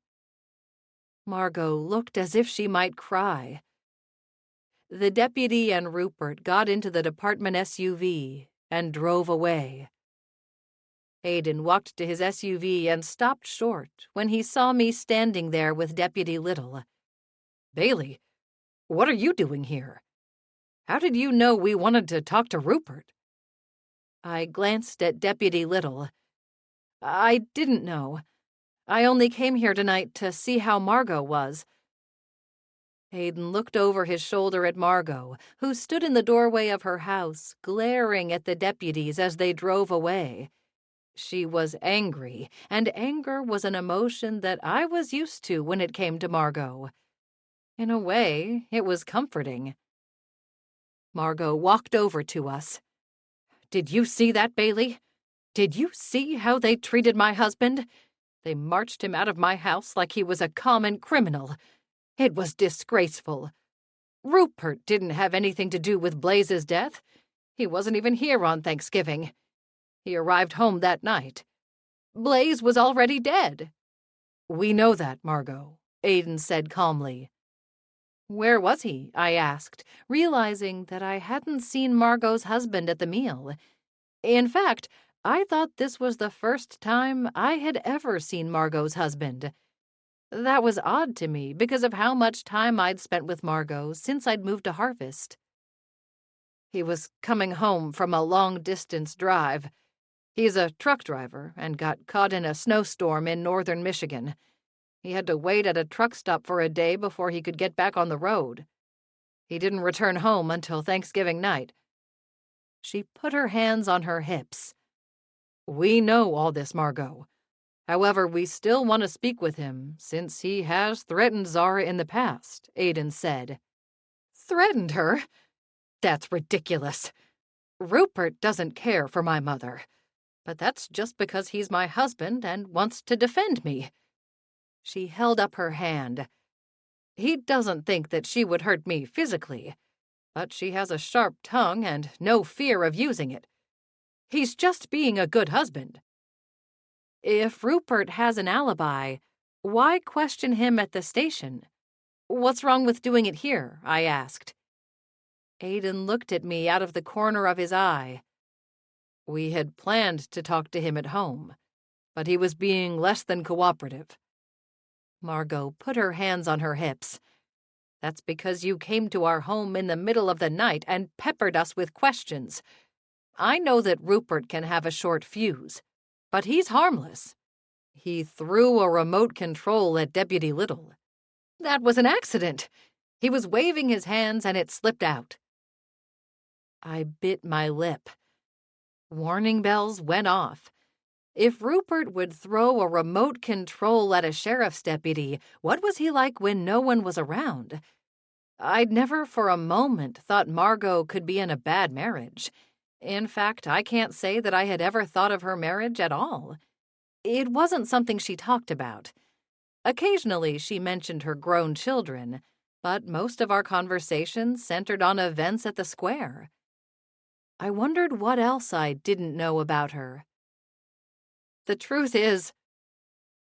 Margot looked as if she might cry. The deputy and Rupert got into the department SUV and drove away. Aiden walked to his SUV and stopped short when he saw me standing there with Deputy Little. "Bailey, what are you doing here? How did you know we wanted to talk to Rupert?" I glanced at Deputy Little. "I didn't know. I only came here tonight to see how Margot was." Aidan looked over his shoulder at Margot, who stood in the doorway of her house, glaring at the deputies as they drove away. She was angry, and anger was an emotion that I was used to when it came to Margot. In a way, it was comforting. Margot walked over to us. "Did you see that, Bailey? Did you see how they treated my husband? They marched him out of my house like he was a common criminal. It was disgraceful. Rupert didn't have anything to do with Blaze's death. He wasn't even here on Thanksgiving. He arrived home that night. Blaze was already dead." "We know that, Margot," Aidan said calmly. "Where was he?" I asked, realizing that I hadn't seen Margot's husband at the meal. In fact, I thought this was the first time I had ever seen Margot's husband. That was odd to me because of how much time I'd spent with Margot since I'd moved to Harvest. "He was coming home from a long-distance drive. He's a truck driver and got caught in a snowstorm in northern Michigan. He had to wait at a truck stop for a day before he could get back on the road. He didn't return home until Thanksgiving night." She put her hands on her hips. "We know all this, Margot. However, we still want to speak with him, since he has threatened Zara in the past," Aidan said. "Threatened her? That's ridiculous. Rupert doesn't care for my mother, but that's just because he's my husband and wants to defend me." She held up her hand. "He doesn't think that she would hurt me physically, but she has a sharp tongue and no fear of using it. He's just being a good husband." "If Rupert has an alibi, why question him at the station? What's wrong with doing it here?" I asked. Aidan looked at me out of the corner of his eye. "We had planned to talk to him at home, but he was being less than cooperative." Margot put her hands on her hips. "That's because you came to our home in the middle of the night and peppered us with questions. I know that Rupert can have a short fuse, but he's harmless. He threw a remote control at Deputy Little. That was an accident. He was waving his hands and it slipped out." I bit my lip. Warning bells went off. If Rupert would throw a remote control at a sheriff's deputy, what was he like when no one was around? I'd never for a moment thought Margot could be in a bad marriage. In fact, I can't say that I had ever thought of her marriage at all. It wasn't something she talked about. Occasionally, she mentioned her grown children, but most of our conversations centered on events at the square. I wondered what else I didn't know about her. "The truth is,"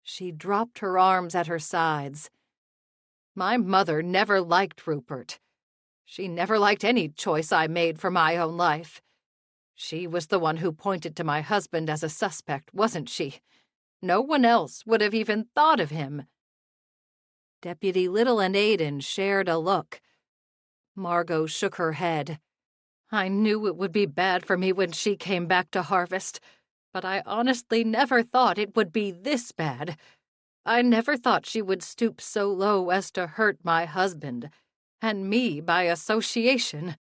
she dropped her arms at her sides, "my mother never liked Rupert. She never liked any choice I made for my own life. She was the one who pointed to my husband as a suspect, wasn't she? No one else would have even thought of him." Deputy Little and Aidan shared a look. Margot shook her head. "I knew it would be bad for me when she came back to Harvest, but I honestly never thought it would be this bad. I never thought she would stoop so low as to hurt my husband, and me by association."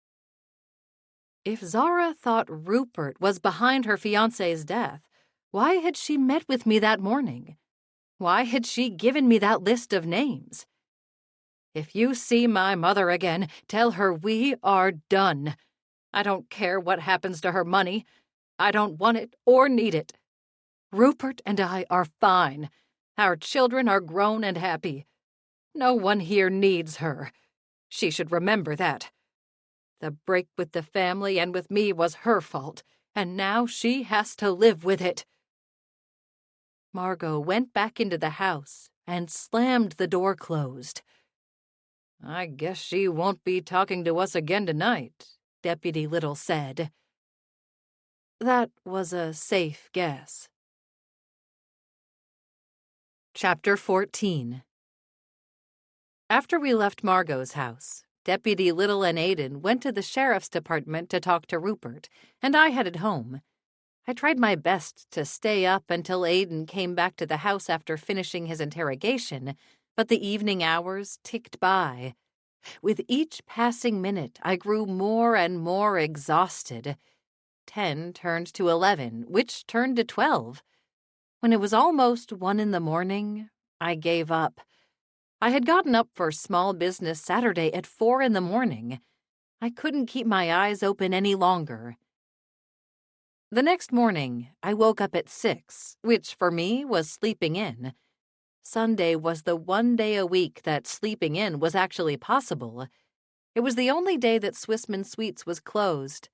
If Zara thought Rupert was behind her fiancé's death, why had she met with me that morning? Why had she given me that list of names? "If you see my mother again, tell her we are done. I don't care what happens to her money. I don't want it or need it. Rupert and I are fine. Our children are grown and happy. No one here needs her. She should remember that. The break with the family and with me was her fault, and now she has to live with it." Margot went back into the house and slammed the door closed. "I guess she won't be talking to us again tonight," Deputy Little said. That was a safe guess. Chapter 14. After we left Margot's house, Deputy Little and Aidan went to the sheriff's department to talk to Rupert, and I headed home. I tried my best to stay up until Aiden came back to the house after finishing his interrogation, but the evening hours ticked by. With each passing minute, I grew more and more exhausted. 10 turned to 11, which turned to 12. When it was almost 1 in the morning, I gave up. I had gotten up for Small Business Saturday at 4 in the morning. I couldn't keep my eyes open any longer. The next morning, I woke up at 6, which for me was sleeping in. Sunday was the one day a week that sleeping in was actually possible. It was the only day that Swissmen Sweets was closed.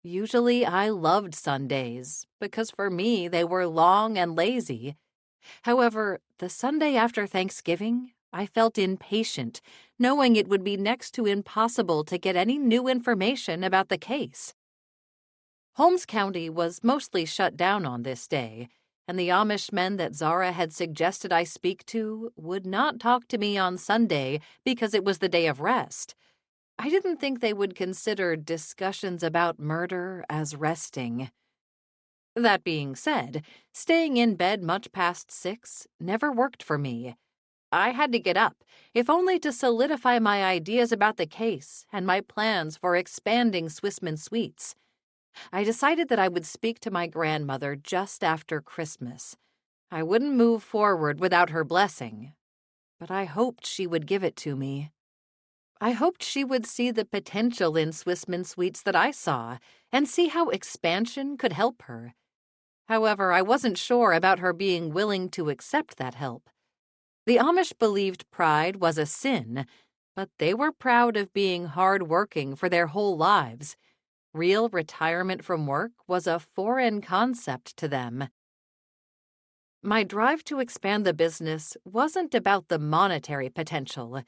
Usually I loved Sundays, because for me they were long and lazy. However, the Sunday after Thanksgiving, I felt impatient, knowing it would be next to impossible to get any new information about the case. Holmes County was mostly shut down on this day, and the Amish men that Zara had suggested I speak to would not talk to me on Sunday because it was the day of rest. I didn't think they would consider discussions about murder as resting. That being said, staying in bed much past 6 never worked for me. I had to get up, if only to solidify my ideas about the case and my plans for expanding Swissmen Sweets. I decided that I would speak to my grandmother just after Christmas. I wouldn't move forward without her blessing, but I hoped she would give it to me. I hoped she would see the potential in Swissmen Sweets that I saw and see how expansion could help her. However, I wasn't sure about her being willing to accept that help. The Amish believed pride was a sin, but they were proud of being hard-working for their whole lives. Real retirement from work was a foreign concept to them. My drive to expand the business wasn't about the monetary potential.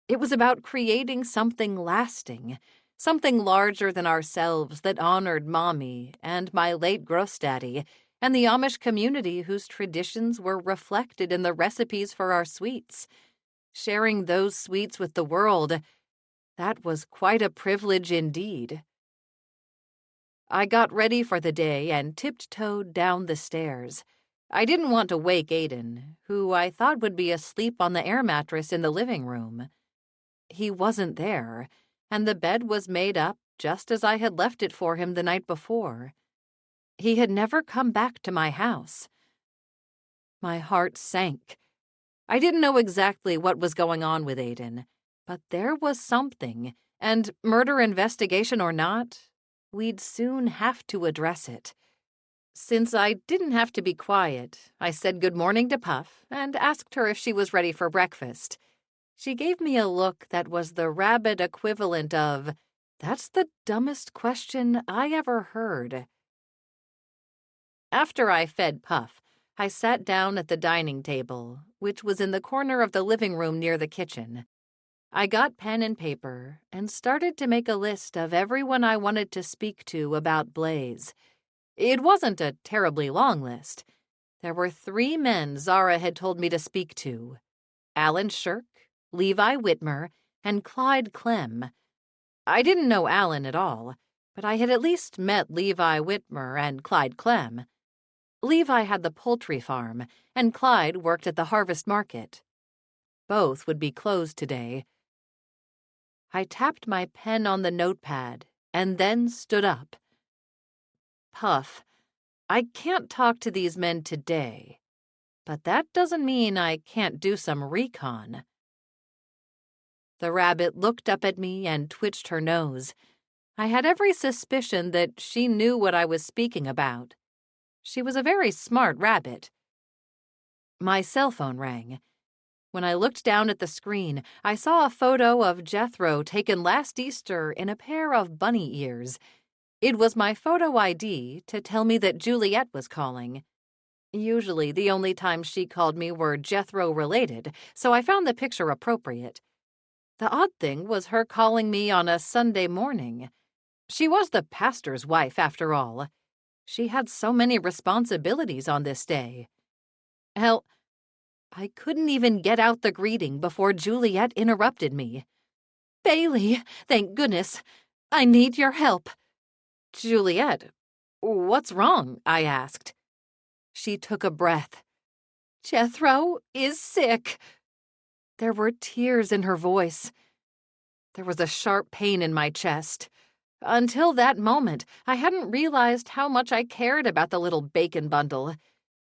It was about creating something lasting, something larger than ourselves that honored Mommy and my late grossdaddy and the Amish community whose traditions were reflected in the recipes for our sweets. Sharing those sweets with the world, that was quite a privilege indeed. I got ready for the day and tiptoed down the stairs. I didn't want to wake Aiden, who I thought would be asleep on the air mattress in the living room. He wasn't there, and the bed was made up just as I had left it for him the night before. He had never come back to my house. My heart sank. I didn't know exactly what was going on with Aiden, but there was something, and murder investigation or not, we'd soon have to address it. Since I didn't have to be quiet, I said good morning to Puff and asked her if she was ready for breakfast. She gave me a look that was the rabid equivalent of, "That's the dumbest question I ever heard." After I fed Puff, I sat down at the dining table, which was in the corner of the living room near the kitchen. I got pen and paper and started to make a list of everyone I wanted to speak to about Blaze. It wasn't a terribly long list. There were 3 men Zara had told me to speak to: Alan Shirk, Levi Whitmer, and Clyde Clem. I didn't know Alan at all, but I had at least met Levi Whitmer and Clyde Clem. Levi had the poultry farm, and Clyde worked at the harvest market. Both would be closed today. I tapped my pen on the notepad and then stood up. Puff, I can't talk to these men today, but that doesn't mean I can't do some recon. The rabbit looked up at me and twitched her nose. I had every suspicion that she knew what I was speaking about. She was a very smart rabbit. My cell phone rang. When I looked down at the screen, I saw a photo of Jethro taken last Easter in a pair of bunny ears. It was my photo ID to tell me that Juliet was calling. Usually, the only times she called me were Jethro-related, so I found the picture appropriate. The odd thing was her calling me on a Sunday morning. She was the pastor's wife, after all. She had so many responsibilities on this day. Hell, I couldn't even get out the greeting before Juliet interrupted me. "Bailey, thank goodness. I need your help." "Juliet, What's wrong? I asked. She took a breath. Jethro is sick. There were tears in her voice. There was a sharp pain in my chest. Until that moment, I hadn't realized how much I cared about the little bacon bundle.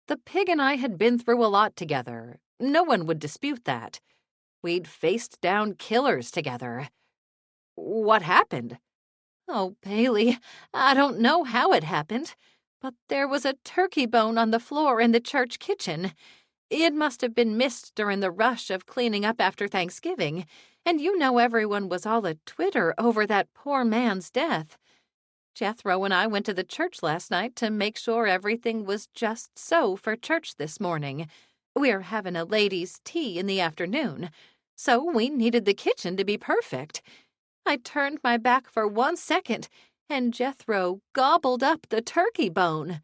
The pig and I had been through a lot together. No one would dispute that. We'd faced down killers together. What happened? Oh, Bailey, I don't know how it happened, but there was a turkey bone on the floor in the church kitchen. It must have been missed during the rush of cleaning up after Thanksgiving, and you know everyone was all a-twitter over that poor man's death. Jethro and I went to the church last night to make sure everything was just so for church this morning. We're having a ladies' tea in the afternoon, so we needed the kitchen to be perfect. I turned my back for 1 second, and Jethro gobbled up the turkey bone.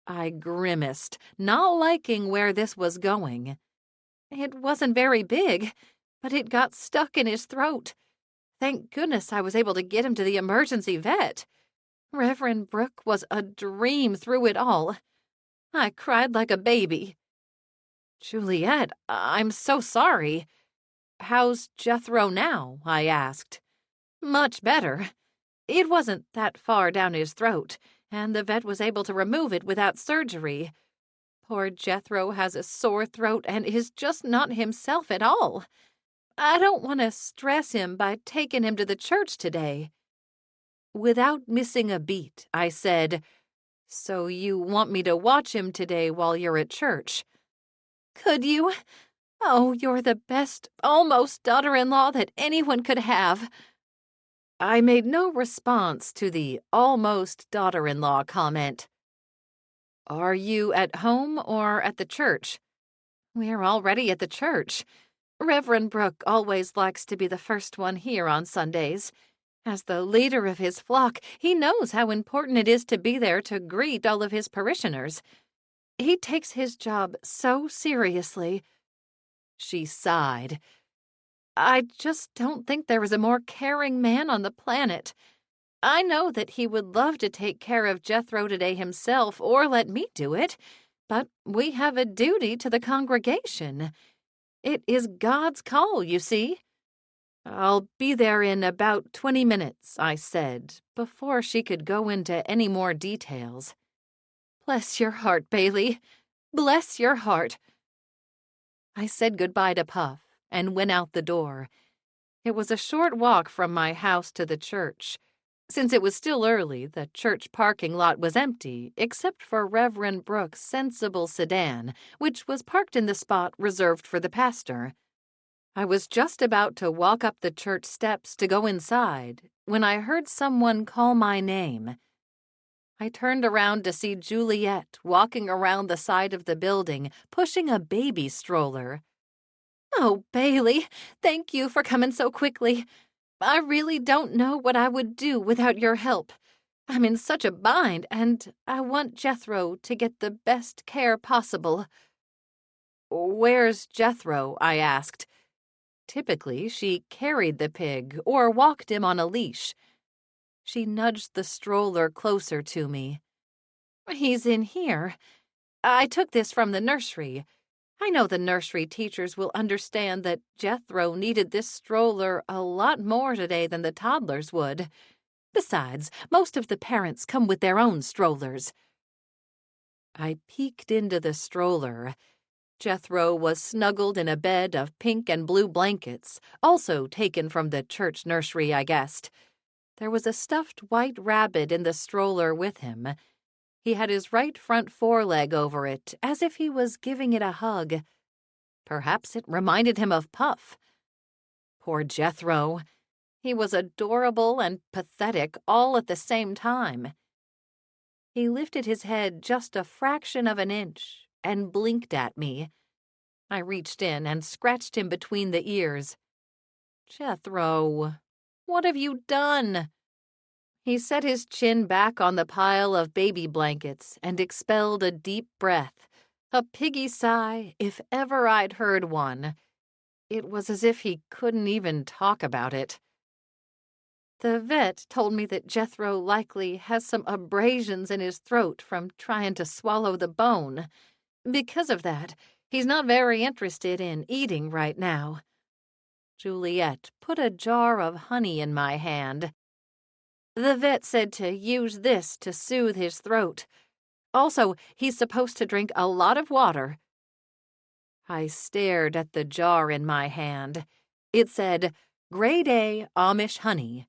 I grimaced, not liking where this was going. It wasn't very big, but it got stuck in his throat. Thank goodness I was able to get him to the emergency vet. Reverend Brooke was a dream through it all. I cried like a baby. Juliet, I'm so sorry. How's Jethro now? I asked. Much better. It wasn't that far down his throat, and the vet was able to remove it without surgery. Poor Jethro has a sore throat and is just not himself at all. I don't want to stress him by taking him to the church today. Without missing a beat, I said, So you want me to watch him today while you're at church? Could you? Oh, you're the best, almost daughter-in-law that anyone could have. I made no response to the almost daughter-in-law comment. Are you at home or at the church? We're already at the church. Reverend Brooke always likes to be the first one here on Sundays. As the leader of his flock, he knows how important it is to be there to greet all of his parishioners. He takes his job so seriously. She sighed. I just don't think there is a more caring man on the planet. I know that he would love to take care of Jethro today himself or let me do it, but we have a duty to the congregation. It is God's call, you see. I'll be there in about 20 minutes, I said, before she could go into any more details. Bless your heart, Bailey. Bless your heart. I said goodbye to Puff and went out the door. It was a short walk from my house to the church. Since it was still early, the church parking lot was empty, except for Reverend Brooke's sensible sedan, which was parked in the spot reserved for the pastor. I was just about to walk up the church steps to go inside when I heard someone call my name. I turned around to see Juliet walking around the side of the building, pushing a baby stroller. Oh, Bailey, thank you for coming so quickly. I really don't know what I would do without your help. I'm in such a bind, and I want Jethro to get the best care possible. Where's Jethro? I asked. Typically, she carried the pig or walked him on a leash. She nudged the stroller closer to me. He's in here. I took this from the nursery. I know the nursery teachers will understand that Jethro needed this stroller a lot more today than the toddlers would. Besides, most of the parents come with their own strollers. I peeked into the stroller. Jethro was snuggled in a bed of pink and blue blankets, also taken from the church nursery, I guessed. There was a stuffed white rabbit in the stroller with him. He had his right front foreleg over it, as if he was giving it a hug. Perhaps it reminded him of Puff. Poor Jethro. He was adorable and pathetic all at the same time. He lifted his head just a fraction of an inch and blinked at me. I reached in and scratched him between the ears. Jethro, what have you done? He set his chin back on the pile of baby blankets and expelled a deep breath, a piggy sigh if ever I'd heard one. It was as if he couldn't even talk about it. The vet told me that Jethro likely has some abrasions in his throat from trying to swallow the bone. Because of that, he's not very interested in eating right now. Juliet put a jar of honey in my hand. The vet said to use this to soothe his throat. Also, he's supposed to drink a lot of water. I stared at the jar in my hand. It said, Grade A Amish honey.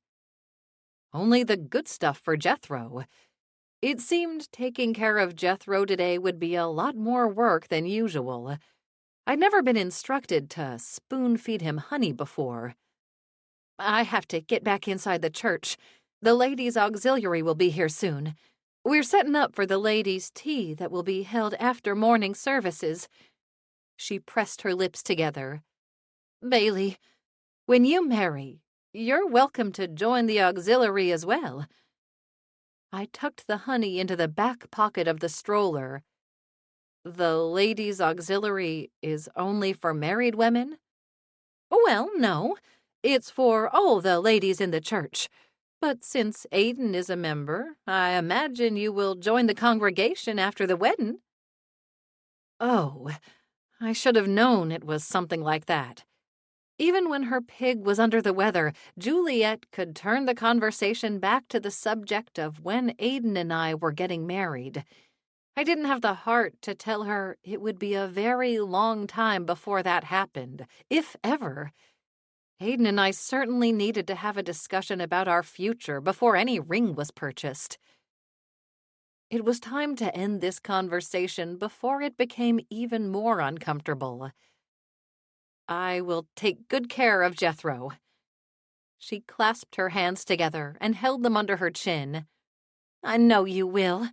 Only the good stuff for Jethro. It seemed taking care of Jethro today would be a lot more work than usual. I'd never been instructed to spoon-feed him honey before. I have to get back inside the church. The ladies' auxiliary will be here soon. We're setting up for the ladies' tea that will be held after morning services. She pressed her lips together. Bailey, when you marry, you're welcome to join the auxiliary as well. I tucked the honey into the back pocket of the stroller. The ladies' auxiliary is only for married women? Well, no. It's for all the ladies in the church. But since Aiden is a member, I imagine you will join the congregation after the wedding. Oh, I should have known it was something like that. Even when her pig was under the weather, Juliet could turn the conversation back to the subject of when Aiden and I were getting married. I didn't have the heart to tell her it would be a very long time before that happened, if ever. Aiden and I certainly needed to have a discussion about our future before any ring was purchased. It was time to end this conversation before it became even more uncomfortable. I will take good care of Jethro. She clasped her hands together and held them under her chin. I know you will.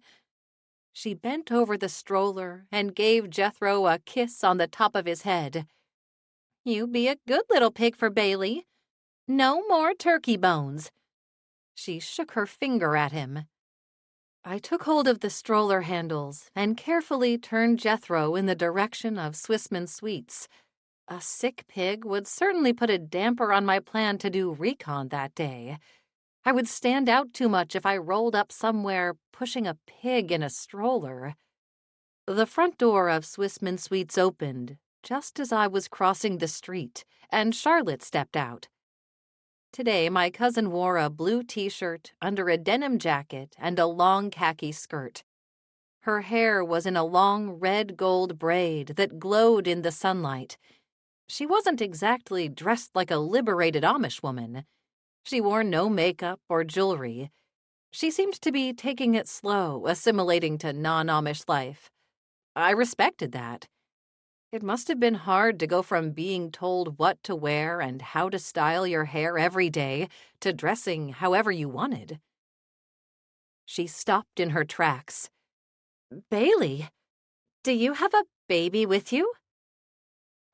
She bent over the stroller and gave Jethro a kiss on the top of his head. You be a good little pig for Bailey. No more turkey bones. She shook her finger at him. I took hold of the stroller handles and carefully turned Jethro in the direction of Swissmen Sweets. A sick pig would certainly put a damper on my plan to do recon that day. I would stand out too much if I rolled up somewhere pushing a pig in a stroller. The front door of Swissmen Sweets opened just as I was crossing the street, and Charlotte stepped out. Today, my cousin wore a blue t-shirt under a denim jacket and a long khaki skirt. Her hair was in a long red-gold braid that glowed in the sunlight. She wasn't exactly dressed like a liberated Amish woman. She wore no makeup or jewelry. She seemed to be taking it slow, assimilating to non-Amish life. I respected that. It must have been hard to go from being told what to wear and how to style your hair every day to dressing however you wanted. She stopped in her tracks. Bailey, do you have a baby with you?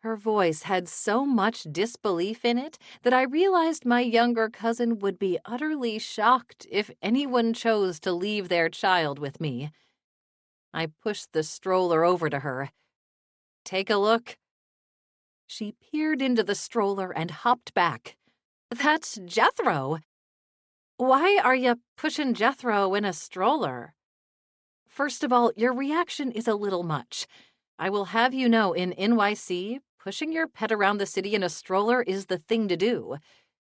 Her voice had so much disbelief in it that I realized my younger cousin would be utterly shocked if anyone chose to leave their child with me. I pushed the stroller over to her. Take a look. She peered into the stroller and hopped back. That's Jethro. Why are you pushing Jethro in a stroller? First of all, your reaction is a little much. I will have you know in NYC, pushing your pet around the city in a stroller is the thing to do.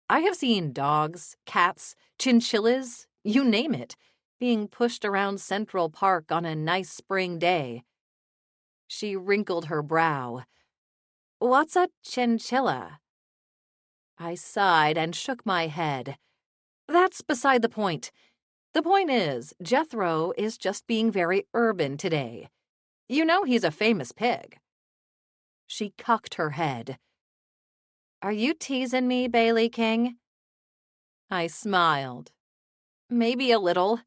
I have seen dogs, cats, chinchillas, you name it, being pushed around Central Park on a nice spring day. She wrinkled her brow. What's a chinchilla? I sighed and shook my head. That's beside the point. The point is, Jethro is just being very urban today. You know he's a famous pig. She cocked her head. Are you teasing me, Bailey King? I smiled. Maybe a little.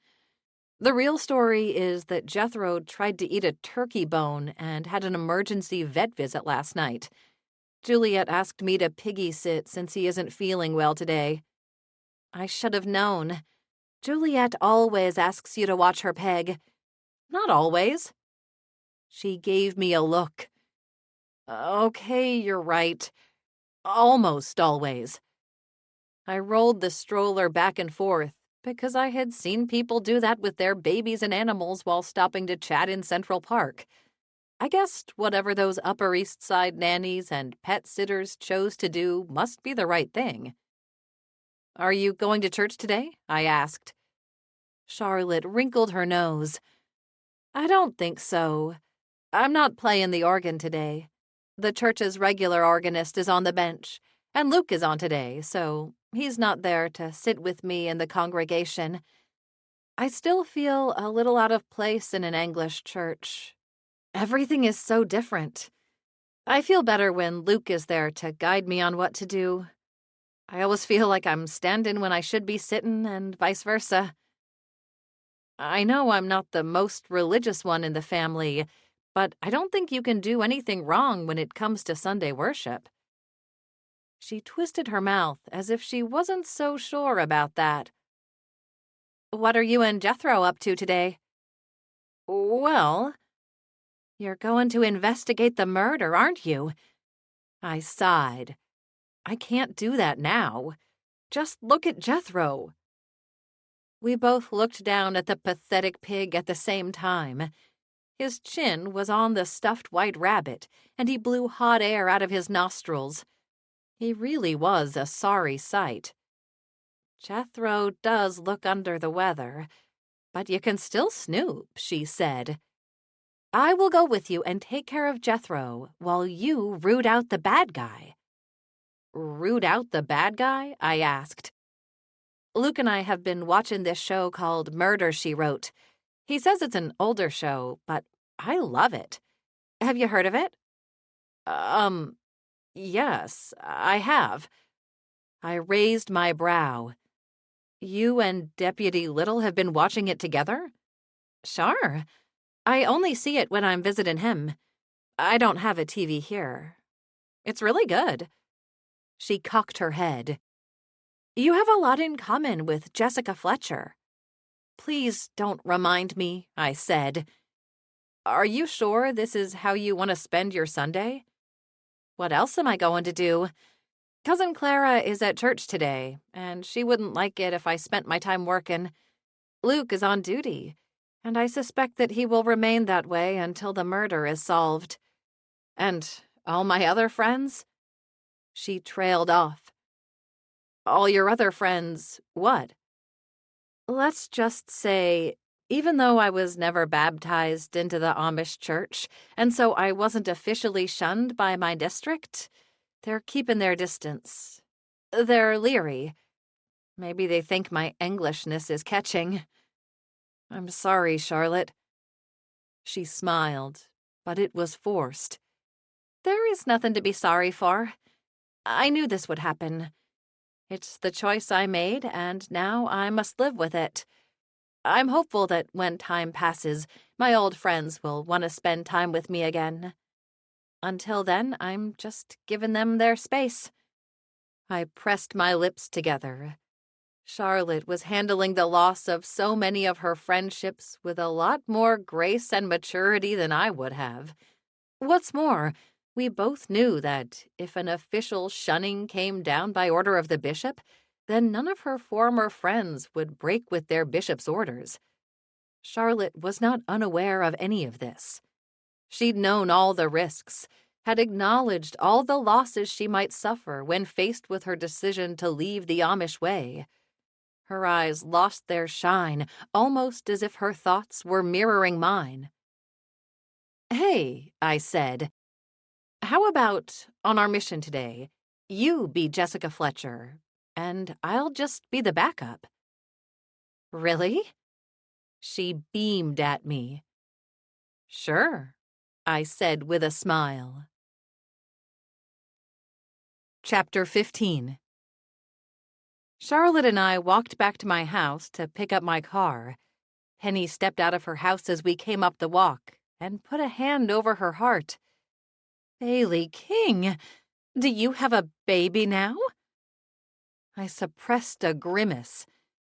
The real story is that Jethro tried to eat a turkey bone and had an emergency vet visit last night. Juliet asked me to piggy sit since he isn't feeling well today. I should have known. Juliet always asks you to watch her peg. Not always. She gave me a look. Okay, you're right. Almost always. I rolled the stroller back and forth because I had seen people do that with their babies and animals while stopping to chat in Central Park. I guessed whatever those Upper East Side nannies and pet sitters chose to do must be the right thing. "Are you going to church today?" I asked. Charlotte wrinkled her nose. "I don't think so. I'm not playing the organ today. The church's regular organist is on the bench, and Luke is on today, so he's not there to sit with me in the congregation. I still feel a little out of place in an English church. Everything is so different. I feel better when Luke is there to guide me on what to do. I always feel like I'm standing when I should be sitting, and vice versa. I know I'm not the most religious one in the family, but I don't think you can do anything wrong when it comes to Sunday worship." She twisted her mouth as if she wasn't so sure about that. "What are you and Jethro up to today?" "Well—" "You're going to investigate the murder, aren't you?" I sighed. "I can't do that now. Just look at Jethro." We both looked down at the pathetic pig at the same time. His chin was on the stuffed white rabbit, and he blew hot air out of his nostrils. He really was a sorry sight. "Jethro does look under the weather, but you can still snoop," she said. "I will go with you and take care of Jethro while you root out the bad guy." "Root out the bad guy?" I asked. "Luke and I have been watching this show called Murder, She Wrote. He says it's an older show, but I love it. Have you heard of it?" Yes, I have." I raised my brow. "You and Deputy Little have been watching it together?" "Sure. I only see it when I'm visiting him. I don't have a TV here. It's really good." She cocked her head. "You have a lot in common with Jessica Fletcher." "Please don't remind me," I said. "Are you sure this is how you want to spend your Sunday?" "What else am I going to do? Cousin Clara is at church today, and she wouldn't like it if I spent my time working. Luke is on duty, and I suspect that he will remain that way until the murder is solved. And all my other friends?" She trailed off. "All your other friends, what?" "Let's just say, even though I was never baptized into the Amish church, and so I wasn't officially shunned by my district, they're keeping their distance. They're leery. Maybe they think my Englishness is catching. I'm sorry, Charlotte." She smiled, but it was forced. "There is nothing to be sorry for. I knew this would happen. It's the choice I made, and now I must live with it. I'm hopeful that when time passes, my old friends will want to spend time with me again. Until then, I'm just giving them their space." I pressed my lips together. Charlotte was handling the loss of so many of her friendships with a lot more grace and maturity than I would have. What's more, we both knew that if an official shunning came down by order of the bishop, then none of her former friends would break with their bishop's orders. Charlotte was not unaware of any of this. She'd known all the risks, had acknowledged all the losses she might suffer when faced with her decision to leave the Amish way. Her eyes lost their shine, almost as if her thoughts were mirroring mine. "Hey," I said, "how about, on our mission today, you be Jessica Fletcher, and I'll just be the backup?" "Really?" She beamed at me. "Sure," I said with a smile. Chapter 15. Charlotte and I walked back to my house to pick up my car. Penny stepped out of her house as we came up the walk and put a hand over her heart. "Bailey King, do you have a baby now?" I suppressed a grimace.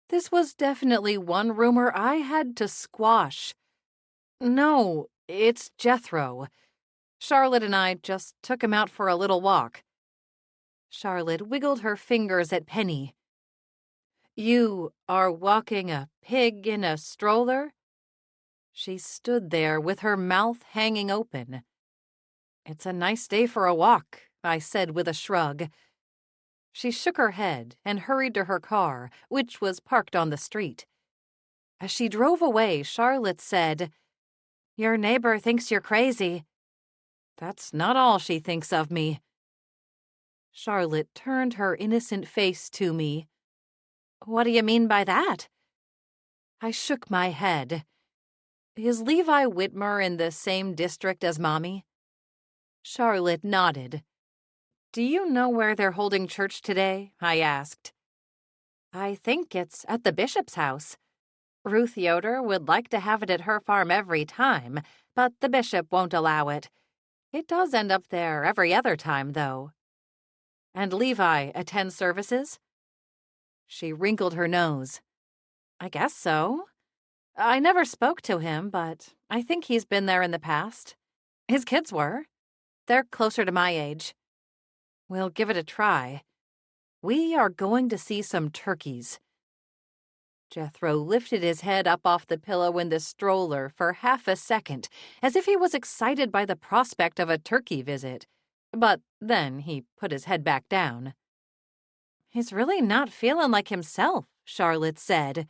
This was definitely one rumor I had to squash. "No, it's Jethro. Charlotte and I just took him out for a little walk." Charlotte wiggled her fingers at Penny. You are walking a pig in a stroller? She stood there with her mouth hanging open. It's a nice day for a walk, I said with a shrug. She shook her head and hurried to her car, which was parked on the street. As she drove away, Charlotte said, "Your neighbor thinks you're crazy." "That's not all she thinks of me." Charlotte turned her innocent face to me. "What do you mean by that?" I shook my head. "Is Levi Whitmer in the same district as Mommy?" Charlotte nodded. "Do you know where they're holding church today?" I asked. "I think it's at the bishop's house. Ruth Yoder would like to have it at her farm every time, but the bishop won't allow it. It does end up there every other time, though." "And Levi attends services?" She wrinkled her nose. "I guess so. I never spoke to him, but I think he's been there in the past. His kids were. They're closer to my age. We'll give it a try. We are going to see some turkeys." Jethro lifted his head up off the pillow in the stroller for half a second, as if he was excited by the prospect of a turkey visit. But then he put his head back down. "He's really not feeling like himself," Charlotte said.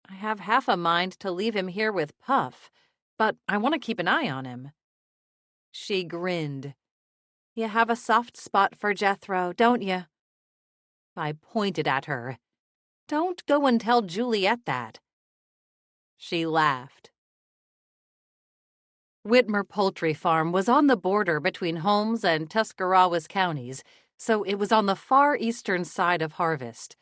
"I have half a mind to leave him here with Puff, but I want to keep an eye on him." She grinned. "You have a soft spot for Jethro, don't you?" I pointed at her. "Don't go and tell Juliet that." She laughed. Whitmer Poultry Farm was on the border between Holmes and Tuscarawas counties, so it was on the far eastern side of Harvest.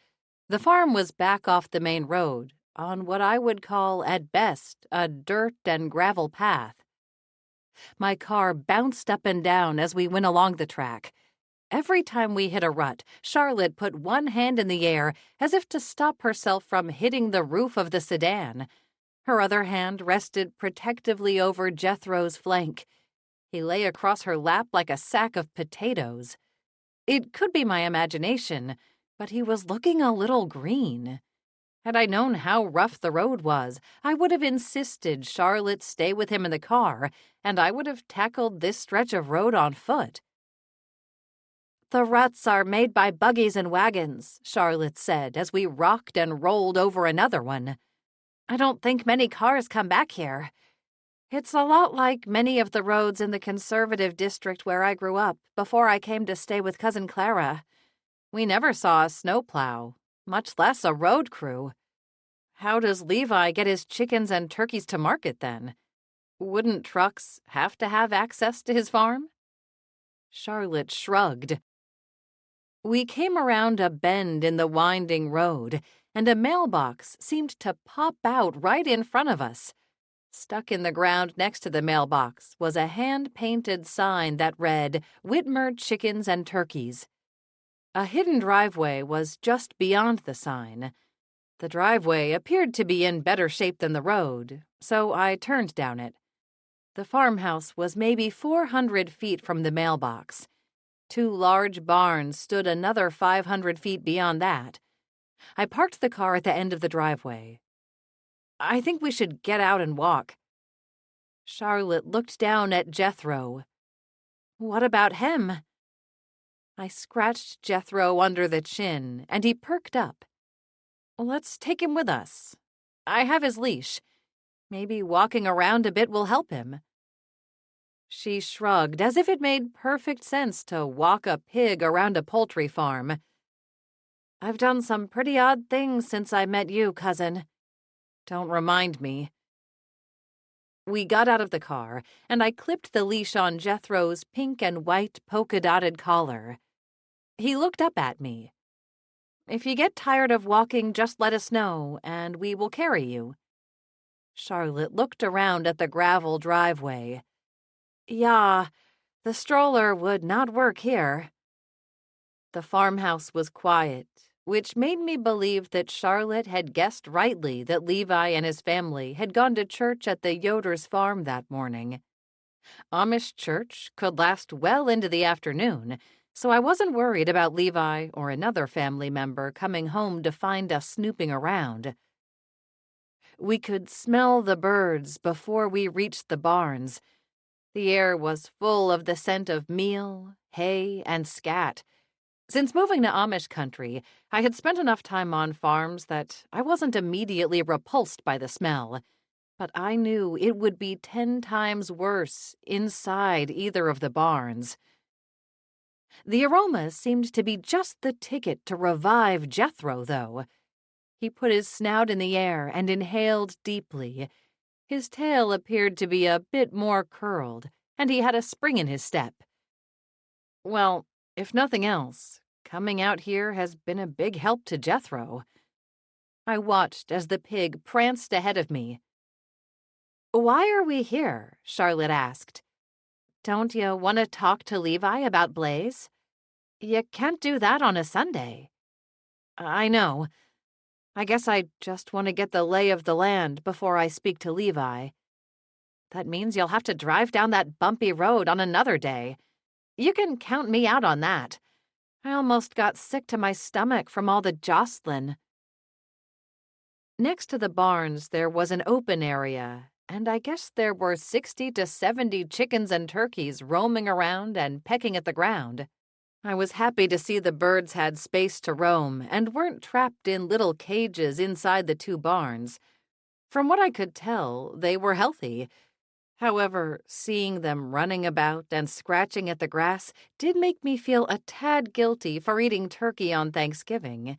The farm was back off the main road, on what I would call, at best, a dirt and gravel path. My car bounced up and down as we went along the track. Every time we hit a rut, Charlotte put one hand in the air as if to stop herself from hitting the roof of the sedan. Her other hand rested protectively over Jethro's flank. He lay across her lap like a sack of potatoes. It could be my imagination, but he was looking a little green. Had I known how rough the road was, I would have insisted Charlotte stay with him in the car, and I would have tackled this stretch of road on foot. "The ruts are made by buggies and wagons," Charlotte said as we rocked and rolled over another one. "I don't think many cars come back here. It's a lot like many of the roads in the conservative district where I grew up before I came to stay with Cousin Clara. We never saw a snowplow, much less a road crew. How does Levi get his chickens and turkeys to market then? Wouldn't trucks have to have access to his farm?" Charlotte shrugged. We came around a bend in the winding road, and a mailbox seemed to pop out right in front of us. Stuck in the ground next to the mailbox was a hand-painted sign that read, "Whitmer Chickens and Turkeys." A hidden driveway was just beyond the sign. The driveway appeared to be in better shape than the road, so I turned down it. The farmhouse was maybe 400 feet from the mailbox. 2 large barns stood another 500 feet beyond that. I parked the car at the end of the driveway. "I think we should get out and walk." Charlotte looked down at Jethro. "What about him?" I scratched Jethro under the chin, and he perked up. "Let's take him with us. I have his leash. Maybe walking around a bit will help him." She shrugged as if it made perfect sense to walk a pig around a poultry farm. "I've done some pretty odd things since I met you, cousin." "Don't remind me." We got out of the car, and I clipped the leash on Jethro's pink and white polka-dotted collar. He looked up at me. "If you get tired of walking, just let us know, and we will carry you." Charlotte looked around at the gravel driveway. "Yeah, the stroller would not work here." The farmhouse was quiet, which made me believe that Charlotte had guessed rightly that Levi and his family had gone to church at the Yoder's farm that morning. Amish church could last well into the afternoon, so I wasn't worried about Levi or another family member coming home to find us snooping around. We could smell the birds before we reached the barns. The air was full of the scent of meal, hay, and scat. Since moving to Amish country, I had spent enough time on farms that I wasn't immediately repulsed by the smell, but I knew it would be 10 times worse inside either of the barns. The aroma seemed to be just the ticket to revive Jethro, though. He put his snout in the air and inhaled deeply. His tail appeared to be a bit more curled, and he had a spring in his step. Well, if nothing else, coming out here has been a big help to Jethro. I watched as the pig pranced ahead of me. "Why are we here?" Charlotte asked. "Don't you want to talk to Levi about Blaze? You can't do that on a Sunday." "I know. I guess I just want to get the lay of the land before I speak to Levi." "That means you'll have to drive down that bumpy road on another day. You can count me out on that. I almost got sick to my stomach from all the jostling." Next to the barns, there was an open area, and I guess there were 60 to 70 chickens and turkeys roaming around and pecking at the ground. I was happy to see the birds had space to roam and weren't trapped in little cages inside the 2 barns. From what I could tell, they were healthy. However, seeing them running about and scratching at the grass did make me feel a tad guilty for eating turkey on Thanksgiving.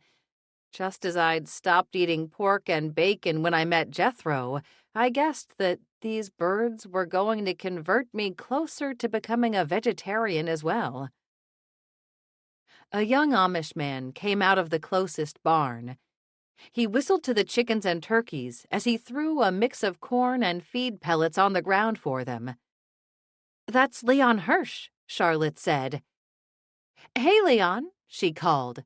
Just as I'd stopped eating pork and bacon when I met Jethro, I guessed that these birds were going to convert me closer to becoming a vegetarian as well. A young Amish man came out of the closest barn. He whistled to the chickens and turkeys as he threw a mix of corn and feed pellets on the ground for them. "That's Leon Hirsch," Charlotte said. "Hey, Leon," she called.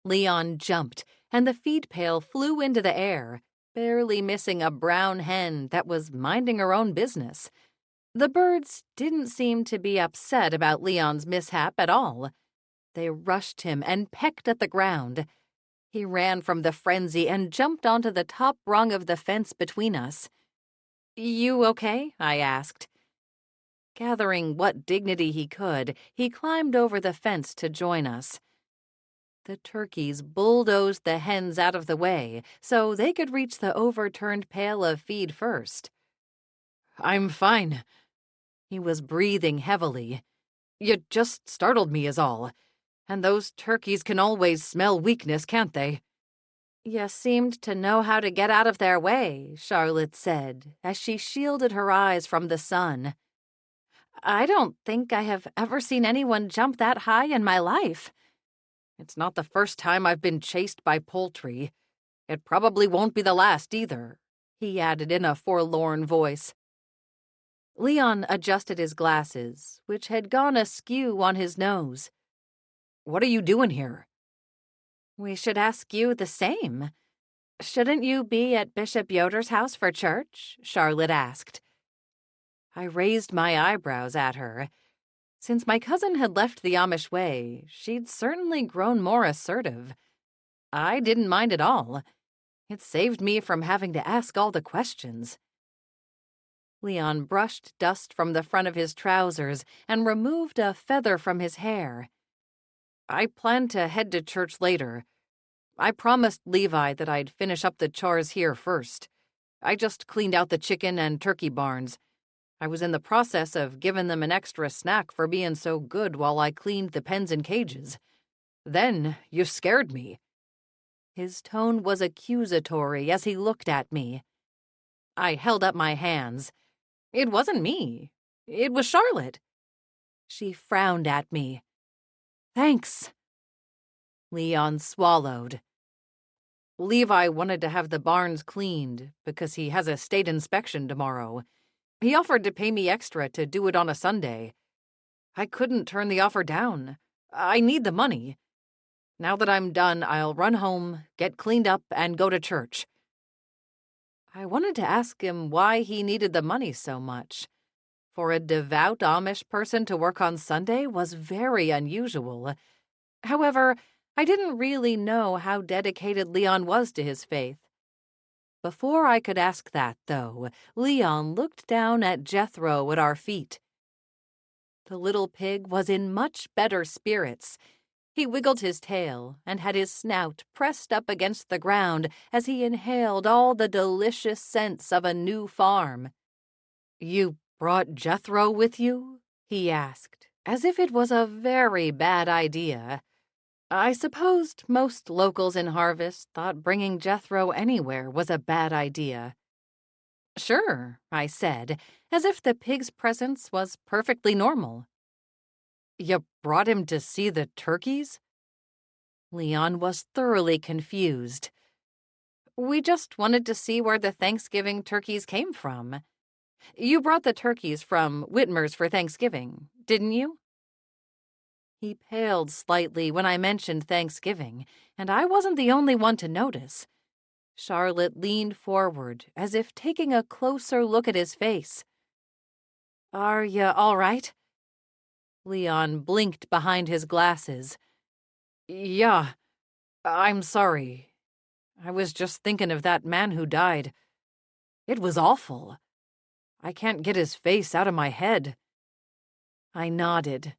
Leon jumped, and the feed pail flew into the air, barely missing a brown hen that was minding her own business. The birds didn't seem to be upset about Leon's mishap at all. They rushed him and pecked at the ground. He ran from the frenzy and jumped onto the top rung of the fence between us. "You okay?" I asked. Gathering what dignity he could, he climbed over the fence to join us. The turkeys bulldozed the hens out of the way so they could reach the overturned pail of feed first. "I'm fine." He was breathing heavily. "You just startled me is all. And those turkeys can always smell weakness, can't they?" "You seemed to know how to get out of their way," Charlotte said, as she shielded her eyes from the sun. "I don't think I have ever seen anyone jump that high in my life." "It's not the first time I've been chased by poultry. It probably won't be the last either," he added in a forlorn voice. Leon adjusted his glasses, which had gone askew on his nose. "What are you doing here?" "We should ask you the same. Shouldn't you be at Bishop Yoder's house for church?" Charlotte asked. I raised my eyebrows at her. Since my cousin had left the Amish way, she'd certainly grown more assertive. I didn't mind at all. It saved me from having to ask all the questions. Leon brushed dust from the front of his trousers and removed a feather from his hair. "I plan to head to church later. I promised Levi that I'd finish up the chores here first. I just cleaned out the chicken and turkey barns. I was in the process of giving them an extra snack for being so good while I cleaned the pens and cages. Then you scared me." His tone was accusatory as he looked at me. I held up my hands. "It wasn't me. It was Charlotte." She frowned at me. "Thanks." Leon swallowed. "Levi wanted to have the barns cleaned because he has a state inspection tomorrow. He offered to pay me extra to do it on a Sunday. I couldn't turn the offer down. I need the money. Now that I'm done, I'll run home, get cleaned up, and go to church." I wanted to ask him why he needed the money so much. For a devout Amish person to work on Sunday was very unusual. However, I didn't really know how dedicated Leon was to his faith. Before I could ask that, though, Leon looked down at Jethro at our feet. The little pig was in much better spirits. He wiggled his tail and had his snout pressed up against the ground as he inhaled all the delicious scents of a new farm. "You brought Jethro with you?" he asked, as if it was a very bad idea. I supposed most locals in Harvest thought bringing Jethro anywhere was a bad idea. "Sure," I said, as if the pig's presence was perfectly normal. "You brought him to see the turkeys?" Leon was thoroughly confused. "We just wanted to see where the Thanksgiving turkeys came from. You brought the turkeys from Whitmer's for Thanksgiving, didn't you?" He paled slightly when I mentioned Thanksgiving, and I wasn't the only one to notice. Charlotte leaned forward, as if taking a closer look at his face. "Are you all right?" Leon blinked behind his glasses. "Yeah, I'm sorry. I was just thinking of that man who died. It was awful. I can't get his face out of my head." I nodded.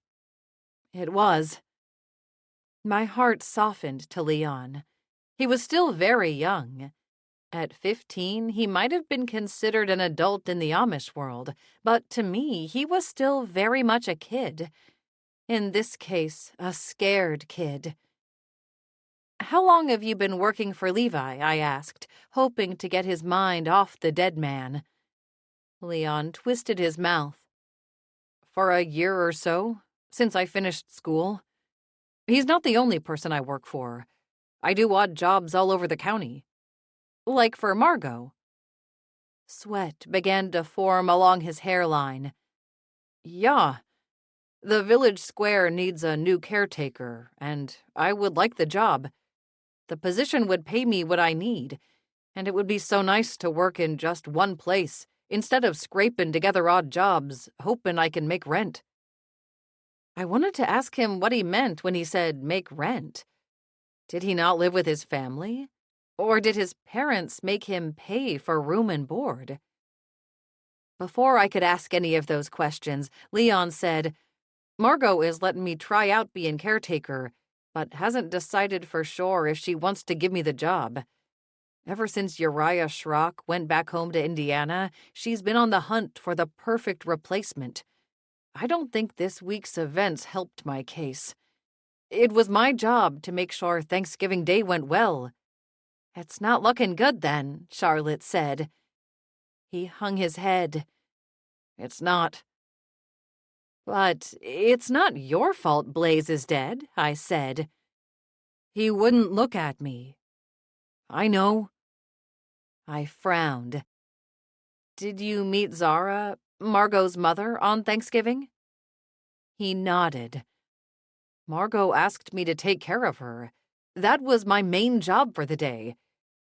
It was. My heart softened to Leon. He was still very young. At 15, he might have been considered an adult in the Amish world, but to me, he was still very much a kid. In this case, a scared kid. "How long have you been working for Levi?" I asked, hoping to get his mind off the dead man. Leon twisted his mouth. "For a year or so, since I finished school. He's not the only person I work for. I do odd jobs all over the county. Like for Margot." Sweat began to form along his hairline. "Yeah, the village square needs a new caretaker, and I would like the job. The position would pay me what I need, and it would be so nice to work in just one place instead of scraping together odd jobs, hoping I can make rent." I wanted to ask him what he meant when he said make rent. Did he not live with his family? Or did his parents make him pay for room and board? Before I could ask any of those questions, Leon said, "Margot is letting me try out being caretaker, but hasn't decided for sure if she wants to give me the job. Ever since Uriah Schrock went back home to Indiana, she's been on the hunt for the perfect replacement. I don't think this week's events helped my case. It was my job to make sure Thanksgiving Day went well." "It's not looking good then," Charlotte said. He hung his head. "It's not." "But it's not your fault Blaze is dead," I said. He wouldn't look at me. "I know." I frowned. "Did you meet Zara, Margot's mother, on Thanksgiving?" He nodded. "Margot asked me to take care of her. That was my main job for the day.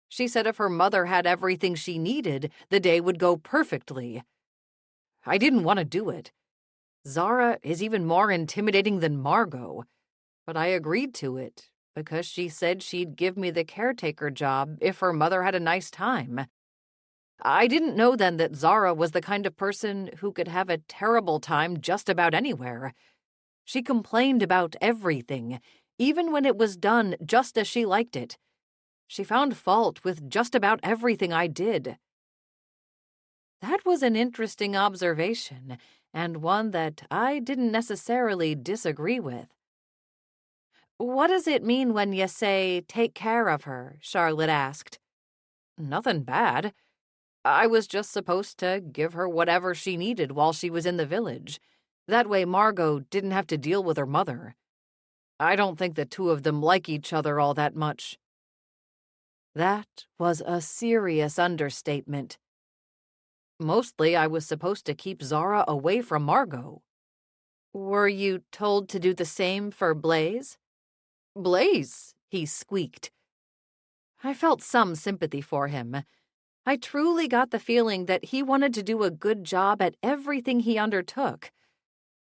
She said if her mother had everything she needed, the day would go perfectly. I didn't want to do it. Zara is even more intimidating than Margot, but I agreed to it because she said she'd give me the caretaker job if her mother had a nice time. I didn't know then that Zara was the kind of person who could have a terrible time just about anywhere. She complained about everything, even when it was done just as she liked it. She found fault with just about everything I did." That was an interesting observation, and one that I didn't necessarily disagree with. "What does it mean when you say, take care of her?" Charlotte asked. "Nothing bad. I was just supposed to give her whatever she needed while she was in the village. That way Margot didn't have to deal with her mother. I don't think the two of them like each other all that much." That was a serious understatement. Mostly I was supposed to keep Zara away from Margot. "Were you told to do the same for Blaze?" "Blaze," he squeaked. I felt some sympathy for him. I truly got the feeling that he wanted to do a good job at everything he undertook.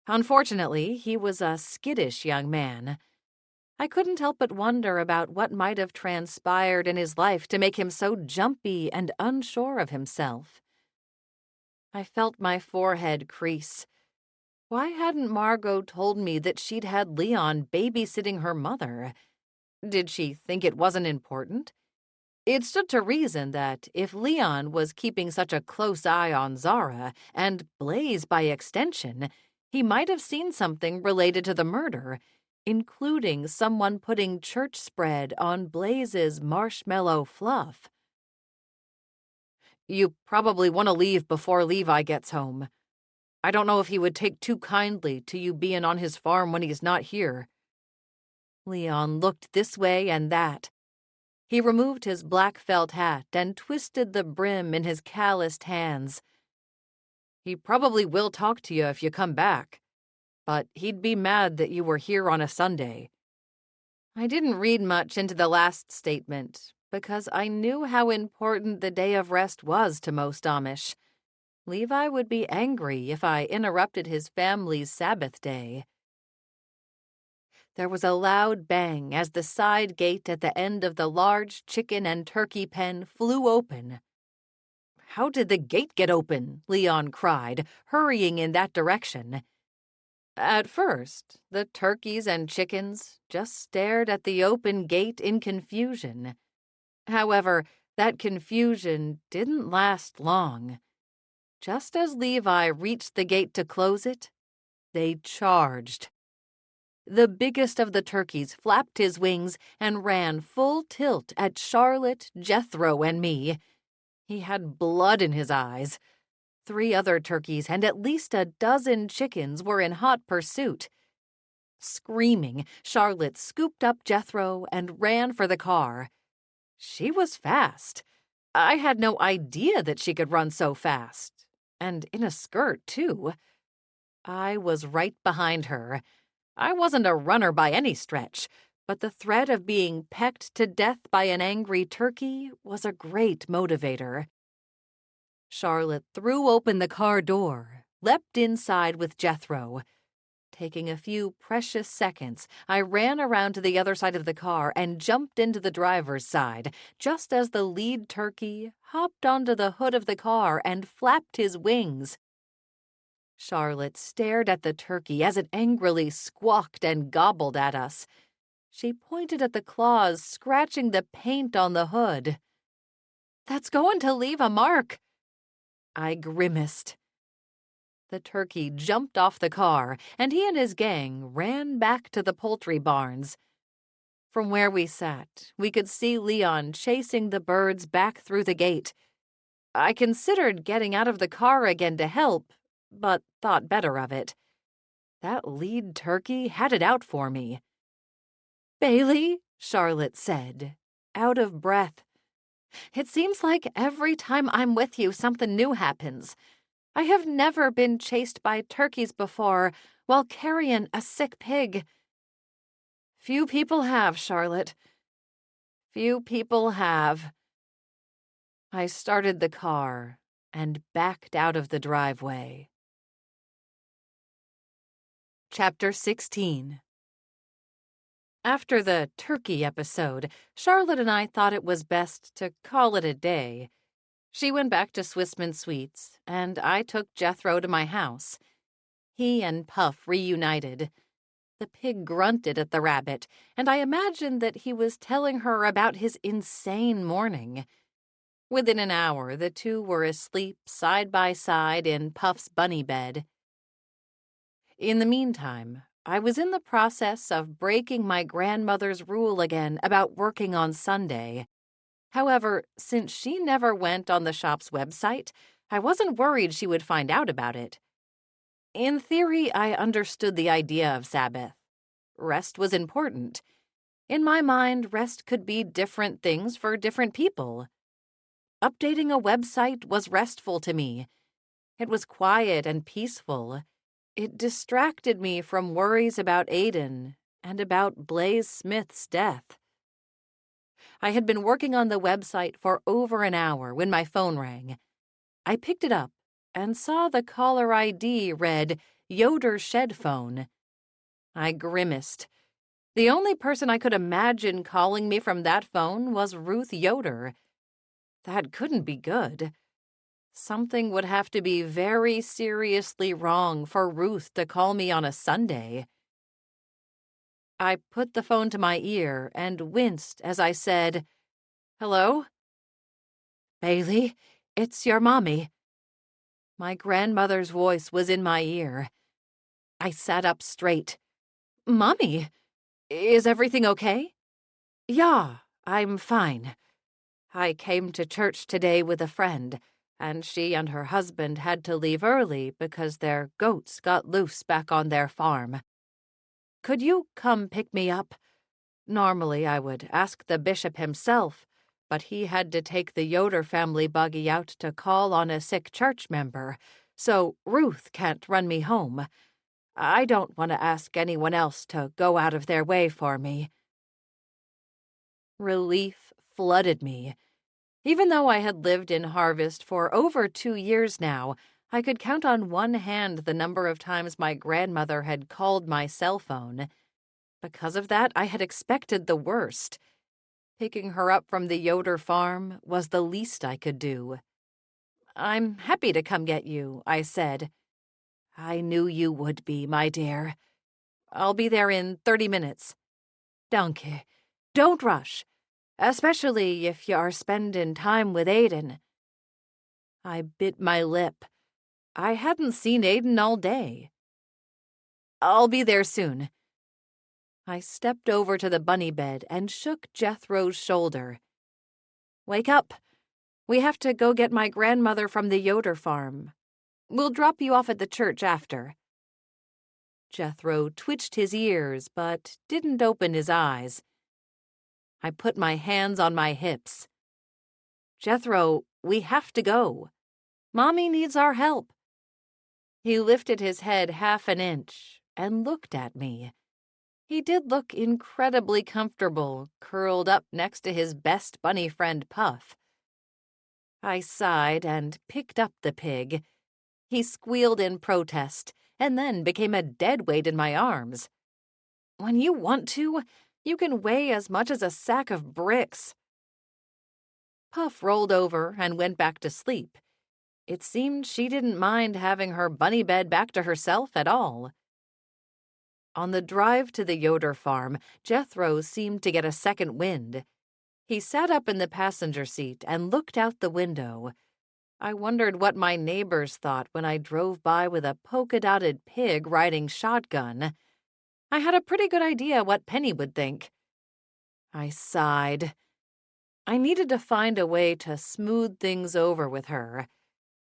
Unfortunately, he was a skittish young man. I couldn't help but wonder about what might have transpired in his life to make him so jumpy and unsure of himself. I felt my forehead crease. Why hadn't Margot told me that she'd had Leon babysitting her mother? Did she think it wasn't important? It stood to reason that if Leon was keeping such a close eye on Zara, and Blaze by extension, he might have seen something related to the murder, including someone putting church spread on Blaze's marshmallow fluff. You probably want to leave before Levi gets home. I don't know if he would take too kindly to you being on his farm when he's not here. Leon looked this way and that. He removed his black felt hat and twisted the brim in his calloused hands. He probably will talk to you if you come back, but he'd be mad that you were here on a Sunday. I didn't read much into the last statement because I knew how important the day of rest was to most Amish. Levi would be angry if I interrupted his family's Sabbath day. There was a loud bang as the side gate at the end of the large chicken and turkey pen flew open. "How did the gate get open?" Leon cried, hurrying in that direction. At first, the turkeys and chickens just stared at the open gate in confusion. However, that confusion didn't last long. Just as Levi reached the gate to close it, they charged. The biggest of the turkeys flapped his wings and ran full tilt at Charlotte, Jethro, and me. He had blood in his eyes. 3 other turkeys and at least a dozen chickens were in hot pursuit. Screaming, Charlotte scooped up Jethro and ran for the car. She was fast. I had no idea that she could run so fast. And in a skirt, too. I was right behind her. I wasn't a runner by any stretch, but the threat of being pecked to death by an angry turkey was a great motivator. Charlotte threw open the car door, leapt inside with Jethro. Taking a few precious seconds, I ran around to the other side of the car and jumped into the driver's side, just as the lead turkey hopped onto the hood of the car and flapped his wings. Charlotte stared at the turkey as it angrily squawked and gobbled at us. She pointed at the claws scratching the paint on the hood. "That's going to leave a mark." I grimaced. The turkey jumped off the car, and he and his gang ran back to the poultry barns. From where we sat, we could see Leon chasing the birds back through the gate. I considered getting out of the car again to help, but thought better of it. That lead turkey had it out for me. "Bailey," Charlotte said, out of breath. "It seems like every time I'm with you, something new happens. I have never been chased by turkeys before while carrying a sick pig." "Few people have, Charlotte. Few people have." I started the car and backed out of the driveway. Chapter 16. After the turkey episode, Charlotte and I thought it was best to call it a day. She went back to Swissmen Sweets, and I took Jethro to my house. He and Puff reunited. The pig grunted at the rabbit, and I imagined that he was telling her about his insane morning. Within an hour, the two were asleep side by side in Puff's bunny bed. In the meantime, I was in the process of breaking my grandmother's rule again about working on Sunday. However, since she never went on the shop's website, I wasn't worried she would find out about it. In theory, I understood the idea of Sabbath. Rest was important. In my mind, rest could be different things for different people. Updating a website was restful to me. It was quiet and peaceful. It distracted me from worries about Aiden and about Blaze Smith's death. I had been working on the website for over an hour when my phone rang. I picked it up and saw the caller ID read Yoder Shed Phone. I grimaced. The only person I could imagine calling me from that phone was Ruth Yoder. That couldn't be good. Something would have to be very seriously wrong for Ruth to call me on a Sunday. I put the phone to my ear and winced as I said, "Hello?" "Bailey, it's your mommy." My grandmother's voice was in my ear. I sat up straight. "Mommy, is everything okay?" "Yeah, I'm fine. I came to church today with a friend, and she and her husband had to leave early because their goats got loose back on their farm. Could you come pick me up? Normally I would ask the bishop himself, but he had to take the Yoder family buggy out to call on a sick church member, so Ruth can't run me home. I don't want to ask anyone else to go out of their way for me." Relief flooded me. Even though I had lived in Harvest for over 2 years now, I could count on one hand the number of times my grandmother had called my cell phone. Because of that, I had expected the worst. Picking her up from the Yoder farm was the least I could do. "I'm happy to come get you," I said. "I knew you would be, my dear. I'll be there in 30 minutes. Danke. Don't rush, especially if you are spending time with Aiden." I bit my lip. I hadn't seen Aiden all day. "I'll be there soon." I stepped over to the bunny bed and shook Jethro's shoulder. "Wake up. We have to go get my grandmother from the Yoder farm. We'll drop you off at the church after." Jethro twitched his ears, but didn't open his eyes. I put my hands on my hips. "Jethro, we have to go. Mommy needs our help." He lifted his head half an inch and looked at me. He did look incredibly comfortable, curled up next to his best bunny friend Puff. I sighed and picked up the pig. He squealed in protest and then became a dead weight in my arms. "When you want to, you can weigh as much as a sack of bricks." Puff rolled over and went back to sleep. It seemed she didn't mind having her bunny bed back to herself at all. On the drive to the Yoder farm, Jethro seemed to get a second wind. He sat up in the passenger seat and looked out the window. I wondered what my neighbors thought when I drove by with a polka-dotted pig riding shotgun. I had a pretty good idea what Penny would think. I sighed. I needed to find a way to smooth things over with her.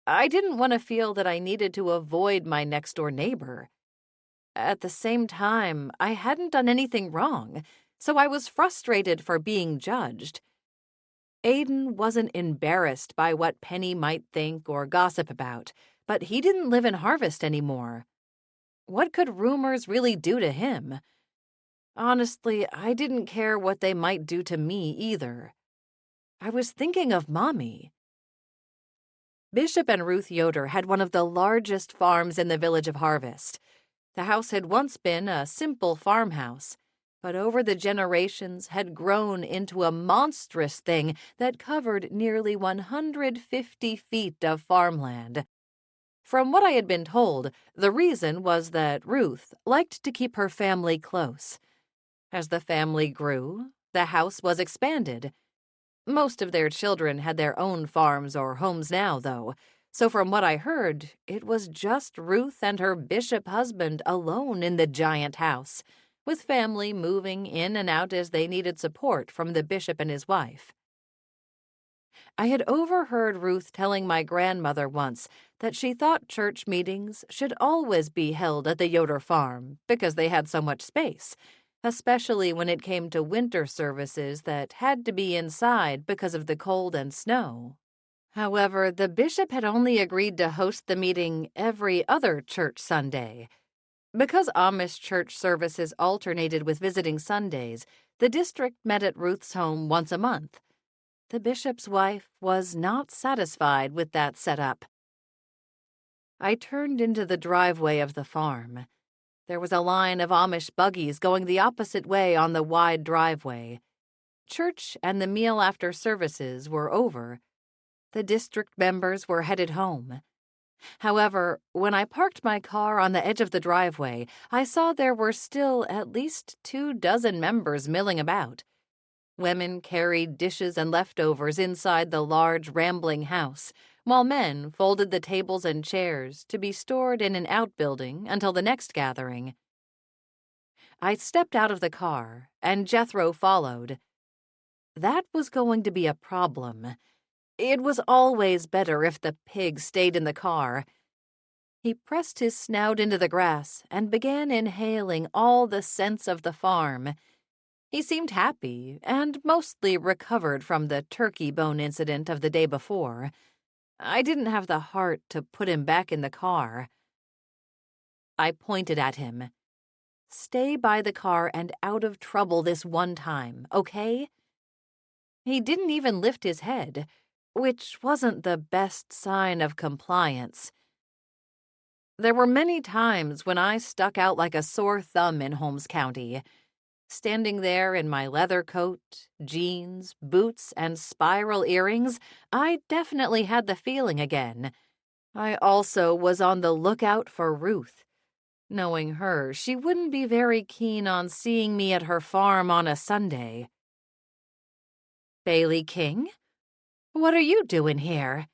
I didn't want to feel that I needed to avoid my next-door neighbor. At the same time, I hadn't done anything wrong, so I was frustrated for being judged. Aiden wasn't embarrassed by what Penny might think or gossip about, but he didn't live in Harvest anymore. What could rumors really do to him? Honestly, I didn't care what they might do to me either. I was thinking of Mommy. Bishop and Ruth Yoder had one of the largest farms in the village of Harvest. The house had once been a simple farmhouse, but over the generations had grown into a monstrous thing that covered nearly 150 feet of farmland. From what I had been told, the reason was that Ruth liked to keep her family close. As the family grew, the house was expanded. Most of their children had their own farms or homes now, though. So from what I heard, it was just Ruth and her bishop husband alone in the giant house, with family moving in and out as they needed support from the bishop and his wife. I had overheard Ruth telling my grandmother once that she thought church meetings should always be held at the Yoder farm because they had so much space, especially when it came to winter services that had to be inside because of the cold and snow. However, the bishop had only agreed to host the meeting every other church Sunday. Because Amish church services alternated with visiting Sundays, The district met at Ruth's home once a month. The bishop's wife was not satisfied with that setup. I turned into the driveway of the farm. There was a line of Amish buggies going the opposite way on the wide driveway. Church and the meal after services were over. The district members were headed home. However, when I parked my car on the edge of the driveway, I saw there were still at least 24 members milling about. Women carried dishes and leftovers inside the large, rambling house, while men folded the tables and chairs to be stored in an outbuilding until the next gathering. I stepped out of the car, and Jethro followed. That was going to be a problem. It was always better if the pig stayed in the car. He pressed his snout into the grass and began inhaling all the scents of the farm. He seemed happy and mostly recovered from the turkey bone incident of the day before. I didn't have the heart to put him back in the car. I pointed at him. "Stay by the car and out of trouble this one time, okay?" He didn't even lift his head, which wasn't the best sign of compliance. There were many times when I stuck out like a sore thumb in Holmes County. Standing there in my leather coat, jeans, boots, and spiral earrings, I definitely had the feeling again. I also was on the lookout for Ruth. Knowing her, she wouldn't be very keen on seeing me at her farm on a Sunday. "Bailey King? What are you doing here?"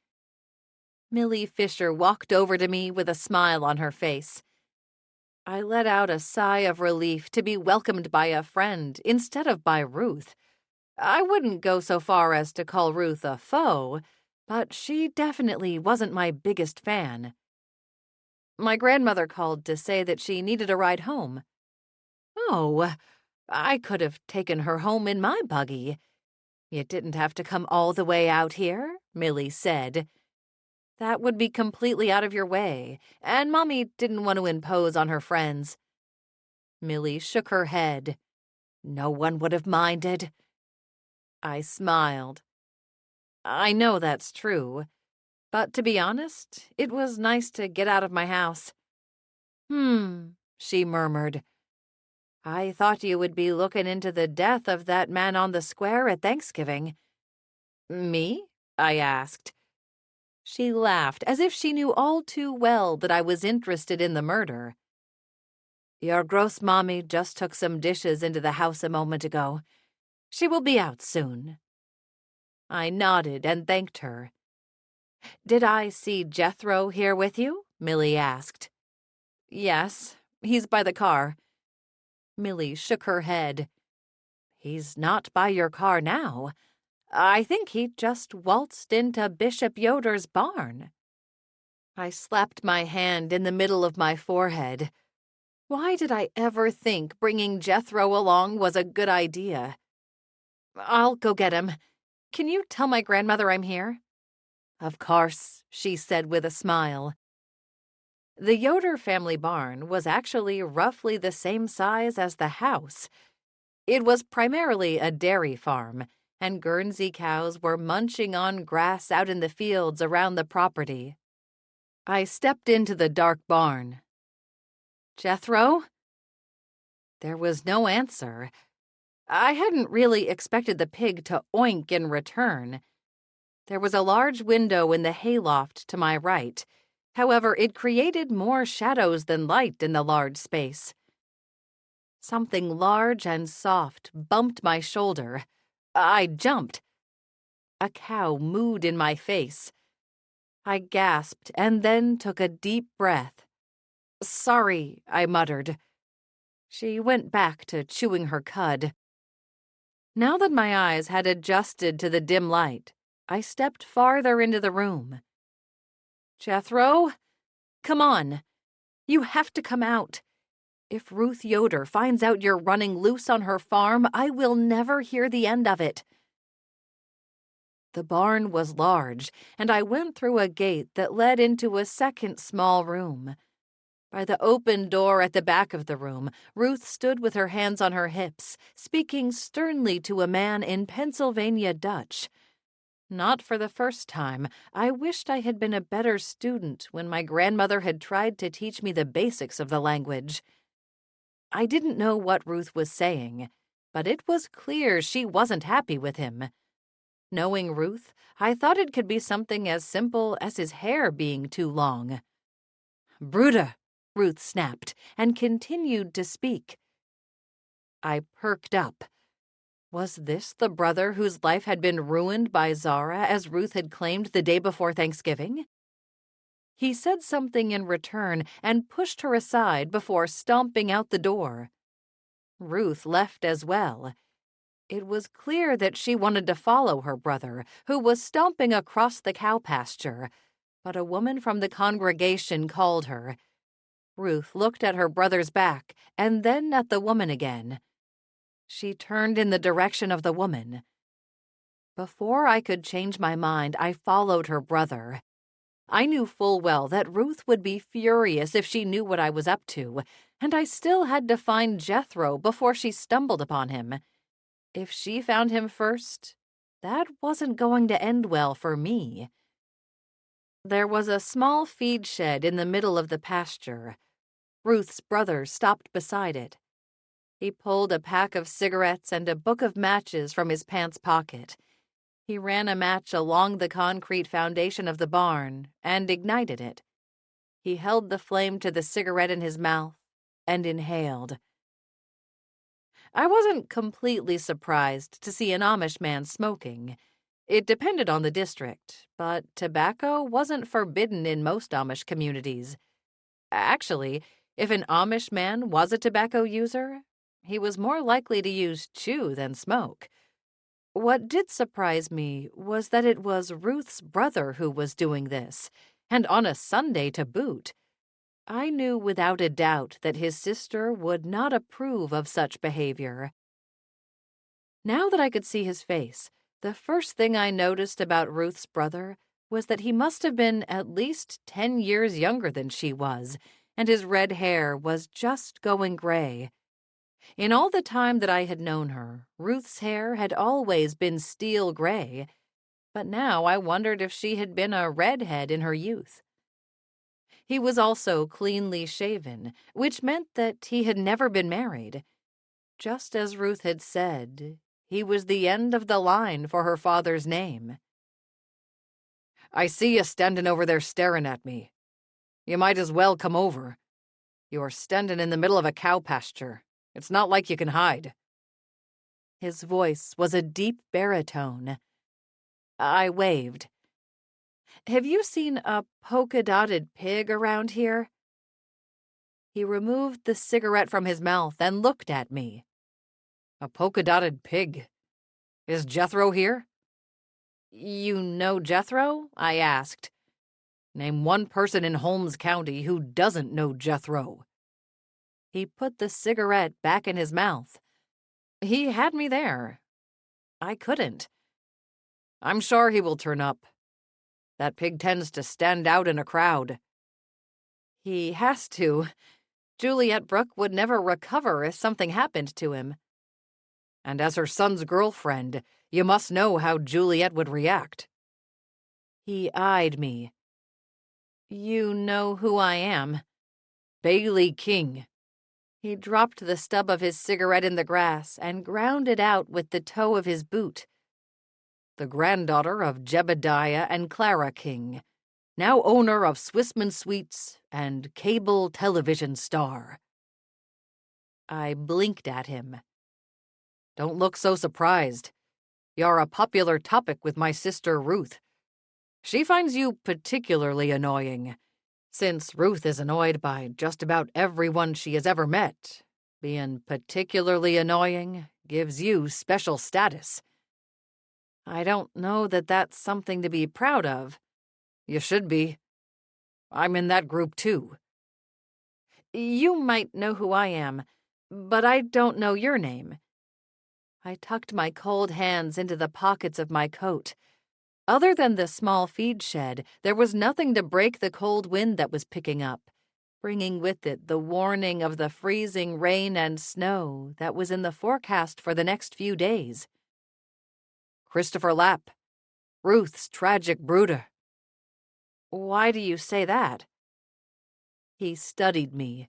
Millie Fisher walked over to me with a smile on her face. I let out a sigh of relief to be welcomed by a friend instead of by Ruth. I wouldn't go so far as to call Ruth a foe, but she definitely wasn't my biggest fan. My grandmother called to say that she needed a ride home. "Oh, I could have taken her home in my buggy. You didn't have to come all the way out here," Millie said. "That would be completely out of your way, and Mommy didn't want to impose on her friends." Millie shook her head. "No one would have minded." I smiled. "I know that's true, but to be honest, it was nice to get out of my house." She murmured. "I thought you would be looking into the death of that man on the square at Thanksgiving." "Me?" I asked. She laughed as if she knew all too well that I was interested in the murder. "Your gross mommy just took some dishes into the house a moment ago. She will be out soon." I nodded and thanked her. "Did I see Jethro here with you?" Millie asked. "Yes, he's by the car." Millie shook her head. "He's not by your car now. I think he just waltzed into Bishop Yoder's barn." I slapped my hand in the middle of my forehead. Why did I ever think bringing Jethro along was a good idea? "I'll go get him. Can you tell my grandmother I'm here?" "Of course," she said with a smile. The Yoder family barn was actually roughly the same size as the house. It was primarily a dairy farm, and Guernsey cows were munching on grass out in the fields around the property. I stepped into the dark barn. "Jethro?" There was no answer. I hadn't really expected the pig to oink in return. There was a large window in the hayloft to my right. However, it created more shadows than light in the large space. Something large and soft bumped my shoulder. I jumped. A cow mooed in my face. I gasped and then took a deep breath. "Sorry," I muttered. She went back to chewing her cud. Now that my eyes had adjusted to the dim light, I stepped farther into the room. "Jethro? Come on. You have to come out. If Ruth Yoder finds out you're running loose on her farm, I will never hear the end of it." The barn was large, and I went through a gate that led into a second small room. By the open door at the back of the room, Ruth stood with her hands on her hips, speaking sternly to a man in Pennsylvania Dutch. Not for the first time, I wished I had been a better student when my grandmother had tried to teach me the basics of the language. I didn't know what Ruth was saying, but it was clear she wasn't happy with him. Knowing Ruth, I thought it could be something as simple as his hair being too long. "Bruda," Ruth snapped, and continued to speak. I perked up. Was this the brother whose life had been ruined by Zara, as Ruth had claimed the day before Thanksgiving? He said something in return and pushed her aside before stomping out the door. Ruth left as well. It was clear that she wanted to follow her brother, who was stomping across the cow pasture, but a woman from the congregation called her. Ruth looked at her brother's back and then at the woman again. She turned in the direction of the woman. Before I could change my mind, I followed her brother. I knew full well that Ruth would be furious if she knew what I was up to, and I still had to find Jethro before she stumbled upon him. If she found him first, that wasn't going to end well for me. There was a small feed shed in the middle of the pasture. Ruth's brother stopped beside it. He pulled a pack of cigarettes and a book of matches from his pants pocket. He ran a match along the concrete foundation of the barn and ignited it. He held the flame to the cigarette in his mouth and inhaled. I wasn't completely surprised to see an Amish man smoking. It depended on the district, but tobacco wasn't forbidden in most Amish communities. Actually, if an Amish man was a tobacco user, he was more likely to use chew than smoke. What did surprise me was that it was Ruth's brother who was doing this, and on a Sunday to boot. I knew without a doubt that his sister would not approve of such behavior. Now that I could see his face, the first thing I noticed about Ruth's brother was that he must have been at least 10 years younger than she was, and his red hair was just going gray. In all the time that I had known her, Ruth's hair had always been steel gray, but now I wondered if she had been a redhead in her youth. He was also cleanly shaven, which meant that he had never been married. Just as Ruth had said, he was the end of the line for her father's name. "I see you standing over there staring at me. You might as well come over. You're standing in the middle of a cow pasture. It's not like you can hide." His voice was a deep baritone. I waved. "Have you seen a polka-dotted pig around here?" He removed the cigarette from his mouth and looked at me. "A polka-dotted pig? Is Jethro here?" "You know Jethro?" I asked. "Name one person in Holmes County who doesn't know Jethro." He put the cigarette back in his mouth. He had me there. I couldn't. "I'm sure he will turn up. That pig tends to stand out in a crowd." "He has to. Juliet Brooke would never recover if something happened to him." "And as her son's girlfriend, you must know how Juliet would react." He eyed me. "You know who I am?" "Bailey King." He dropped the stub of his cigarette in the grass and ground it out with the toe of his boot. "The granddaughter of Jebediah and Clara King, now owner of Swissmen Sweets and cable television star." I blinked at him. "Don't look so surprised. You're a popular topic with my sister Ruth. She finds you particularly annoying. Since Ruth is annoyed by just about everyone she has ever met, being particularly annoying gives you special status." "I don't know that that's something to be proud of." "You should be. I'm in that group too." "You might know who I am, but I don't know your name." I tucked my cold hands into the pockets of my coat. Other than the small feed shed, there was nothing to break the cold wind that was picking up. bringing with it the warning of the freezing rain and snow that was in the forecast for the next few days. Christopher Lapp, Ruth's tragic brooder. Why do you say that? He studied me.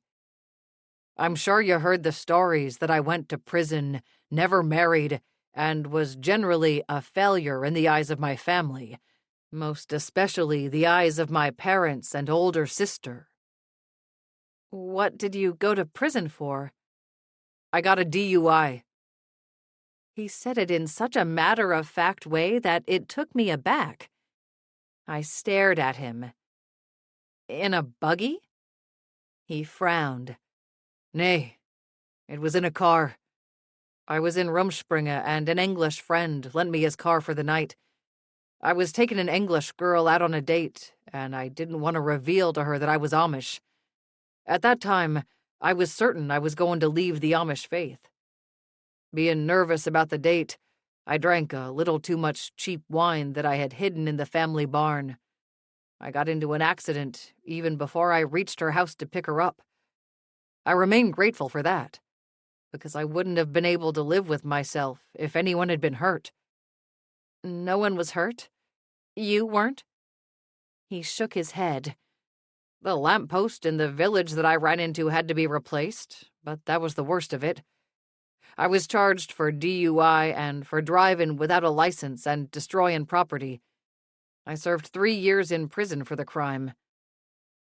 I'm sure you heard the stories that I went to prison, never married, and was generally a failure in the eyes of my family, most especially the eyes of my parents and older sister. What did you go to prison for? I got a DUI. He said it in such a matter-of-fact way that it took me aback. I stared at him. In a buggy? He frowned. Nay, it was in a car. I was in Rumspringa, and an English friend lent me his car for the night. I was taking an English girl out on a date, and I didn't want to reveal to her that I was Amish. At that time, I was certain I was going to leave the Amish faith. Being nervous about the date, I drank a little too much cheap wine that I had hidden in the family barn. I got into an accident even before I reached her house to pick her up. I remain grateful for that, because I wouldn't have been able to live with myself if anyone had been hurt. No one was hurt? You weren't? He shook his head. The lamppost in the village that I ran into had to be replaced, but that was the worst of it. I was charged for DUI and for driving without a license and destroying property. I served 3 years in prison for the crime.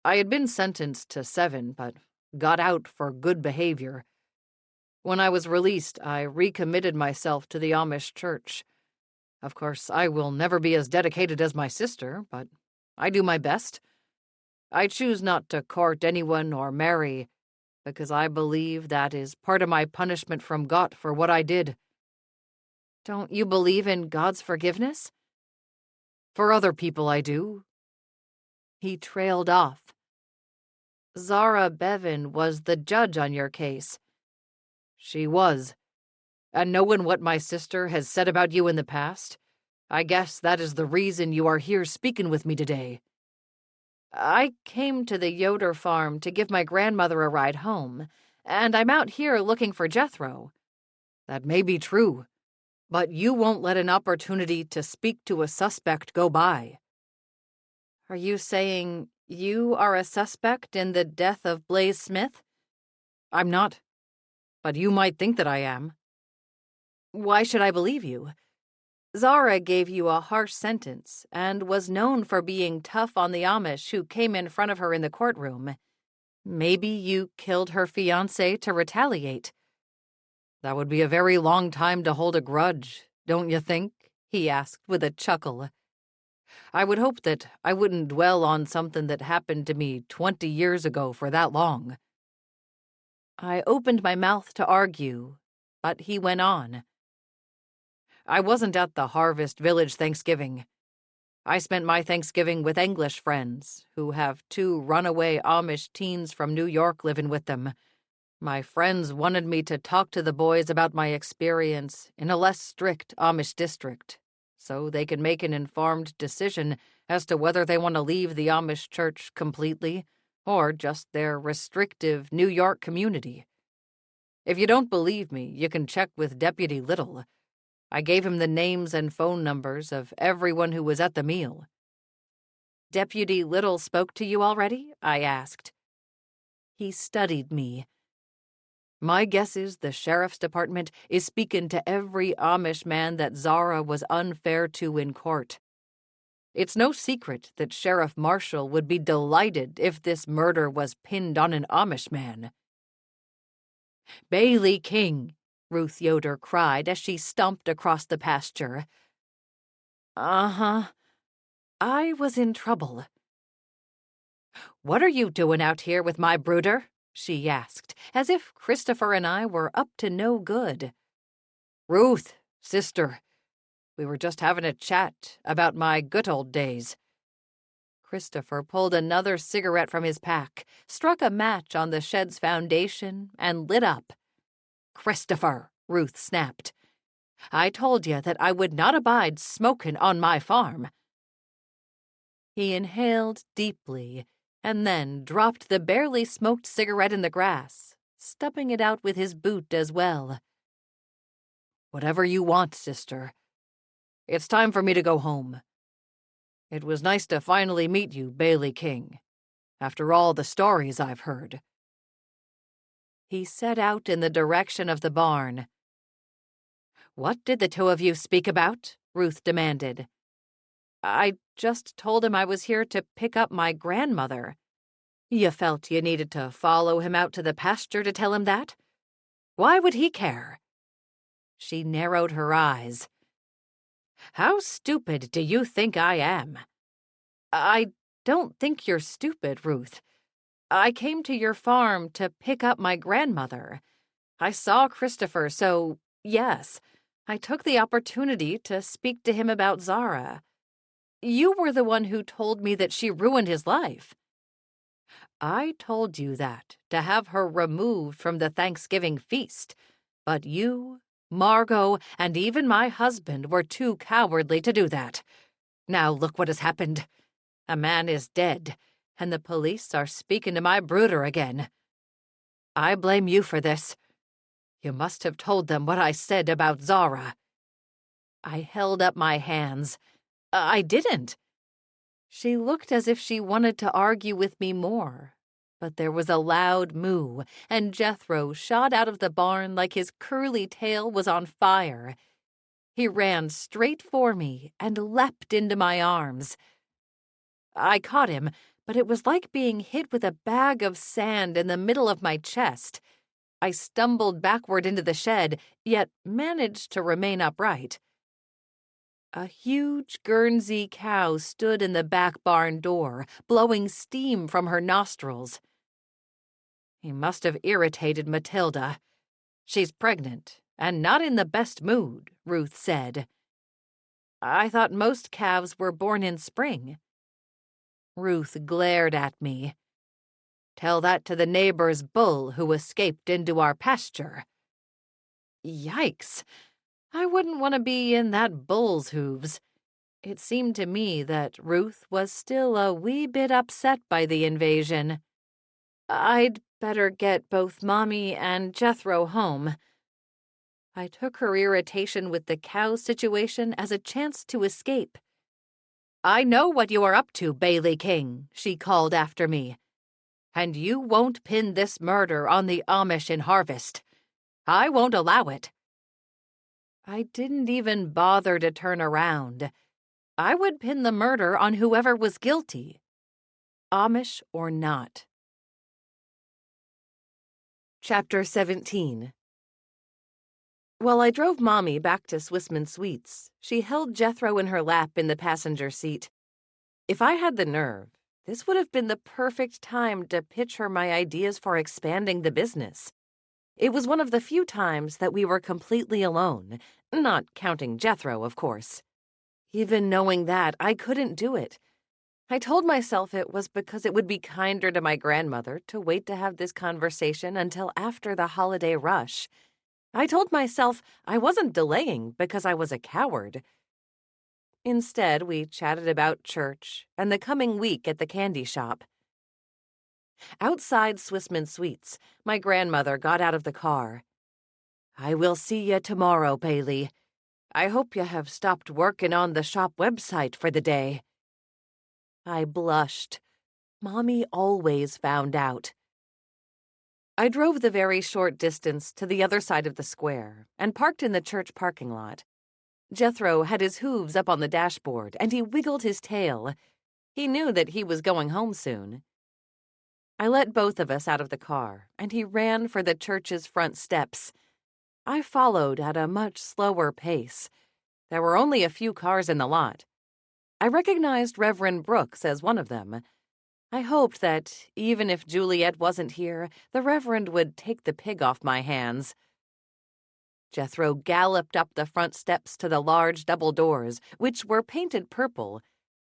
I had been sentenced to 7, but got out for good behavior. When I was released, I recommitted myself to the Amish church. Of course, I will never be as dedicated as my sister, but I do my best. I choose not to court anyone or marry, because I believe that is part of my punishment from God for what I did. Don't you believe in God's forgiveness? For other people I do. He trailed off. Zara Bevan was the judge on your case. She was. And knowing what my sister has said about you in the past, I guess that is the reason you are here speaking with me today. I came to the Yoder farm to give my grandmother a ride home, and I'm out here looking for Jethro. That may be true, but you won't let an opportunity to speak to a suspect go by. Are you saying you are a suspect in the death of Blaze Smith? I'm not, but you might think that I am. Why should I believe you? Zara gave you a harsh sentence and was known for being tough on the Amish who came in front of her in the courtroom. Maybe you killed her fiancé to retaliate. That would be a very long time to hold a grudge, don't you think? He asked with a chuckle. I would hope that I wouldn't dwell on something that happened to me 20 years ago for that long. I opened my mouth to argue, but he went on. I wasn't at the Harvest Village Thanksgiving. I spent my Thanksgiving with English friends, who have 2 runaway Amish teens from New York living with them. My friends wanted me to talk to the boys about my experience in a less strict Amish district, so they can make an informed decision as to whether they want to leave the Amish church completely or just their restrictive New York community. If you don't believe me, you can check with Deputy Little. I gave him the names and phone numbers of everyone who was at the meal. Deputy Little spoke to you already? I asked. He studied me. My guess is the sheriff's department is speaking to every Amish man that Zara was unfair to in court. It's no secret that Sheriff Marshall would be delighted if this murder was pinned on an Amish man. Bailey King, Ruth Yoder cried as she stomped across the pasture. Uh-huh. I was in trouble. What are you doing out here with my brooder? She asked, as if Christopher and I were up to no good. Ruth, sister, we were just having a chat about my good old days. Christopher pulled another cigarette from his pack, struck a match on the shed's foundation, and lit up. Christopher, Ruth snapped. I told you that I would not abide smoking on my farm. He inhaled deeply, and then dropped the barely smoked cigarette in the grass, stubbing it out with his boot as well. "Whatever you want, sister. It's time for me to go home. It was nice to finally meet you, Bailey King, after all the stories I've heard." He set out in the direction of the barn. "What did the two of you speak about?" Ruth demanded. "I just told him I was here to pick up my grandmother." "You felt you needed to follow him out to the pasture to tell him that? Why would he care?" She narrowed her eyes. "How stupid do you think I am?" "I don't think you're stupid, Ruth. I came to your farm to pick up my grandmother. I saw Christopher, so, yes, I took the opportunity to speak to him about Zara. You were the one who told me that she ruined his life." "I told you that to have her removed from the Thanksgiving feast, but you, Margot, and even my husband were too cowardly to do that. Now look what has happened. A man is dead, and the police are speaking to my brooder again. I blame you for this. You must have told them what I said about Zara." I held up my hands. "I didn't." She looked as if she wanted to argue with me more, but there was a loud moo, and Jethro shot out of the barn like his curly tail was on fire. He ran straight for me and leapt into my arms. I caught him, but it was like being hit with a bag of sand in the middle of my chest. I stumbled backward into the shed, yet managed to remain upright. A huge Guernsey cow stood in the back barn door, blowing steam from her nostrils. He must have irritated Matilda. She's pregnant, and not in the best mood, Ruth said. I thought most calves were born in spring. Ruth glared at me. Tell that to the neighbor's bull who escaped into our pasture. Yikes! I wouldn't want to be in that bull's hooves. It seemed to me that Ruth was still a wee bit upset by the invasion. I'd better get both Mommy and Jethro home. I took her irritation with the cow situation as a chance to escape. I know what you are up to, Bailey King, she called after me. And you won't pin this murder on the Amish in Harvest. I won't allow it. I didn't even bother to turn around. I would pin the murder on whoever was guilty, Amish or not. Chapter 17. While I drove Mommy back to Swissmen Sweets, she held Jethro in her lap in the passenger seat. If I had the nerve, this would have been the perfect time to pitch her my ideas for expanding the business. It was one of the few times that we were completely alone, not counting Jethro, of course. Even knowing that, I couldn't do it. I told myself it was because it would be kinder to my grandmother to wait to have this conversation until after the holiday rush. I told myself I wasn't delaying because I was a coward. Instead, we chatted about church and the coming week at the candy shop. Outside Swissmen Sweets, my grandmother got out of the car. I will see you tomorrow, Bailey. I hope you have stopped working on the shop website for the day. I blushed. Mommy always found out. I drove the very short distance to the other side of the square and parked in the church parking lot. Jethro had his hooves up on the dashboard, and he wiggled his tail. He knew that he was going home soon. I let both of us out of the car, and he ran for the church's front steps. I followed at a much slower pace. There were only a few cars in the lot. I recognized Reverend Brooks as one of them. I hoped that, even if Juliet wasn't here, the Reverend would take the pig off my hands. Jethro galloped up the front steps to the large double doors, which were painted purple.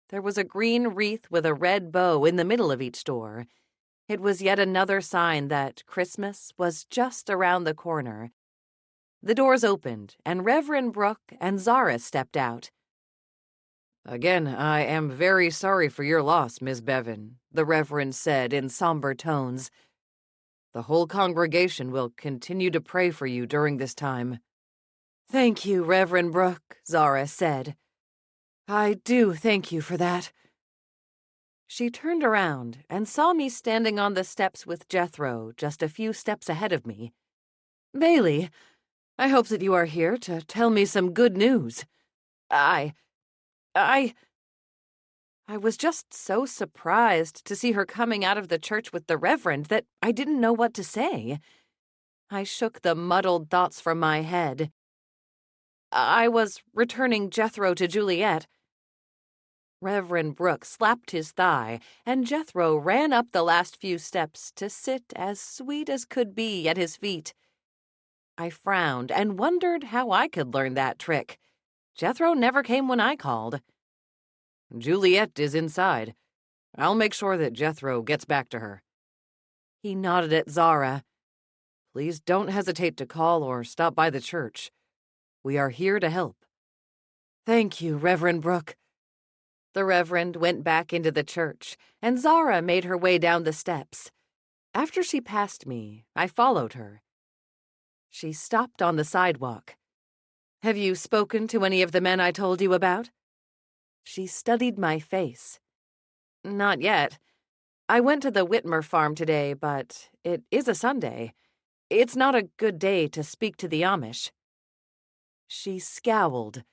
There was a green wreath with a red bow in the middle of each door. It was yet another sign that Christmas was just around the corner. The doors opened, and Reverend Brooke and Zara stepped out. Again, I am very sorry for your loss, Miss Bevan, the Reverend said in somber tones. The whole congregation will continue to pray for you during this time. Thank you, Reverend Brooke, Zara said. I do thank you for that. She turned around and saw me standing on the steps with Jethro just a few steps ahead of me. Bailey, I hope that you are here to tell me some good news. I was just so surprised to see her coming out of the church with the Reverend that I didn't know what to say. I shook the muddled thoughts from my head. I was returning Jethro to Juliet. Reverend Brooke slapped his thigh, and Jethro ran up the last few steps to sit as sweet as could be at his feet. I frowned and wondered how I could learn that trick. Jethro never came when I called. Juliet is inside. I'll make sure that Jethro gets back to her. He nodded at Zara. Please don't hesitate to call or stop by the church. We are here to help. Thank you, Reverend Brooke. The Reverend went back into the church, and Zara made her way down the steps. After she passed me, I followed her. She stopped on the sidewalk. Have you spoken to any of the men I told you about? She studied my face. Not yet. I went to the Whitmer farm today, but it is a Sunday. It's not a good day to speak to the Amish. She scowled.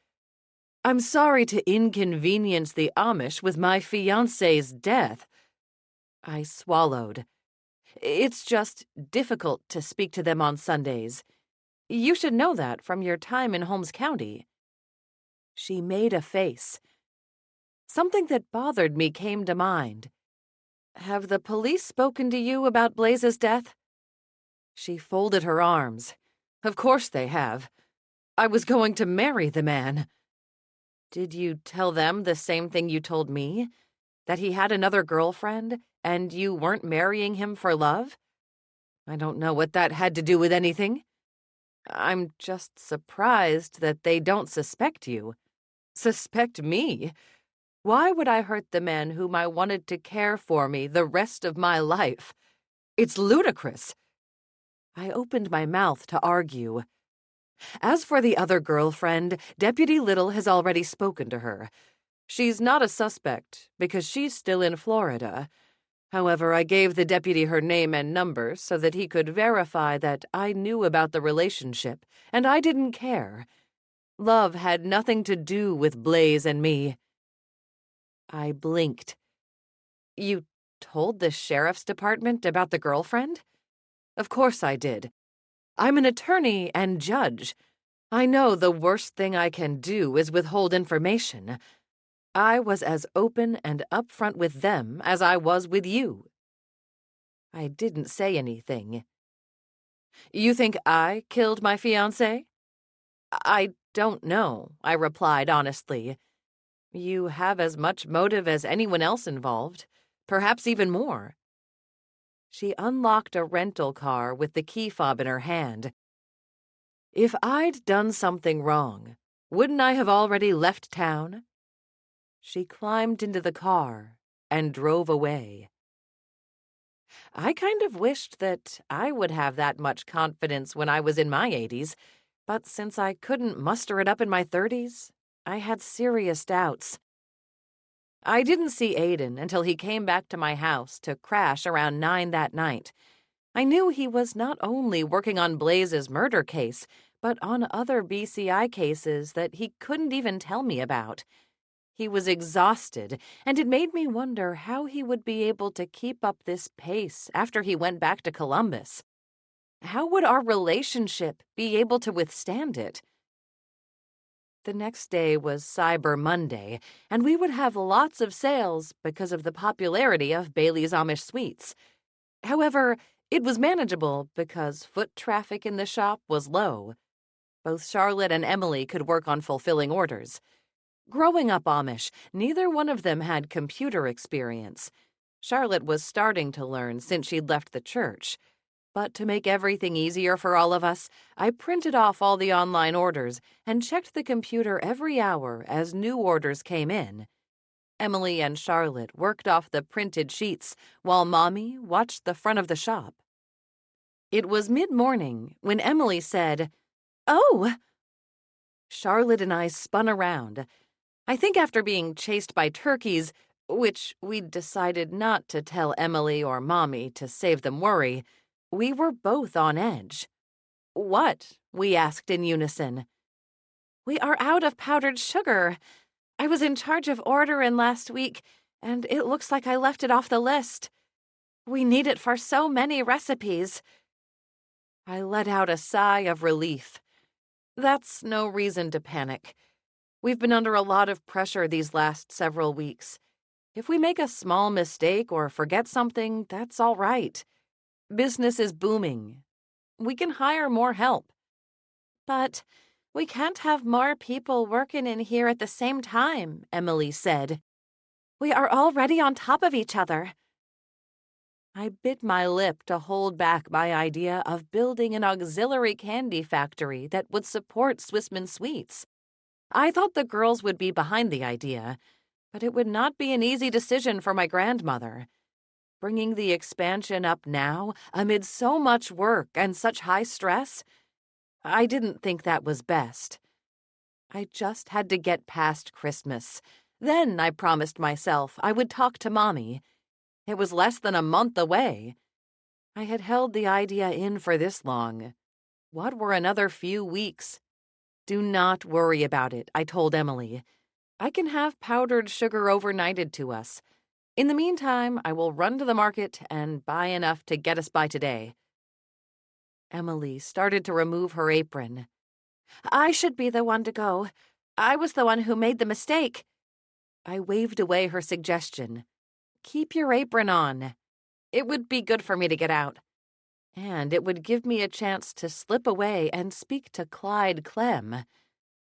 I'm sorry to inconvenience the Amish with my fiancé's death. I swallowed. It's just difficult to speak to them on Sundays. You should know that from your time in Holmes County. She made a face. Something that bothered me came to mind. Have the police spoken to you about Blaze's death? She folded her arms. Of course they have. I was going to marry the man. Did you tell them the same thing you told me? That he had another girlfriend, and you weren't marrying him for love? I don't know what that had to do with anything. I'm just surprised that they don't suspect you. Suspect me? Why would I hurt the man whom I wanted to care for me the rest of my life? It's ludicrous. I opened my mouth to argue. As for the other girlfriend, Deputy Little has already spoken to her. She's not a suspect because she's still in Florida. However, I gave the deputy her name and number so that he could verify that I knew about the relationship, and I didn't care. Love had nothing to do with Blaze and me. I blinked. You told the sheriff's department about the girlfriend? Of course I did. I'm an attorney and judge. I know the worst thing I can do is withhold information. I was as open and upfront with them as I was with you. I didn't say anything. You think I killed my fiancé? I don't know, I replied honestly. You have as much motive as anyone else involved, perhaps even more. She unlocked a rental car with the key fob in her hand. If I'd done something wrong, wouldn't I have already left town? She climbed into the car and drove away. I kind of wished that I would have that much confidence when I was in my 80s, but since I couldn't muster it up in my 30s, I had serious doubts. I didn't see Aiden until he came back to my house to crash around 9 that night. I knew he was not only working on Blaze's murder case, but on other BCI cases that he couldn't even tell me about. He was exhausted, and it made me wonder how he would be able to keep up this pace after he went back to Columbus. How would our relationship be able to withstand it? The next day was Cyber Monday, and we would have lots of sales because of the popularity of Bailey's Amish Sweets. However, it was manageable because foot traffic in the shop was low. Both Charlotte and Emily could work on fulfilling orders. Growing up Amish, neither one of them had computer experience. Charlotte was starting to learn since she'd left the church. But to make everything easier for all of us, I printed off all the online orders and checked the computer every hour as new orders came in. Emily and Charlotte worked off the printed sheets while Mommy watched the front of the shop. It was mid-morning when Emily said, "Oh!" Charlotte and I spun around. I think after being chased by turkeys, which we'd decided not to tell Emily or Mommy to save them worry, we were both on edge. "What?" we asked in unison. "We are out of powdered sugar. I was in charge of ordering last week, and it looks like I left it off the list. We need it for so many recipes." I let out a sigh of relief. That's no reason to panic. We've been under a lot of pressure these last several weeks. If we make a small mistake or forget something, that's all right. Business is booming. We can hire more help. "But we can't have more people working in here at the same time," Emily said. "We are already on top of each other." I bit my lip to hold back my idea of building an auxiliary candy factory that would support Swissmen Sweets. I thought the girls would be behind the idea, but it would not be an easy decision for my grandmother. Bringing the expansion up now, amid so much work and such high stress, I didn't think that was best. I just had to get past Christmas. Then I promised myself I would talk to Mommy. It was less than a month away. I had held the idea in for this long. What were another few weeks? "Do not worry about it," I told Emily. "I can have powdered sugar overnighted to us. In the meantime, I will run to the market and buy enough to get us by today." Emily started to remove her apron. "I should be the one to go. I was the one who made the mistake." I waved away her suggestion. "Keep your apron on. It would be good for me to get out. And it would give me a chance to slip away and speak to Clyde Clem.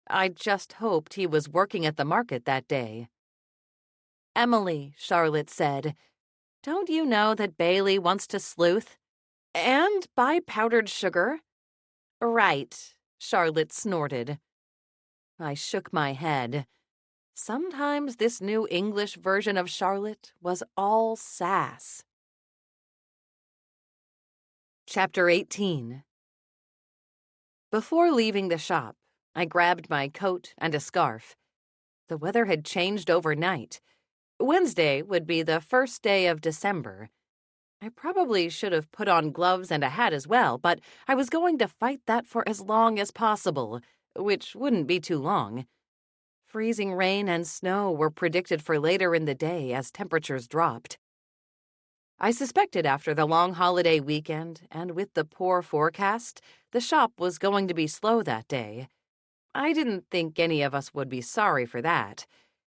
I just hoped he was working at the market that day." "Emily," Charlotte said, "don't you know that Bailey wants to sleuth? And buy powdered sugar?" "Right," Charlotte snorted. I shook my head. Sometimes this new English version of Charlotte was all sass. Chapter 18. Before leaving the shop, I grabbed my coat and a scarf. The weather had changed overnight. Wednesday would be the first day of December. I probably should have put on gloves and a hat as well, but I was going to fight that for as long as possible, which wouldn't be too long. Freezing rain and snow were predicted for later in the day as temperatures dropped. I suspected after the long holiday weekend, and with the poor forecast, the shop was going to be slow that day. I didn't think any of us would be sorry for that.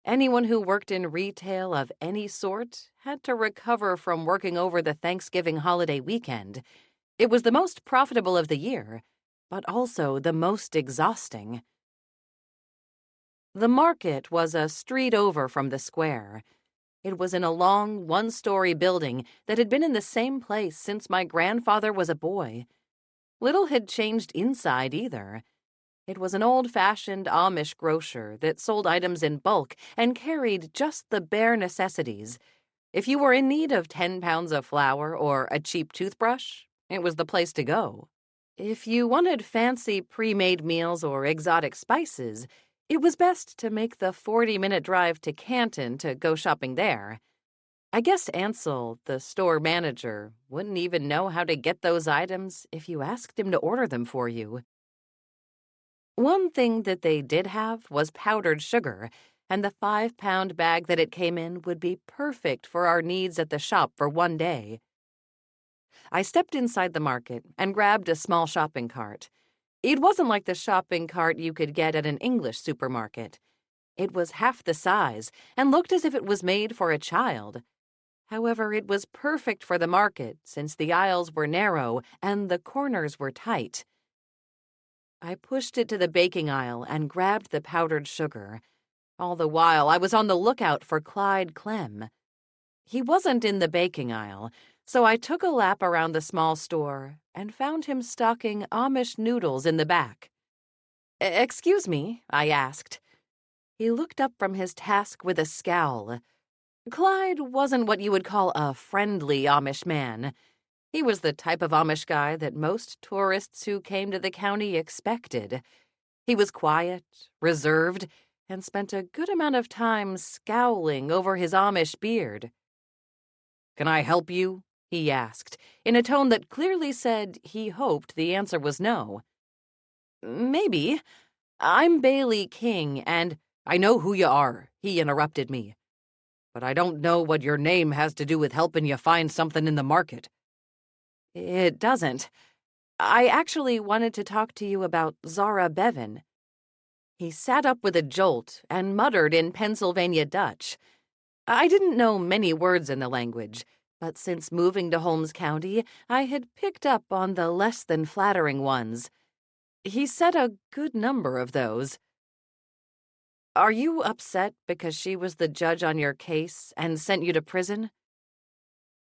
Anyone who worked in retail of any sort had to recover from working over the Thanksgiving holiday weekend. It was the most profitable of the year, but also the most exhausting. The market was a street over from the square. It was in a long, one-story building that had been in the same place since my grandfather was a boy. Little had changed inside either. It was an old-fashioned Amish grocer that sold items in bulk and carried just the bare necessities. If you were in need of 10 pounds of flour or a cheap toothbrush, it was the place to go. If you wanted fancy pre-made meals or exotic spices, it was best to make the 40-minute drive to Canton to go shopping there. I guess Ansel, the store manager, wouldn't even know how to get those items if you asked him to order them for you. One thing that they did have was powdered sugar, and the 5-pound bag that it came in would be perfect for our needs at the shop for one day. I stepped inside the market and grabbed a small shopping cart. It wasn't like the shopping cart you could get at an English supermarket. It was half the size and looked as if it was made for a child. However, it was perfect for the market since the aisles were narrow and the corners were tight. I pushed it to the baking aisle and grabbed the powdered sugar. All the while, I was on the lookout for Clyde Clem. He wasn't in the baking aisle, So I took a lap around the small store and found him stocking Amish noodles in the back. "Excuse me," I asked. He looked up from his task with a scowl. Clyde wasn't what you would call a friendly Amish man. He was the type of Amish guy that most tourists who came to the county expected. He was quiet, reserved, and spent a good amount of time scowling over his Amish beard. "Can I help you?" he asked, in a tone that clearly said he hoped the answer was no. "Maybe. I'm Bailey King, and—" "I know who you are," he interrupted me. "But I don't know what your name has to do with helping you find something in the market." "It doesn't. I actually wanted to talk to you about Zara Bevan." He sat up with a jolt and muttered in Pennsylvania Dutch. I didn't know many words in the language, but since moving to Holmes County, I had picked up on the less than flattering ones. He said a good number of those. "Are you upset because she was the judge on your case and sent you to prison?"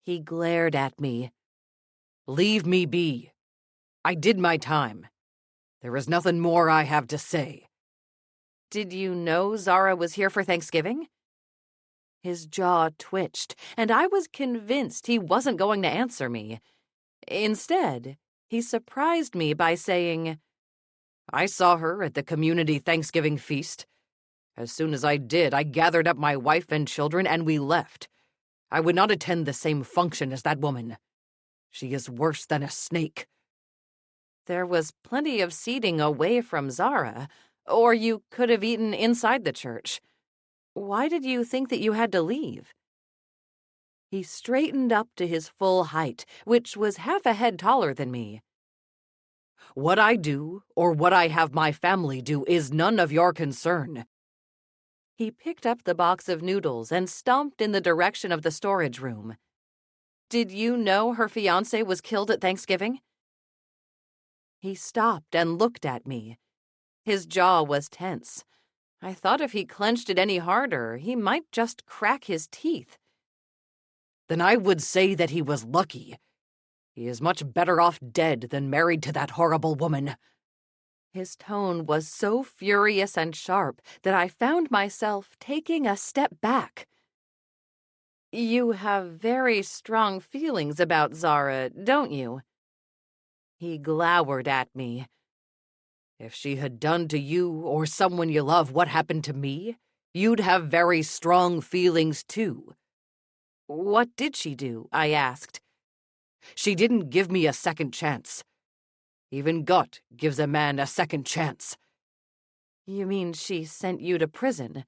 He glared at me. "Leave me be. I did my time. There is nothing more I have to say." "Did you know Zara was here for Thanksgiving?" His jaw twitched, and I was convinced he wasn't going to answer me. Instead, he surprised me by saying, "I saw her at the community Thanksgiving feast. As soon as I did, I gathered up my wife and children, and we left. I would not attend the same function as that woman. She is worse than a snake." There was plenty of seating away from Zara, or you could have eaten inside the church. Why did you think that you had to leave? He straightened up to his full height, which was half a head taller than me. "What I do, or what I have my family do, is none of your concern." He picked up the box of noodles and stomped in the direction of the storage room. "Did you know her fiancé was killed at Thanksgiving?" He stopped and looked at me. His jaw was tense. I thought if he clenched it any harder, he might just crack his teeth. "Then I would say that he was lucky. He is much better off dead than married to that horrible woman." His tone was so furious and sharp that I found myself taking a step back. "You have very strong feelings about Zara, don't you?" He glowered at me. "If she had done to you or someone you love what happened to me, you'd have very strong feelings too." "What did she do?" I asked. "She didn't give me a second chance. Even God gives a man a second chance." "You mean she sent you to prison?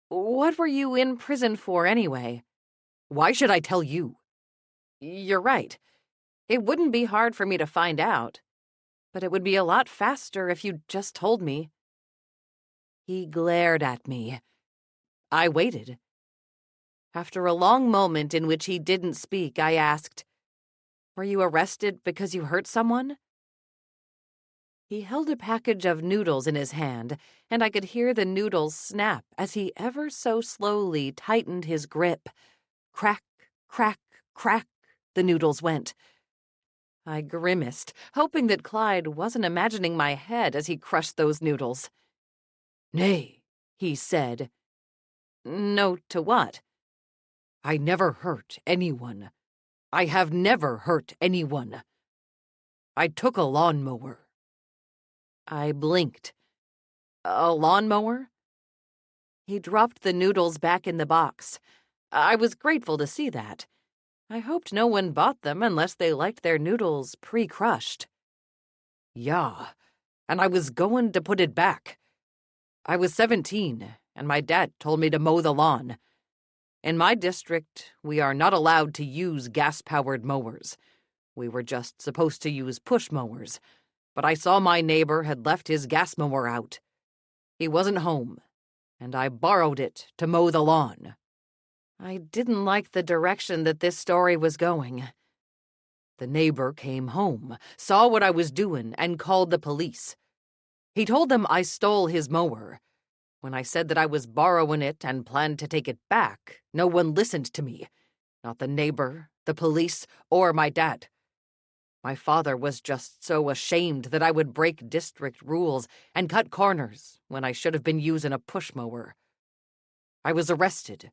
What were you in prison for anyway?" "Why should I tell you?" "You're right. It wouldn't be hard for me to find out. But it would be a lot faster if you'd just told me." He glared at me. I waited. After a long moment in which he didn't speak, I asked, "Were you arrested because you hurt someone?" He held a package of noodles in his hand, and I could hear the noodles snap as he ever so slowly tightened his grip. Crack, crack, crack, the noodles went. I grimaced, hoping that Clyde wasn't imagining my head as he crushed those noodles. "Nay," he said. "No to what?" "I never hurt anyone. I have never hurt anyone. I took a lawnmower." I blinked. "A lawnmower?" He dropped the noodles back in the box. I was grateful to see that. I hoped no one bought them unless they liked their noodles pre-crushed. "Yeah, and I was going to put it back. I was 17, and my dad told me to mow the lawn. In my district, we are not allowed to use gas-powered mowers. We were just supposed to use push mowers, but I saw my neighbor had left his gas mower out. He wasn't home, and I borrowed it to mow the lawn." I didn't like the direction that this story was going. "The neighbor came home, saw what I was doing, and called the police. He told them I stole his mower. When I said that I was borrowing it and planned to take it back, no one listened to me. Not the neighbor, the police, or my dad. My father was just so ashamed that I would break district rules and cut corners when I should have been using a push mower. I was arrested.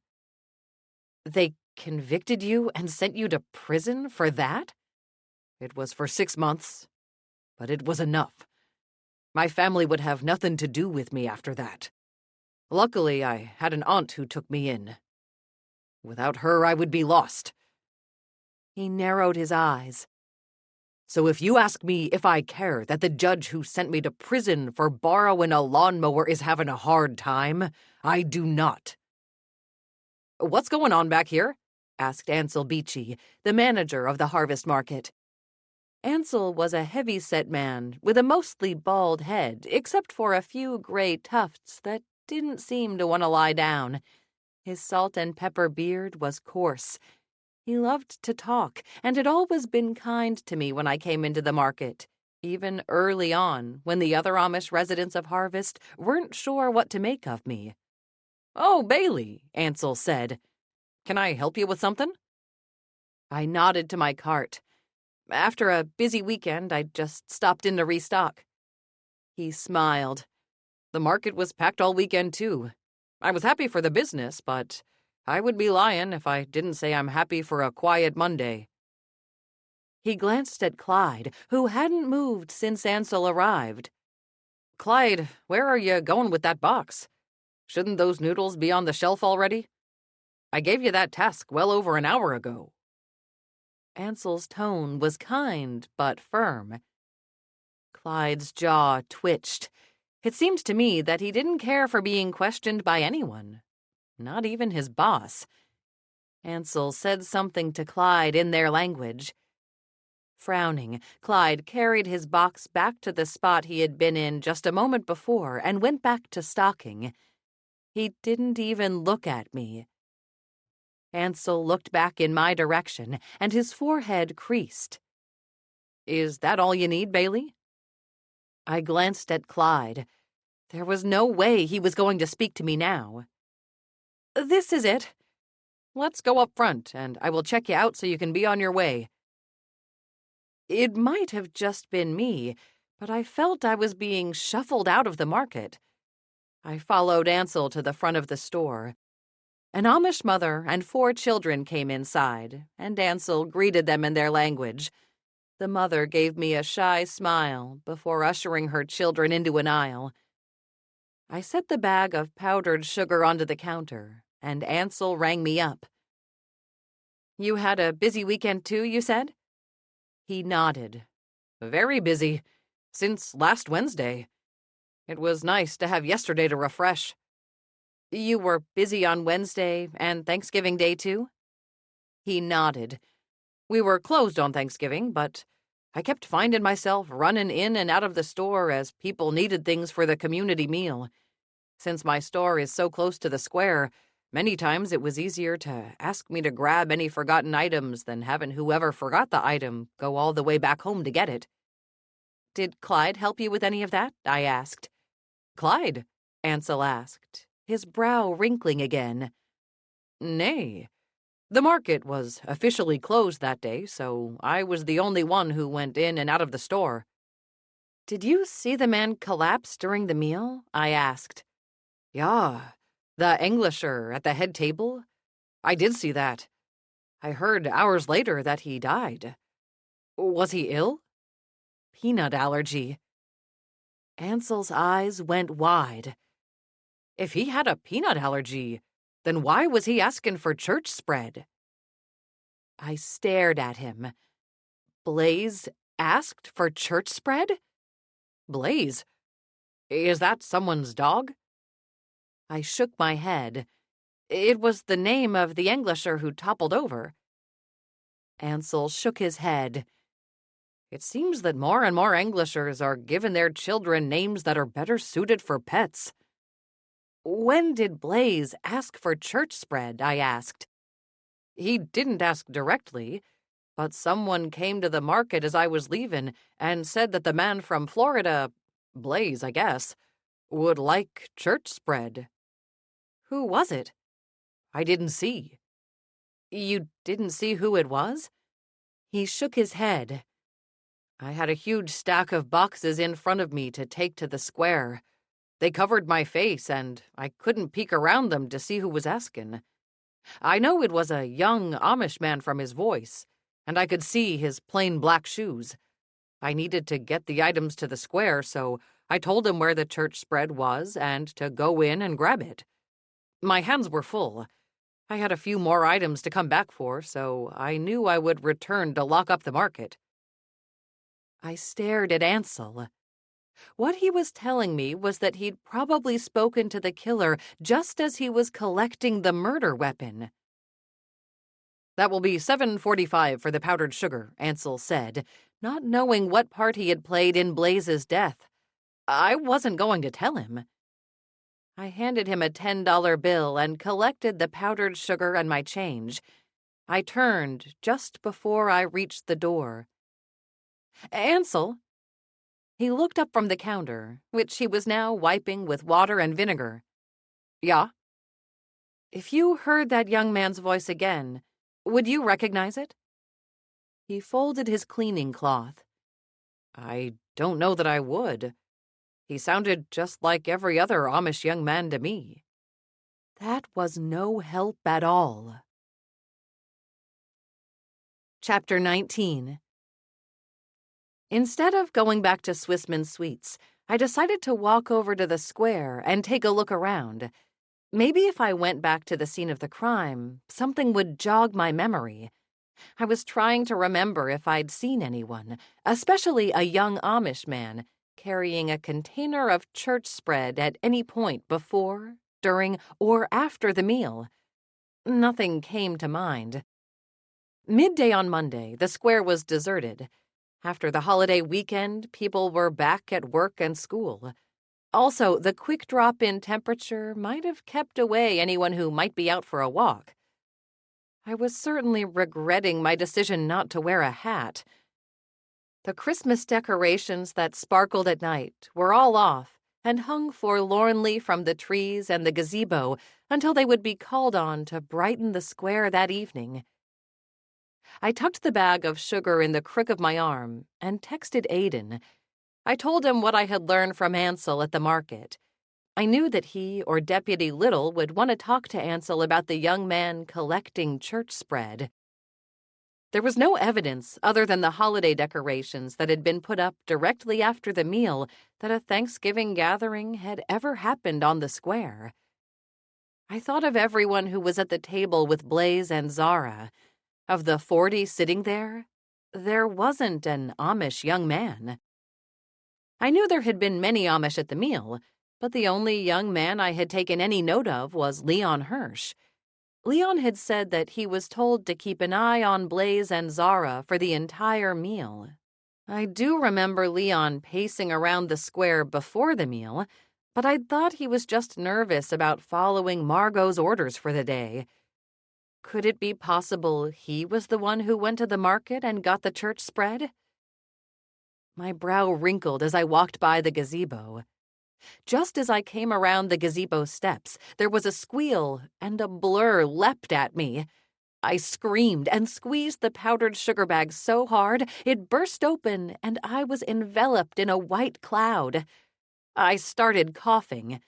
They convicted you and sent you to prison for that? It was for 6 months, but it was enough. My family would have nothing to do with me after that. Luckily, I had an aunt who took me in. Without her, I would be lost. He narrowed his eyes. So if you ask me if I care that the judge who sent me to prison for borrowing a lawnmower is having a hard time, I do not. What's going on back here? Asked Ansel Beachy, the manager of the harvest market. Ansel was a heavy-set man with a mostly bald head, except for a few gray tufts that didn't seem to want to lie down. His salt and pepper beard was coarse. He loved to talk, and had always been kind to me when I came into the market, even early on, when the other Amish residents of Harvest weren't sure what to make of me. "Oh, Bailey," Ansel said. "Can I help you with something?" I nodded to my cart. After a busy weekend, I just stopped in to restock. He smiled. The market was packed all weekend, too. I was happy for the business, but I would be lying if I didn't say I'm happy for a quiet Monday. He glanced at Clyde, who hadn't moved since Ansel arrived. "Clyde, where are you going with that box? Shouldn't those noodles be on the shelf already? I gave you that task well over an hour ago." Ansel's tone was kind but firm. Clyde's jaw twitched. It seemed to me that he didn't care for being questioned by anyone, not even his boss. Ansel said something to Clyde in their language. Frowning, Clyde carried his box back to the spot he had been in just a moment before and went back to stocking. He didn't even look at me. Ansel looked back in my direction, and his forehead creased. "Is that all you need, Bailey?" I glanced at Clyde. There was no way he was going to speak to me now. "This is it. Let's go up front, and I will check you out so you can be on your way." It might have just been me, but I felt I was being shuffled out of the market. I followed Ansel to the front of the store. An Amish mother and 4 children came inside, and Ansel greeted them in their language. The mother gave me a shy smile before ushering her children into an aisle. I set the bag of powdered sugar onto the counter, and Ansel rang me up. "You had a busy weekend too, you said?" He nodded. "Very busy. Since last Wednesday. It was nice to have yesterday to refresh." "You were busy on Wednesday and Thanksgiving Day too?" He nodded. "We were closed on Thanksgiving, but I kept finding myself running in and out of the store as people needed things for the community meal. Since my store is so close to the square, many times it was easier to ask me to grab any forgotten items than having whoever forgot the item go all the way back home to get it." "Did Clyde help you with any of that?" I asked. "Clyde?" Ansel asked, his brow wrinkling again. "Nay. The market was officially closed that day, so I was the only one who went in and out of the store." "Did you see the man collapse during the meal?" I asked. "Yeah, the Englisher at the head table. I did see that. I heard hours later that he died. Was he ill?" "Peanut allergy." Ansel's eyes went wide. If he had a peanut allergy, then why was he asking for church spread? I stared at him. Blaze asked for church spread? Blaze? Is that someone's dog? I shook my head. It was the name of the Englisher who toppled over. Ansel shook his head. It seems that more and more Englishers are giving their children names that are better suited for pets. "When did Blaze ask for church spread?" I asked. "He didn't ask directly, but someone came to the market as I was leaving and said that the man from Florida, Blaze, I guess, would like church spread." "Who was it?" "I didn't see." You didn't see who it was? He shook his head. I had a huge stack of boxes in front of me to take to the square. They covered my face, and I couldn't peek around them to see who was asking. I know it was a young Amish man from his voice, and I could see his plain black shoes. I needed to get the items to the square, so I told him where the church spread was and to go in and grab it. My hands were full. I had a few more items to come back for, so I knew I would return to lock up the market. I stared at Ansel. What he was telling me was that he'd probably spoken to the killer just as he was collecting the murder weapon. "That will be $7.45 for the powdered sugar," Ansel said, not knowing what part he had played in Blaze's death. I wasn't going to tell him. I handed him a $10 bill and collected the powdered sugar and my change. I turned just before I reached the door. "Ansel." He looked up from the counter, which he was now wiping with water and vinegar. "Yeah?" "If you heard that young man's voice again, would you recognize it?" He folded his cleaning cloth. "I don't know that I would. He sounded just like every other Amish young man to me." That was no help at all. Chapter 19. Instead of going back to Swissmen Sweets, I decided to walk over to the square and take a look around. Maybe if I went back to the scene of the crime, something would jog my memory. I was trying to remember if I'd seen anyone, especially a young Amish man, carrying a container of church spread at any point before, during, or after the meal. Nothing came to mind. Midday on Monday, the square was deserted. After the holiday weekend, people were back at work and school. Also, the quick drop in temperature might have kept away anyone who might be out for a walk. I was certainly regretting my decision not to wear a hat. The Christmas decorations that sparkled at night were all off and hung forlornly from the trees and the gazebo until they would be called on to brighten the square that evening. I tucked the bag of sugar in the crook of my arm and texted Aidan. I told him what I had learned from Ansel at the market. I knew that he or Deputy Little would want to talk to Ansel about the young man collecting church spread. There was no evidence other than the holiday decorations that had been put up directly after the meal that a Thanksgiving gathering had ever happened on the square. I thought of everyone who was at the table with Blaze and Zara. Of the 40 sitting there wasn't an Amish young man. I knew there had been many Amish at the meal, but the only young man I had taken any note of was Leon Hirsch. Leon had said that he was told to keep an eye on Blaze and Zara for the entire meal. I do remember Leon pacing around the square before the meal, but I'd thought he was just nervous about following Margot's orders for the day. Could it be possible he was the one who went to the market and got the church spread? My brow wrinkled as I walked by the gazebo. Just as I came around the gazebo steps, there was a squeal, and a blur leapt at me. I screamed and squeezed the powdered sugar bag so hard it burst open, and I was enveloped in a white cloud. I started coughing.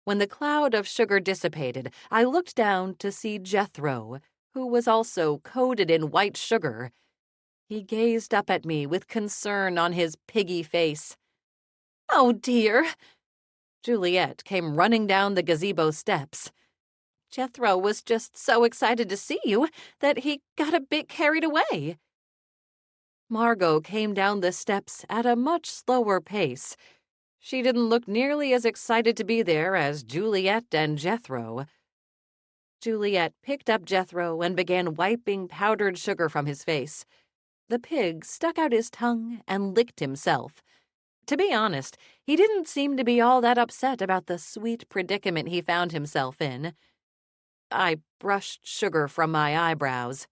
When the cloud of sugar dissipated, I looked down to see Jethro, who was also coated in white sugar. He gazed up at me with concern on his piggy face. "Oh, dear." Juliet came running down the gazebo steps. "Jethro was just so excited to see you that he got a bit carried away." Margot came down the steps at a much slower pace. She didn't look nearly as excited to be there as Juliet and Jethro. Juliet picked up Jethro and began wiping powdered sugar from his face. The pig stuck out his tongue and licked himself. To be honest, he didn't seem to be all that upset about the sweet predicament he found himself in. I brushed sugar from my eyebrows.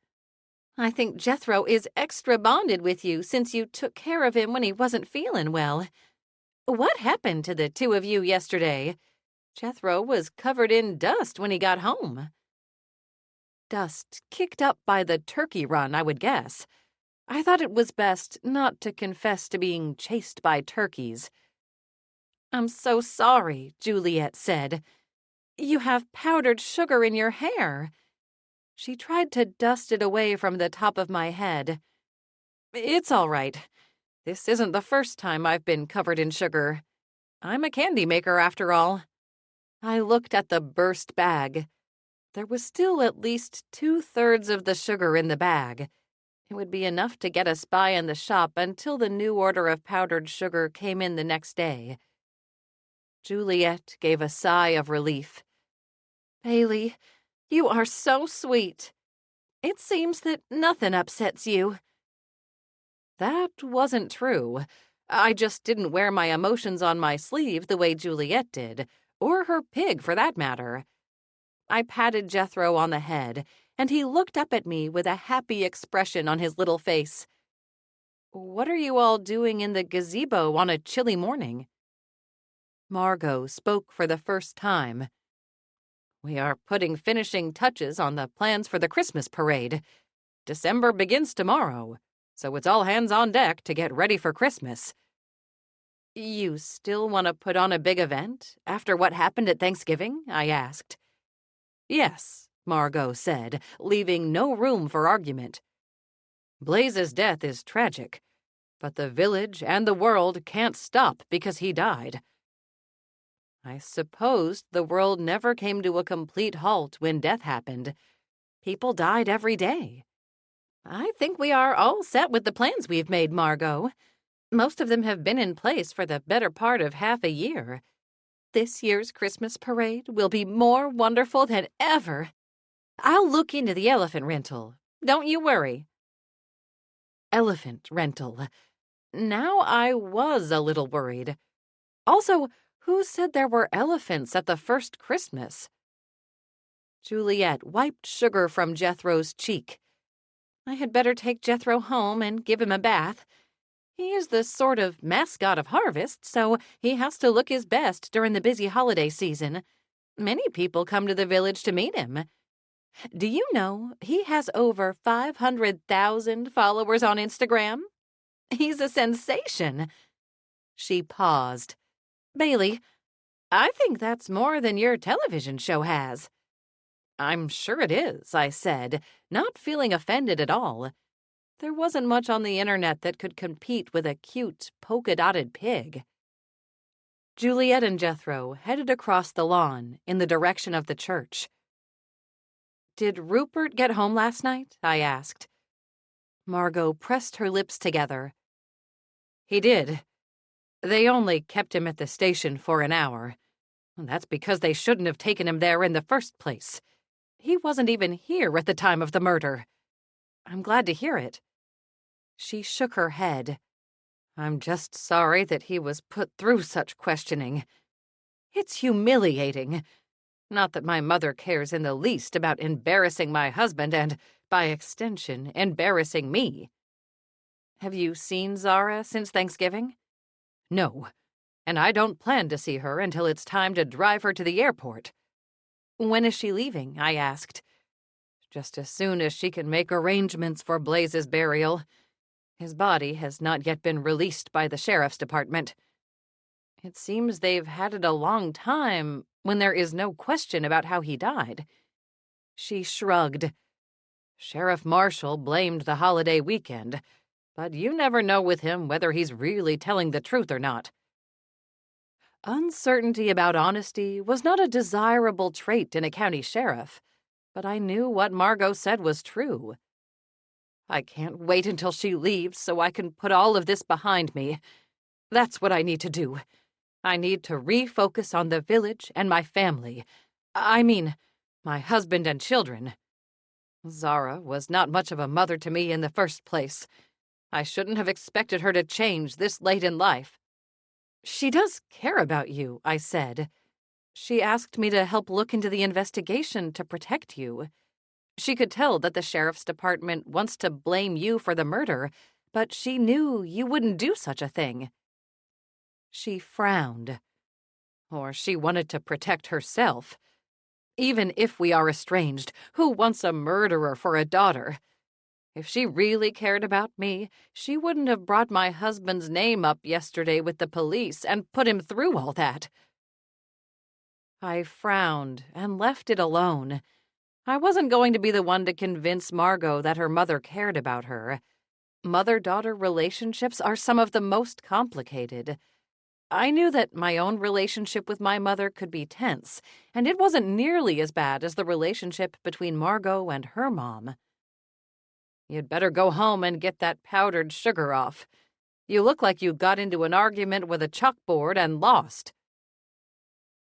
"I think Jethro is extra bonded with you since you took care of him when he wasn't feeling well. What happened to the two of you yesterday? Jethro was covered in dust when he got home." Dust kicked up by the turkey run, I would guess. I thought it was best not to confess to being chased by turkeys. "I'm so sorry," Juliet said. "You have powdered sugar in your hair." She tried to dust it away from the top of my head. "It's all right. This isn't the first time I've been covered in sugar. I'm a candy maker, after all." I looked at the burst bag. There was still at least 2/3 of the sugar in the bag. It would be enough to get us by in the shop until the new order of powdered sugar came in the next day. Juliet gave a sigh of relief. "Bailey, you are so sweet. It seems that nothing upsets you." That wasn't true. I just didn't wear my emotions on my sleeve the way Juliet did, or her pig for that matter. I patted Jethro on the head, and he looked up at me with a happy expression on his little face. "What are you all doing in the gazebo on a chilly morning?" Margot spoke for the first time. "We are putting finishing touches on the plans for the Christmas parade. December begins tomorrow, so it's all hands on deck to get ready for Christmas." "You still want to put on a big event after what happened at Thanksgiving?" I asked. "Yes," Margot said, leaving no room for argument. "Blaze's death is tragic, but the village and the world can't stop because he died." I supposed the world never came to a complete halt when death happened. People died every day. "I think we are all set with the plans we've made, Margot. Most of them have been in place for the better part of half a year. This year's Christmas parade will be more wonderful than ever. I'll look into the elephant rental. Don't you worry." Elephant rental. Now I was a little worried. Also, who said there were elephants at the first Christmas? Juliet wiped sugar from Jethro's cheek. "I had better take Jethro home and give him a bath. He is the sort of mascot of harvest, so he has to look his best during the busy holiday season. Many people come to the village to meet him. Do you know he has over 500,000 followers on Instagram? He's a sensation." She paused. "Bailey, I think that's more than your television show has." "I'm sure it is," I said, not feeling offended at all. There wasn't much on the internet that could compete with a cute, polka-dotted pig. Juliet and Jethro headed across the lawn in the direction of the church. "Did Rupert get home last night?" I asked. Margot pressed her lips together. "He did. They only kept him at the station for an hour. That's because they shouldn't have taken him there in the first place. He wasn't even here at the time of the murder." "I'm glad to hear it." She shook her head. "I'm just sorry that he was put through such questioning. It's humiliating. Not that my mother cares in the least about embarrassing my husband and, by extension, embarrassing me." "Have you seen Zara since Thanksgiving?" "No, and I don't plan to see her until it's time to drive her to the airport." "When is she leaving?" I asked. "Just as soon as she can make arrangements for Blaze's burial. His body has not yet been released by the sheriff's department. It seems they've had it a long time when there is no question about how he died." She shrugged. "Sheriff Marshall blamed the holiday weekend, but you never know with him whether he's really telling the truth or not." Uncertainty about honesty was not a desirable trait in a county sheriff, but I knew what Margot said was true. "I can't wait until she leaves so I can put all of this behind me. That's what I need to do. I need to refocus on the village and my family. I mean, my husband and children. Zara was not much of a mother to me in the first place. I shouldn't have expected her to change this late in life." "She does care about you," I said. "She asked me to help look into the investigation to protect you. She could tell that the sheriff's department wants to blame you for the murder, but she knew you wouldn't do such a thing." She frowned. "Or she wanted to protect herself. Even if we are estranged, who wants a murderer for a daughter? If she really cared about me, she wouldn't have brought my husband's name up yesterday with the police and put him through all that." I frowned and left it alone. I wasn't going to be the one to convince Margot that her mother cared about her. Mother-daughter relationships are some of the most complicated. I knew that my own relationship with my mother could be tense, and it wasn't nearly as bad as the relationship between Margot and her mom. "You'd better go home and get that powdered sugar off. You look like you got into an argument with a chalkboard and lost."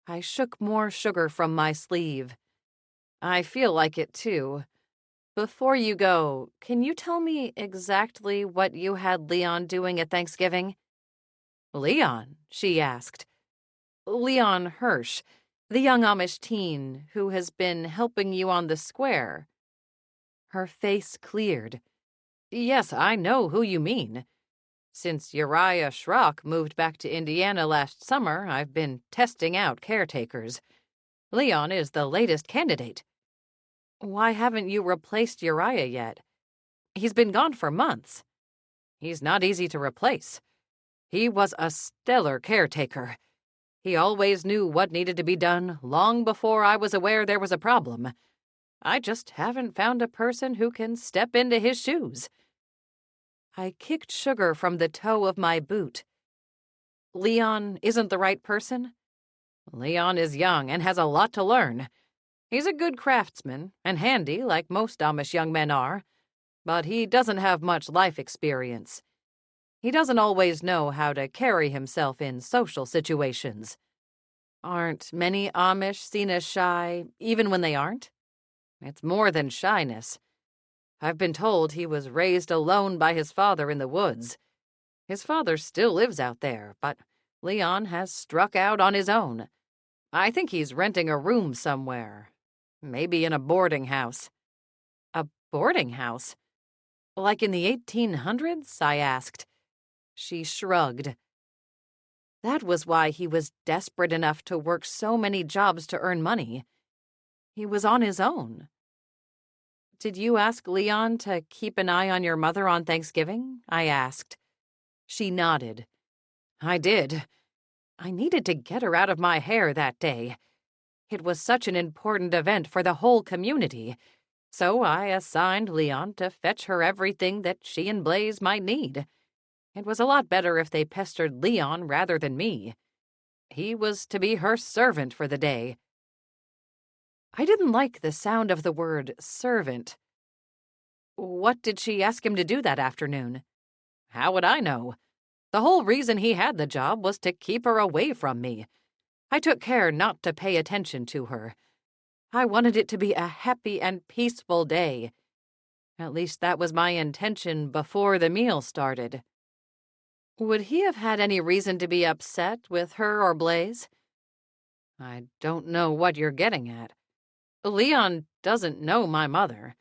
I shook more sugar from my sleeve. "I feel like it, too. Before you go, can you tell me exactly what you had Leon doing at Thanksgiving?" "Leon?" she asked. "Leon Hirsch, the young Amish teen who has been helping you on the square." Her face cleared. "Yes, I know who you mean. Since Uriah Schrock moved back to Indiana last summer, I've been testing out caretakers. Leon is the latest candidate." "Why haven't you replaced Uriah yet? He's been gone for months." "He's not easy to replace. He was a stellar caretaker. He always knew what needed to be done long before I was aware there was a problem. I just haven't found a person who can step into his shoes." I kicked sugar from the toe of my boot. "Leon isn't the right person?" "Leon is young and has a lot to learn. He's a good craftsman and handy like most Amish young men are, but he doesn't have much life experience. He doesn't always know how to carry himself in social situations." "Aren't many Amish seen as shy, even when they aren't?" "It's more than shyness. I've been told he was raised alone by his father in the woods. His father still lives out there, but Leon has struck out on his own. I think he's renting a room somewhere, maybe in a boarding house." "A boarding house? Like in the 1800s?" I asked. She shrugged. "That was why he was desperate enough to work so many jobs to earn money. He was on his own." "Did you ask Leon to keep an eye on your mother on Thanksgiving?" I asked. She nodded. "I did. I needed to get her out of my hair that day. It was such an important event for the whole community, so I assigned Leon to fetch her everything that she and Blaze might need. It was a lot better if they pestered Leon rather than me. He was to be her servant for the day." I didn't like the sound of the word servant. "What did she ask him to do that afternoon?" "How would I know? The whole reason he had the job was to keep her away from me. I took care not to pay attention to her. I wanted it to be a happy and peaceful day. At least that was my intention before the meal started." "Would he have had any reason to be upset with her or Blaze?" "I don't know what you're getting at. Leon doesn't know my mother.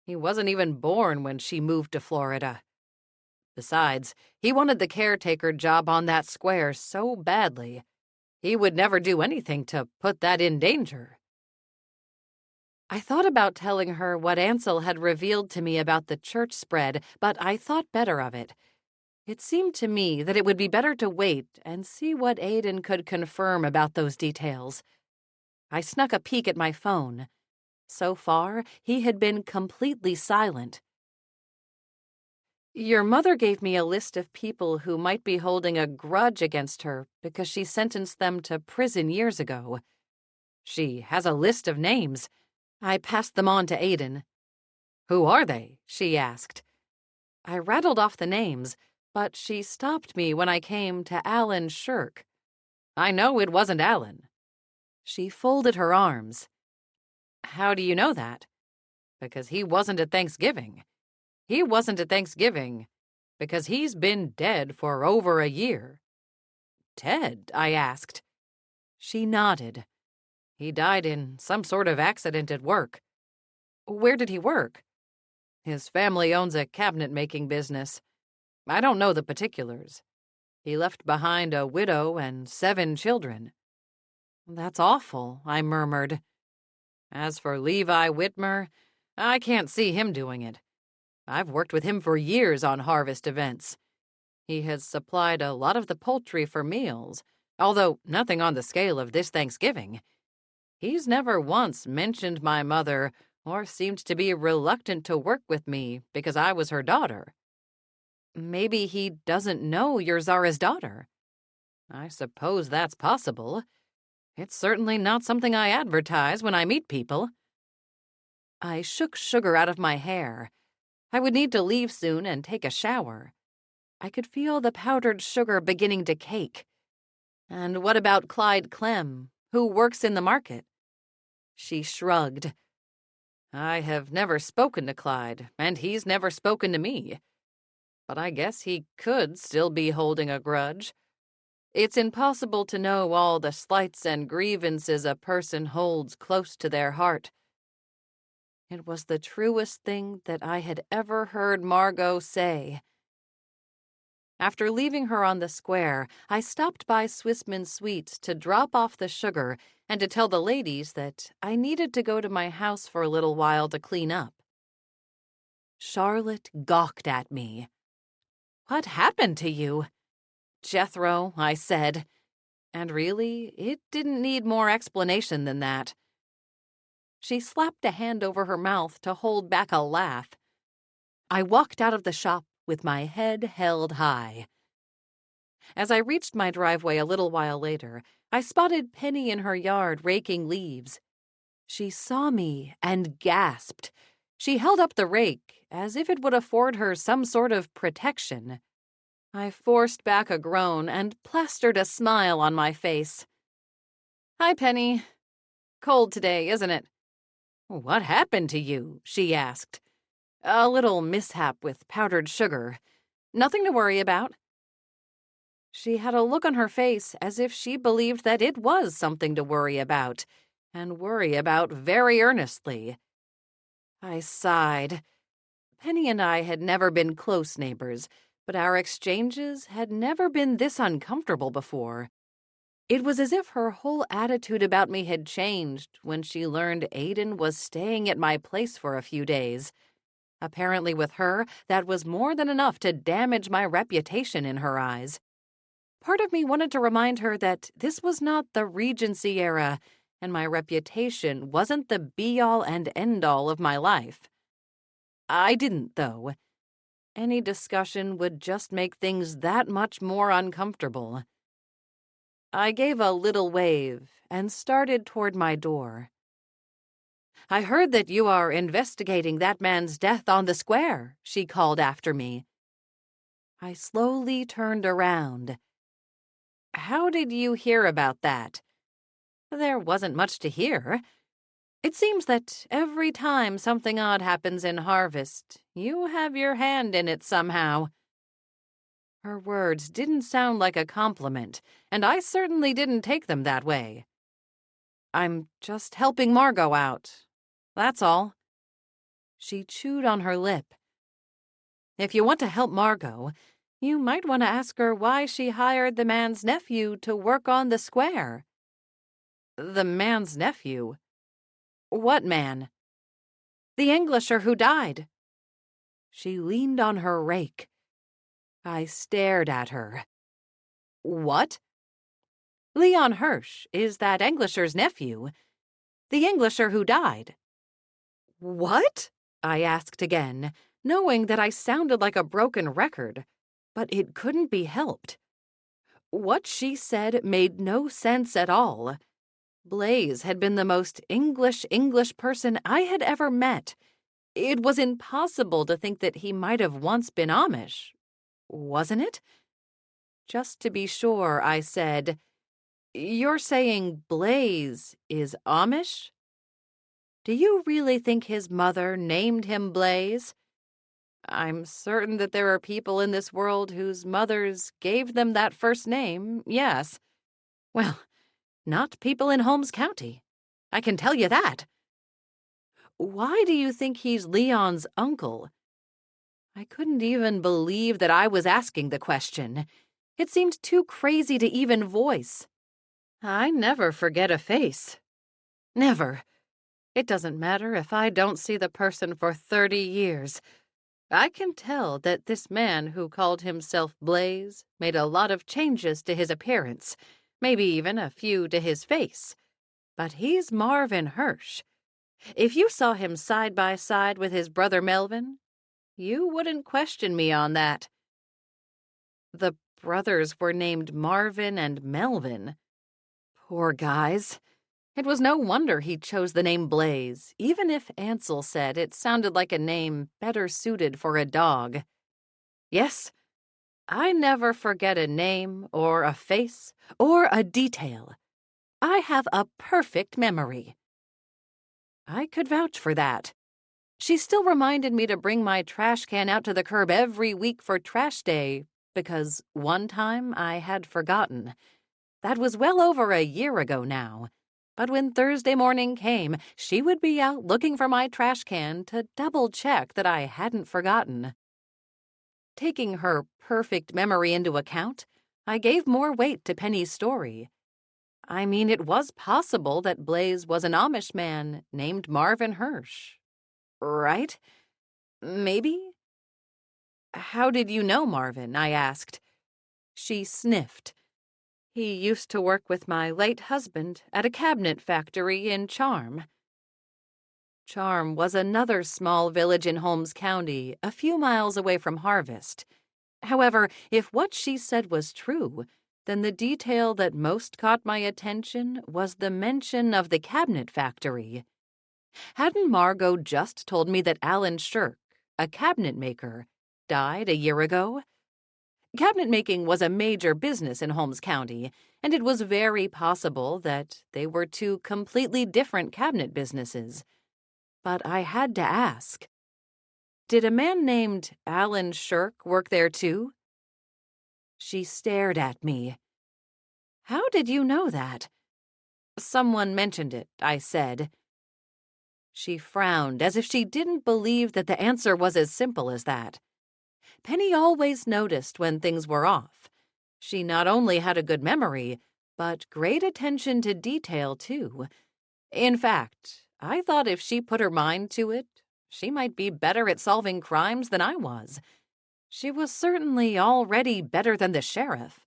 He wasn't even born when she moved to Florida. Besides, he wanted the caretaker job on that square so badly. He would never do anything to put that in danger." I thought about telling her what Ansel had revealed to me about the church spread, but I thought better of it. It seemed to me that it would be better to wait and see what Aiden could confirm about those details. I snuck a peek at my phone. So far, he had been completely silent. "Your mother gave me a list of people who might be holding a grudge against her because she sentenced them to prison years ago. She has a list of names. I passed them on to Aiden." "Who are they?" she asked. I rattled off the names, but she stopped me when I came to Alan Shirk. "I know it wasn't Alan." She folded her arms. "How do you know that?" "Because he wasn't at Thanksgiving. He wasn't at Thanksgiving because he's been dead for over a year." "Dead?" I asked. She nodded. "He died in some sort of accident at work." "Where did he work?" "His family owns a cabinet-making business. I don't know the particulars. He left behind a widow and 7 children." "That's awful," I murmured. As for Levi Whitmer, I can't see him doing it. I've worked with him for years on harvest events. He has supplied a lot of the poultry for meals, although nothing on the scale of this Thanksgiving. He's never once mentioned my mother or seemed to be reluctant to work with me because I was her daughter. Maybe he doesn't know you're Zara's daughter. I suppose that's possible. It's certainly not something I advertise when I meet people. I shook sugar out of my hair. I would need to leave soon and take a shower. I could feel the powdered sugar beginning to cake. And what about Clyde Clem, who works in the market? She shrugged. I have never spoken to Clyde, and he's never spoken to me. But I guess he could still be holding a grudge. It's impossible to know all the slights and grievances a person holds close to their heart. It was the truest thing that I had ever heard Margot say. After leaving her on the square, I stopped by Swissmen Sweets to drop off the sugar and to tell the ladies that I needed to go to my house for a little while to clean up. Charlotte gawked at me. "What happened to you?" "Jethro," I said. And really, it didn't need more explanation than that. She slapped a hand over her mouth to hold back a laugh. I walked out of the shop with my head held high. As I reached my driveway a little while later, I spotted Penny in her yard raking leaves. She saw me and gasped. She held up the rake as if it would afford her some sort of protection. I forced back a groan and plastered a smile on my face. "Hi, Penny. Cold today, isn't it?" "What happened to you?" she asked. "A little mishap with powdered sugar. Nothing to worry about." She had a look on her face as if she believed that it was something to worry about, and worry about very earnestly. I sighed. Penny and I had never been close neighbors, but our exchanges had never been this uncomfortable before. It was as if her whole attitude about me had changed when she learned Aiden was staying at my place for a few days. Apparently with her, that was more than enough to damage my reputation in her eyes. Part of me wanted to remind her that this was not the Regency era, and my reputation wasn't the be-all and end-all of my life. I didn't, though. Any discussion would just make things that much more uncomfortable. I gave a little wave and started toward my door. "I heard that you are investigating that man's death on the square," she called after me. I slowly turned around. "How did you hear about that?" "There wasn't much to hear. It seems that every time something odd happens in harvest, you have your hand in it somehow." Her words didn't sound like a compliment, and I certainly didn't take them that way. "I'm just helping Margot out. That's all." She chewed on her lip. "If you want to help Margot, you might want to ask her why she hired the man's nephew to work on the square." "The man's nephew? What man?" "The Englisher who died." She leaned on her rake. I stared at her. "What?" "Leon Hirsch is that Englisher's nephew. The Englisher who died." "What?" I asked again, knowing that I sounded like a broken record, but it couldn't be helped. What she said made no sense at all. Blaze had been the most English person I had ever met. It was impossible to think that he might have once been Amish, wasn't it? Just to be sure, I said, "You're saying Blaze is Amish? Do you really think his mother named him Blaze?" "I'm certain that there are people in this world whose mothers gave them that first name, yes. Well, not people in Holmes County. I can tell you that." "Why do you think he's Leon's uncle?" I couldn't even believe that I was asking the question. It seemed too crazy to even voice. I never forget a face. Never. It doesn't matter if I don't see the person for 30 years. I can tell that this man who called himself Blaze made a lot of changes to his appearance, maybe even a few to his face. But he's Marvin Hirsch. If you saw him side by side with his brother Melvin, you wouldn't question me on that. The brothers were named Marvin and Melvin. Poor guys. It was no wonder he chose the name Blaze, even if Ansel said it sounded like a name better suited for a dog. Yes, I never forget a name or a face or a detail. I have a perfect memory. I could vouch for that. She still reminded me to bring my trash can out to the curb every week for trash day, because one time I had forgotten. That was well over a year ago now. But when Thursday morning came, she would be out looking for my trash can to double-check that I hadn't forgotten. Taking her perfect memory into account, I gave more weight to Penny's story. I mean, it was possible that Blaze was an Amish man named Marvin Hirsch. Right? Maybe? How did you know Marvin? I asked. She sniffed. He used to work with my late husband at a cabinet factory in Charm. Charm was another small village in Holmes County, a few miles away from Harvest. However, if what she said was true, then the detail that most caught my attention was the mention of the cabinet factory. Hadn't Margot just told me that Alan Shirk, a cabinet maker, died a year ago? Cabinet making was a major business in Holmes County, and it was very possible that they were two completely different cabinet businesses. But I had to ask, did a man named Alan Shirk work there too? She stared at me. How did you know that? Someone mentioned it, I said. She frowned as if she didn't believe that the answer was as simple as that. Penny always noticed when things were off. She not only had a good memory, but great attention to detail, too. In fact, I thought if she put her mind to it, she might be better at solving crimes than I was. She was certainly already better than the sheriff.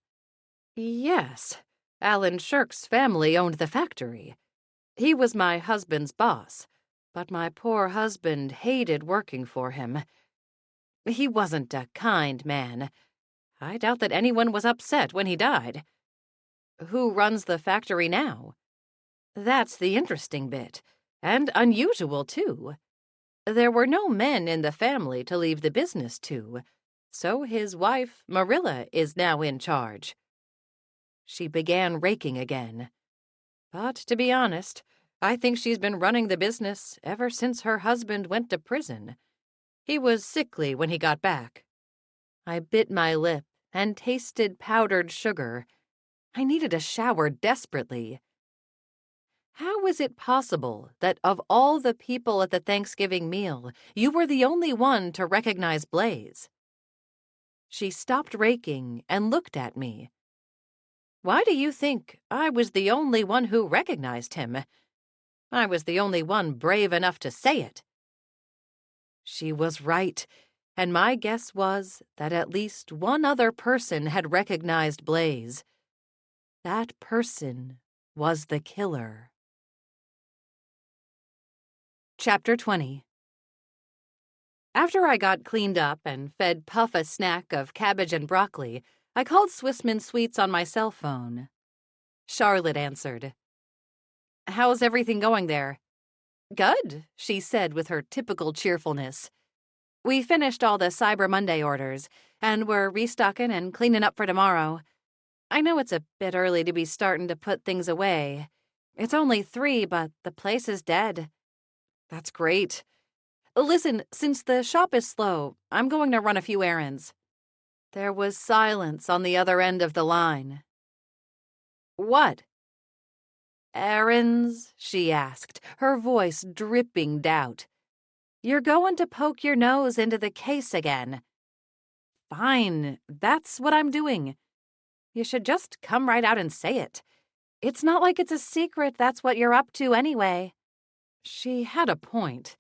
Yes, Alan Shirk's family owned the factory. He was my husband's boss, but my poor husband hated working for him. He wasn't a kind man. I doubt that anyone was upset when he died. Who runs the factory now? That's the interesting bit, and unusual, too. There were no men in the family to leave the business to, so his wife, Marilla, is now in charge. She began raking again. But to be honest, I think she's been running the business ever since her husband went to prison. He was sickly when he got back. I bit my lip and tasted powdered sugar. I needed a shower desperately. How is it possible that of all the people at the Thanksgiving meal, you were the only one to recognize Blaze? She stopped raking and looked at me. Why do you think I was the only one who recognized him? I was the only one brave enough to say it. She was right, and my guess was that at least one other person had recognized Blaze. That person was the killer. Chapter 20. After I got cleaned up and fed Puff a snack of cabbage and broccoli, I called Swissmen Sweets on my cell phone. Charlotte answered. How's everything going there? Good, she said with her typical cheerfulness. We finished all the Cyber Monday orders, and we're restocking and cleaning up for tomorrow. I know it's a bit early to be starting to put things away. It's only 3, but the place is dead. That's great. Listen, since the shop is slow, I'm going to run a few errands. There was silence on the other end of the line. What? Errands? She asked, her voice dripping doubt. You're going to poke your nose into the case again. Fine, that's what I'm doing. You should just come right out and say it. It's not like it's a secret that's what you're up to anyway. She had a point.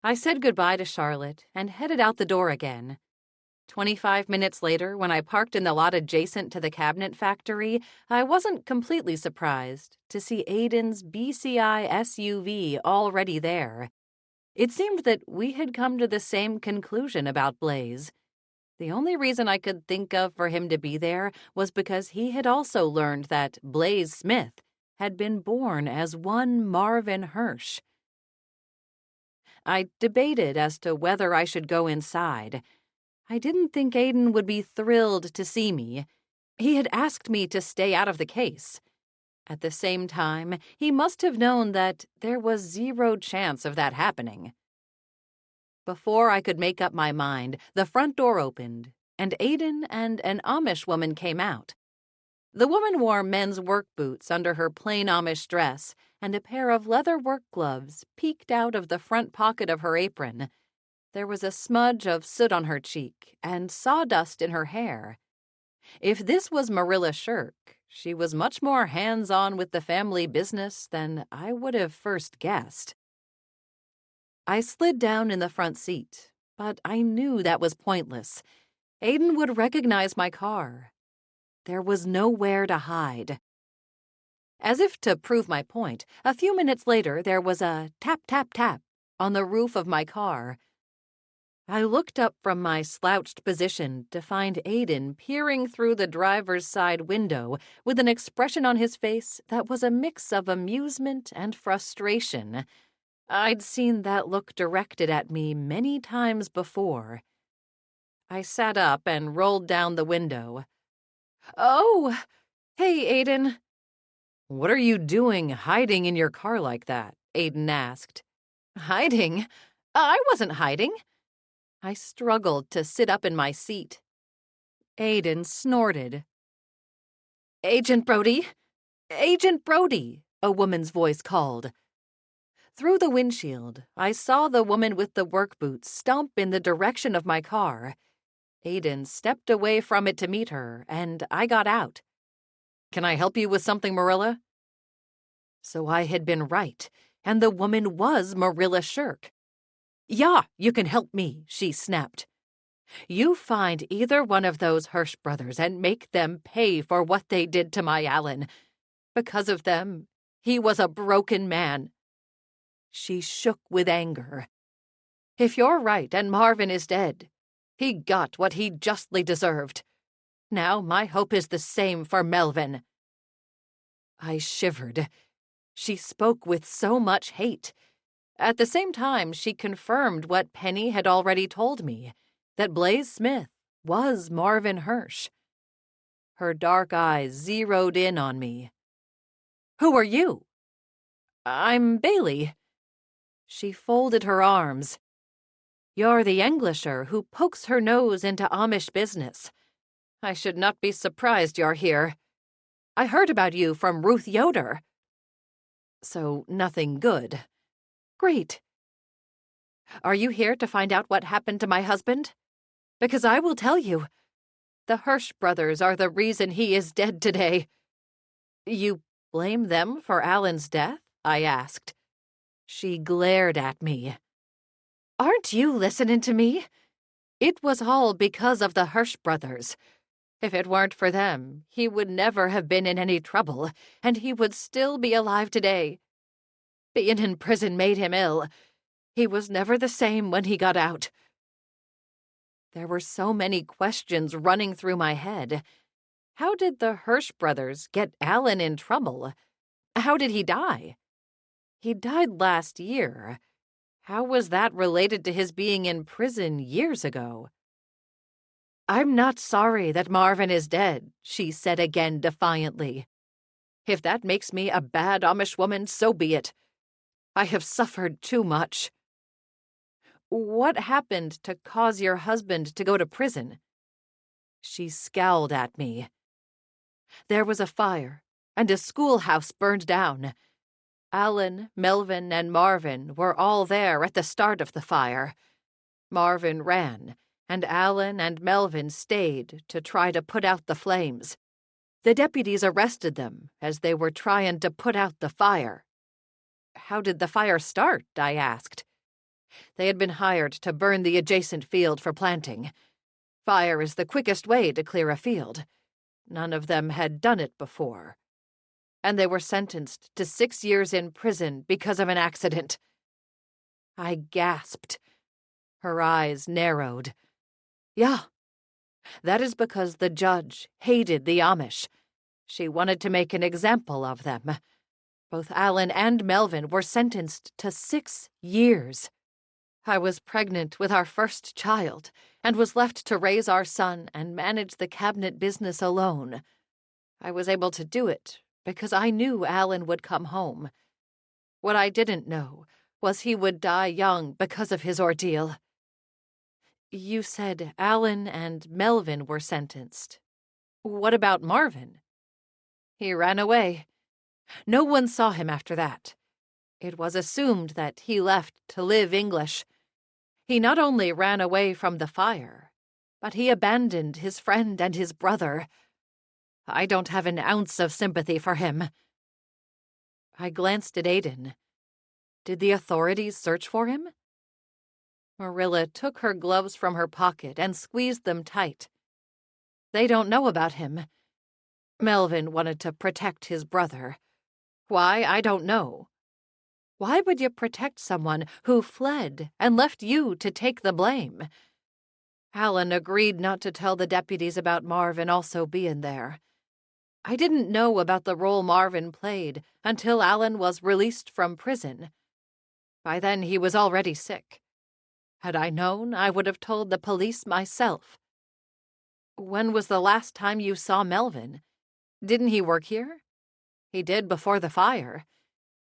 I said goodbye to Charlotte and headed out the door again. 25 minutes later, when I parked in the lot adjacent to the cabinet factory, I wasn't completely surprised to see Aiden's BCI SUV already there. It seemed that we had come to the same conclusion about Blaze. The only reason I could think of for him to be there was because he had also learned that Blaze Smith had been born as one Marvin Hirsch. I debated as to whether I should go inside. I didn't think Aiden would be thrilled to see me. He had asked me to stay out of the case. At the same time, he must have known that there was zero chance of that happening. Before I could make up my mind, the front door opened, and Aiden and an Amish woman came out. The woman wore men's work boots under her plain Amish dress, and a pair of leather work gloves peeked out of the front pocket of her apron. There was a smudge of soot on her cheek and sawdust in her hair. If this was Marilla Shirk, she was much more hands-on with the family business than I would have first guessed. I slid down in the front seat, but I knew that was pointless. Aiden would recognize my car. There was nowhere to hide. As if to prove my point, a few minutes later there was a tap, tap, tap on the roof of my car. I looked up from my slouched position to find Aiden peering through the driver's side window with an expression on his face that was a mix of amusement and frustration. I'd seen that look directed at me many times before. I sat up and rolled down the window. "Oh, hey, Aiden." "What are you doing hiding in your car like that?" Aiden asked. "Hiding? I wasn't hiding." I struggled to sit up in my seat. Aiden snorted. "Agent Brody! Agent Brody!" a woman's voice called. Through the windshield, I saw the woman with the work boots stomp in the direction of my car. Aiden stepped away from it to meet her, and I got out. "Can I help you with something, Marilla?" So I had been right, and the woman was Marilla Shirk. "Yeah, you can help me," she snapped. "You find either one of those Hirsch brothers and make them pay for what they did to my Alan. Because of them, he was a broken man." She shook with anger. "If you're right and Marvin is dead, he got what he justly deserved. Now my hope is the same for Melvin." I shivered. She spoke with so much hate. At the same time, she confirmed what Penny had already told me, that Blaze Smith was Marvin Hirsch. Her dark eyes zeroed in on me. "Who are you?" "I'm Bailey." She folded her arms. "You're the Englisher who pokes her nose into Amish business. I should not be surprised you're here. I heard about you from Ruth Yoder." "So nothing good. Great. Are you here to find out what happened to my husband? Because I will tell you. The Hirsch brothers are the reason he is dead today." "You blame them for Alan's death?" I asked. She glared at me. "Aren't you listening to me? It was all because of the Hirsch brothers. If it weren't for them, he would never have been in any trouble, and he would still be alive today. Being in prison made him ill. He was never the same when he got out." There were so many questions running through my head. How did the Hirsch brothers get Alan in trouble? How did he die? He died last year. How was that related to his being in prison years ago? "I'm not sorry that Marvin is dead," she said again defiantly. "If that makes me a bad Amish woman, so be it. I have suffered too much." "What happened to cause your husband to go to prison?" She scowled at me. "There was a fire, and a schoolhouse burned down. Alan, Melvin, and Marvin were all there at the start of the fire. Marvin ran, and Alan and Melvin stayed to try to put out the flames. The deputies arrested them as they were trying to put out the fire." How did the fire start? I asked. They had been hired to burn the adjacent field for planting. Fire is the quickest way to clear a field. None of them had done it before. And they were sentenced to 6 years in prison because of an accident. I gasped. Her eyes narrowed. Yeah, that is because the judge hated the Amish. She wanted to make an example of them. Both Alan and Melvin were sentenced to 6 years. I was pregnant with our first child and was left to raise our son and manage the cabinet business alone. I was able to do it because I knew Alan would come home. What I didn't know was he would die young because of his ordeal. You said Alan and Melvin were sentenced. What about Marvin? He ran away. No one saw him after that. It was assumed that he left to live English. He not only ran away from the fire, but he abandoned his friend and his brother. I don't have an ounce of sympathy for him. I glanced at Aidan. Did the authorities search for him? Marilla took her gloves from her pocket and squeezed them tight. They don't know about him. Melvin wanted to protect his brother. Why, I don't know. Why would you protect someone who fled and left you to take the blame? Alan agreed not to tell the deputies about Marvin also being there. I didn't know about the role Marvin played until Alan was released from prison. By then he was already sick. Had I known, I would have told the police myself. When was the last time you saw Melvin? Didn't he work here? He did before the fire.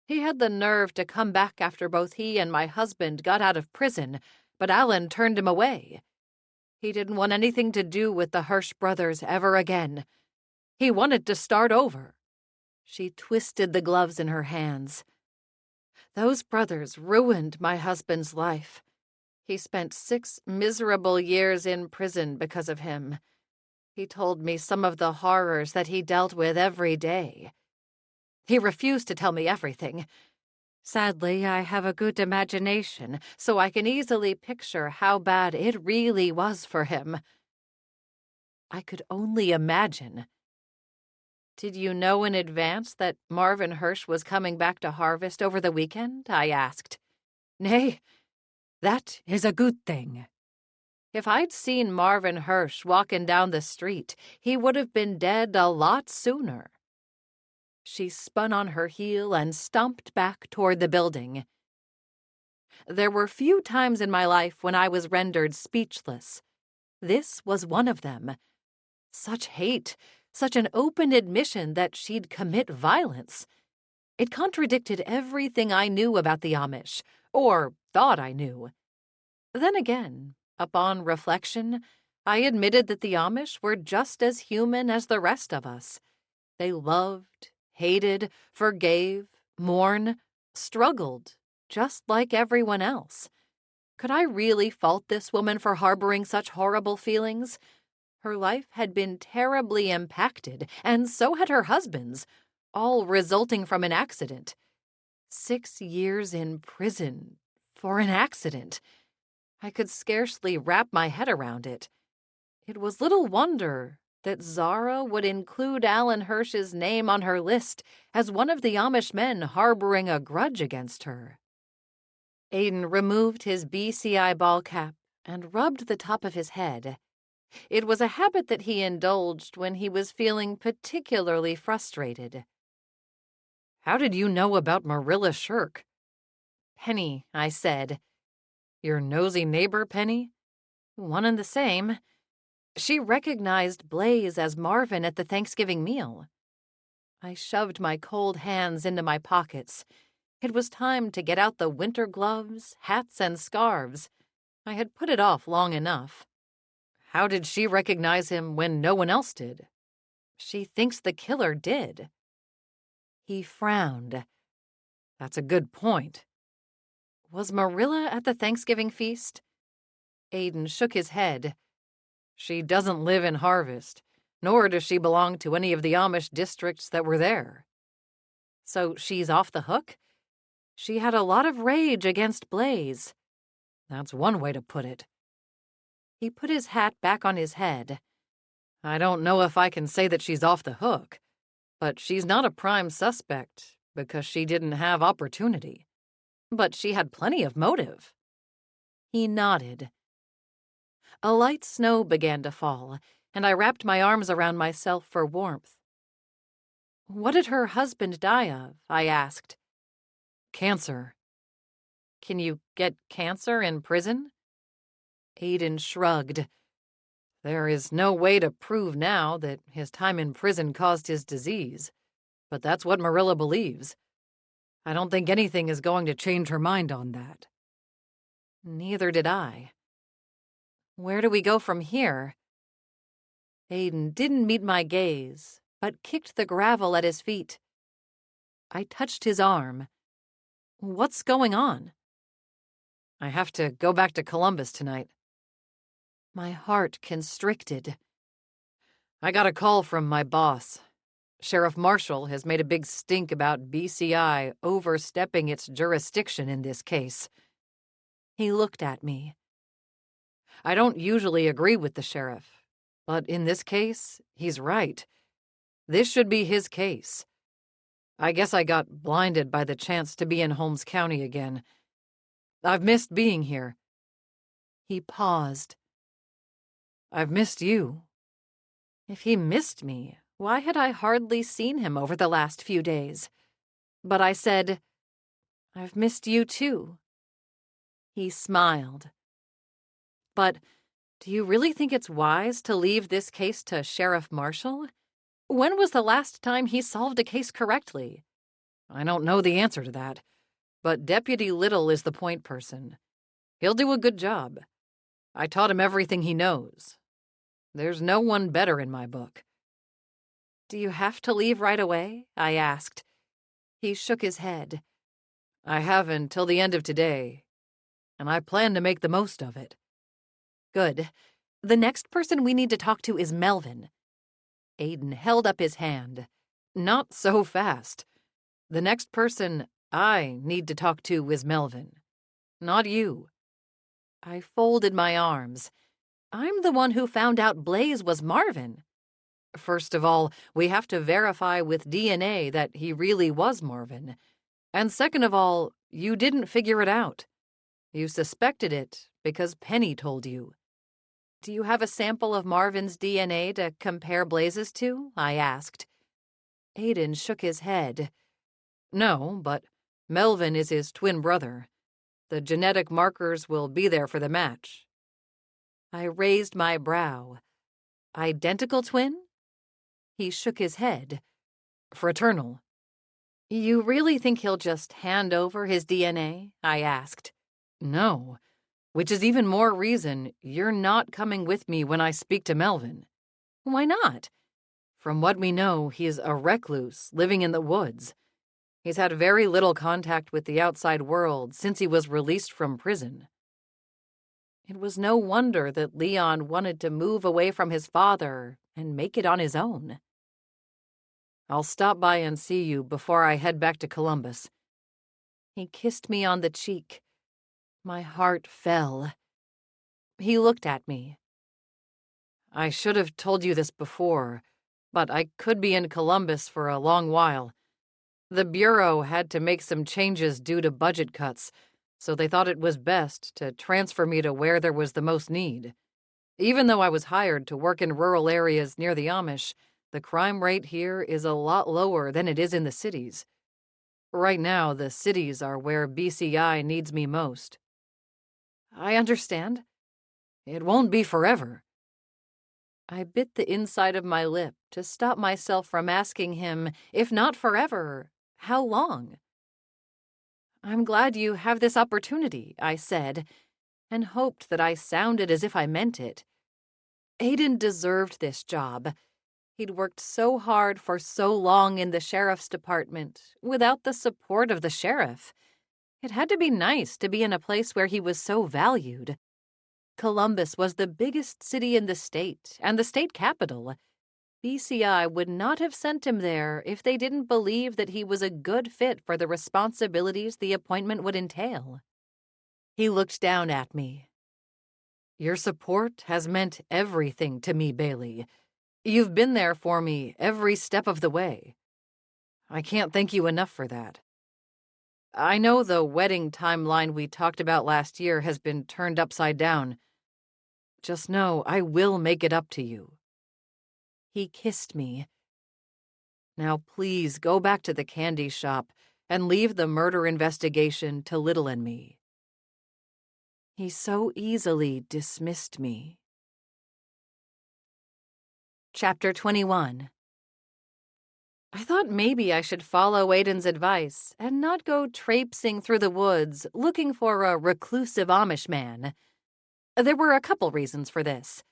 He had the nerve to come back after both he and my husband got out of prison, but Alan turned him away. He didn't want anything to do with the Hirsch brothers ever again. He wanted to start over. She twisted the gloves in her hands. Those brothers ruined my husband's life. He spent 6 miserable years in prison because of him. He told me some of the horrors that he dealt with every day. He refused to tell me everything. Sadly, I have a good imagination, so I can easily picture how bad it really was for him. I could only imagine. Did you know in advance that Marvin Hirsch was coming back to harvest over the weekend? I asked. Nay, that is a good thing. If I'd seen Marvin Hirsch walking down the street, he would have been dead a lot sooner. She spun on her heel and stomped back toward the building. There were few times in my life when I was rendered speechless. This was one of them. Such hate, such an open admission that she'd commit violence. It contradicted everything I knew about the Amish, or thought I knew. Then again, upon reflection, I admitted that the Amish were just as human as the rest of us. They loved, hated, forgave, mourned, struggled, just like everyone else. Could I really fault this woman for harboring such horrible feelings? Her life had been terribly impacted, and so had her husband's, all resulting from an accident. 6 years in prison for an accident. I could scarcely wrap my head around it. It was little wonder that Zara would include Alan Hirsch's name on her list as one of the Amish men harboring a grudge against her. Aidan removed his BCI ball cap and rubbed the top of his head. It was a habit that he indulged when he was feeling particularly frustrated. How did you know about Marilla Shirk? Penny, I said. Your nosy neighbor, Penny? One and the same. She recognized Blaze as Marvin at the Thanksgiving meal. I shoved my cold hands into my pockets. It was time to get out the winter gloves, hats, and scarves. I had put it off long enough. How did she recognize him when no one else did? She thinks the killer did. He frowned. That's a good point. Was Marilla at the Thanksgiving feast? Aidan shook his head. She doesn't live in Harvest, nor does she belong to any of the Amish districts that were there. So she's off the hook? She had a lot of rage against Blaze. That's one way to put it. He put his hat back on his head. I don't know if I can say that she's off the hook, but she's not a prime suspect because she didn't have opportunity. But she had plenty of motive. He nodded. A light snow began to fall, and I wrapped my arms around myself for warmth. What did her husband die of? I asked. Cancer. Can you get cancer in prison? Aiden shrugged. There is no way to prove now that his time in prison caused his disease, but that's what Marilla believes. I don't think anything is going to change her mind on that. Neither did I. Where do we go from here? Aiden didn't meet my gaze, but kicked the gravel at his feet. I touched his arm. What's going on? I have to go back to Columbus tonight. My heart constricted. I got a call from my boss. Sheriff Marshall has made a big stink about BCI overstepping its jurisdiction in this case. He looked at me. I don't usually agree with the sheriff, but in this case, he's right. This should be his case. I guess I got blinded by the chance to be in Holmes County again. I've missed being here. He paused. I've missed you. If he missed me, why had I hardly seen him over the last few days? But I said, I've missed you too. He smiled. But do you really think it's wise to leave this case to Sheriff Marshall? When was the last time he solved a case correctly? I don't know the answer to that, but Deputy Little is the point person. He'll do a good job. I taught him everything he knows. There's no one better in my book. Do you have to leave right away? I asked. He shook his head. I have until the end of today, and I plan to make the most of it. Good. The next person we need to talk to is Melvin. Aiden held up his hand. Not so fast. The next person I need to talk to is Melvin. Not you. I folded my arms. I'm the one who found out Blaze was Marvin. First of all, we have to verify with DNA that he really was Marvin. And second of all, you didn't figure it out. You suspected it because Penny told you. Do you have a sample of Marvin's DNA to compare Blaze's to? I asked. Aiden shook his head. No, but Melvin is his twin brother. The genetic markers will be there for the match. I raised my brow. Identical twin? He shook his head. Fraternal. You really think he'll just hand over his DNA? I asked. No, which is even more reason you're not coming with me when I speak to Melvin. Why not? From what we know, he's a recluse living in the woods. He's had very little contact with the outside world since he was released from prison. It was no wonder that Leon wanted to move away from his father and make it on his own. I'll stop by and see you before I head back to Columbus. He kissed me on the cheek. My heart fell. He looked at me. I should have told you this before, but I could be in Columbus for a long while. The Bureau had to make some changes due to budget cuts, so they thought it was best to transfer me to where there was the most need. Even though I was hired to work in rural areas near the Amish, the crime rate here is a lot lower than it is in the cities. Right now, the cities are where BCI needs me most. I understand. It won't be forever. I bit the inside of my lip to stop myself from asking him, if not forever, how long? I'm glad you have this opportunity, I said, and hoped that I sounded as if I meant it. Aiden deserved this job. He'd worked so hard for so long in the sheriff's department without the support of the sheriff. It had to be nice to be in a place where he was so valued. Columbus was the biggest city in the state and the state capital. BCI would not have sent him there if they didn't believe that he was a good fit for the responsibilities the appointment would entail. He looked down at me. Your support has meant everything to me, Bailey. You've been there for me every step of the way. I can't thank you enough for that. I know the wedding timeline we talked about last year has been turned upside down. Just know I will make it up to you. He kissed me. Now please go back to the candy shop and leave the murder investigation to Little and me. He so easily dismissed me. Chapter 21. I thought maybe I should follow Aiden's advice and not go traipsing through the woods looking for a reclusive Amish man. There were a couple reasons for this.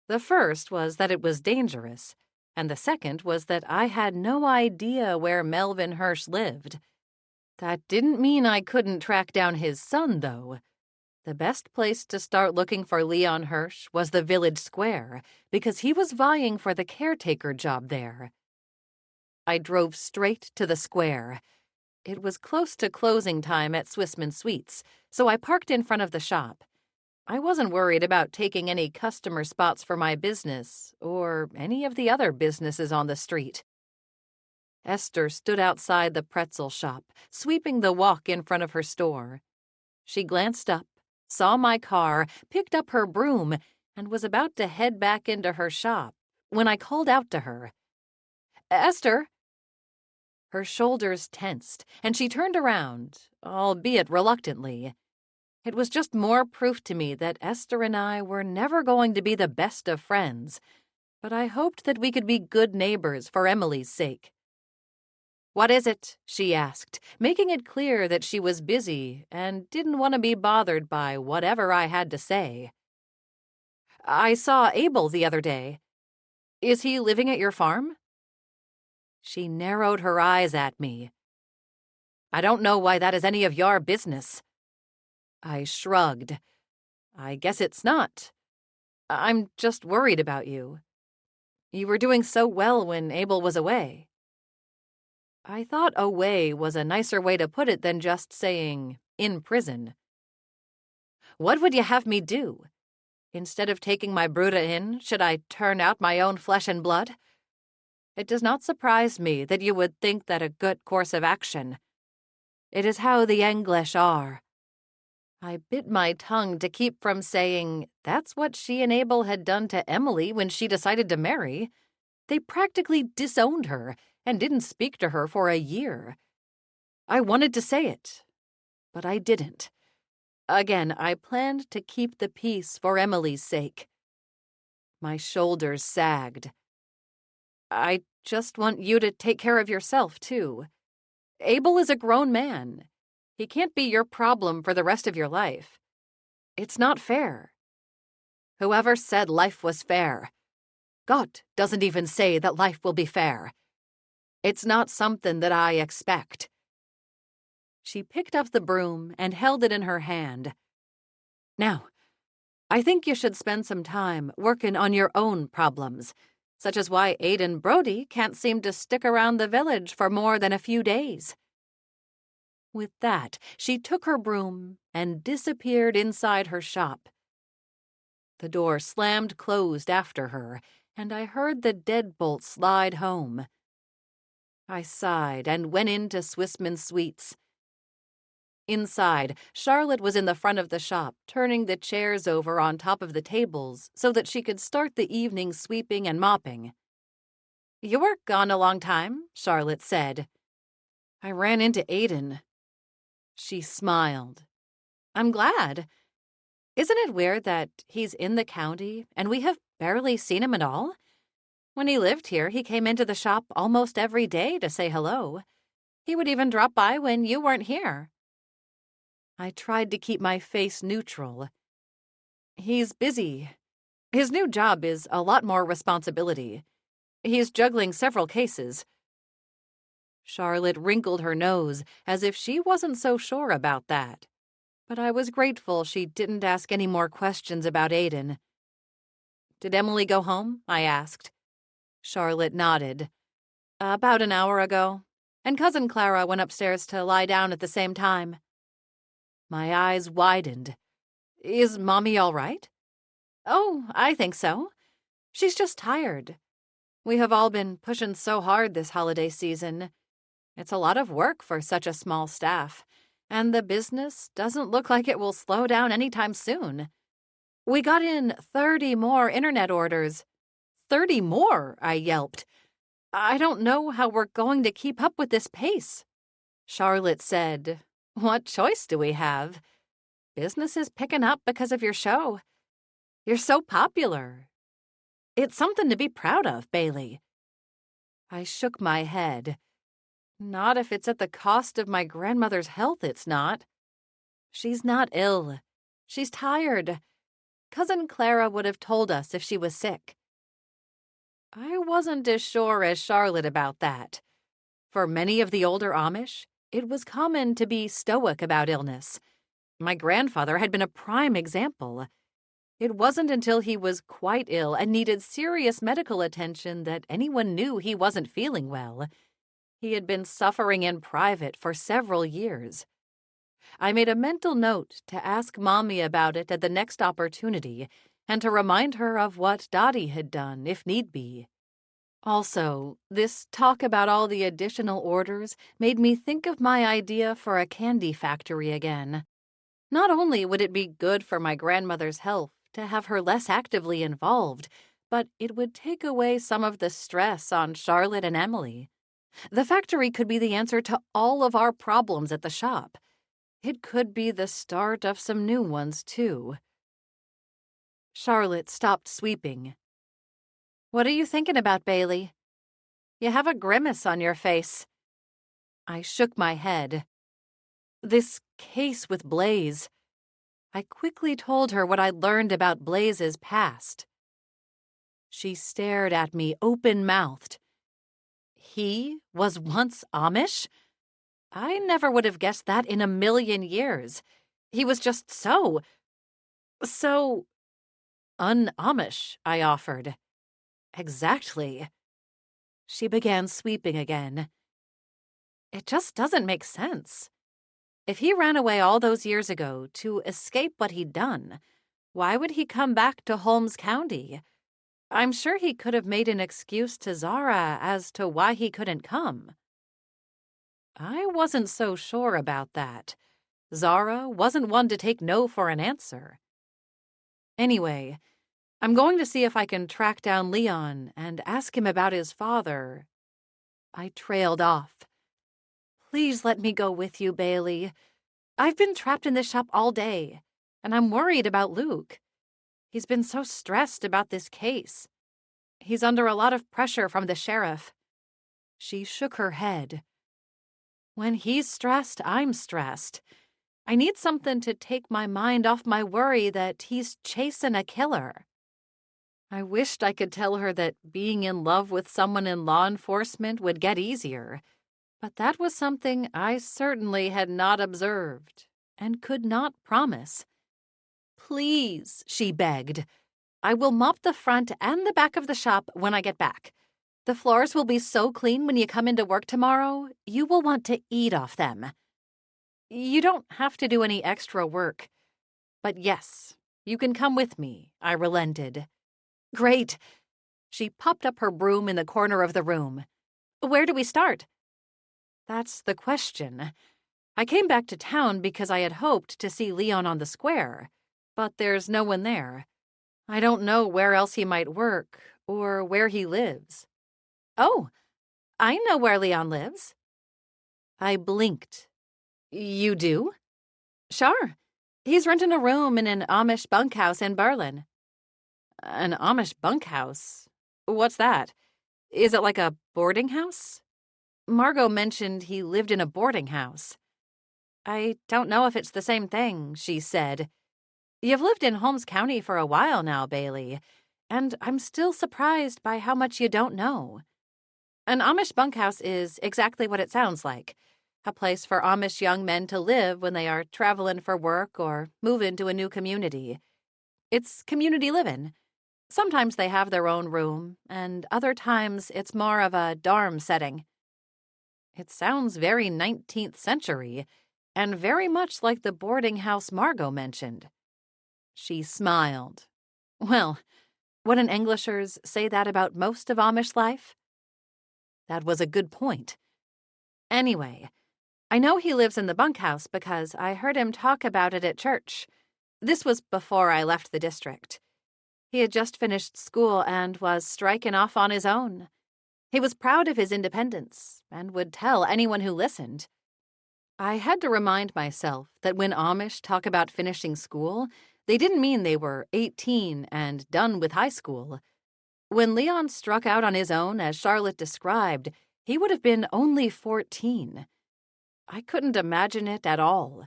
The first was that it was dangerous, and the second was that I had no idea where Melvin Hirsch lived. That didn't mean I couldn't track down his son, though. The best place to start looking for Leon Hirsch was the village square, because he was vying for the caretaker job there. I drove straight to the square. It was close to closing time at Swissmen Sweets, so I parked in front of the shop. I wasn't worried about taking any customer spots for my business, or any of the other businesses on the street. Esther stood outside the pretzel shop, sweeping the walk in front of her store. She glanced up, saw my car, picked up her broom, and was about to head back into her shop when I called out to her. Esther! Her shoulders tensed, and she turned around, albeit reluctantly. It was just more proof to me that Esther and I were never going to be the best of friends, but I hoped that we could be good neighbors for Emily's sake. What is it? She asked, making it clear that she was busy and didn't want to be bothered by whatever I had to say. I saw Abel the other day. Is he living at your farm? She narrowed her eyes at me. I don't know why that is any of your business. I shrugged. I guess it's not. I'm just worried about you. You were doing so well when Abel was away. I thought away was a nicer way to put it than just saying in prison. What would you have me do? Instead of taking my Bruda in, should I turn out my own flesh and blood? It does not surprise me that you would think that a good course of action. It is how the English are. I bit my tongue to keep from saying that's what she and Abel had done to Emily when she decided to marry. They practically disowned her and didn't speak to her for a year. I wanted to say it, but I didn't. Again, I planned to keep the peace for Emily's sake. My shoulders sagged. I just want you to take care of yourself, too. Abel is a grown man. He can't be your problem for the rest of your life. It's not fair. Whoever said life was fair? God doesn't even say that life will be fair. It's not something that I expect. She picked up the broom and held it in her hand. Now, I think you should spend some time working on your own problems, such as why Aiden Brody can't seem to stick around the village for more than a few days. With that, she took her broom and disappeared inside her shop. The door slammed closed after her, and I heard the deadbolt slide home. I sighed and went into Swissmen Sweets. Inside, Charlotte was in the front of the shop, turning the chairs over on top of the tables so that she could start the evening sweeping and mopping. You were gone a long time, Charlotte said. I ran into Aiden. She smiled. I'm glad. Isn't it weird that he's in the county and we have barely seen him at all? When he lived here, he came into the shop almost every day to say hello. He would even drop by when you weren't here. I tried to keep my face neutral. He's busy. His new job is a lot more responsibility. He's juggling several cases. Charlotte wrinkled her nose as if she wasn't so sure about that. But I was grateful she didn't ask any more questions about Aiden. Did Emily go home? I asked. Charlotte nodded. About an hour ago, and Cousin Clara went upstairs to lie down at the same time. My eyes widened. Is Mommy all right? Oh, I think so. She's just tired. We have all been pushing so hard this holiday season. It's a lot of work for such a small staff, and the business doesn't look like it will slow down anytime soon. We got in 30 more internet orders. 30 more, I yelped. I don't know how we're going to keep up with this pace. Charlotte said, What choice do we have? Business is picking up because of your show. You're so popular. It's something to be proud of, Bailey. I shook my head. Not if it's at the cost of my grandmother's health, it's not. She's not ill. She's tired. Cousin Clara would have told us if she was sick. I wasn't as sure as Charlotte about that. For many of the older Amish, it was common to be stoic about illness. My grandfather had been a prime example. It wasn't until he was quite ill and needed serious medical attention that anyone knew he wasn't feeling well. He had been suffering in private for several years. I made a mental note to ask Mommy about it at the next opportunity and to remind her of what Dottie had done, if need be. Also, this talk about all the additional orders made me think of my idea for a candy factory again. Not only would it be good for my grandmother's health to have her less actively involved, but it would take away some of the stress on Charlotte and Emily. The factory could be the answer to all of our problems at the shop. It could be the start of some new ones, too. Charlotte stopped sweeping. What are you thinking about, Bailey? You have a grimace on your face. I shook my head. This case with Blaze. I quickly told her what I'd learned about Blaze's past. She stared at me open-mouthed. He was once Amish? I never would have guessed that in a million years. He was just so un-Amish, I offered. Exactly. She began sweeping again. It just doesn't make sense. If he ran away all those years ago to escape what he'd done, why would he come back to Holmes County? I'm sure he could have made an excuse to Zara as to why he couldn't come. I wasn't so sure about that. Zara wasn't one to take no for an answer. Anyway, I'm going to see if I can track down Leon and ask him about his father. I trailed off. Please let me go with you, Bailey. I've been trapped in this shop all day, and I'm worried about Luke. He's been so stressed about this case. He's under a lot of pressure from the sheriff. She shook her head. When he's stressed, I'm stressed. I need something to take my mind off my worry that he's chasing a killer. I wished I could tell her that being in love with someone in law enforcement would get easier, but that was something I certainly had not observed and could not promise. Please, she begged. I will mop the front and the back of the shop when I get back. The floors will be so clean when you come into work tomorrow, you will want to eat off them. You don't have to do any extra work. But yes, you can come with me, I relented. Great. She popped up her broom in the corner of the room. Where do we start? That's the question. I came back to town because I had hoped to see Leon on the square, but there's no one there. I don't know where else he might work or where he lives. Oh, I know where Leon lives. I blinked. You do? Sure. He's renting a room in an Amish bunkhouse in Berlin. An Amish bunkhouse? What's that? Is it like a boarding house? Margot mentioned he lived in a boarding house. I don't know if it's the same thing, she said. You've lived in Holmes County for a while now, Bailey, and I'm still surprised by how much you don't know. An Amish bunkhouse is exactly what it sounds like. A place for Amish young men to live when they are traveling for work or move into a new community. It's community living. Sometimes they have their own room, and other times it's more of a dorm setting. It sounds very 19th century, and very much like the boarding house Margot mentioned. She smiled. Well, wouldn't Englishers say that about most of Amish life? That was a good point. Anyway, I know he lives in the bunkhouse because I heard him talk about it at church. This was before I left the district. He had just finished school and was striking off on his own. He was proud of his independence and would tell anyone who listened. I had to remind myself that when Amish talk about finishing school, they didn't mean they were 18 and done with high school. When Leon struck out on his own, as Charlotte described, he would have been only 14. I couldn't imagine it at all.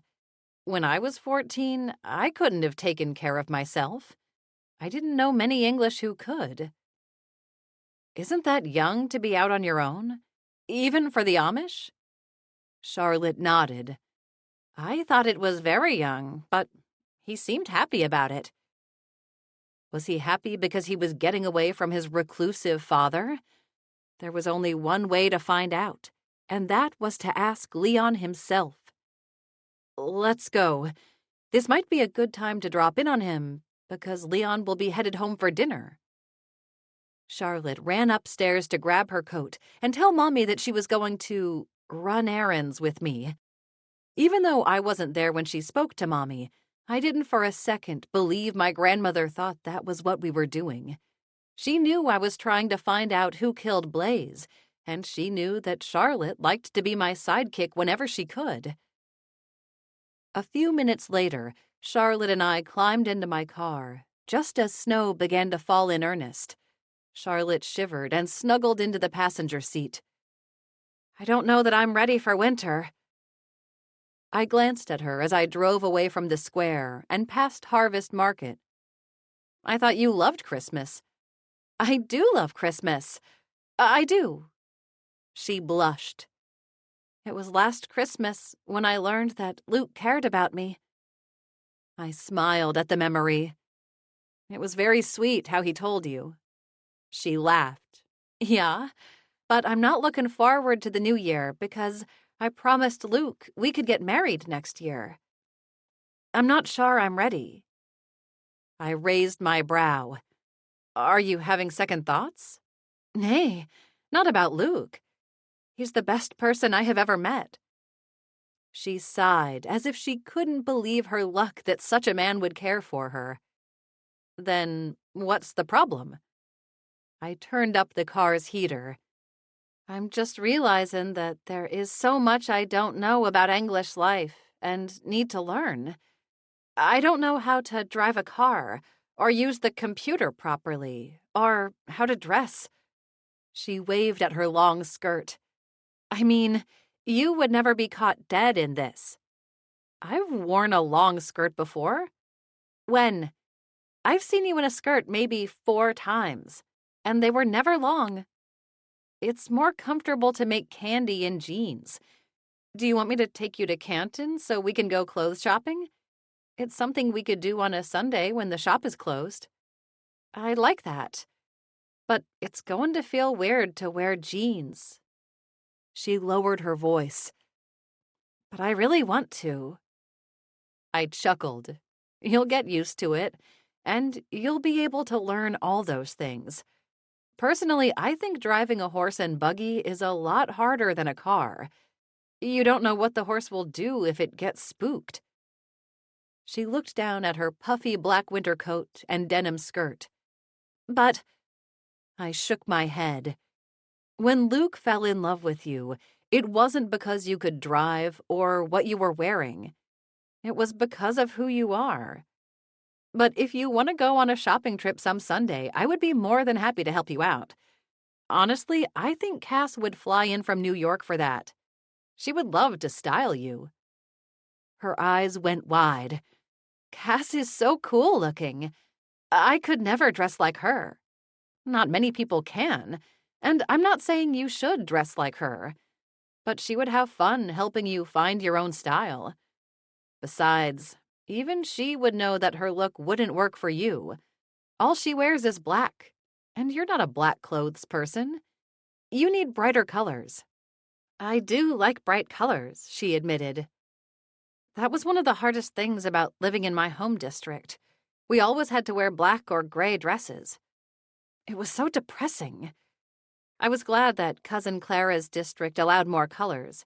When I was 14, I couldn't have taken care of myself. I didn't know many English who could. Isn't that young to be out on your own? Even for the Amish? Charlotte nodded. I thought it was very young, but he seemed happy about it. Was he happy because he was getting away from his reclusive father? There was only one way to find out, and that was to ask Leon himself. Let's go. This might be a good time to drop in on him, because Leon will be headed home for dinner. Charlotte ran upstairs to grab her coat and tell Mommy that she was going to run errands with me. Even though I wasn't there when she spoke to Mommy, I didn't for a second believe my grandmother thought that was what we were doing. She knew I was trying to find out who killed Blaze, and she knew that Charlotte liked to be my sidekick whenever she could. A few minutes later, Charlotte and I climbed into my car, just as snow began to fall in earnest. Charlotte shivered and snuggled into the passenger seat. I don't know that I'm ready for winter. I glanced at her as I drove away from the square and past Harvest Market. I thought you loved Christmas. I do love Christmas. I do. She blushed. It was last Christmas when I learned that Luke cared about me. I smiled at the memory. It was very sweet how he told you. She laughed. Yeah, but I'm not looking forward to the new year because I promised Luke we could get married next year. I'm not sure I'm ready. I raised my brow. Are you having second thoughts? Nay, not about Luke. He's the best person I have ever met. She sighed as if she couldn't believe her luck that such a man would care for her. Then what's the problem? I turned up the car's heater. I'm just realizing that there is so much I don't know about English life and need to learn. I don't know how to drive a car, or use the computer properly, or how to dress. She waved at her long skirt. I mean, you would never be caught dead in this. I've worn a long skirt before. When? I've seen you in a skirt maybe 4 times, and they were never long. It's more comfortable to make candy in jeans. Do you want me to take you to Canton so we can go clothes shopping? It's something we could do on a Sunday when the shop is closed. I'd like that. But it's going to feel weird to wear jeans. She lowered her voice. But I really want to. I chuckled. You'll get used to it, and you'll be able to learn all those things. Personally, I think driving a horse and buggy is a lot harder than a car. You don't know what the horse will do if it gets spooked. She looked down at her puffy black winter coat and denim skirt. But I shook my head. When Luke fell in love with you, it wasn't because you could drive or what you were wearing. It was because of who you are. But if you want to go on a shopping trip some Sunday, I would be more than happy to help you out. Honestly, I think Cass would fly in from New York for that. She would love to style you. Her eyes went wide. Cass is so cool looking. I could never dress like her. Not many people can, and I'm not saying you should dress like her. But she would have fun helping you find your own style. Besides, even she would know that her look wouldn't work for you. All she wears is black, and you're not a black clothes person. You need brighter colors." "I do like bright colors," she admitted. That was one of the hardest things about living in my home district. We always had to wear black or gray dresses. It was so depressing. I was glad that Cousin Clara's district allowed more colors.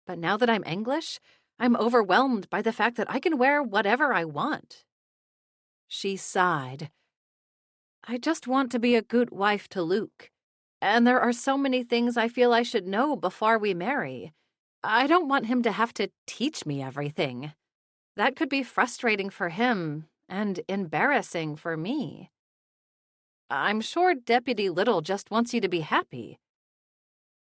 But now that I'm English, I'm overwhelmed by the fact that I can wear whatever I want. She sighed. "I just want to be a good wife to Luke. And there are so many things I feel I should know before we marry. I don't want him to have to teach me everything. That could be frustrating for him and embarrassing for me. I'm sure Deputy Little just wants you to be happy."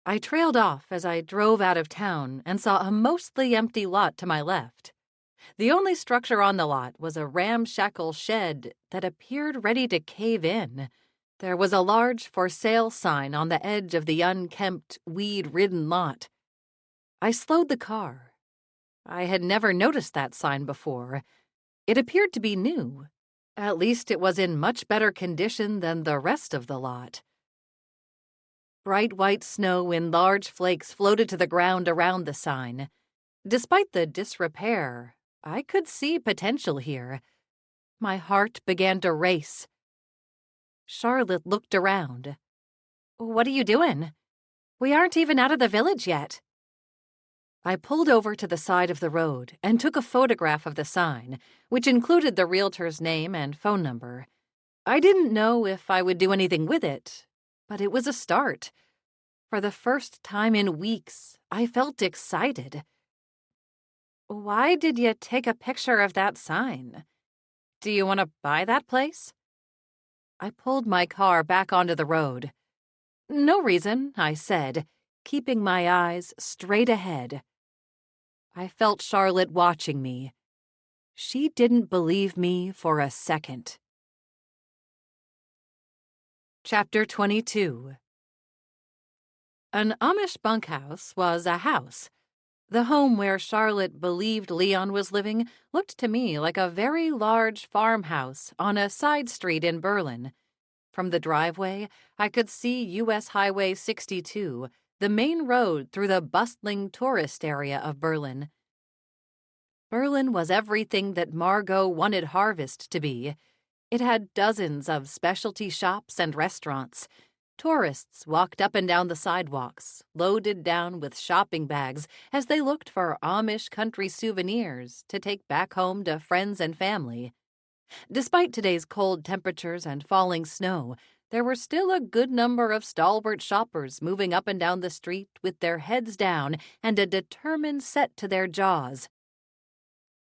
I trailed off as I drove out of town and saw a mostly empty lot to my left. The only structure on the lot was a ramshackle shed that appeared ready to cave in. There was a large for sale sign on the edge of the unkempt, weed-ridden lot. I slowed the car. I had never noticed that sign before. It appeared to be new. At least it was in much better condition than the rest of the lot. Bright white snow in large flakes floated to the ground around the sign. Despite the disrepair, I could see potential here. My heart began to race. Charlotte looked around. "What are you doing? We aren't even out of the village yet." I pulled over to the side of the road and took a photograph of the sign, which included the realtor's name and phone number. I didn't know if I would do anything with it, but it was a start. For the first time in weeks, I felt excited. "Why did you take a picture of that sign? Do you want to buy that place?" I pulled my car back onto the road. "No reason," I said, keeping my eyes straight ahead. I felt Charlotte watching me. She didn't believe me for a second. Chapter 22. An Amish bunkhouse was a house. The home where Charlotte believed Leon was living looked to me like a very large farmhouse on a side street in Berlin. From the driveway, I could see U.S. Highway 62, the main road through the bustling tourist area of Berlin. Berlin was everything that Margot wanted Harvest to be. It had dozens of specialty shops and restaurants. Tourists walked up and down the sidewalks, loaded down with shopping bags as they looked for Amish country souvenirs to take back home to friends and family. Despite today's cold temperatures and falling snow, there were still a good number of stalwart shoppers moving up and down the street with their heads down and a determined set to their jaws.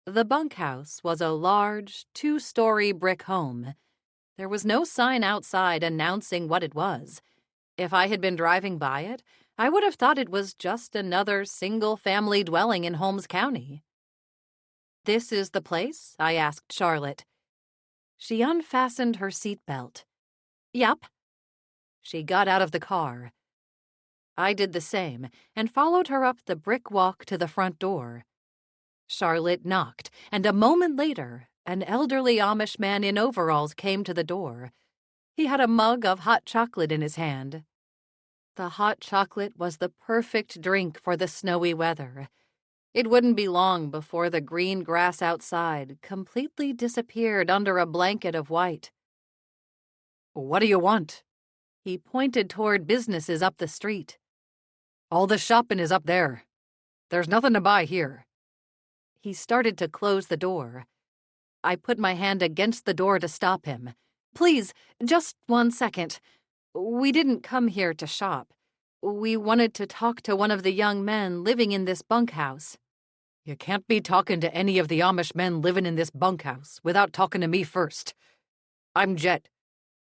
The bunkhouse was a large, 2-story brick home. There was no sign outside announcing what it was. If I had been driving by it, I would have thought it was just another single-family dwelling in Holmes County. "This is the place?" I asked Charlotte. She unfastened her seatbelt. "Yup." She got out of the car. I did the same and followed her up the brick walk to the front door. Charlotte knocked, and a moment later, an elderly Amish man in overalls came to the door. He had a mug of hot chocolate in his hand. The hot chocolate was the perfect drink for the snowy weather. It wouldn't be long before the green grass outside completely disappeared under a blanket of white. "What do you want?" He pointed toward businesses up the street. "All the shopping is up there. There's nothing to buy here." He started to close the door. I put my hand against the door to stop him. "Please, just 1 second. We didn't come here to shop. We wanted to talk to one of the young men living in this bunkhouse." "You can't be talking to any of the Amish men living in this bunkhouse without talking to me first. I'm Jet.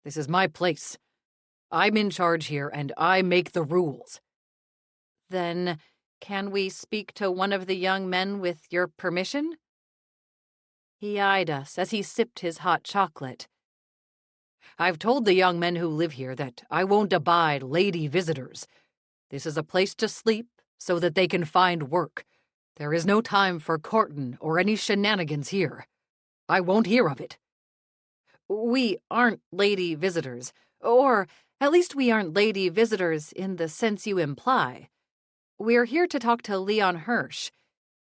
This is my place. I'm in charge here, and I make the rules." "Then, can we speak to one of the young men with your permission?" He eyed us as he sipped his hot chocolate. "I've told the young men who live here that I won't abide lady visitors. This is a place to sleep so that they can find work. There is no time for courtin' or any shenanigans here. I won't hear of it." We aren't lady visitors, or at least we aren't lady visitors in the sense you imply. We're here to talk to Leon Hirsch.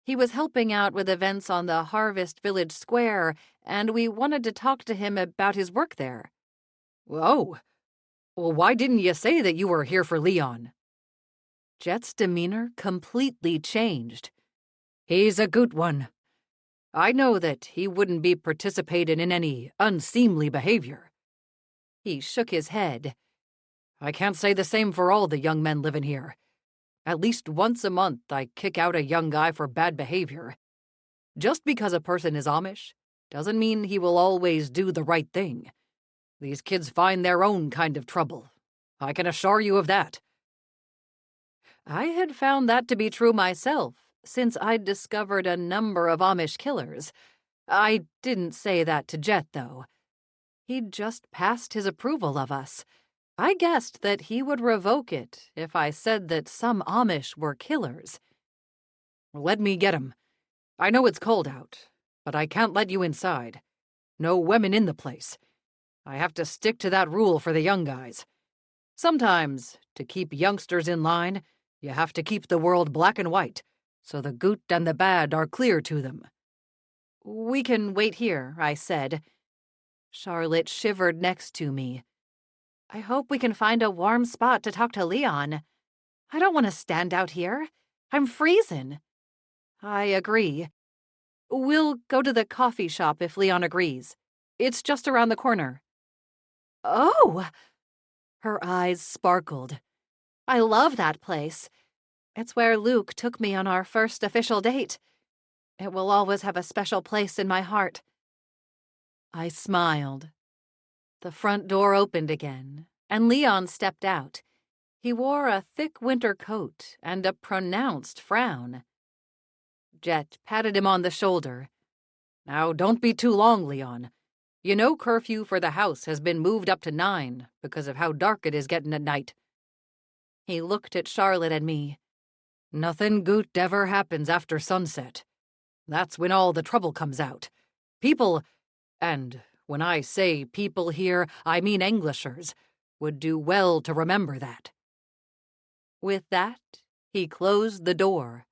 He was helping out with events on the Harvest Village Square, and we wanted to talk to him about his work there. Oh, well, why didn't you say that you were here for Leon? Jet's demeanor completely changed. He's a good one. I know that he wouldn't be participating in any unseemly behavior. He shook his head. I can't say the same for all the young men living here. At least once a month I kick out a young guy for bad behavior. Just because a person is Amish doesn't mean he will always do the right thing. These kids find their own kind of trouble. I can assure you of that. I had found that to be true myself, since I'd discovered a number of Amish killers. I didn't say that to Jet, though. He'd just passed his approval of us. I guessed that he would revoke it if I said that some Amish were killers. Let me get him. I know it's cold out, but I can't let you inside. No women in the place. I have to stick to that rule for the young guys. Sometimes, to keep youngsters in line, you have to keep the world black and white, so the good and the bad are clear to them. We can wait here, I said. Charlotte shivered next to me. I hope we can find a warm spot to talk to Leon. I don't want to stand out here. I'm freezing. I agree. We'll go to the coffee shop if Leon agrees. It's just around the corner. Oh! Her eyes sparkled. I love that place. It's where Luke took me on our first official date. It will always have a special place in my heart. I smiled. The front door opened again, and Leon stepped out. He wore a thick winter coat and a pronounced frown. Jet patted him on the shoulder. Now, don't be too long, Leon. You know curfew for the house has been moved up to 9 because of how dark it is getting at night. He looked at Charlotte and me. Nothing good ever happens after sunset. That's when all the trouble comes out. People, and when I say people here, I mean Englishers, would do well to remember that. With that, he closed the door.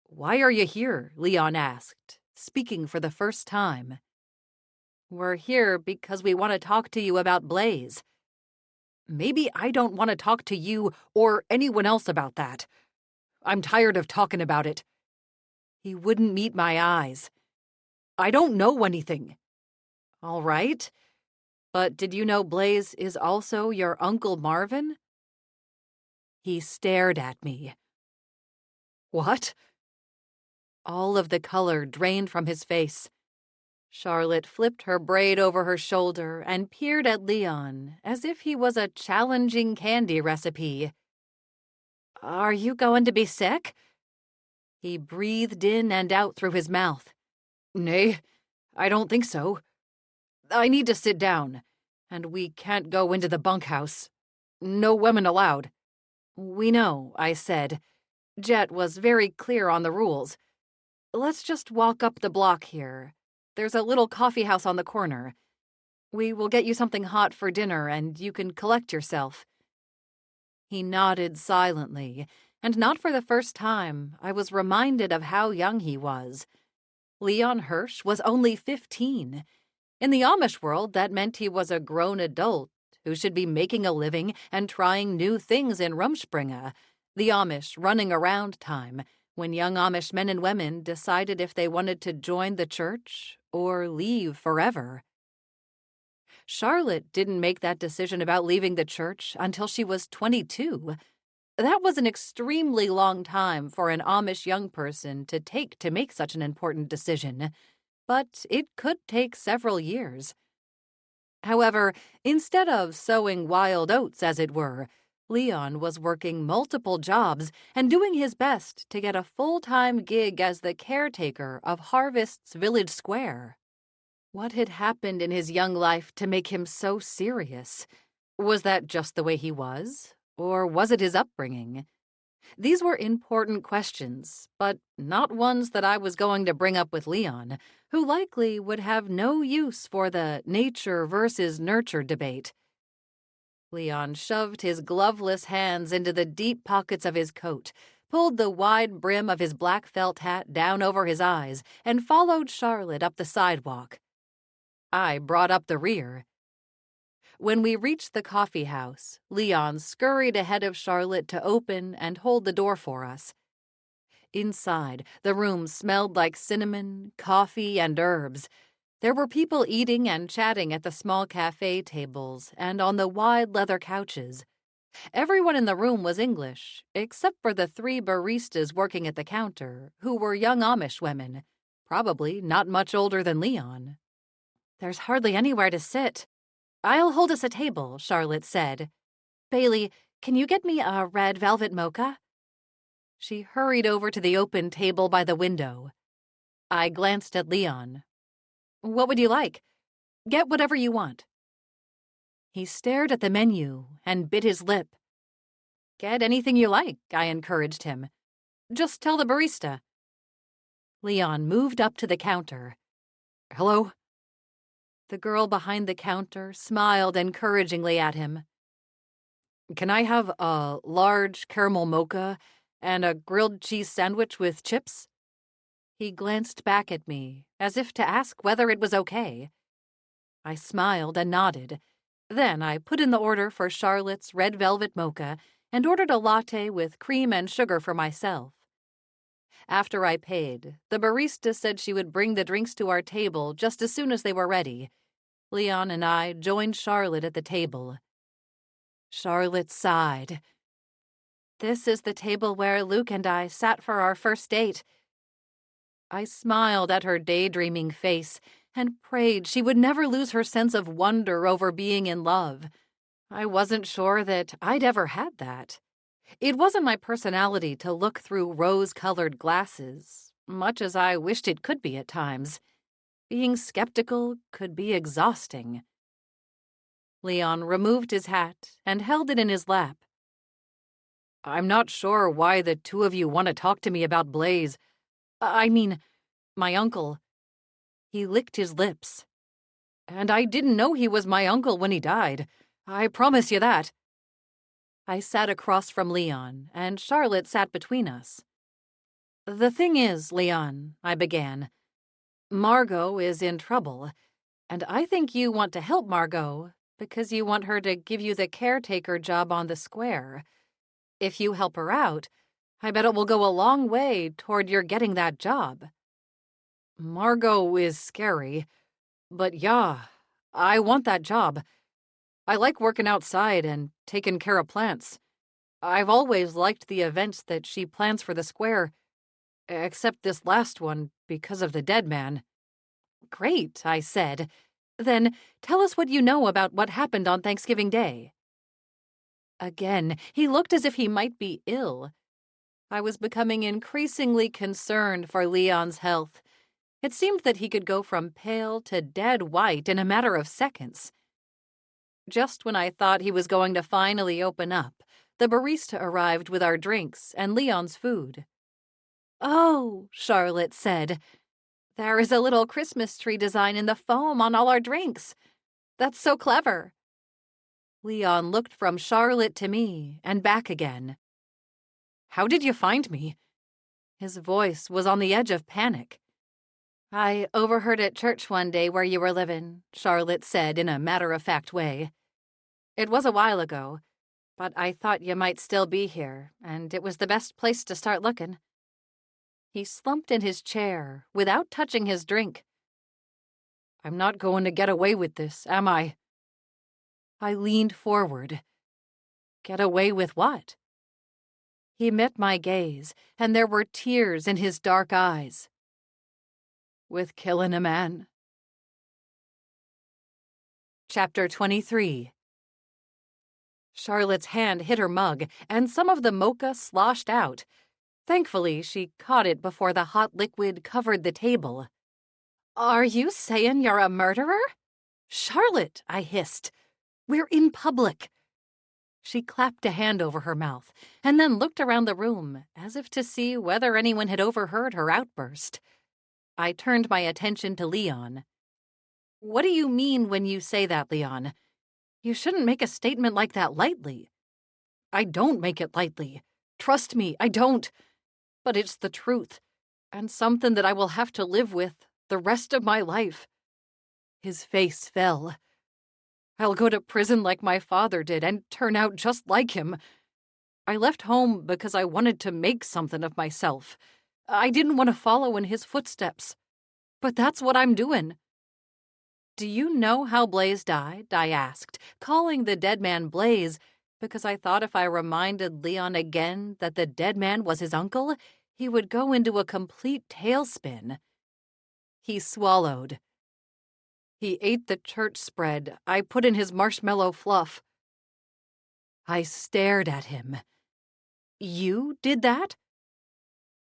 Why are you here? Leon asked, speaking for the first time. We're here because we want to talk to you about Blaze. Maybe I don't want to talk to you or anyone else about that. I'm tired of talking about it. He wouldn't meet my eyes. I don't know anything. All right. But did you know Blaze is also your Uncle Marvin? He stared at me. What? All of the color drained from his face. Charlotte flipped her braid over her shoulder and peered at Leon as if he was a challenging candy recipe. Are you going to be sick? He breathed in and out through his mouth. Nay, I don't think so. I need to sit down, and we can't go into the bunkhouse. No women allowed. We know, I said. Jet was very clear on the rules. Let's just walk up the block here. There's a little coffee house on the corner. We will get you something hot for dinner, and you can collect yourself. He nodded silently, and not for the first time, I was reminded of how young he was. Leon Hirsch was only 15. In the Amish world, that meant he was a grown adult who should be making a living and trying new things in Rumspringa, the Amish running around time, when young Amish men and women decided if they wanted to join the church or leave forever. Charlotte didn't make that decision about leaving the church until she was 22. That was an extremely long time for an Amish young person to take to make such an important decision, but it could take several years. However, instead of sowing wild oats, as it were, Leon was working multiple jobs and doing his best to get a full-time gig as the caretaker of Harvest's Village Square. What had happened in his young life to make him so serious? Was that just the way he was? Or was it his upbringing? These were important questions, but not ones that I was going to bring up with Leon, who likely would have no use for the nature versus nurture debate. Leon shoved his gloveless hands into the deep pockets of his coat, pulled the wide brim of his black felt hat down over his eyes, and followed Charlotte up the sidewalk. I brought up the rear. When we reached the coffee house, Leon scurried ahead of Charlotte to open and hold the door for us. Inside, the room smelled like cinnamon, coffee, and herbs. There were people eating and chatting at the small cafe tables and on the wide leather couches. Everyone in the room was English, except for the 3 baristas working at the counter, who were young Amish women, probably not much older than Leon. "There's hardly anywhere to sit." "I'll hold us a table," Charlotte said. "Bailey, can you get me a red velvet mocha?" She hurried over to the open table by the window. I glanced at Leon. "What would you like? Get whatever you want." He stared at the menu and bit his lip. "Get anything you like," I encouraged him. "Just tell the barista." Leon moved up to the counter. "Hello?" The girl behind the counter smiled encouragingly at him. "Can I have a large caramel mocha and a grilled cheese sandwich with chips?" He glanced back at me, as if to ask whether it was okay. I smiled and nodded. Then I put in the order for Charlotte's red velvet mocha and ordered a latte with cream and sugar for myself. After I paid, the barista said she would bring the drinks to our table just as soon as they were ready. Leon and I joined Charlotte at the table. Charlotte sighed. "This is the table where Luke and I sat for our first date." I smiled at her daydreaming face and prayed she would never lose her sense of wonder over being in love. I wasn't sure that I'd ever had that. It wasn't my personality to look through rose-colored glasses, much as I wished it could be at times. Being skeptical could be exhausting. Leon removed his hat and held it in his lap. "I'm not sure why the 2 of you want to talk to me about Blaze. I mean, my uncle." He licked his lips. "And I didn't know he was my uncle when he died. I promise you that." I sat across from Leon, and Charlotte sat between us. "The thing is, Leon," I began, "Margot is in trouble, and I think you want to help Margot because you want her to give you the caretaker job on the square. If you help her out, I bet it will go a long way toward your getting that job." "Margot is scary, but yeah, I want that job. I like working outside and taking care of plants. I've always liked the events that she plans for the square, except this last one because of the dead man." "Great," I said. "Then tell us what you know about what happened on Thanksgiving Day." Again, he looked as if he might be ill. I was becoming increasingly concerned for Leon's health. It seemed that he could go from pale to dead white in a matter of seconds. Just when I thought he was going to finally open up, the barista arrived with our drinks and Leon's food. "Oh," Charlotte said, "there is a little Christmas tree design in the foam on all our drinks. That's so clever." Leon looked from Charlotte to me and back again. "How did you find me?" His voice was on the edge of panic. "I overheard at church one day where you were living," Charlotte said in a matter-of-fact way. "It was a while ago, but I thought you might still be here, and it was the best place to start looking." He slumped in his chair without touching his drink. "I'm not going to get away with this, am I?" I leaned forward. "Get away with what?" He met my gaze, and there were tears in his dark eyes. "With killing a man." Chapter 23. Charlotte's hand hit her mug, and some of the mocha sloshed out. Thankfully, she caught it before the hot liquid covered the table. "Are you saying you're a murderer?" "Charlotte," I hissed. "We're in public." She clapped a hand over her mouth and then looked around the room as if to see whether anyone had overheard her outburst. I turned my attention to Leon. "What do you mean when you say that, Leon? You shouldn't make a statement like that lightly." "I don't make it lightly. Trust me, I don't. But it's the truth, and something that I will have to live with the rest of my life." His face fell. "I'll go to prison like my father did and turn out just like him. I left home because I wanted to make something of myself. I didn't want to follow in his footsteps. But that's what I'm doing." "Do you know how Blaze died?" I asked, calling the dead man Blaze because I thought if I reminded Leon again that the dead man was his uncle, he would go into a complete tailspin. He swallowed. "He ate the church spread I put in his marshmallow fluff." I stared at him. "You did that?"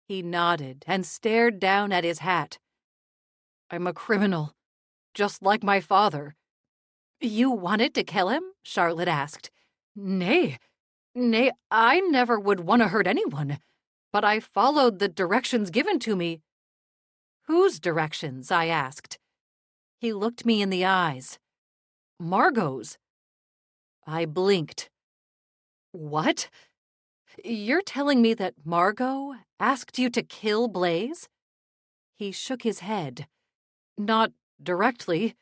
He nodded and stared down at his hat. "I'm a criminal, just like my father." "You wanted to kill him?" Charlotte asked. Nay, I never would want to hurt anyone, but I followed the directions given to me." "Whose directions?" I asked. He looked me in the eyes. "Margot's." I blinked. "What? You're telling me that Margot asked you to kill Blaze?" He shook his head. "Not directly."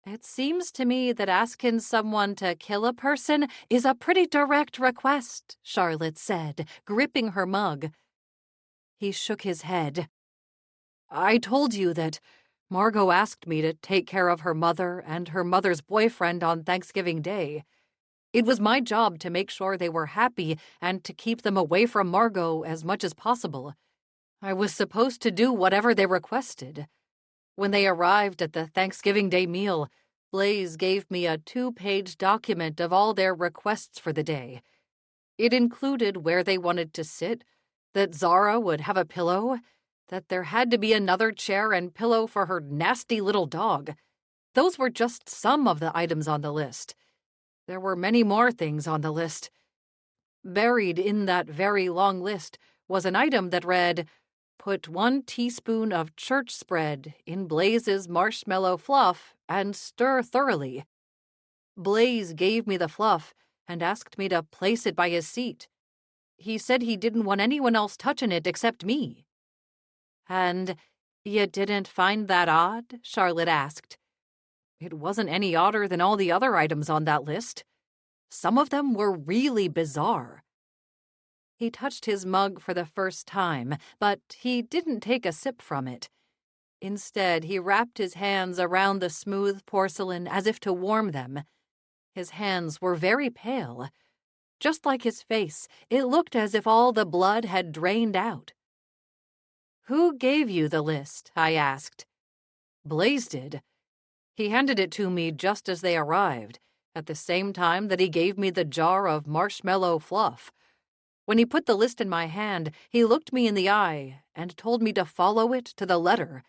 "It seems to me that asking someone to kill a person is a pretty direct request," Charlotte said, gripping her mug. He shook his head. "I told you that Margot asked me to take care of her mother and her mother's boyfriend on Thanksgiving Day. It was my job to make sure they were happy and to keep them away from Margot as much as possible. I was supposed to do whatever they requested. When they arrived at the Thanksgiving Day meal, Blaze gave me a 2-page document of all their requests for the day. It included where they wanted to sit, that Zara would have a pillow, that there had to be another chair and pillow for her nasty little dog. Those were just some of the items on the list. There were many more things on the list. Buried in that very long list was an item that read, 'Put 1 teaspoon of church spread in Blaze's marshmallow fluff and stir thoroughly.' Blaze gave me the fluff and asked me to place it by his seat. He said he didn't want anyone else touching it except me." "And you didn't find that odd?" Charlotte asked. "It wasn't any odder than all the other items on that list. Some of them were really bizarre." He touched his mug for the first time, but he didn't take a sip from it. Instead, he wrapped his hands around the smooth porcelain as if to warm them. His hands were very pale. Just like his face, it looked as if all the blood had drained out. "Who gave you the list?" I asked. "Blaze did. He handed it to me just as they arrived, at the same time that he gave me the jar of marshmallow fluff. When he put the list in my hand, he looked me in the eye and told me to follow it to the letter.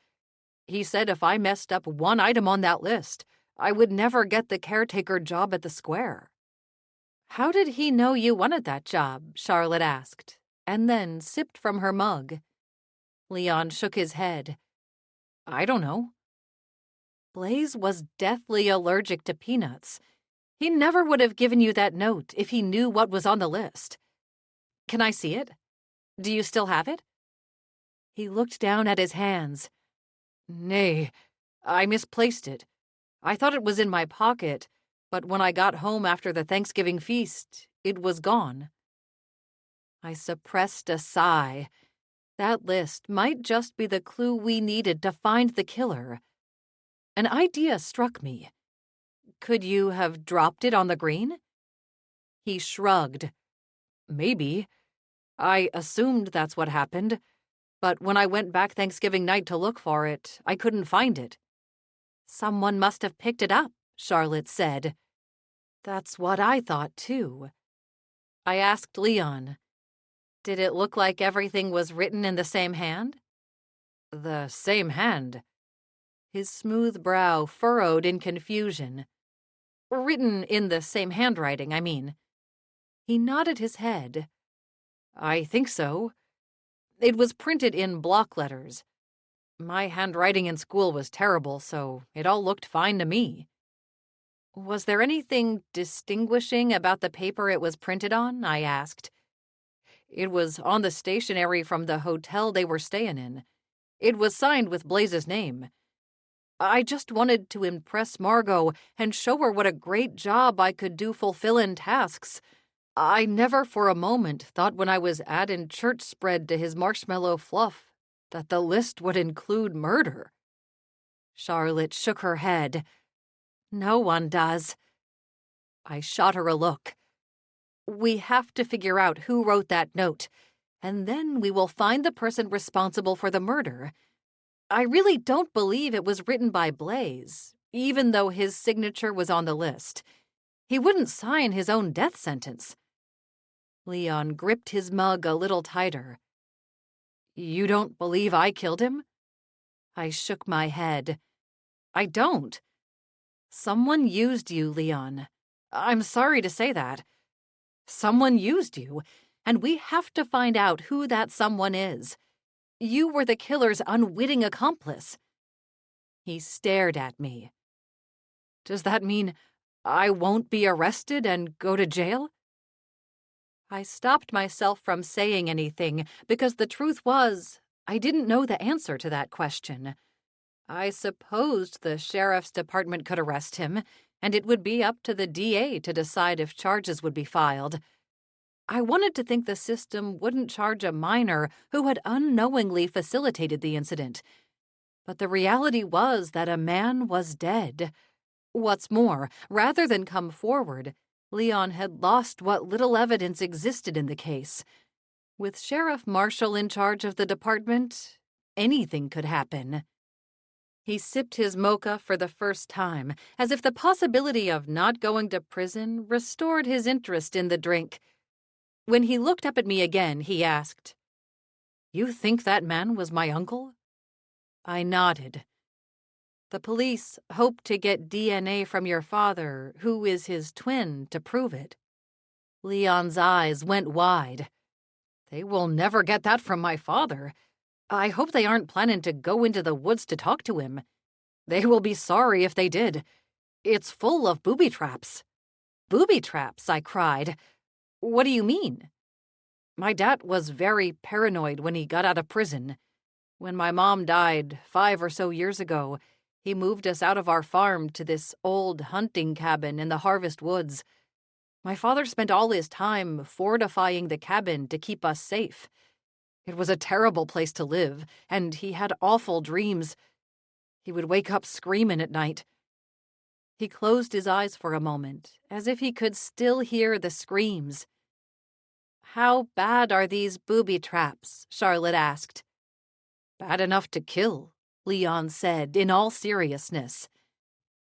He said if I messed up one item on that list, I would never get the caretaker job at the square." "How did he know you wanted that job?" Charlotte asked, and then sipped from her mug. Leon shook his head. "I don't know." Blaze was deathly allergic to peanuts. He never would have given you that note if he knew what was on the list. "Can I see it? Do you still have it?" He looked down at his hands. "Nay, I misplaced it. I thought it was in my pocket, but when I got home after the Thanksgiving feast, it was gone." I suppressed a sigh. That list might just be the clue we needed to find the killer. An idea struck me. "Could you have dropped it on the green?" He shrugged. "Maybe. I assumed that's what happened, but when I went back Thanksgiving night to look for it, I couldn't find it." "Someone must have picked it up," Charlotte said. "That's what I thought, too." I asked Leon, "Did it look like everything was written in the same hand?" "The same hand?" His smooth brow furrowed in confusion. "Written in the same handwriting, I mean." He nodded his head. I think so. It was printed in block letters. My handwriting in school was terrible, so it all looked fine to me. Was there anything distinguishing about the paper it was printed on? I asked. It was on the stationery from the hotel they were staying in. It was signed with Blaze's name. I just wanted to impress Margot and show her what a great job I could do fulfillin' tasks. I never for a moment thought when I was addin' church spread to his marshmallow fluff that the list would include murder. Charlotte shook her head. No one does. I shot her a look. We have to figure out who wrote that note, and then we will find the person responsible for the murder. I really don't believe it was written by Blaze, even though his signature was on the list. He wouldn't sign his own death sentence. Leon gripped his mug a little tighter. You don't believe I killed him? I shook my head. I don't. Someone used you, Leon. I'm sorry to say that. Someone used you, and we have to find out who that someone is. You were the killer's unwitting accomplice. He stared at me. Does that mean I won't be arrested and go to jail? I stopped myself from saying anything because the truth was, I didn't know the answer to that question. I supposed the sheriff's department could arrest him, and it would be up to the DA to decide if charges would be filed. I wanted to think the system wouldn't charge a minor who had unknowingly facilitated the incident. But the reality was that a man was dead. What's more, rather than come forward, Leon had lost what little evidence existed in the case. With Sheriff Marshall in charge of the department, anything could happen. He sipped his mocha for the first time, as if the possibility of not going to prison restored his interest in the drink. When he looked up at me again, he asked, You think that man was my uncle? I nodded. The police hope to get DNA from your father, who is his twin, to prove it. Leon's eyes went wide. They will never get that from my father. I hope they aren't planning to go into the woods to talk to him. They will be sorry if they did. It's full of booby traps. Booby traps, I cried. What do you mean? My dad was very paranoid when he got out of prison. When my mom died 5 or so years ago, he moved us out of our farm to this old hunting cabin in the Harvest Woods. My father spent all his time fortifying the cabin to keep us safe. It was a terrible place to live, and he had awful dreams. He would wake up screaming at night. He closed his eyes for a moment, as if he could still hear the screams. How bad are these booby traps? Charlotte asked. Bad enough to kill, Leon said in all seriousness.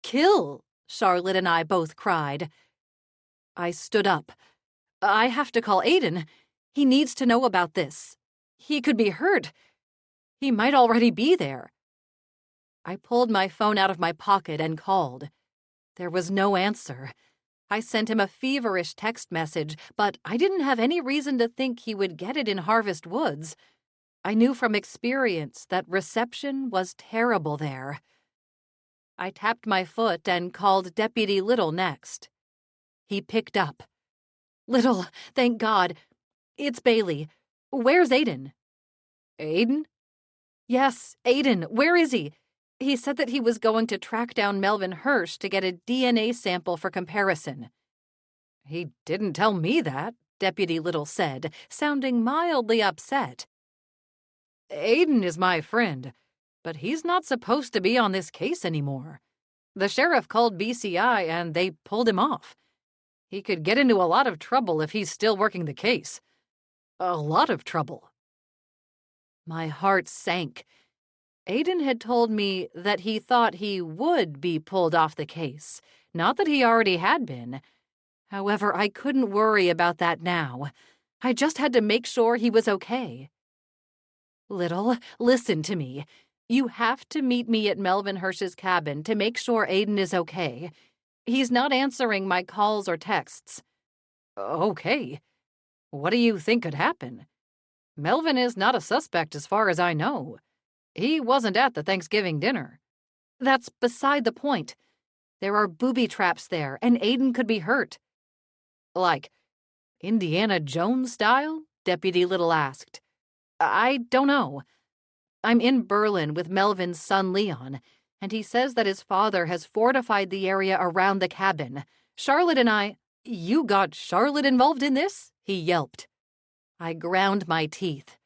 Kill, Charlotte and I both cried. I stood up. I have to call Aiden. He needs to know about this. He could be hurt. He might already be there. I pulled my phone out of my pocket and called. There was no answer. I sent him a feverish text message, but I didn't have any reason to think he would get it in Harvest Woods. I knew from experience that reception was terrible there. I tapped my foot and called Deputy Little next. He picked up. Little, thank God. It's Bailey. Where's Aiden? Aiden? Yes, Aiden. Where is he? He said that he was going to track down Melvin Hirsch to get a DNA sample for comparison. He didn't tell me that, Deputy Little said, sounding mildly upset. Aiden is my friend, but he's not supposed to be on this case anymore. The sheriff called BCI and they pulled him off. He could get into a lot of trouble if he's still working the case. A lot of trouble. My heart sank. Aiden had told me that he thought he would be pulled off the case, not that he already had been. However, I couldn't worry about that now. I just had to make sure he was okay. Little, listen to me. You have to meet me at Melvin Hirsch's cabin to make sure Aiden is okay. He's not answering my calls or texts. Okay. What do you think could happen? Melvin is not a suspect as far as I know. He wasn't at the Thanksgiving dinner. That's beside the point. There are booby traps there, and Aiden could be hurt. Like Indiana Jones style? Deputy Little asked. I don't know. I'm in Berlin with Melvin's son Leon, and he says that his father has fortified the area around the cabin. Charlotte and I— You got Charlotte involved in this? He yelped. I ground my teeth.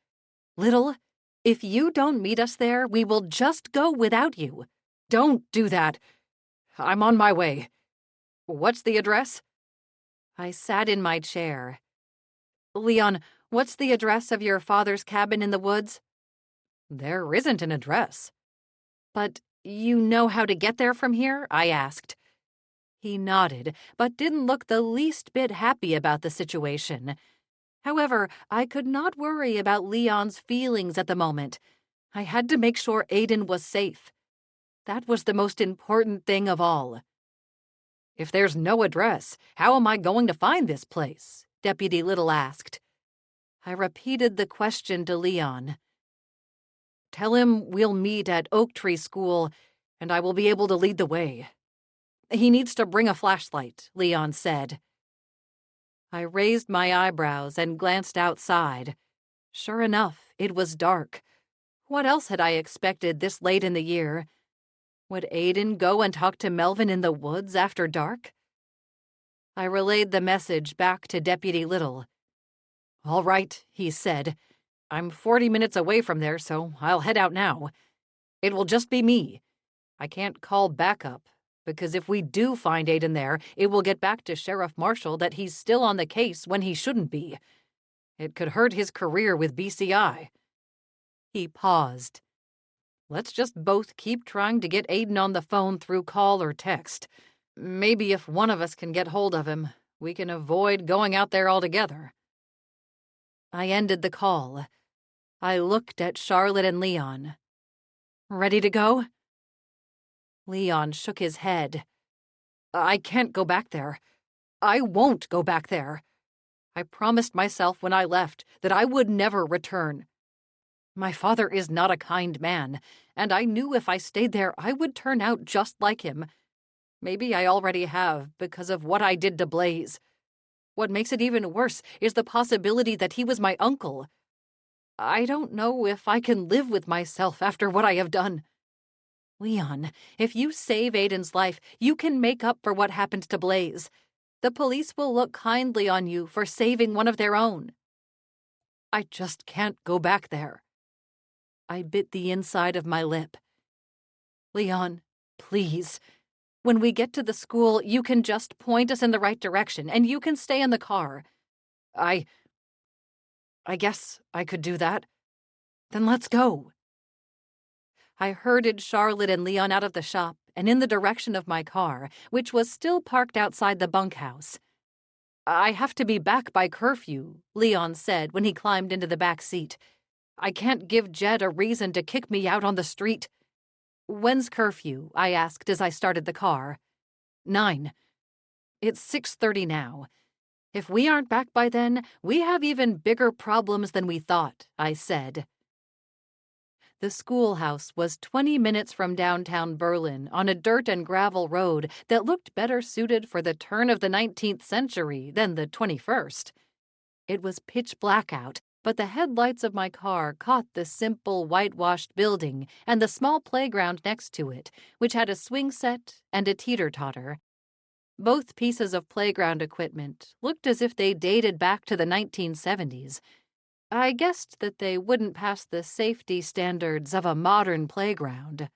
Little, if you don't meet us there, we will just go without you. Don't do that. I'm on my way. What's the address? I sat in my chair. Leon, what's the address of your father's cabin in the woods? There isn't an address. But you know how to get there from here? I asked. He nodded, but didn't look the least bit happy about the situation. However, I could not worry about Leon's feelings at the moment. I had to make sure Aiden was safe. That was the most important thing of all. If there's no address, how am I going to find this place? Deputy Little asked. I repeated the question to Leon. Tell him we'll meet at Oak Tree School, and I will be able to lead the way. He needs to bring a flashlight, Leon said. I raised my eyebrows and glanced outside. Sure enough, it was dark. What else had I expected this late in the year? Would Aiden go and talk to Melvin in the woods after dark? I relayed the message back to Deputy Little. All right, he said. I'm 40 minutes away from there, so I'll head out now. It will just be me. I can't call backup, because if we do find Aiden there, it will get back to Sheriff Marshall that he's still on the case when he shouldn't be. It could hurt his career with BCI. He paused. Let's just both keep trying to get Aiden on the phone through call or text. Maybe if one of us can get hold of him, we can avoid going out there altogether. I ended the call. I looked at Charlotte and Leon. Ready to go? Leon shook his head. I can't go back there. I won't go back there. I promised myself when I left that I would never return. My father is not a kind man, and I knew if I stayed there I would turn out just like him. Maybe I already have because of what I did to Blaze. What makes it even worse is the possibility that he was my uncle. I don't know if I can live with myself after what I have done. Leon, if you save Aiden's life, you can make up for what happened to Blaze. The police will look kindly on you for saving one of their own. I just can't go back there. I bit the inside of my lip. Leon, please. When we get to the school, you can just point us in the right direction, and you can stay in the car. I guess I could do that. Then let's go. I herded Charlotte and Leon out of the shop and in the direction of my car, which was still parked outside the bunkhouse. I have to be back by curfew, Leon said when he climbed into the back seat. I can't give Jed a reason to kick me out on the street. When's curfew? I asked as I started the car. 9. It's 6:30 now. If we aren't back by then, we have even bigger problems than we thought, I said. The schoolhouse was 20 minutes from downtown Berlin on a dirt and gravel road that looked better suited for the turn of the 19th century than the 21st. It was pitch black out, but the headlights of my car caught the simple whitewashed building and the small playground next to it, which had a swing set and a teeter-totter. Both pieces of playground equipment looked as if they dated back to the 1970s. I guessed that they wouldn't pass the safety standards of a modern playground.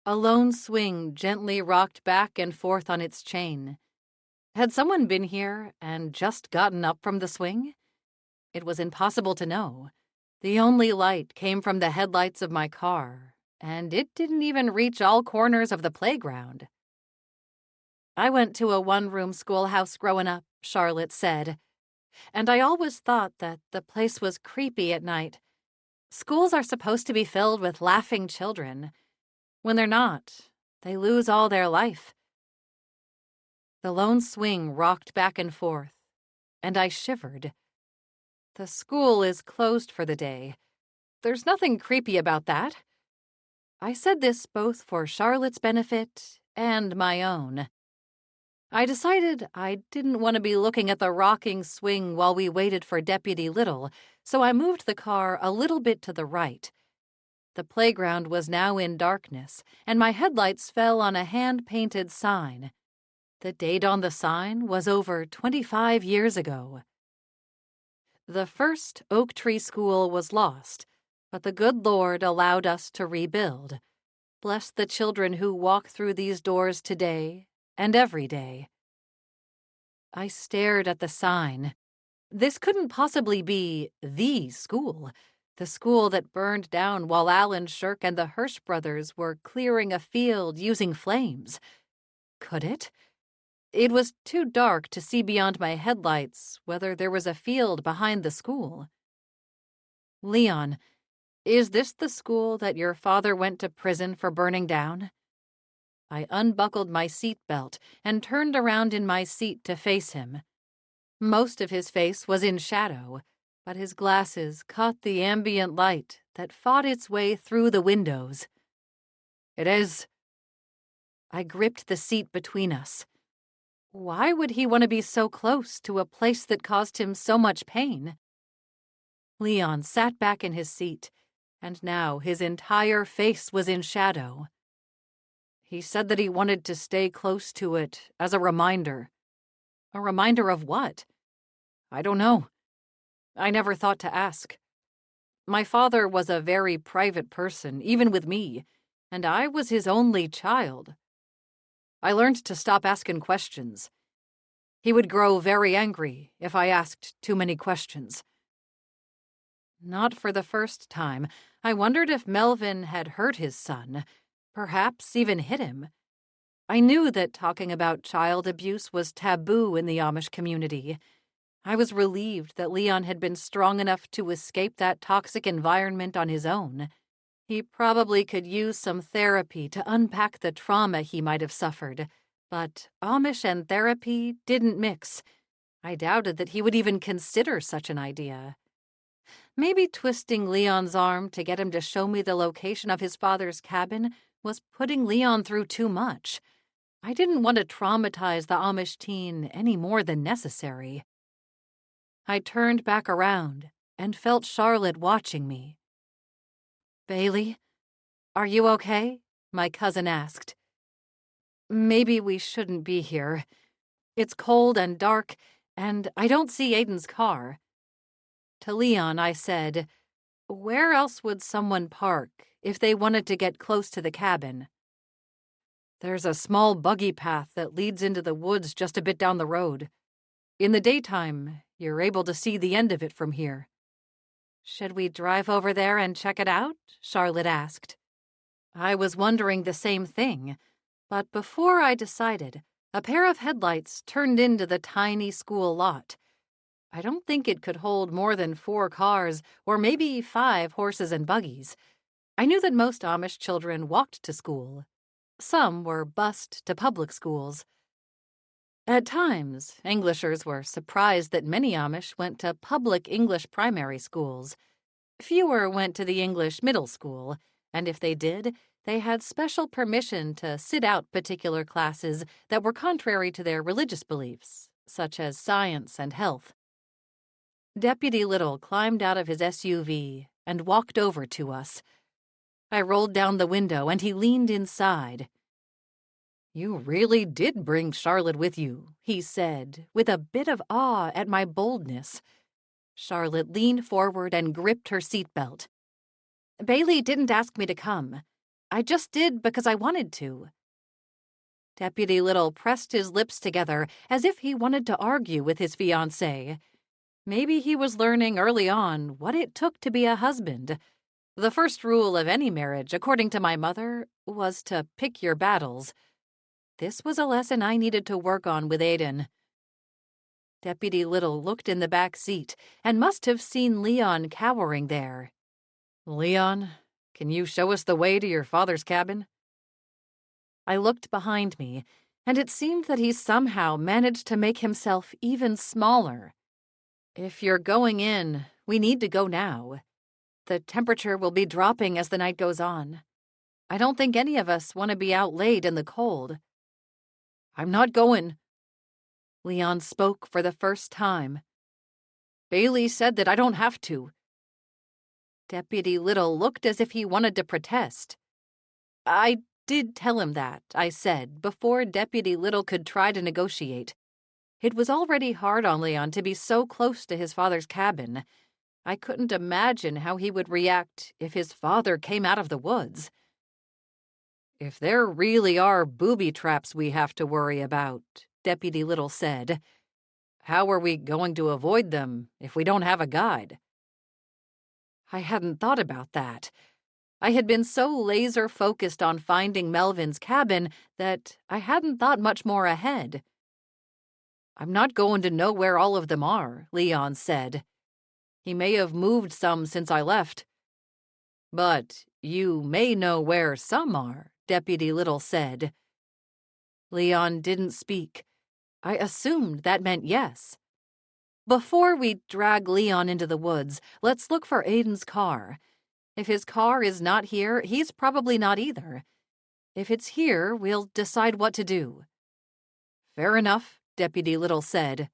A lone swing gently rocked back and forth on its chain. Had someone been here and just gotten up from the swing? It was impossible to know. The only light came from the headlights of my car, and it didn't even reach all corners of the playground. I went to a one-room schoolhouse growing up, Charlotte said, and I always thought that the place was creepy at night. Schools are supposed to be filled with laughing children. When they're not, they lose all their life. The lone swing rocked back and forth, and I shivered. The school is closed for the day. There's nothing creepy about that. I said this both for Charlotte's benefit and my own. I decided I didn't want to be looking at the rocking swing while we waited for Deputy Little, so I moved the car a little bit to the right. The playground was now in darkness, and my headlights fell on a hand-painted sign. The date on the sign was over 25 years ago. The first Oak Tree School was lost, but the good Lord allowed us to rebuild. Bless the children who walk through these doors today and every day. I stared at the sign. This couldn't possibly be the school that burned down while Alan Shirk and the Hirsch brothers were clearing a field using flames. Could it? It was too dark to see beyond my headlights whether there was a field behind the school. Leon, is this the school that your father went to prison for burning down? I unbuckled my seatbelt and turned around in my seat to face him. Most of his face was in shadow, but his glasses caught the ambient light that fought its way through the windows. It is. I gripped the seat between us. Why would he want to be so close to a place that caused him so much pain? Leon sat back in his seat, and now his entire face was in shadow. He said that he wanted to stay close to it as a reminder. A reminder of what? I don't know. I never thought to ask. My father was a very private person, even with me, and I was his only child. I learned to stop asking questions. He would grow very angry if I asked too many questions. Not for the first time, I wondered if Melvin had hurt his son, perhaps even hit him. I knew that talking about child abuse was taboo in the Amish community. I was relieved that Leon had been strong enough to escape that toxic environment on his own. He probably could use some therapy to unpack the trauma he might have suffered, but Amish and therapy didn't mix. I doubted that he would even consider such an idea. Maybe twisting Leon's arm to get him to show me the location of his father's cabin was putting Leon through too much. I didn't want to traumatize the Amish teen any more than necessary. I turned back around and felt Charlotte watching me. "Bailey, are you okay?" my cousin asked. "Maybe we shouldn't be here. It's cold and dark, and I don't see Aiden's car." To Leon, I said, "Where else would someone park if they wanted to get close to the cabin?" "There's a small buggy path that leads into the woods just a bit down the road. In the daytime, you're able to see the end of it from here." "Should we drive over there and check it out?" Charlotte asked. I was wondering the same thing, but before I decided, a pair of headlights turned into the tiny school lot. I don't think it could hold more than 4 cars or maybe 5 horses and buggies. I knew that most Amish children walked to school. Some were bused to public schools. At times, Englishers were surprised that many Amish went to public English primary schools. Fewer went to the English middle school, and if they did, they had special permission to sit out particular classes that were contrary to their religious beliefs, such as science and health. Deputy Little climbed out of his SUV and walked over to us. I rolled down the window and he leaned inside. "You really did bring Charlotte with you," he said, with a bit of awe at my boldness. Charlotte leaned forward and gripped her seatbelt. "Bailey didn't ask me to come. I just did because I wanted to." Deputy Little pressed his lips together as if he wanted to argue with his fiancée. Maybe he was learning early on what it took to be a husband. The first rule of any marriage, according to my mother, was to pick your battles. This was a lesson I needed to work on with Aiden. Deputy Little looked in the back seat and must have seen Leon cowering there. "Leon, can you show us the way to your father's cabin?" I looked behind me, and it seemed that he somehow managed to make himself even smaller. If you're going in, we need to go now. The temperature will be dropping as the night goes on. I don't think any of us want to be out late in the cold. I'm not going. Leon spoke for the first time. Bailey said that I don't have to. Deputy Little looked as if he wanted to protest. I did tell him that, I said, before Deputy Little could try to negotiate. It was already hard on Leon to be so close to his father's cabin. I couldn't imagine how he would react if his father came out of the woods. If there really are booby traps we have to worry about, Deputy Little said, how are we going to avoid them if we don't have a guide? I hadn't thought about that. I had been so laser-focused on finding Melvin's cabin that I hadn't thought much more ahead. I'm not going to know where all of them are, Leon said. He may have moved some since I left. But you may know where some are, Deputy Little said. Leon didn't speak. I assumed that meant yes. Before we drag Leon into the woods, let's look for Aiden's car. If his car is not here, he's probably not either. If it's here, we'll decide what to do. Fair enough, Deputy Little said.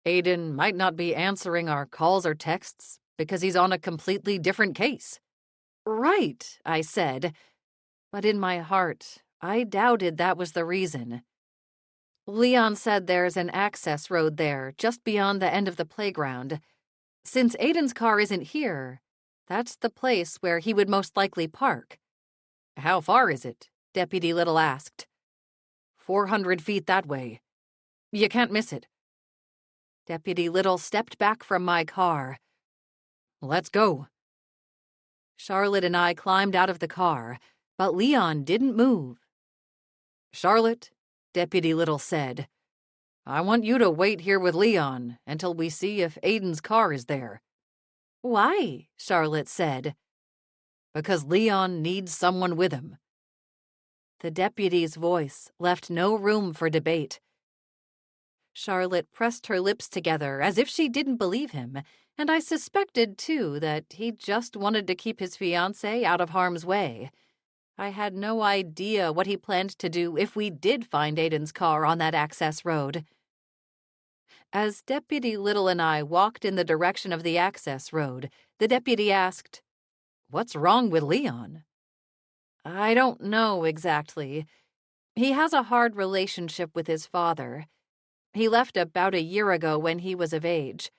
Aiden might not be answering our calls or texts because he's on a completely different case. Right, I said. But in my heart, I doubted that was the reason. Leon said there's an access road there, just beyond the end of the playground. Since Aiden's car isn't here, that's the place where he would most likely park. How far is it? Deputy Little asked. 400 feet that way. You can't miss it. Deputy Little stepped back from my car. Let's go. Charlotte and I climbed out of the car, but Leon didn't move. Charlotte, Deputy Little said, I want you to wait here with Leon until we see if Aiden's car is there. Why? Charlotte said. Because Leon needs someone with him. The deputy's voice left no room for debate. Charlotte pressed her lips together as if she didn't believe him, and I suspected, too, that he just wanted to keep his fiancée out of harm's way. I had no idea what he planned to do if we did find Aiden's car on that access road. As Deputy Little and I walked in the direction of the access road, the deputy asked, What's wrong with Leon? I don't know exactly. He has a hard relationship with his father. He left about a year ago when he was of age.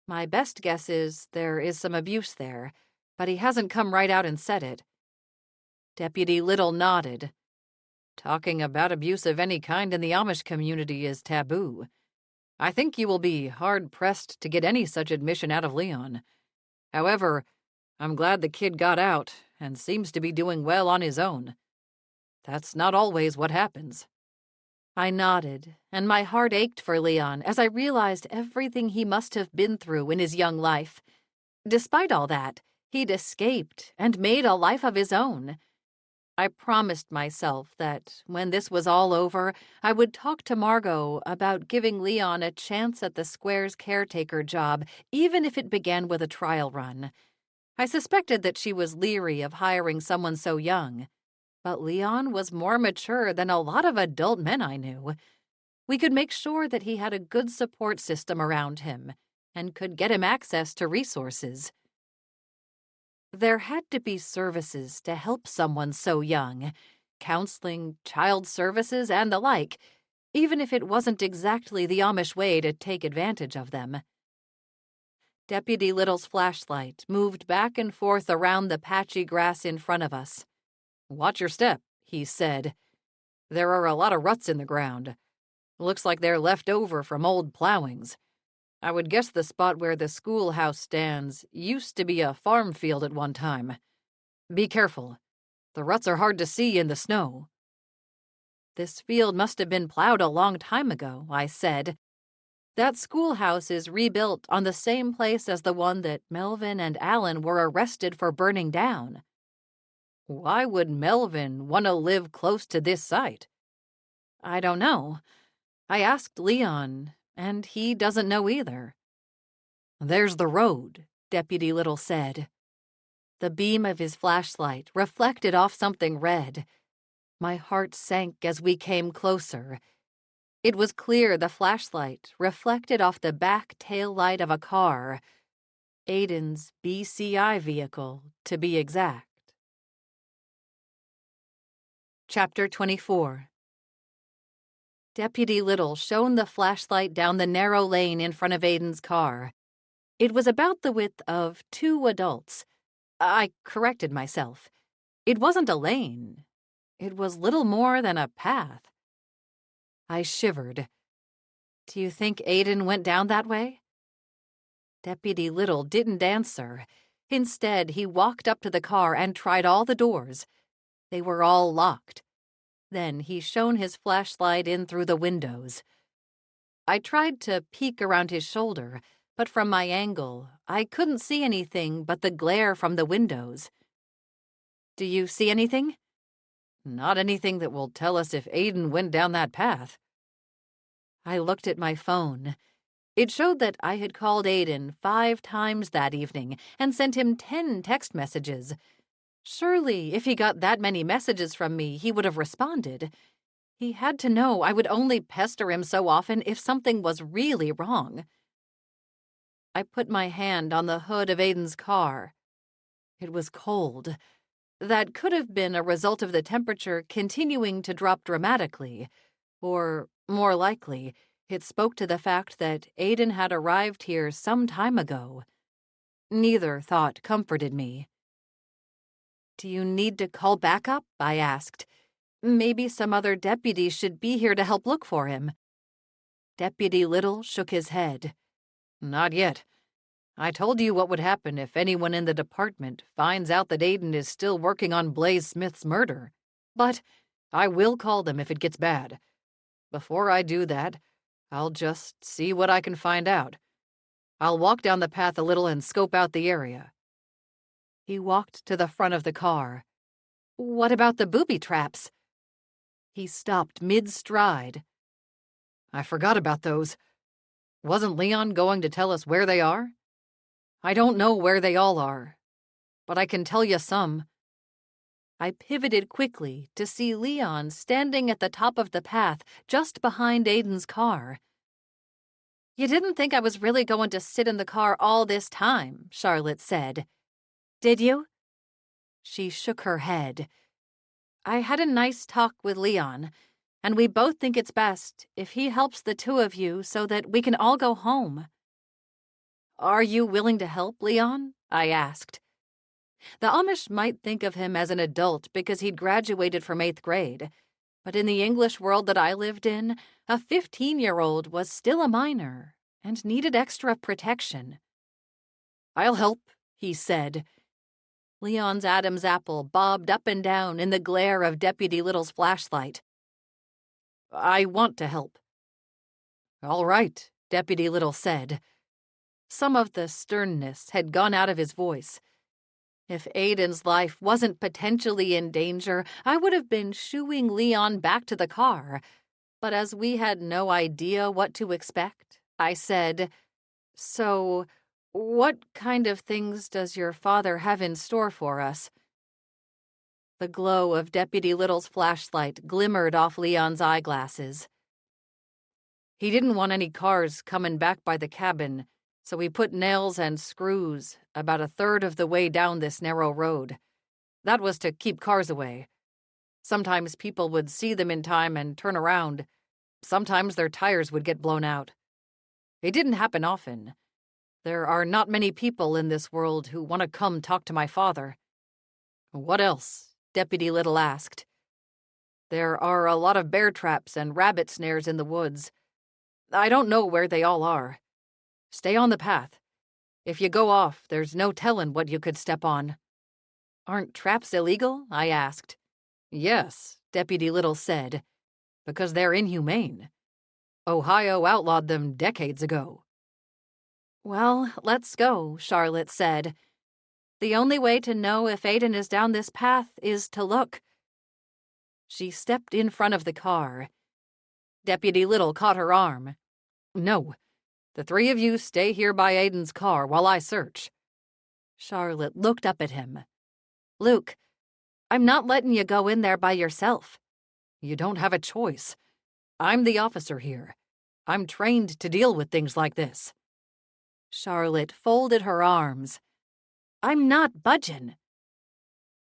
My best guess is there is some abuse there, but he hasn't come right out and said it. Deputy Little nodded. Talking about abuse of any kind in the Amish community is taboo. I think you will be hard-pressed to get any such admission out of Leon. However, I'm glad the kid got out and seems to be doing well on his own. That's not always what happens. I nodded, and my heart ached for Leon as I realized everything he must have been through in his young life. Despite all that, he'd escaped and made a life of his own. I promised myself that when this was all over, I would talk to Margot about giving Leon a chance at the square's caretaker job, even if it began with a trial run. I suspected that she was leery of hiring someone so young. But Leon was more mature than a lot of adult men I knew. We could make sure that he had a good support system around him and could get him access to resources. There had to be services to help someone so young, counseling, child services, and the like, even if it wasn't exactly the Amish way to take advantage of them. Deputy Little's flashlight moved back and forth around the patchy grass in front of us. Watch your step, he said. There are a lot of ruts in the ground. Looks like they're left over from old plowings. I would guess the spot where the schoolhouse stands used to be a farm field at one time. Be careful. The ruts are hard to see in the snow. This field must have been plowed a long time ago, I said. That schoolhouse is rebuilt on the same place as the one that Melvin and Alan were arrested for burning down. Why would Melvin want to live close to this site? I don't know. I asked Leon, and he doesn't know either. "There's the road," Deputy Little said. The beam of his flashlight reflected off something red. My heart sank as we came closer. It was clear the flashlight reflected off the back tail light of a car. Aiden's BCI vehicle, to be exact. Chapter 24. Deputy Little shone the flashlight down the narrow lane in front of Aiden's car. It was about the width of 2 adults. I corrected myself. It wasn't a lane. It was little more than a path. I shivered. "Do you think Aiden went down that way?" Deputy Little didn't answer. Instead, he walked up to the car and tried all the doors. They were all locked. Then he shone his flashlight in through the windows. I tried to peek around his shoulder, but from my angle, I couldn't see anything but the glare from the windows. "Do you see anything?" "Not anything that will tell us if Aiden went down that path." I looked at my phone. It showed that I had called Aiden 5 times that evening and sent him 10 text messages. Surely, if he got that many messages from me, he would have responded. He had to know I would only pester him so often if something was really wrong. I put my hand on the hood of Aiden's car. It was cold. That could have been a result of the temperature continuing to drop dramatically, or, more likely, it spoke to the fact that Aiden had arrived here some time ago. Neither thought comforted me. "Do you need to call backup?" I asked. "Maybe some other deputies should be here to help look for him." Deputy Little shook his head. "Not yet. I told you what would happen if anyone in the department finds out that Aiden is still working on Blaze Smith's murder. But I will call them if it gets bad. Before I do that, I'll just see what I can find out. I'll walk down the path a little and scope out the area." He walked to the front of the car. "What about the booby traps?" He stopped mid-stride. "I forgot about those. Wasn't Leon going to tell us where they are? I don't know where they all are, but I can tell you some." I pivoted quickly to see Leon standing at the top of the path just behind Aiden's car. "You didn't think I was really going to sit in the car all this time," Charlotte said. "Did you?" She shook her head. "I had a nice talk with Leon, and we both think it's best if he helps the 2 of you so that we can all go home." "Are you willing to help, Leon?" I asked. The Amish might think of him as an adult because he'd graduated from 8th grade, but in the English world that I lived in, a 15-year-old was still a minor and needed extra protection. "I'll help," he said. Leon's Adam's apple bobbed up and down in the glare of Deputy Little's flashlight. "I want to help." "All right," Deputy Little said. Some of the sternness had gone out of his voice. If Aiden's life wasn't potentially in danger, I would have been shooing Leon back to the car. But as we had no idea what to expect, I said, "So, what kind of things does your father have in store for us?" The glow of Deputy Little's flashlight glimmered off Leon's eyeglasses. "He didn't want any cars coming back by the cabin, so we put nails and screws about 1/3 of the way down this narrow road. That was to keep cars away. Sometimes people would see them in time and turn around. Sometimes their tires would get blown out. It didn't happen often. There are not many people in this world who want to come talk to my father." "What else?" Deputy Little asked. "There are a lot of bear traps and rabbit snares in the woods. I don't know where they all are. Stay on the path. If you go off, there's no telling what you could step on." "Aren't traps illegal?" I asked. "Yes," Deputy Little said, "because they're inhumane. Ohio outlawed them decades ago." "Well, let's go," Charlotte said. "The only way to know if Aiden is down this path is to look." She stepped in front of the car. Deputy Little caught her arm. "No, The three of you stay here by Aiden's car while I search." Charlotte looked up at him. "Luke, I'm not letting you go in there by yourself." "You don't have a choice. I'm the officer here. I'm trained to deal with things like this." Charlotte folded her arms. "I'm not budging."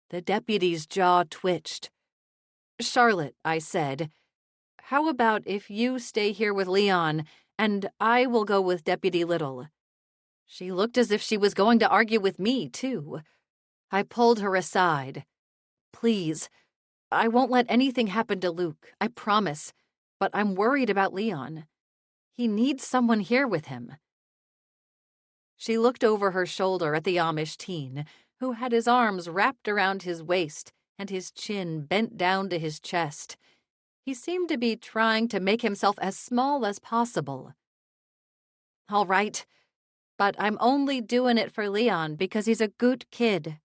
The deputy's jaw twitched. "Charlotte," I said, "how about if you stay here with Leon, and I will go with Deputy Little?" She looked as if she was going to argue with me, too. I pulled her aside. "Please, I won't let anything happen to Luke, I promise, but I'm worried about Leon. He needs someone here with him." She looked over her shoulder at the Amish teen, who had his arms wrapped around his waist and his chin bent down to his chest. He seemed to be trying to make himself as small as possible. "All right, but I'm only doing it for Leon because he's a good kid.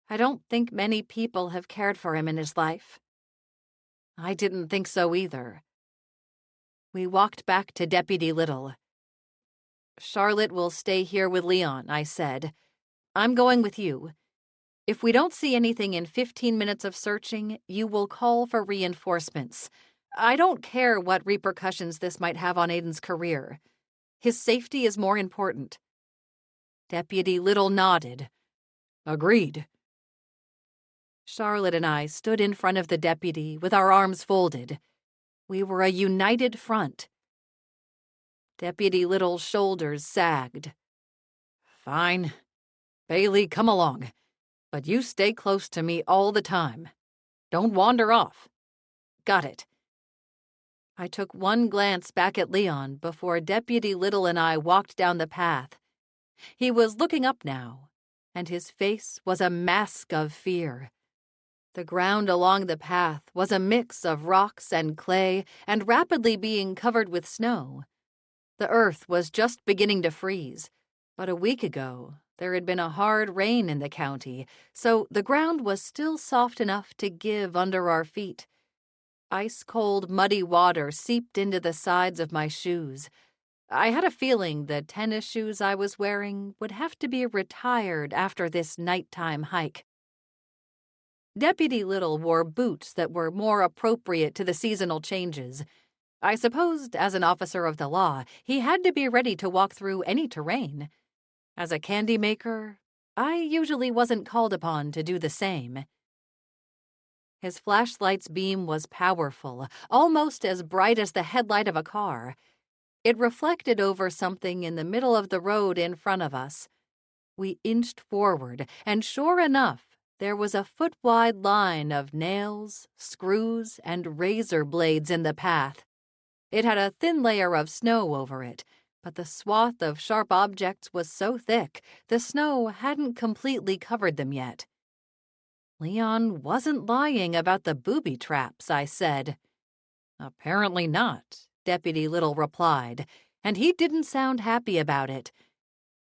I don't think many people have cared for him in his life." I didn't think so either. We walked back to Deputy Little. "Charlotte will stay here with Leon," I said. "I'm going with you. If we don't see anything in 15 minutes of searching, you will call for reinforcements. I don't care what repercussions this might have on Aiden's career. His safety is more important." Deputy Little nodded. "Agreed." Charlotte and I stood in front of the deputy with our arms folded. We were a united front. Deputy Little's shoulders sagged. "Fine. Bailey, come along. But you stay close to me all the time. Don't wander off." "Got it." I took one glance back at Leon before Deputy Little and I walked down the path. He was looking up now, and his face was a mask of fear. The ground along the path was a mix of rocks and clay and rapidly being covered with snow. The earth was just beginning to freeze, but a week ago there had been a hard rain in the county, so the ground was still soft enough to give under our feet. Ice-cold, muddy water seeped into the sides of my shoes. I had a feeling the tennis shoes I was wearing would have to be retired after this nighttime hike. Deputy Little wore boots that were more appropriate to the seasonal changes. I supposed, as an officer of the law, he had to be ready to walk through any terrain. As a candy maker, I usually wasn't called upon to do the same. His flashlight's beam was powerful, almost as bright as the headlight of a car. It reflected over something in the middle of the road in front of us. We inched forward, and sure enough, there was a foot-wide line of nails, screws, and razor blades in the path. It had a thin layer of snow over it, but the swath of sharp objects was so thick, the snow hadn't completely covered them yet. Leon wasn't lying about the booby traps, I said. "Apparently not," Deputy Little replied, and he didn't sound happy about it.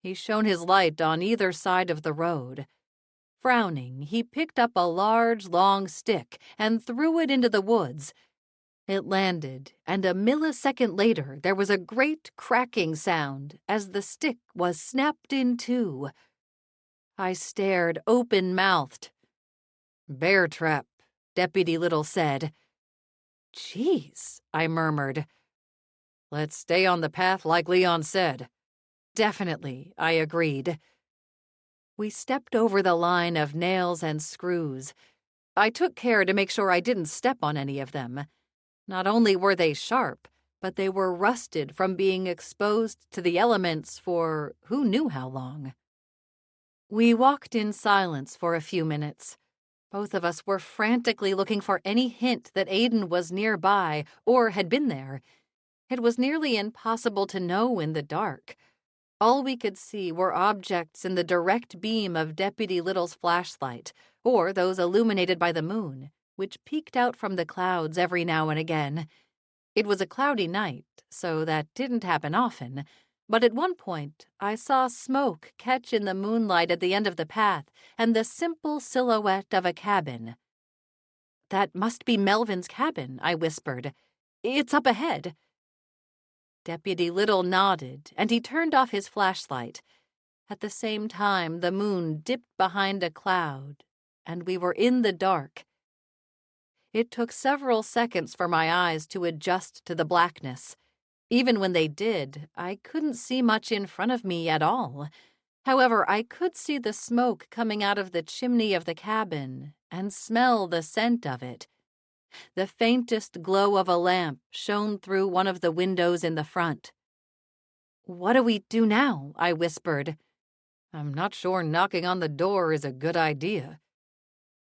He shone his light on either side of the road. Frowning, he picked up a large, long stick and threw it into the woods. It landed, and a millisecond later there was a great cracking sound as the stick was snapped in two. I stared open-mouthed. "Bear trap," Deputy Little said. "Geez," I murmured. "Let's stay on the path like Leon said." "Definitely," I agreed. We stepped over the line of nails and screws. I took care to make sure I didn't step on any of them. Not only were they sharp, but they were rusted from being exposed to the elements for who knew how long. We walked in silence for a few minutes. Both of us were frantically looking for any hint that Aiden was nearby or had been there. It was nearly impossible to know in the dark. All we could see were objects in the direct beam of Deputy Little's flashlight, or those illuminated by the moon, which peeked out from the clouds every now and again. It was a cloudy night, so that didn't happen often, but at one point I saw smoke catch in the moonlight at the end of the path and the simple silhouette of a cabin. "That must be Melvin's cabin," I whispered. "It's up ahead." Deputy Little nodded, and he turned off his flashlight. At the same time, the moon dipped behind a cloud, and we were in the dark. It took several seconds for my eyes to adjust to the blackness. Even when they did, I couldn't see much in front of me at all. However, I could see the smoke coming out of the chimney of the cabin and smell the scent of it. The faintest glow of a lamp shone through one of the windows in the front. "What do we do now?" I whispered. "I'm not sure knocking on the door is a good idea."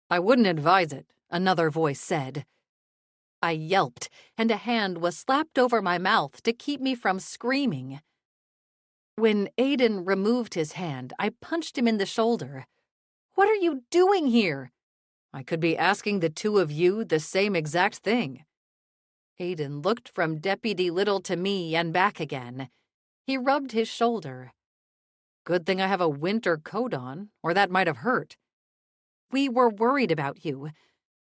"I wouldn't advise it," another voice said. I yelped, and a hand was slapped over my mouth to keep me from screaming. When Aiden removed his hand, I punched him in the shoulder. "What are you doing here?" "I could be asking the two of you the same exact thing." Aiden looked from Deputy Little to me and back again. He rubbed his shoulder. "Good thing I have a winter coat on, or that might have hurt." "We were worried about you.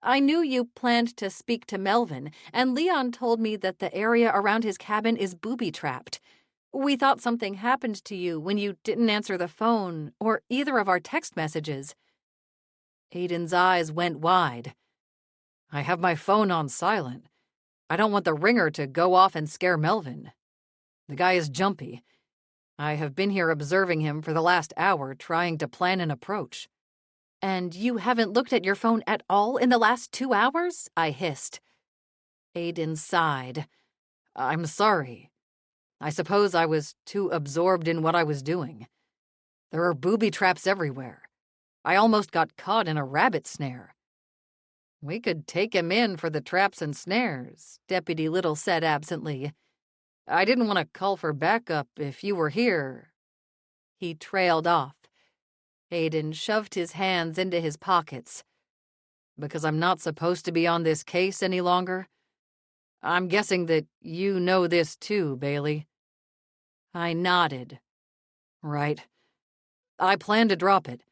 I knew you planned to speak to Melvin, and Leon told me that the area around his cabin is booby-trapped. We thought something happened to you when you didn't answer the phone or either of our text messages." Aiden's eyes went wide. "I have my phone on silent. I don't want the ringer to go off and scare Melvin. The guy is jumpy. I have been here observing him for the last hour, trying to plan an approach." "And you haven't looked at your phone at all in the last 2 hours?" I hissed. Aiden sighed. "I'm sorry. I suppose I was too absorbed in what I was doing. There are booby traps everywhere. I almost got caught in a rabbit snare." "We could take him in for the traps and snares," Deputy Little said absently. "I didn't want to call for backup if you were here." He trailed off. Aiden shoved his hands into his pockets. "Because I'm not supposed to be on this case any longer? I'm guessing that you know this too, Bailey." I nodded. "Right. I plan to drop it.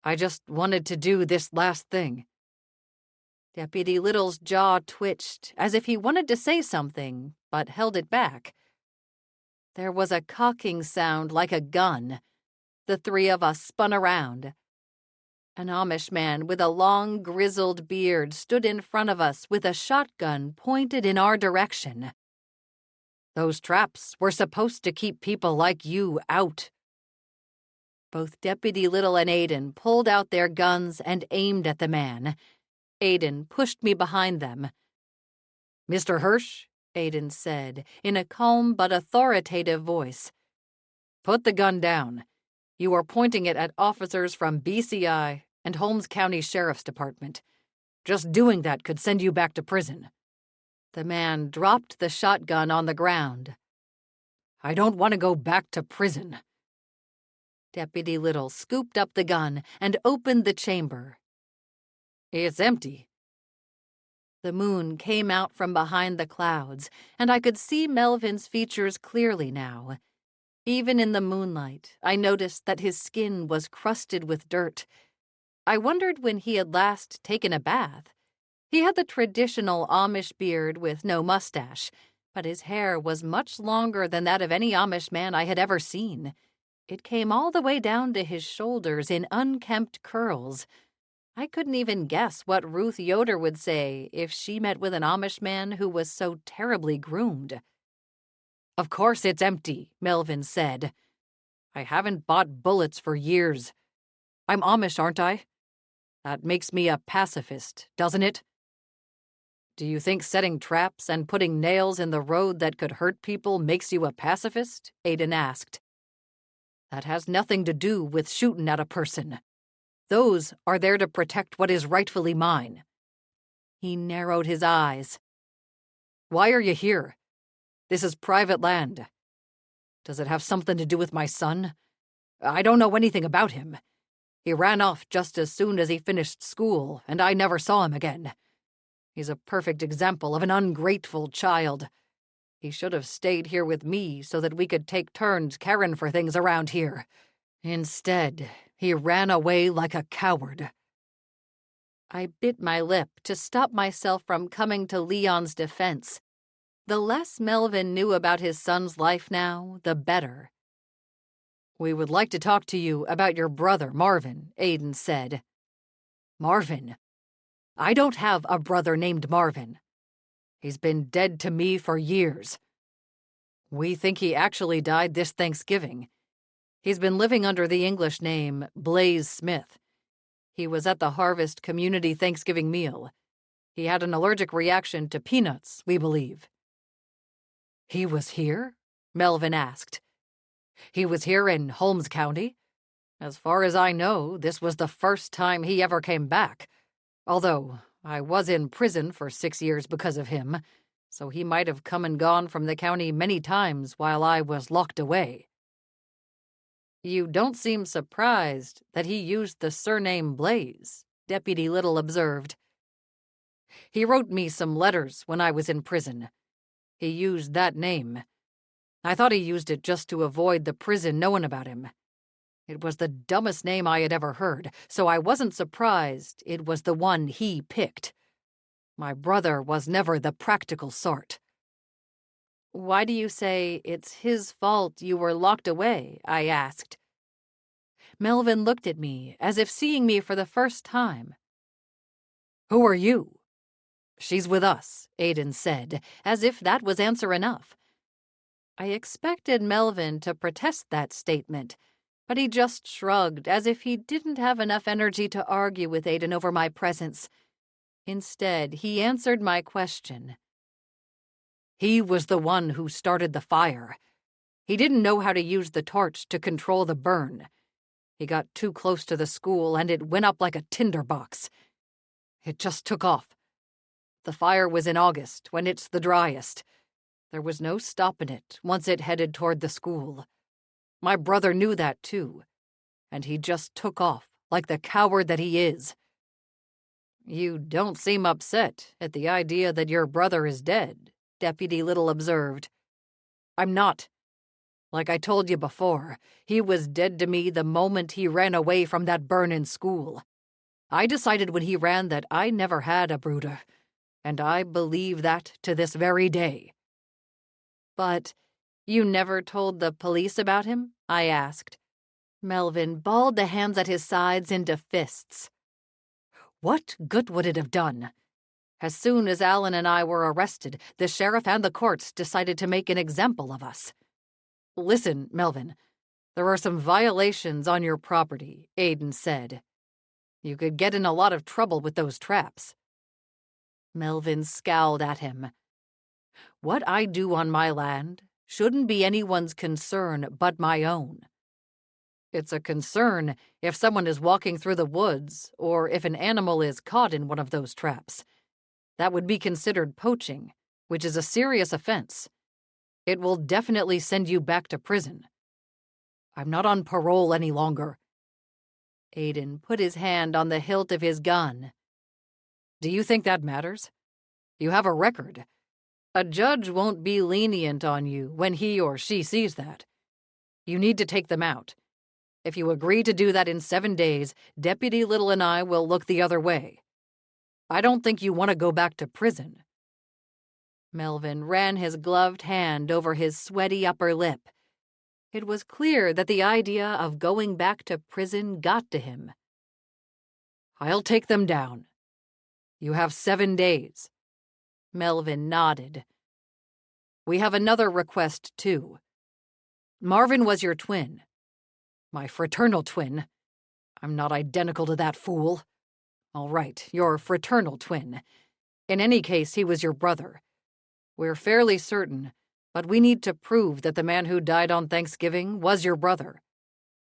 I just wanted to do this last thing." Deputy Little's jaw twitched, as if he wanted to say something, but held it back. There was a cocking sound like a gun. The three of us spun around. An Amish man with a long, grizzled beard stood in front of us with a shotgun pointed in our direction. "Those traps were supposed to keep people like you out." Both Deputy Little and Aiden pulled out their guns and aimed at the man. Aiden pushed me behind them. "Mr. Hirsch," Aiden said, in a calm but authoritative voice, "put the gun down. You are pointing it at officers from BCI and Holmes County Sheriff's Department. Just doing that could send you back to prison." The man dropped the shotgun on the ground. "I don't want to go back to prison." Deputy Little scooped up the gun and opened the chamber. "It's empty." The moon came out from behind the clouds, and I could see Melvin's features clearly now. Even in the moonlight, I noticed that his skin was crusted with dirt. I wondered when he had last taken a bath. He had the traditional Amish beard with no mustache, but his hair was much longer than that of any Amish man I had ever seen. It came all the way down to his shoulders in unkempt curls. I couldn't even guess what Ruth Yoder would say if she met with an Amish man who was so terribly groomed. "Of course it's empty," Melvin said. "I haven't bought bullets for years. I'm Amish, aren't I? That makes me a pacifist, doesn't it?" "Do you think setting traps and putting nails in the road that could hurt people makes you a pacifist?" Aiden asked. "That has nothing to do with shooting at a person. Those are there to protect what is rightfully mine." He narrowed his eyes. "Why are you here? This is private land. Does it have something to do with my son? I don't know anything about him. He ran off just as soon as he finished school, and I never saw him again. He's a perfect example of an ungrateful child. He should have stayed here with me so that we could take turns caring for things around here. Instead, he ran away like a coward." I bit my lip to stop myself from coming to Leon's defense. The less Melvin knew about his son's life now, the better. "We would like to talk to you about your brother, Marvin," Aiden said. "Marvin? I don't have a brother named Marvin. He's been dead to me for years. We think he actually died this Thanksgiving. He's been living under the English name Blaze Smith. He was at the Harvest Community Thanksgiving meal. He had an allergic reaction to peanuts, we believe." "He was here?" Melvin asked. "He was here in Holmes County? As far as I know, this was the first time he ever came back, although I was in prison for 6 years because of him, so he might have come and gone from the county many times while I was locked away." "You don't seem surprised that he used the surname Blaze," Deputy Little observed. "He wrote me some letters when I was in prison. He used that name. I thought he used it just to avoid the prison knowing about him. It was the dumbest name I had ever heard, so I wasn't surprised it was the one he picked. My brother was never the practical sort." "Why do you say it's his fault you were locked away?" I asked. Melvin looked at me as if seeing me for the first time. "Who are you?" "She's with us," Aiden said, as if that was answer enough. I expected Melvin to protest that statement, but he just shrugged as if he didn't have enough energy to argue with Aiden over my presence. Instead, he answered my question. "He was the one who started the fire. He didn't know how to use the torch to control the burn. He got too close to the school and it went up like a tinderbox. It just took off. The fire was in August, when it's the driest. There was no stopping it once it headed toward the school. My brother knew that too, and he just took off like the coward that he is." "You don't seem upset at the idea that your brother is dead," Deputy Little observed. "I'm not. Like I told you before, he was dead to me the moment he ran away from that burn in school. I decided when he ran that I never had a brother, and I believe that to this very day." "But you never told the police about him?" I asked. Melvin balled the hands at his sides into fists. "What good would it have done? As soon as Alan and I were arrested, the sheriff and the courts decided to make an example of us. Listen, Melvin, there are some violations on your property," Aiden said. "You could get in a lot of trouble with those traps." Melvin scowled at him. "What I do on my land shouldn't be anyone's concern but my own. It's a concern if someone is walking through the woods or if an animal is caught in one of those traps. That would be considered poaching, which is a serious offense. It will definitely send you back to prison. I'm not on parole any longer." Aiden put his hand on the hilt of his gun. "Do you think that matters? You have a record. A judge won't be lenient on you when he or she sees that. You need to take them out. If you agree to do that in 7 days, Deputy Little and I will look the other way. I don't think you want to go back to prison." Melvin ran his gloved hand over his sweaty upper lip. It was clear that the idea of going back to prison got to him. "I'll take them down. You have 7 days." Melvin nodded. "We have another request, too. Marvin was your twin. My fraternal twin. I'm not identical to that fool. All right, your fraternal twin. In any case, he was your brother. We're fairly certain, but we need to prove that the man who died on Thanksgiving was your brother."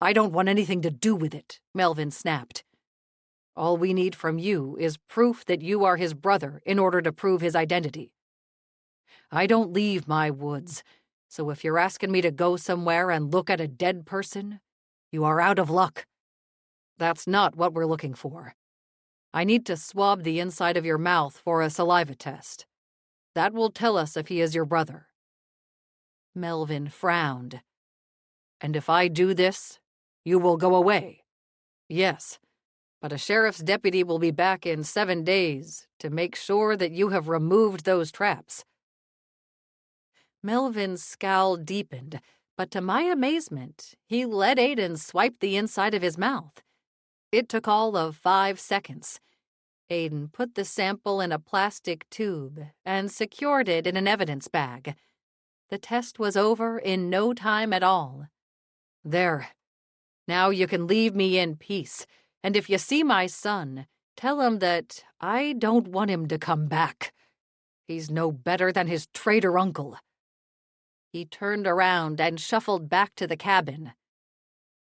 "I don't want anything to do with it," Melvin snapped. "All we need from you is proof that you are his brother in order to prove his identity. I don't leave my woods, so if you're asking me to go somewhere and look at a dead person, you are out of luck. That's not what we're looking for. I need to swab the inside of your mouth for a saliva test. That will tell us if he is your brother." Melvin frowned. "And if I do this, you will go away?" "Yes, but a sheriff's deputy will be back in 7 days to make sure that you have removed those traps." Melvin's scowl deepened, but to my amazement, he let Aiden swipe the inside of his mouth. It took all of 5 seconds. Aiden put the sample in a plastic tube and secured it in an evidence bag. The test was over in no time at all. There. Now you can leave me in peace, and if you see my son, tell him that I don't want him to come back. He's no better than his traitor uncle. He turned around and shuffled back to the cabin.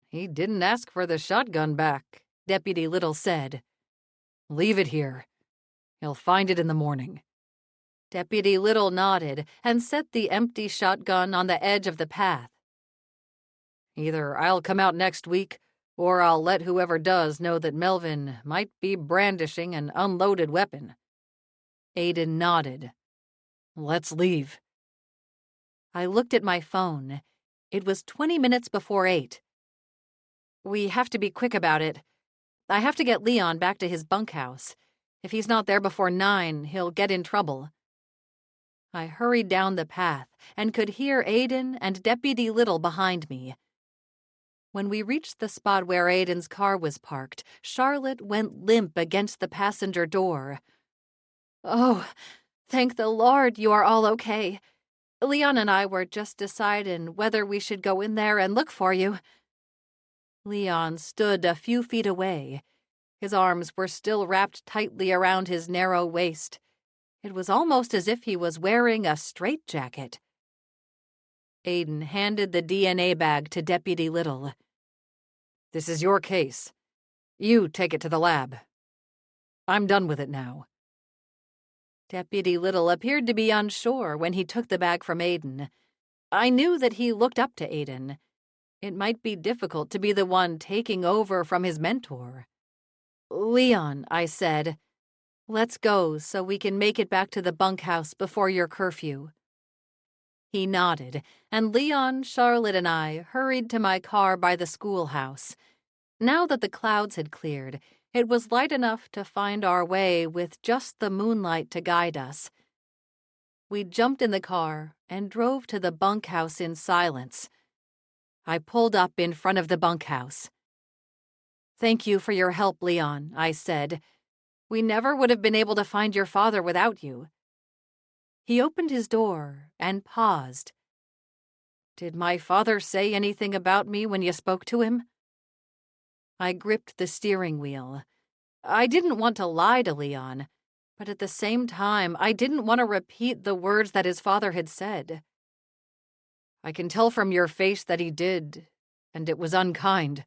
He didn't ask for the shotgun back, Deputy Little said. Leave it here. He'll find it in the morning. Deputy Little nodded and set the empty shotgun on the edge of the path. Either I'll come out next week, or I'll let whoever does know that Melvin might be brandishing an unloaded weapon. Aiden nodded. Let's leave. I looked at my phone. It was 20 minutes before 8. We have to be quick about it. I have to get Leon back to his bunkhouse. If he's not there before 9, he'll get in trouble. I hurried down the path and could hear Aiden and Deputy Little behind me. When we reached the spot where Aiden's car was parked, Charlotte went limp against the passenger door. Oh, thank the Lord you are all okay. Leon and I were just deciding whether we should go in there and look for you. Leon stood a few feet away. His arms were still wrapped tightly around his narrow waist. It was almost as if he was wearing a straitjacket. Aiden handed the DNA bag to Deputy Little. This is your case. You take it to the lab. I'm done with it now. Deputy Little appeared to be unsure when he took the bag from Aiden. I knew that he looked up to Aiden. It might be difficult to be the one taking over from his mentor. Leon, I said, let's go so we can make it back to the bunkhouse before your curfew. He nodded, and Leon, Charlotte, and I hurried to my car by the schoolhouse. Now that the clouds had cleared, it was light enough to find our way with just the moonlight to guide us. We jumped in the car and drove to the bunkhouse in silence. I pulled up in front of the bunkhouse. Thank you for your help, Leon, I said. We never would have been able to find your father without you. He opened his door and paused. Did my father say anything about me when you spoke to him? I gripped the steering wheel. I didn't want to lie to Leon, but at the same time, I didn't want to repeat the words that his father had said. I can tell from your face that he did, and it was unkind.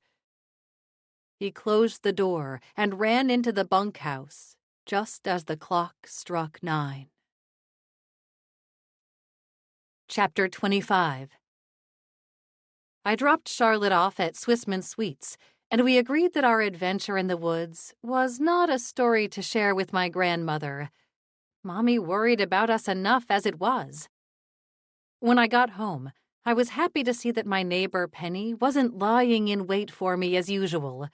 He closed the door and ran into the bunkhouse just as the clock struck 9. Chapter 25. I dropped Charlotte off at Swissmen Sweets, and we agreed that our adventure in the woods was not a story to share with my grandmother. Mommy worried about us enough as it was. When I got home, I was happy to see that my neighbor Penny wasn't lying in wait for me as usual.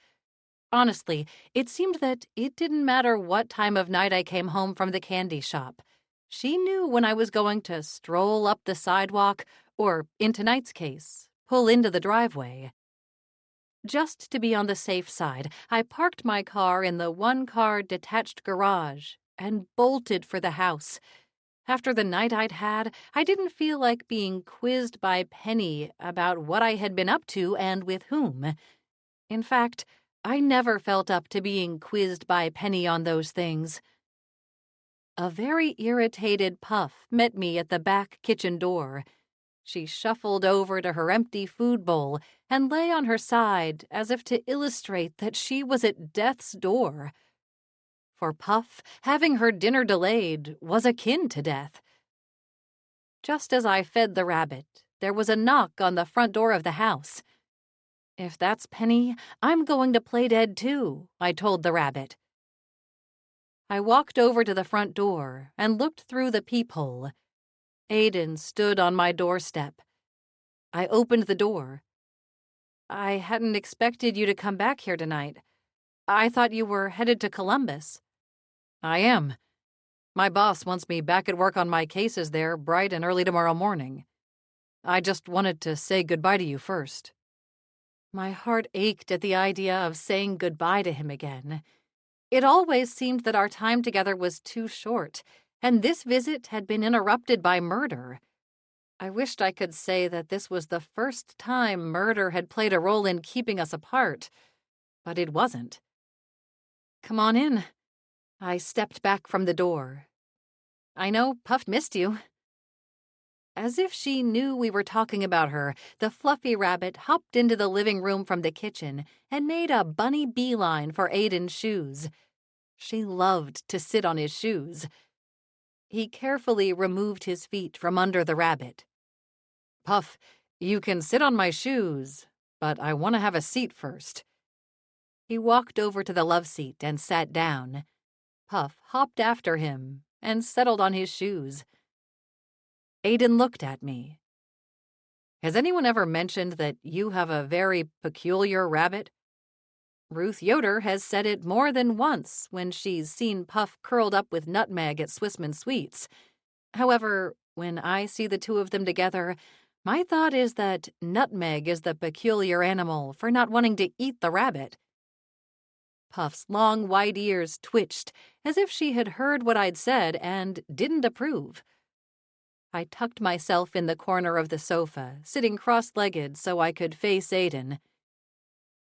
Honestly, it seemed that it didn't matter what time of night I came home from the candy shop. She knew when I was going to stroll up the sidewalk or, in tonight's case, pull into the driveway. Just to be on the safe side, I parked my car in the one-car detached garage and bolted for the house. After the night I'd had, I didn't feel like being quizzed by Penny about what I had been up to and with whom. In fact, I never felt up to being quizzed by Penny on those things. A very irritated Puff met me at the back kitchen door. She shuffled over to her empty food bowl and lay on her side as if to illustrate that she was at death's door. For Puff, having her dinner delayed was akin to death. Just as I fed the rabbit, there was a knock on the front door of the house. If that's Penny, I'm going to play dead too, I told the rabbit. I walked over to the front door and looked through the peephole. Aiden stood on my doorstep. I opened the door. I hadn't expected you to come back here tonight. I thought you were headed to Columbus. I am. My boss wants me back at work on my cases there bright and early tomorrow morning. I just wanted to say goodbye to you first." My heart ached at the idea of saying goodbye to him again. It always seemed that our time together was too short, and this visit had been interrupted by murder. I wished I could say that this was the first time murder had played a role in keeping us apart, but it wasn't. "Come on in." I stepped back from the door. "I know Puff missed you." As if she knew we were talking about her, the fluffy rabbit hopped into the living room from the kitchen and made a bunny beeline for Aiden's shoes. She loved to sit on his shoes. He carefully removed his feet from under the rabbit. "Puff, you can sit on my shoes, but I want to have a seat first." He walked over to the love seat and sat down. Puff hopped after him and settled on his shoes. Aiden looked at me. "Has anyone ever mentioned that you have a very peculiar rabbit?" Ruth Yoder has said it more than once when she's seen Puff curled up with Nutmeg at Swissmen Sweets. However, when I see the two of them together, my thought is that Nutmeg is the peculiar animal for not wanting to eat the rabbit. Puff's long white ears twitched as if she had heard what I'd said and didn't approve. I tucked myself in the corner of the sofa, sitting cross-legged so I could face Aiden.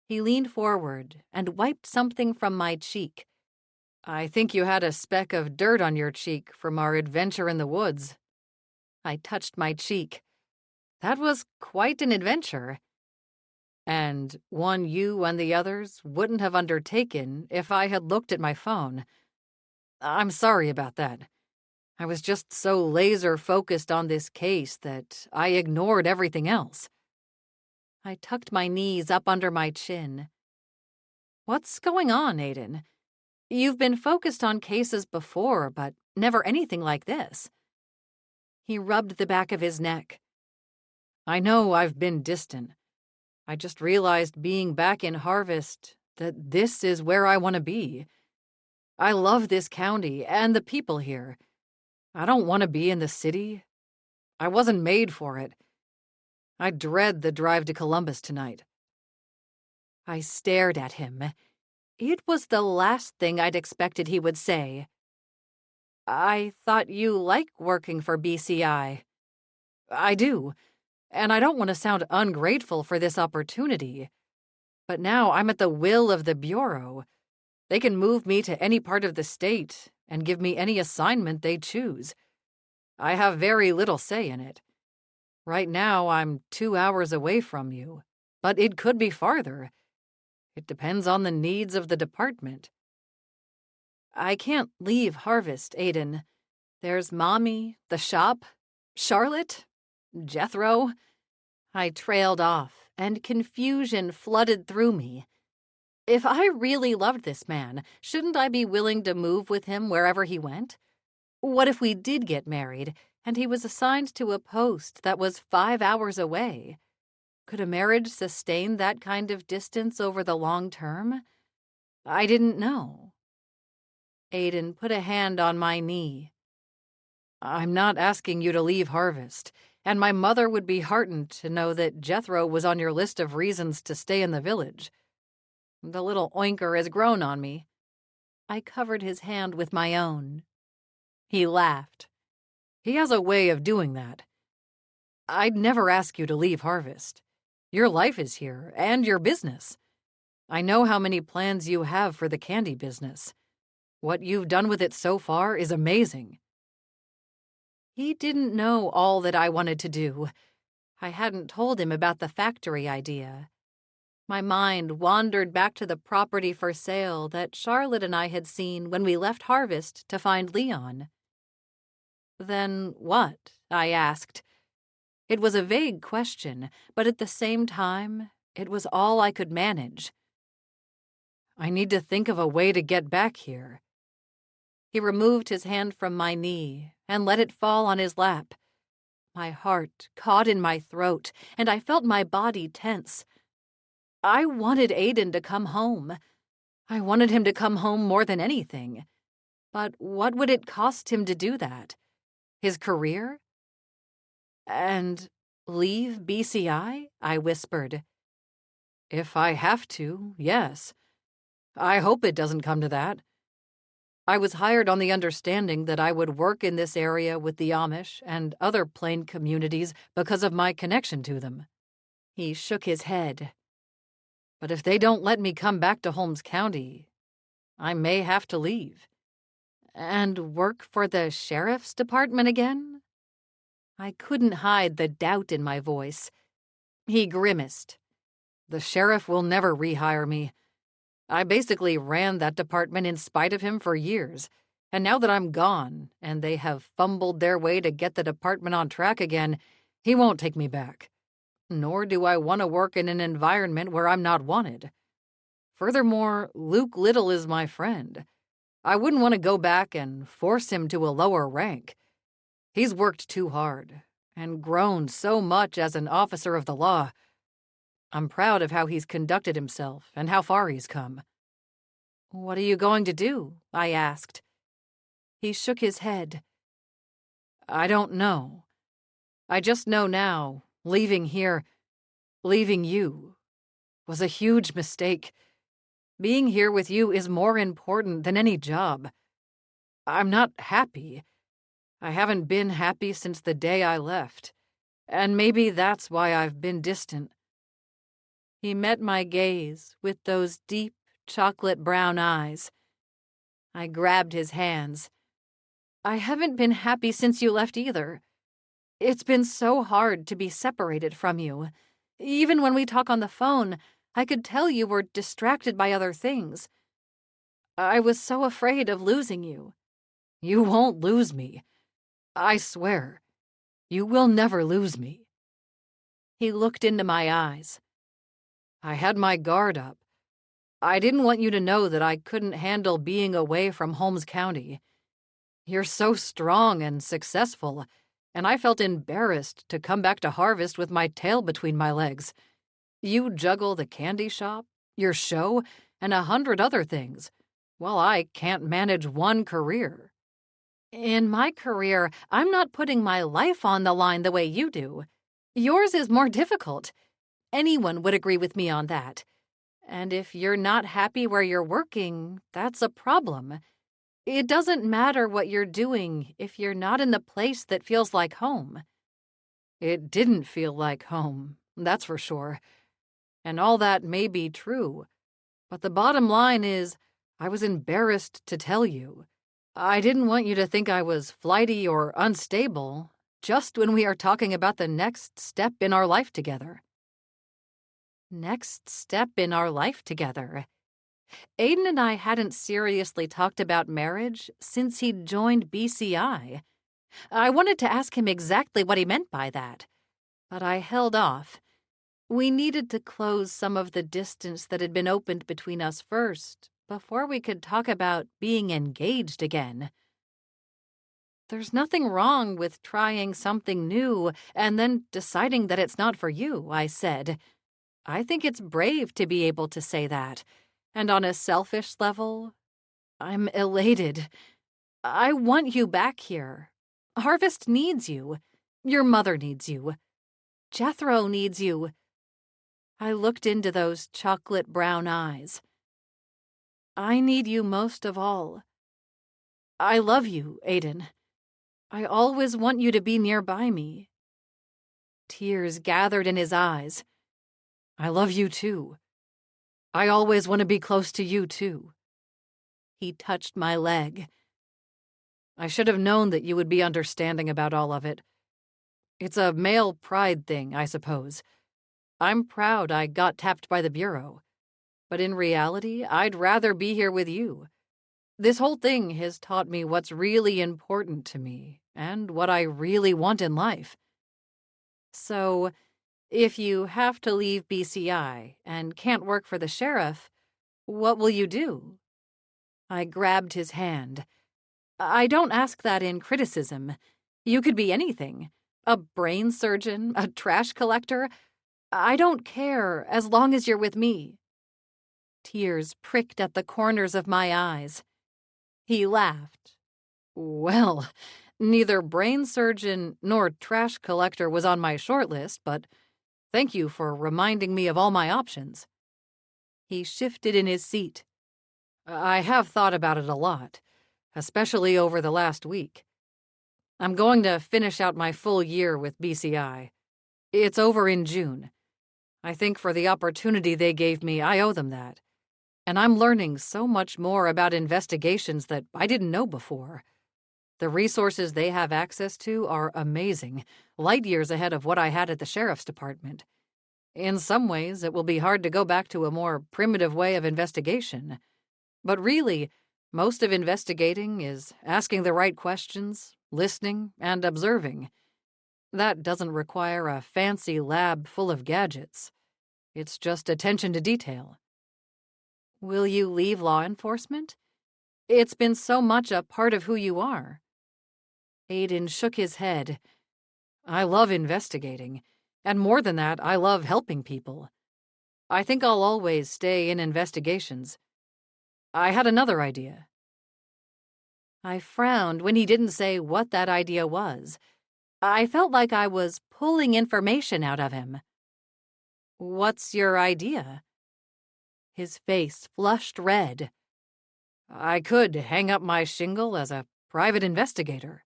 He leaned forward and wiped something from my cheek. "I think you had a speck of dirt on your cheek from our adventure in the woods." I touched my cheek. "That was quite an adventure. And one you and the others wouldn't have undertaken if I had looked at my phone. I'm sorry about that. I was just so laser-focused on this case that I ignored everything else." I tucked my knees up under my chin. "What's going on, Aiden? You've been focused on cases before, but never anything like this." He rubbed the back of his neck. "I know I've been distant. I just realized being back in Harvest that this is where I want to be. I love this county and the people here. I don't want to be in the city. I wasn't made for it. I dread the drive to Columbus tonight." I stared at him. It was the last thing I'd expected he would say. "I thought you liked working for BCI." "I do, and I don't want to sound ungrateful for this opportunity. But now I'm at the will of the Bureau. They can move me to any part of the state and give me any assignment they choose. I have very little say in it. Right now, I'm 2 hours away from you, but it could be farther. It depends on the needs of the department." "I can't leave Harvest, Aiden. There's Mommy, the shop, Charlotte, Jethro." I trailed off, and confusion flooded through me. If I really loved this man, shouldn't I be willing to move with him wherever he went? What if we did get married, and he was assigned to a post that was 5 hours away? Could a marriage sustain that kind of distance over the long term? I didn't know. Aiden put a hand on my knee. "I'm not asking you to leave Harvest, and my mother would be heartened to know that Jethro was on your list of reasons to stay in the village. The little oinker has grown on me." I covered his hand with my own. He laughed. "He has a way of doing that. I'd never ask you to leave Harvest. Your life is here, and your business. I know how many plans you have for the candy business. What you've done with it so far is amazing." He didn't know all that I wanted to do. I hadn't told him about the factory idea. My mind wandered back to the property for sale that Charlotte and I had seen when we left Harvest to find Leon. "Then what?" I asked. It was a vague question, but at the same time, it was all I could manage. "I need to think of a way to get back here." He removed his hand from my knee and let it fall on his lap. My heart caught in my throat, and I felt my body tense. I wanted Aiden to come home. I wanted him to come home more than anything. But what would it cost him to do that? His career? And leave BCI? I whispered. If I have to, yes. I hope it doesn't come to that. I was hired on the understanding that I would work in this area with the Amish and other plain communities because of my connection to them. He shook his head. But if they don't let me come back to Holmes County, I may have to leave. And work for the sheriff's department again? I couldn't hide the doubt in my voice. He grimaced. The sheriff will never rehire me. I basically ran that department in spite of him for years, and now that I'm gone and they have fumbled their way to get the department on track again, he won't take me back. Nor do I want to work in an environment where I'm not wanted. Furthermore, Luke Little is my friend. I wouldn't want to go back and force him to a lower rank. He's worked too hard and grown so much as an officer of the law. I'm proud of how he's conducted himself and how far he's come. What are you going to do? I asked. He shook his head. I don't know. I just know now, leaving here, leaving you, was a huge mistake. Being here with you is more important than any job. I'm not happy. I haven't been happy since the day I left, and maybe that's why I've been distant. He met my gaze with those deep, chocolate brown eyes. I grabbed his hands. I haven't been happy since you left either. It's been so hard to be separated from you. Even when we talk on the phone, I could tell you were distracted by other things. I was so afraid of losing you. You won't lose me. I swear. You will never lose me. He looked into my eyes. I had my guard up. I didn't want you to know that I couldn't handle being away from Holmes County. You're so strong and successful, and I felt embarrassed to come back to Harvest with my tail between my legs. You juggle the candy shop, your show, and 100 other things, while I can't manage one career. In my career, I'm not putting my life on the line the way you do. Yours is more difficult. Anyone would agree with me on that. And if you're not happy where you're working, that's a problem. It doesn't matter what you're doing if you're not in the place that feels like home. It didn't feel like home, that's for sure. And all that may be true. But the bottom line is, I was embarrassed to tell you. I didn't want you to think I was flighty or unstable, just when we are talking about the next step in our life together. Next step in our life together. Aiden and I hadn't seriously talked about marriage since he'd joined BCI. I wanted to ask him exactly what he meant by that, but I held off. We needed to close some of the distance that had been opened between us first, before we could talk about being engaged again. There's nothing wrong with trying something new and then deciding that it's not for you, I said. I think it's brave to be able to say that. And on a selfish level, I'm elated. I want you back here. Harvest needs you. Your mother needs you. Jethro needs you. I looked into those chocolate brown eyes. I need you most of all. I love you, Aiden. I always want you to be nearby me. Tears gathered in his eyes. I love you too. I always want to be close to you too. He touched my leg. I should have known that you would be understanding about all of it. It's a male pride thing, I suppose. I'm proud I got tapped by the Bureau. But in reality, I'd rather be here with you. This whole thing has taught me what's really important to me and what I really want in life. So, if you have to leave BCI and can't work for the sheriff, what will you do? I grabbed his hand. I don't ask that in criticism. You could be anything. A brain surgeon, a trash collector. I don't care as long as you're with me. Tears pricked at the corners of my eyes. He laughed. Well, neither brain surgeon nor trash collector was on my short list, but thank you for reminding me of all my options. He shifted in his seat. I have thought about it a lot, especially over the last week. I'm going to finish out my full year with BCI. It's over in June. I think for the opportunity they gave me, I owe them that. And I'm learning so much more about investigations that I didn't know before. The resources they have access to are amazing, light years ahead of what I had at the sheriff's department. In some ways, it will be hard to go back to a more primitive way of investigation. But really, most of investigating is asking the right questions, listening, and observing. That doesn't require a fancy lab full of gadgets. It's just attention to detail. Will you leave law enforcement? It's been so much a part of who you are. Aiden shook his head. I love investigating, and more than that, I love helping people. I think I'll always stay in investigations. I had another idea. I frowned when he didn't say what that idea was. I felt like I was pulling information out of him. What's your idea? His face flushed red. I could hang up my shingle as a private investigator.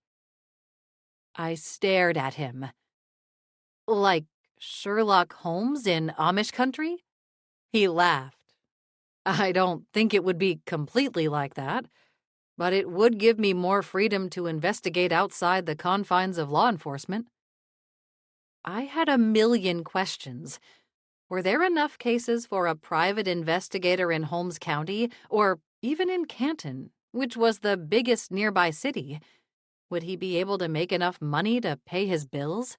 I stared at him. Like Sherlock Holmes in Amish country? He laughed. I don't think it would be completely like that, but it would give me more freedom to investigate outside the confines of law enforcement. I had a million questions. Were there enough cases for a private investigator in Holmes County, or even in Canton, which was the biggest nearby city? Would he be able to make enough money to pay his bills?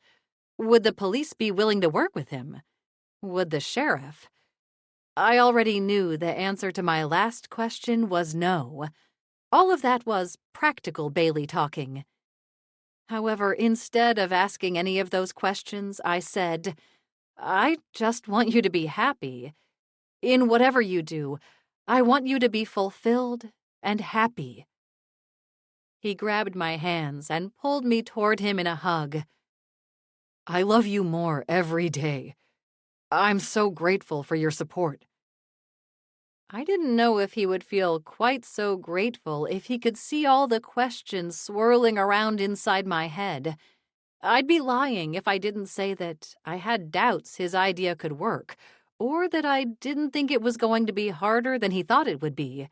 Would the police be willing to work with him? Would the sheriff? I already knew the answer to my last question was no. All of that was practical Bailey talking. However, instead of asking any of those questions, I said, I just want you to be happy. In whatever you do, I want you to be fulfilled and happy. He grabbed my hands and pulled me toward him in a hug. I love you more every day. I'm so grateful for your support. I didn't know if he would feel quite so grateful if he could see all the questions swirling around inside my head. I'd be lying if I didn't say that I had doubts his idea could work, or that I didn't think it was going to be harder than he thought it would be.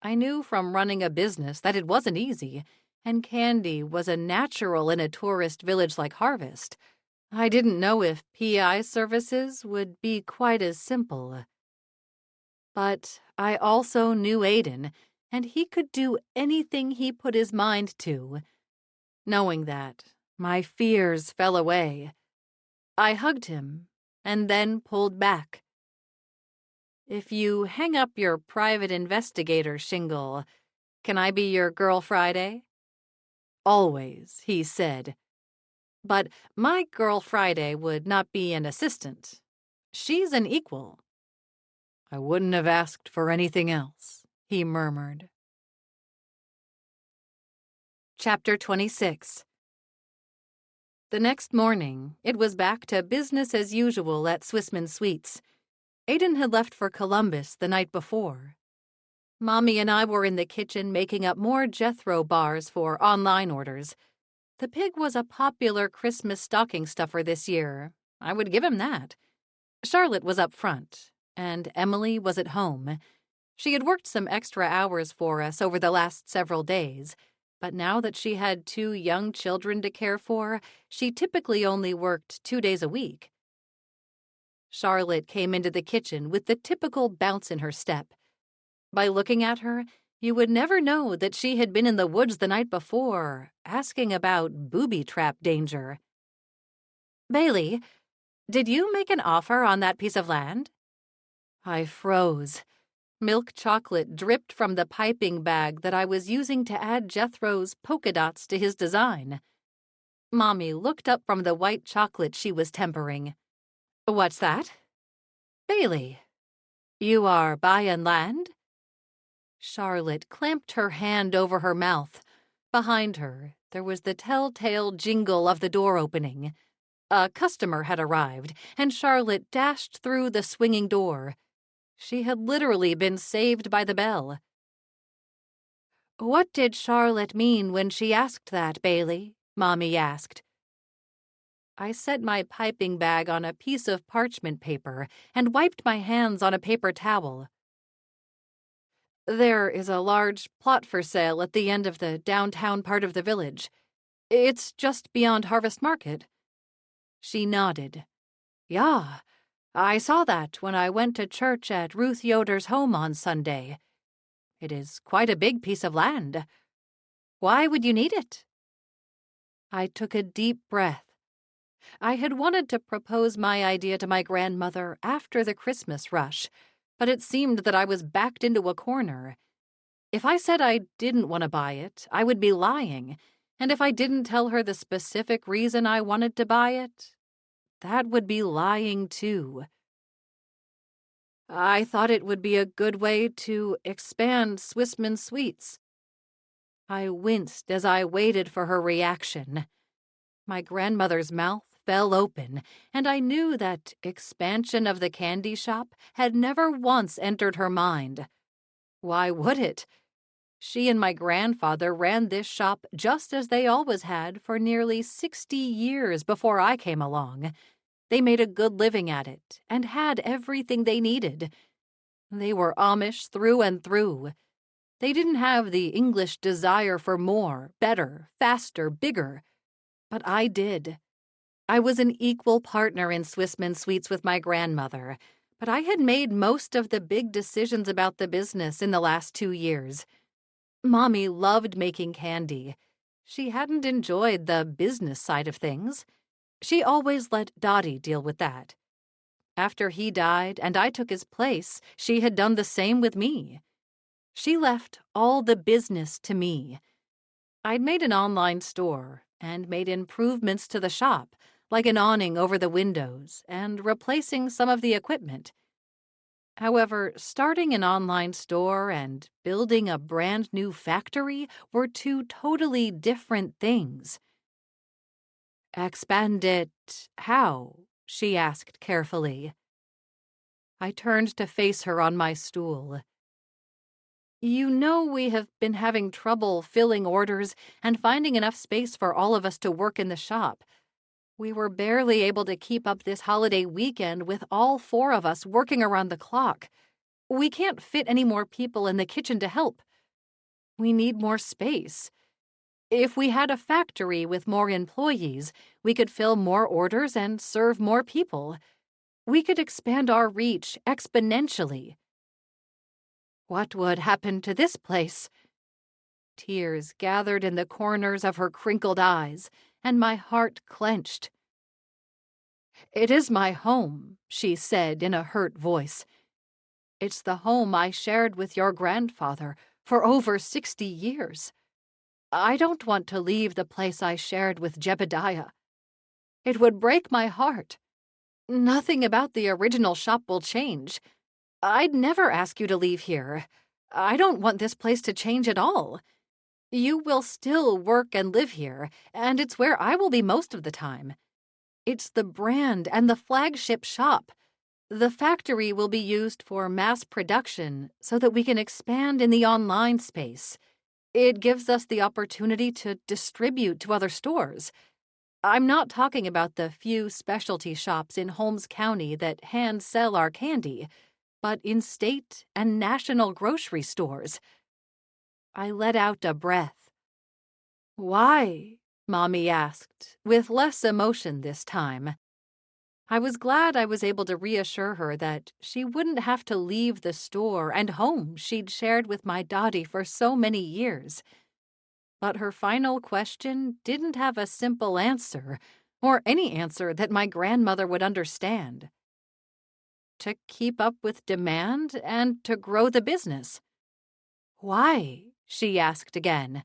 I knew from running a business that it wasn't easy, and candy was a natural in a tourist village like Harvest. I didn't know if PI services would be quite as simple. But I also knew Aiden, and he could do anything he put his mind to. Knowing that, my fears fell away. I hugged him, and then pulled back. If you hang up your private investigator shingle, can I be your girl Friday? Always, he said. But my girl Friday would not be an assistant. She's an equal. I wouldn't have asked for anything else, he murmured. Chapter 26. The next morning, it was back to business as usual at Swissmen Sweets. Aiden had left for Columbus the night before. Mommy and I were in the kitchen making up more Jethro bars for online orders. The pig was a popular Christmas stocking stuffer this year. I would give him that. Charlotte was up front, and Emily was at home. She had worked some extra hours for us over the last several days, but now that she had 2 young children to care for, she typically only worked 2 days a week. Charlotte came into the kitchen with the typical bounce in her step. By looking at her, you would never know that she had been in the woods the night before, asking about booby trap danger. Bailey, did you make an offer on that piece of land? I froze. Milk chocolate dripped from the piping bag that I was using to add Jethro's polka dots to his design. Mommy looked up from the white chocolate she was tempering. What's that? Bailey, you are buying land? Charlotte clamped her hand over her mouth. Behind her, there was the telltale jingle of the door opening. A customer had arrived, and Charlotte dashed through the swinging door. She had literally been saved by the bell. "What did Charlotte mean when she asked that, Bailey?" Mommy asked. I set my piping bag on a piece of parchment paper and wiped my hands on a paper towel. "There is a large plot for sale at the end of the downtown part of the village. It's just beyond Harvest Market." She nodded. "Yeah, I saw that when I went to church at Ruth Yoder's home on Sunday. It is quite a big piece of land. Why would you need it?" I took a deep breath. I had wanted to propose my idea to my grandmother after the Christmas rush, but it seemed that I was backed into a corner. If I said I didn't want to buy it, I would be lying, and if I didn't tell her the specific reason I wanted to buy it, that would be lying too. "I thought it would be a good way to expand Swissmen Sweets." I winced as I waited for her reaction. My grandmother's mouth fell open, and I knew that expansion of the candy shop had never once entered her mind. Why would it? She and my grandfather ran this shop just as they always had for nearly 60 years before I came along. They made a good living at it and had everything they needed. They were Amish through and through. They didn't have the English desire for more, better, faster, bigger. But I did. I was an equal partner in Swissmen Sweets with my grandmother, but I had made most of the big decisions about the business in the last 2 years. Mommy loved making candy. She hadn't enjoyed the business side of things. She always let Dottie deal with that. After he died and I took his place, she had done the same with me. She left all the business to me. I'd made an online store and made improvements to the shop, like an awning over the windows and replacing some of the equipment. However, starting an online store and building a brand new factory were two totally different things. "Expand it how?" she asked carefully. I turned to face her on my stool. "You know we have been having trouble filling orders and finding enough space for all of us to work in the shop. We were barely able to keep up this holiday weekend with all 4 of us working around the clock. We can't fit any more people in the kitchen to help. We need more space. If we had a factory with more employees, we could fill more orders and serve more people. We could expand our reach exponentially." "What would happen to this place?" Tears gathered in the corners of her crinkled eyes, and my heart clenched. "It is my home," she said in a hurt voice. "It's the home I shared with your grandfather for over 60 years. I don't want to leave the place I shared with Jebediah. It would break my heart. Nothing about the original shop will change. I'd never ask you to leave here. I don't want this place to change at all. You will still work and live here, and it's where I will be most of the time. It's the brand and the flagship shop. The factory will be used for mass production so that we can expand in the online space. It gives us the opportunity to distribute to other stores. I'm not talking about the few specialty shops in Holmes County that hand sell our candy, but in state and national grocery stores." I let out a breath. "Why?" Mommy asked, with less emotion this time. I was glad I was able to reassure her that she wouldn't have to leave the store and home she'd shared with my Dottie for so many years. But her final question didn't have a simple answer, or any answer that my grandmother would understand. To keep up with demand and to grow the business. "Why?" she asked again.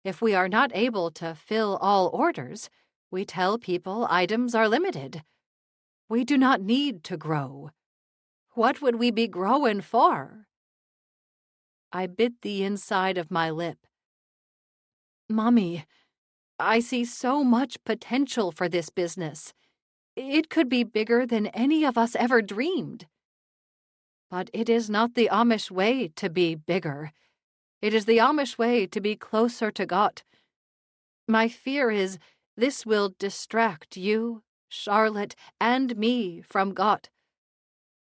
"If we are not able to fill all orders, we tell people items are limited. We do not need to grow. What would we be growing for?" I bit the inside of my lip. Mommy, I see so much potential for this business. It could be bigger than any of us ever dreamed. But it is not the Amish way to be bigger. It is the Amish way to be closer to God. My fear is this will distract you, Charlotte, and me from God.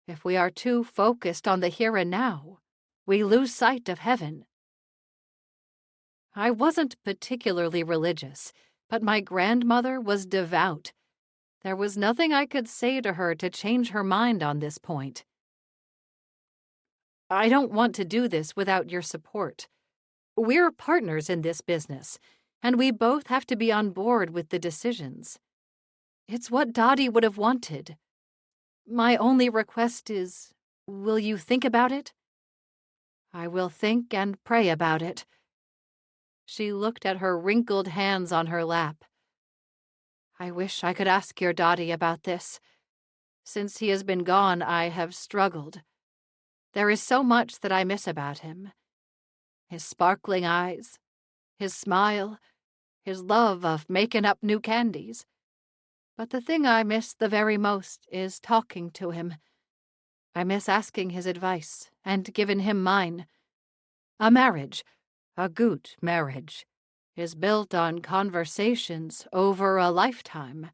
If we are too focused on the here and now, we lose sight of heaven. I wasn't particularly religious, but my grandmother was devout. There was nothing I could say to her to change her mind on this point. I don't want to do this without your support. We're partners in this business, and we both have to be on board with the decisions. It's what Dottie would have wanted. My only request is, will you think about it? I will think and pray about it. She looked at her wrinkled hands on her lap. I wish I could ask your Dottie about this. Since he has been gone, I have struggled. There is so much that I miss about him. His sparkling eyes, his smile, his love of making up new candies. But the thing I miss the very most is talking to him. I miss asking his advice and giving him mine. A marriage, a good marriage, is built on conversations over a lifetime.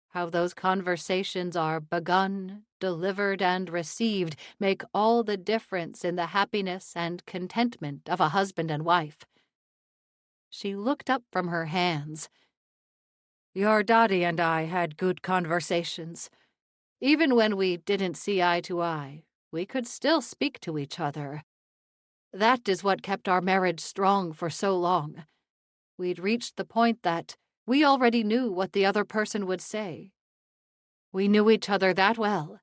How those conversations are begun, delivered, and received make all the difference in the happiness and contentment of a husband and wife. She looked up from her hands. Your Dottie and I had good conversations. Even when we didn't see eye to eye, we could still speak to each other. That is what kept our marriage strong for so long. We'd reached the point that we already knew what the other person would say. We knew each other that well.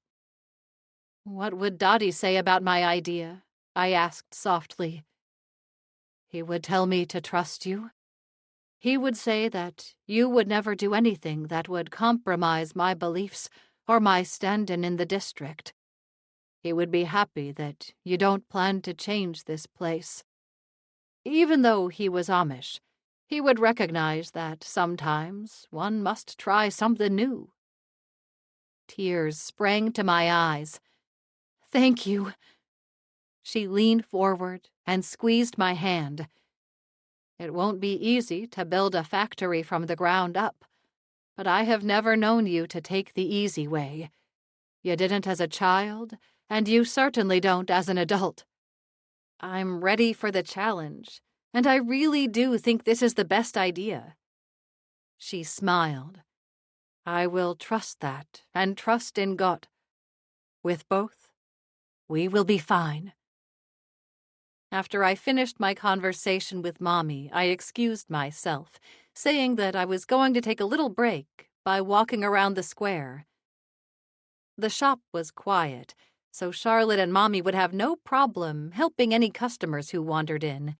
What would Dottie say about my idea? I asked softly. He would tell me to trust you. He would say that you would never do anything that would compromise my beliefs or my standing in the district. He would be happy that you don't plan to change this place. Even though he was Amish, he would recognize that sometimes one must try something new. Tears sprang to my eyes. Thank you. She leaned forward and squeezed my hand. It won't be easy to build a factory from the ground up, but I have never known you to take the easy way. You didn't as a child, and you certainly don't as an adult. I'm ready for the challenge, and I really do think this is the best idea. She smiled. I will trust that, and trust in God. With both, we will be fine. After I finished my conversation with Mommy, I excused myself, saying that I was going to take a little break by walking around the square. The shop was quiet, so Charlotte and Mommy would have no problem helping any customers who wandered in.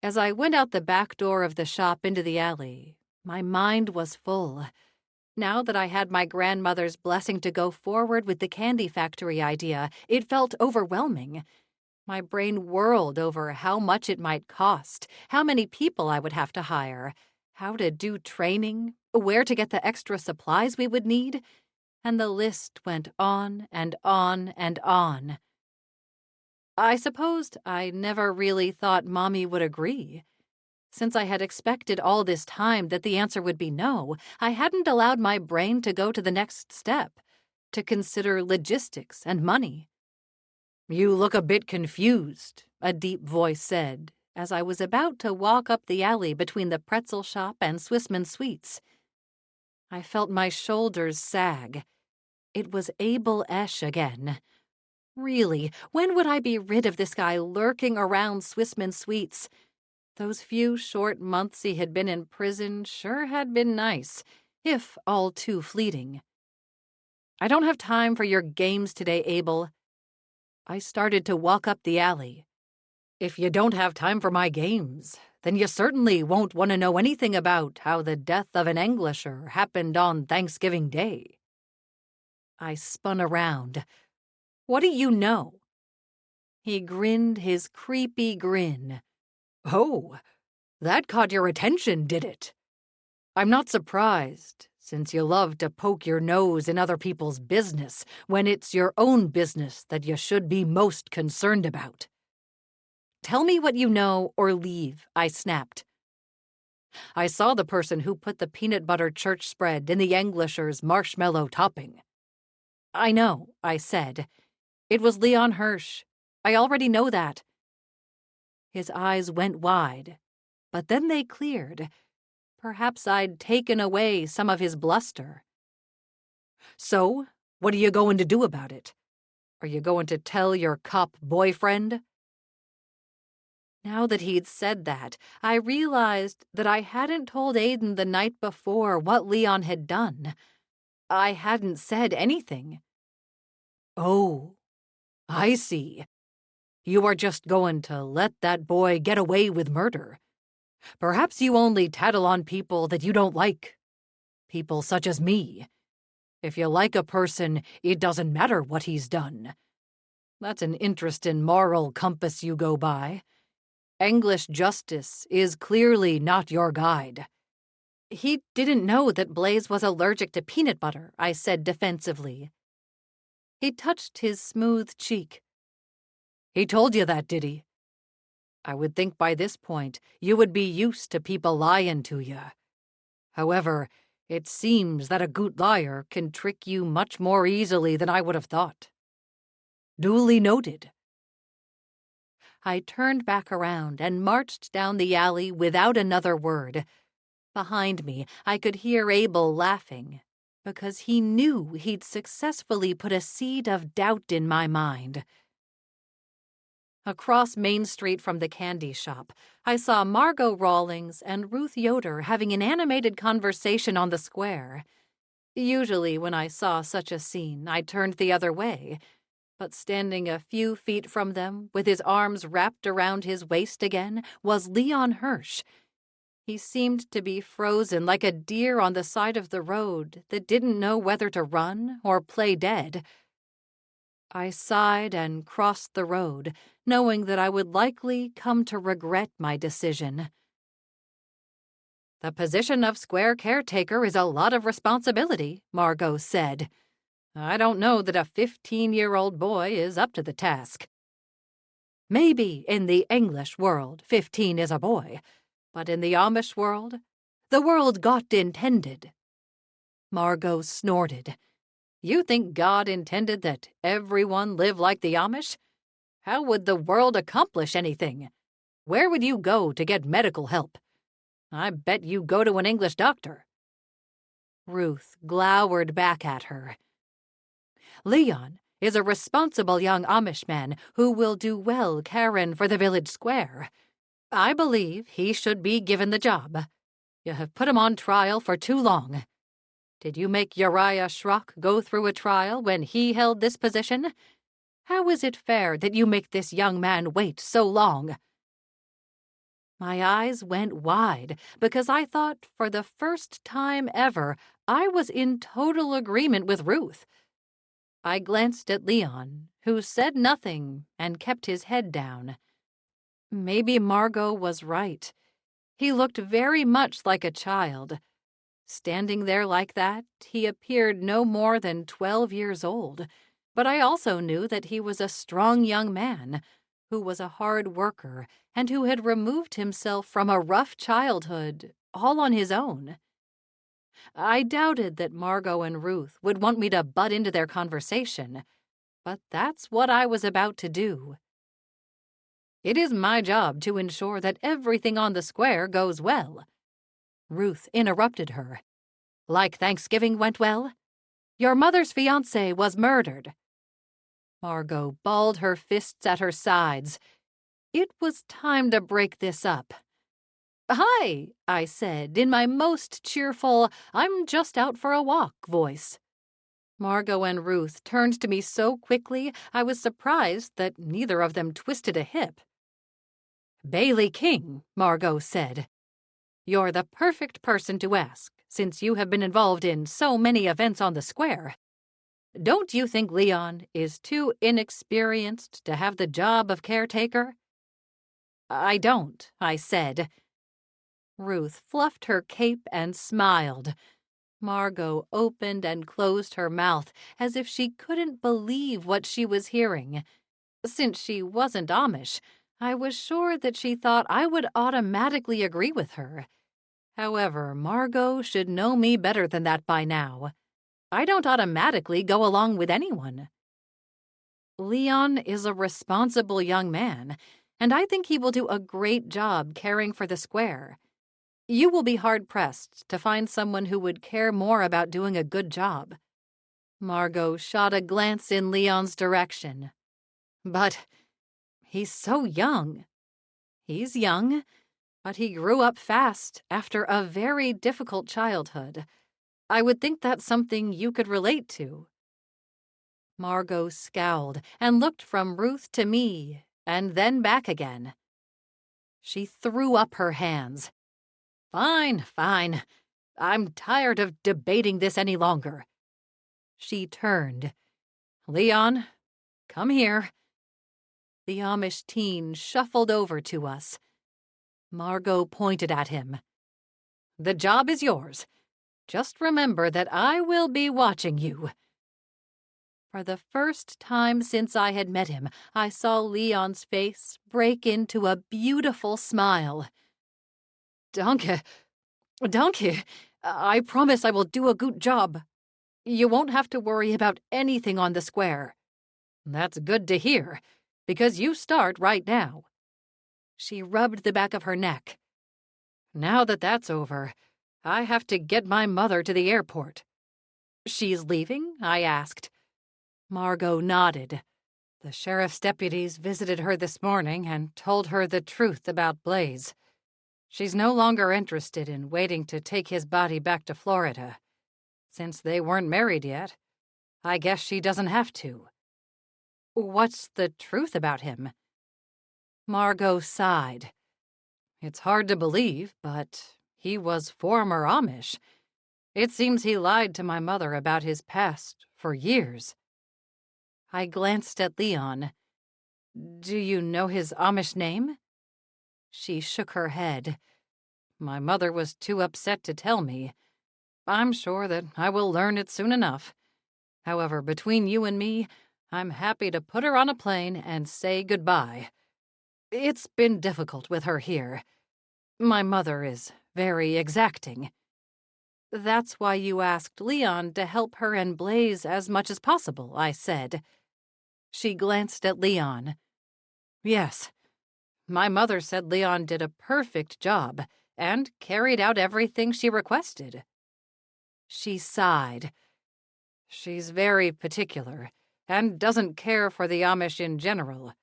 As I went out the back door of the shop into the alley, my mind was full. Now that I had my grandmother's blessing to go forward with the candy factory idea, it felt overwhelming. My brain whirled over how much it might cost, how many people I would have to hire, how to do training, where to get the extra supplies we would need, and the list went on and on and on. I supposed I never really thought Mommy would agree. Since I had expected all this time that the answer would be no, I hadn't allowed my brain to go to the next step, to consider logistics and money. You look a bit confused, a deep voice said, as I was about to walk up the alley between the pretzel shop and Swissmen Sweets. I felt my shoulders sag. It was Abel Esch again. Really, when would I be rid of this guy lurking around Swissmen Sweets? Those few short months he had been in prison sure had been nice, if all too fleeting. I don't have time for your games today, Abel. I started to walk up the alley. If you don't have time for my games, then you certainly won't want to know anything about how the death of an Englisher happened on Thanksgiving Day. I spun around. What do you know? He grinned his creepy grin. "Oh, that caught your attention, did it? I'm not surprised, since you love to poke your nose in other people's business when it's your own business that you should be most concerned about." "Tell me what you know or leave," I snapped. "I saw the person who put the peanut butter church spread in the Englishers' marshmallow topping." "I know," I said. "It was Leon Hirsch. I already know that." His eyes went wide, but then they cleared. Perhaps I'd taken away some of his bluster. "So, what are you going to do about it? Are you going to tell your cop boyfriend?" Now that he'd said that, I realized that I hadn't told Aiden the night before what Leon had done. I hadn't said anything. "Oh, I see. You are just going to let that boy get away with murder. Perhaps you only tattle on people that you don't like. People such as me. If you like a person, it doesn't matter what he's done. That's an interesting moral compass you go by. English justice is clearly not your guide." "He didn't know that Blaze was allergic to peanut butter," I said defensively. He touched his smooth cheek. "He told you that, did he? I would think by this point you would be used to people lying to you. However, it seems that a good liar can trick you much more easily than I would have thought." "Duly noted." I turned back around and marched down the alley without another word. Behind me, I could hear Abel laughing, because he knew he'd successfully put a seed of doubt in my mind. Across Main Street from the candy shop, I saw Margot Rawlings and Ruth Yoder having an animated conversation on the square. Usually when I saw such a scene, I turned the other way, but standing a few feet from them, with his arms wrapped around his waist again, was Leon Hirsch. He seemed to be frozen like a deer on the side of the road that didn't know whether to run or play dead. I sighed and crossed the road, knowing that I would likely come to regret my decision. "The position of square caretaker is a lot of responsibility," Margot said. "I don't know that a 15-year-old boy is up to the task. Maybe in the English world 15 is a boy, but in the Amish world, the world God intended." Margot snorted. "You think God intended that everyone live like the Amish? How would the world accomplish anything? Where would you go to get medical help? I bet you go to an English doctor." Ruth glowered back at her. "Leon is a responsible young Amish man who will do well caring for the village square. I believe he should be given the job. You have put him on trial for too long. Did you make Uriah Schrock go through a trial when he held this position? How is it fair that you make this young man wait so long?" My eyes went wide because I thought for the first time ever I was in total agreement with Ruth. I glanced at Leon, who said nothing and kept his head down. Maybe Margot was right. He looked very much like a child. Standing there like that, he appeared no more than 12 years old. But I also knew that he was a strong young man, who was a hard worker and who had removed himself from a rough childhood, all on his own. I doubted that Margot and Ruth would want me to butt into their conversation, but that's what I was about to do. It is my job to ensure that everything on the square goes well. Ruth interrupted her. Like Thanksgiving went well? Your mother's fiancé was murdered. Margot balled her fists at her sides. It was time to break this up. Hi, I said in my most cheerful, I'm just out for a walk voice. Margot and Ruth turned to me so quickly I was surprised that neither of them twisted a hip. Bailey King, Margot said. You're the perfect person to ask, since you have been involved in so many events on the square. Don't you think Leon is too inexperienced to have the job of caretaker?" "I don't," I said. Ruth fluffed her cape and smiled. Margot opened and closed her mouth as if she couldn't believe what she was hearing. Since she wasn't Amish, I was sure that she thought I would automatically agree with her. However, Margot should know me better than that by now. I don't automatically go along with anyone. Leon is a responsible young man, and I think he will do a great job caring for the square. You will be hard-pressed to find someone who would care more about doing a good job. Margot shot a glance in Leon's direction. But he's so young. He's young, but he grew up fast after a very difficult childhood. I would think that's something you could relate to. Margot scowled and looked from Ruth to me, and then back again. She threw up her hands. Fine, fine. I'm tired of debating this any longer. She turned. Leon, come here. The Amish teen shuffled over to us. Margot pointed at him. The job is yours. Just remember that I will be watching you. For the first time since I had met him, I saw Leon's face break into a beautiful smile. Danke. I promise I will do a good job. You won't have to worry about anything on the square. That's good to hear, because you start right now. She rubbed the back of her neck. Now that that's over, I have to get my mother to the airport. She's leaving? I asked. Margot nodded. The sheriff's deputies visited her this morning and told her the truth about Blaze. She's no longer interested in waiting to take his body back to Florida. Since they weren't married yet, I guess she doesn't have to. What's the truth about him? Margot sighed. It's hard to believe, but he was former Amish. It seems he lied to my mother about his past for years. I glanced at Leon. Do you know his Amish name? She shook her head. My mother was too upset to tell me. I'm sure that I will learn it soon enough. However, between you and me, I'm happy to put her on a plane and say goodbye. It's been difficult with her here. My mother is very exacting. That's why you asked Leon to help her and Blaze as much as possible, I said. She glanced at Leon. Yes. My mother said Leon did a perfect job and carried out everything she requested. She sighed. She's very particular and doesn't care for the Amish in general.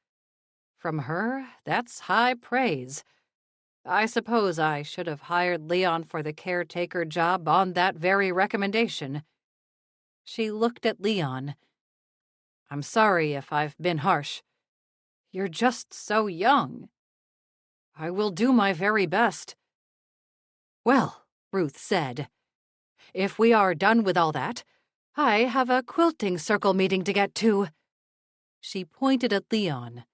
From her, that's high praise. I suppose I should have hired Leon for the caretaker job on that very recommendation. She looked at Leon. I'm sorry if I've been harsh. You're just so young. I will do my very best. Well, Ruth said, if we are done with all that, I have a quilting circle meeting to get to. She pointed at Leon.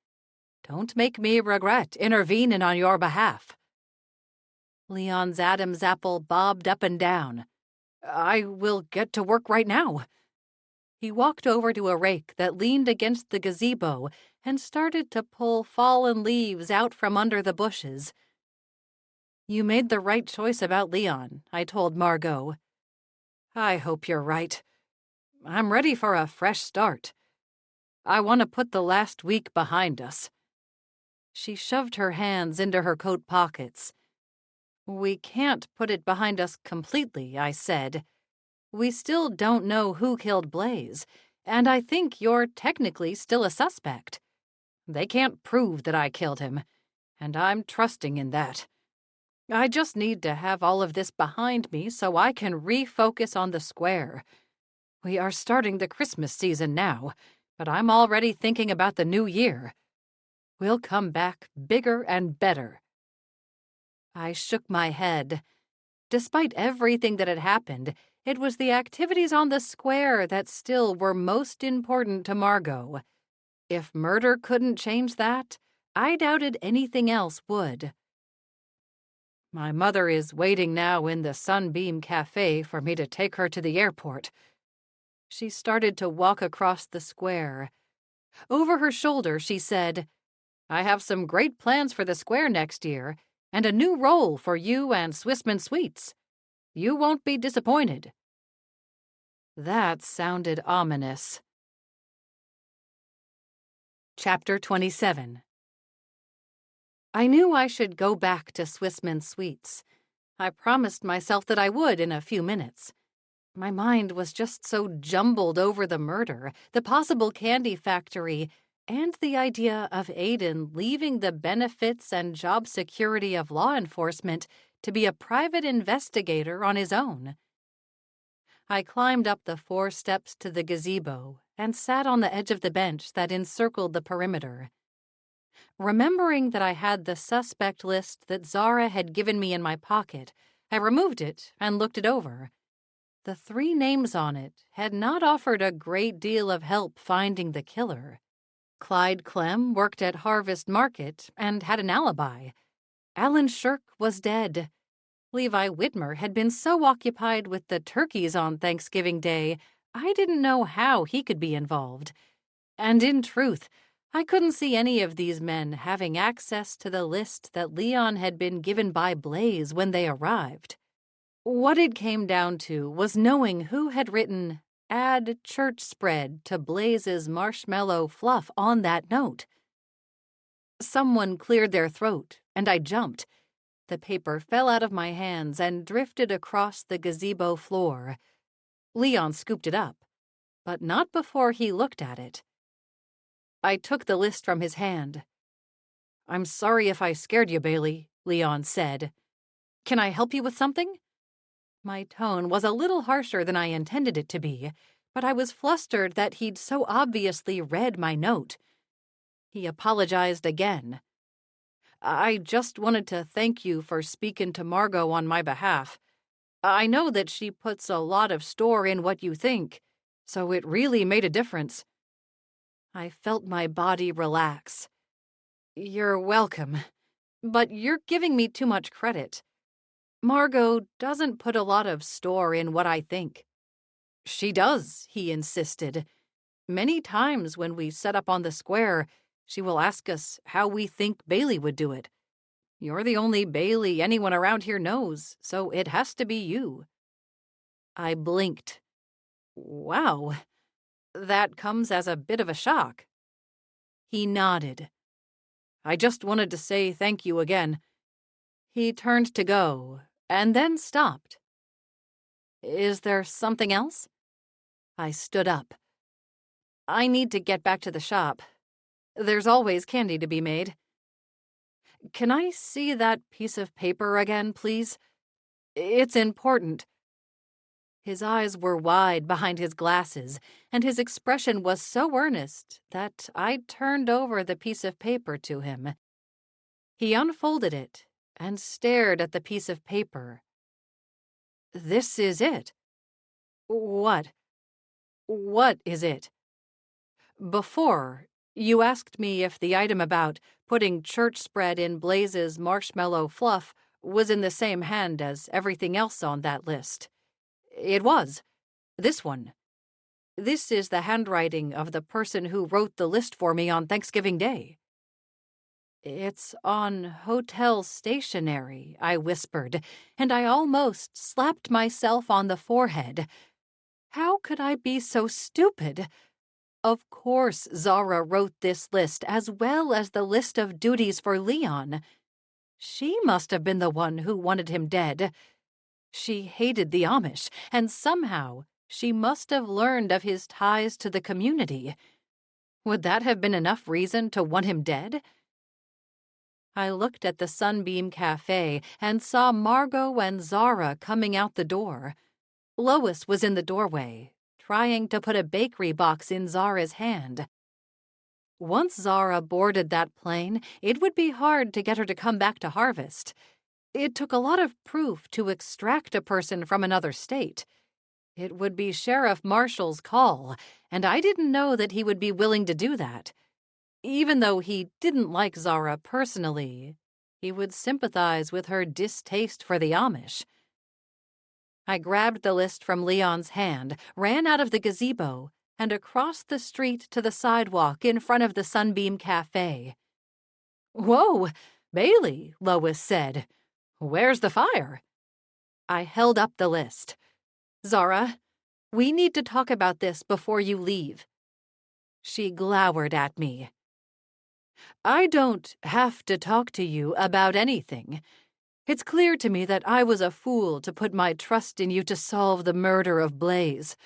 Don't make me regret intervening on your behalf. Leon's Adam's apple bobbed up and down. I will get to work right now. He walked over to a rake that leaned against the gazebo and started to pull fallen leaves out from under the bushes. You made the right choice about Leon, I told Margot. I hope you're right. I'm ready for a fresh start. I want to put the last week behind us. She shoved her hands into her coat pockets. We can't put it behind us completely, I said. We still don't know who killed Blaze, and I think you're technically still a suspect. They can't prove that I killed him, and I'm trusting in that. I just need to have all of this behind me so I can refocus on the square. We are starting the Christmas season now, but I'm already thinking about the new year. We'll come back bigger and better. I shook my head. Despite everything that had happened, it was the activities on the square that still were most important to Margot. If murder couldn't change that, I doubted anything else would. My mother is waiting now in the Sunbeam Cafe for me to take her to the airport. She started to walk across the square. Over her shoulder, she said, "I have some great plans for the square next year, and a new role for you and Swissmen Sweets. You won't be disappointed." That sounded ominous. Chapter 27. I knew I should go back to Swissmen Sweets. I promised myself that I would in a few minutes. My mind was just so jumbled over the murder, the possible candy factory, and the idea of Aiden leaving the benefits and job security of law enforcement to be a private investigator on his own. I climbed up the 4 steps to the gazebo and sat on the edge of the bench that encircled the perimeter. Remembering that I had the suspect list that Zara had given me in my pocket, I removed it and looked it over. The 3 names on it had not offered a great deal of help finding the killer. Clyde Clem worked at Harvest Market and had an alibi. Alan Shirk was dead. Levi Whitmer had been so occupied with the turkeys on Thanksgiving Day, I didn't know how he could be involved. And in truth, I couldn't see any of these men having access to the list that Leon had been given by Blaze when they arrived. What it came down to was knowing who had written "Add church spread to Blaze's marshmallow fluff" on that note. Someone cleared their throat, and I jumped. The paper fell out of my hands and drifted across the gazebo floor. Leon scooped it up, but not before he looked at it. I took the list from his hand. "I'm sorry if I scared you, Bailey," Leon said. "Can I help you with something?" My tone was a little harsher than I intended it to be, but I was flustered that he'd so obviously read my note. He apologized again. "I just wanted to thank you for speaking to Margot on my behalf. I know that she puts a lot of store in what you think, so it really made a difference." I felt my body relax. "You're welcome, but you're giving me too much credit. Margot doesn't put a lot of store in what I think." "She does," he insisted. "Many times when we set up on the square, she will ask us how we think Bailey would do it. You're the only Bailey anyone around here knows, so it has to be you." I blinked. "Wow, that comes as a bit of a shock." He nodded. "I just wanted to say thank you again." He turned to go, and then stopped. "Is there something else?" I stood up. "I need to get back to the shop. There's always candy to be made." "Can I see that piece of paper again, please? It's important." His eyes were wide behind his glasses, and his expression was so earnest that I turned over the piece of paper to him. He unfolded it and stared at the piece of paper. "This is it." "What? What is it?" "Before, you asked me if the item about putting church spread in Blaze's marshmallow fluff was in the same hand as everything else on that list. It was. This one. This is the handwriting of the person who wrote the list for me on Thanksgiving Day." "It's on hotel stationery," I whispered, and I almost slapped myself on the forehead. How could I be so stupid? Of course Zara wrote this list as well as the list of duties for Leon. She must have been the one who wanted him dead. She hated the Amish, and somehow she must have learned of his ties to the community. Would that have been enough reason to want him dead? I looked at the Sunbeam Cafe and saw Margot and Zara coming out the door. Lois was in the doorway, trying to put a bakery box in Zara's hand. Once Zara boarded that plane, it would be hard to get her to come back to Harvest. It took a lot of proof to extract a person from another state. It would be Sheriff Marshall's call, and I didn't know that he would be willing to do that. Even though he didn't like Zara personally, he would sympathize with her distaste for the Amish. I grabbed the list from Leon's hand, ran out of the gazebo, and across the street to the sidewalk in front of the Sunbeam Cafe. "Whoa, Bailey," Lois said. "Where's the fire?" I held up the list. "Zara, we need to talk about this before you leave." She glowered at me. "I don't have to talk to you about anything. It's clear to me that I was a fool to put my trust in you to solve the murder of Blaze.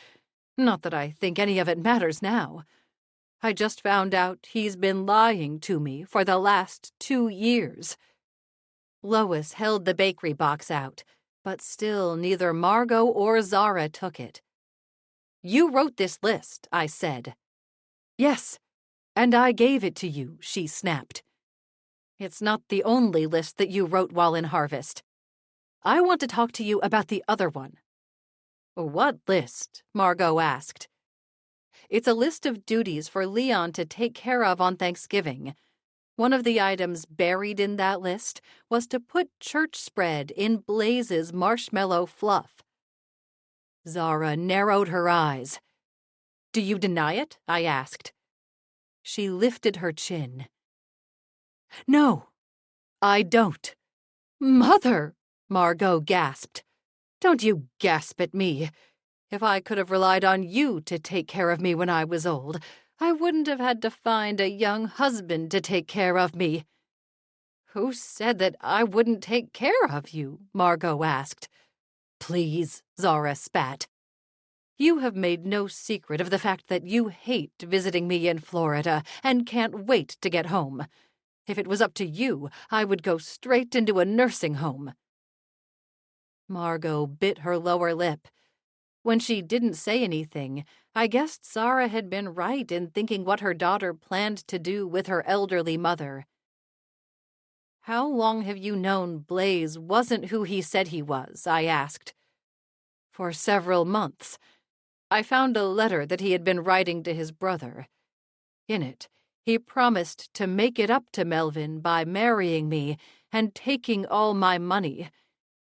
Not that I think any of it matters now. I just found out he's been lying to me for the last 2 years." Lois held the bakery box out, but still neither Margot or Zara took it. "You wrote this list," I said. "Yes, and I gave it to you," she snapped. "It's not the only list that you wrote while in Harvest. I want to talk to you about the other one." "What list?" Margot asked. "It's a list of duties for Leon to take care of on Thanksgiving. One of the items buried in that list was to put church spread in Blaze's marshmallow fluff." Zara narrowed her eyes. "Do you deny it?" I asked. She lifted her chin. "No, I don't." "Mother!" Margot gasped. "Don't you gasp at me. If I could have relied on you to take care of me when I was old, I wouldn't have had to find a young husband to take care of me." "Who said that I wouldn't take care of you?" Margot asked. "Please," Zara spat. "You have made no secret of the fact that you hate visiting me in Florida and can't wait to get home. If it was up to you, I would go straight into a nursing home." Margot bit her lower lip. When she didn't say anything, I guessed Zara had been right in thinking what her daughter planned to do with her elderly mother. "How long have you known Blaze wasn't who he said he was?" I asked. "For several months. I found a letter that he had been writing to his brother. In it, he promised to make it up to Melvin by marrying me and taking all my money.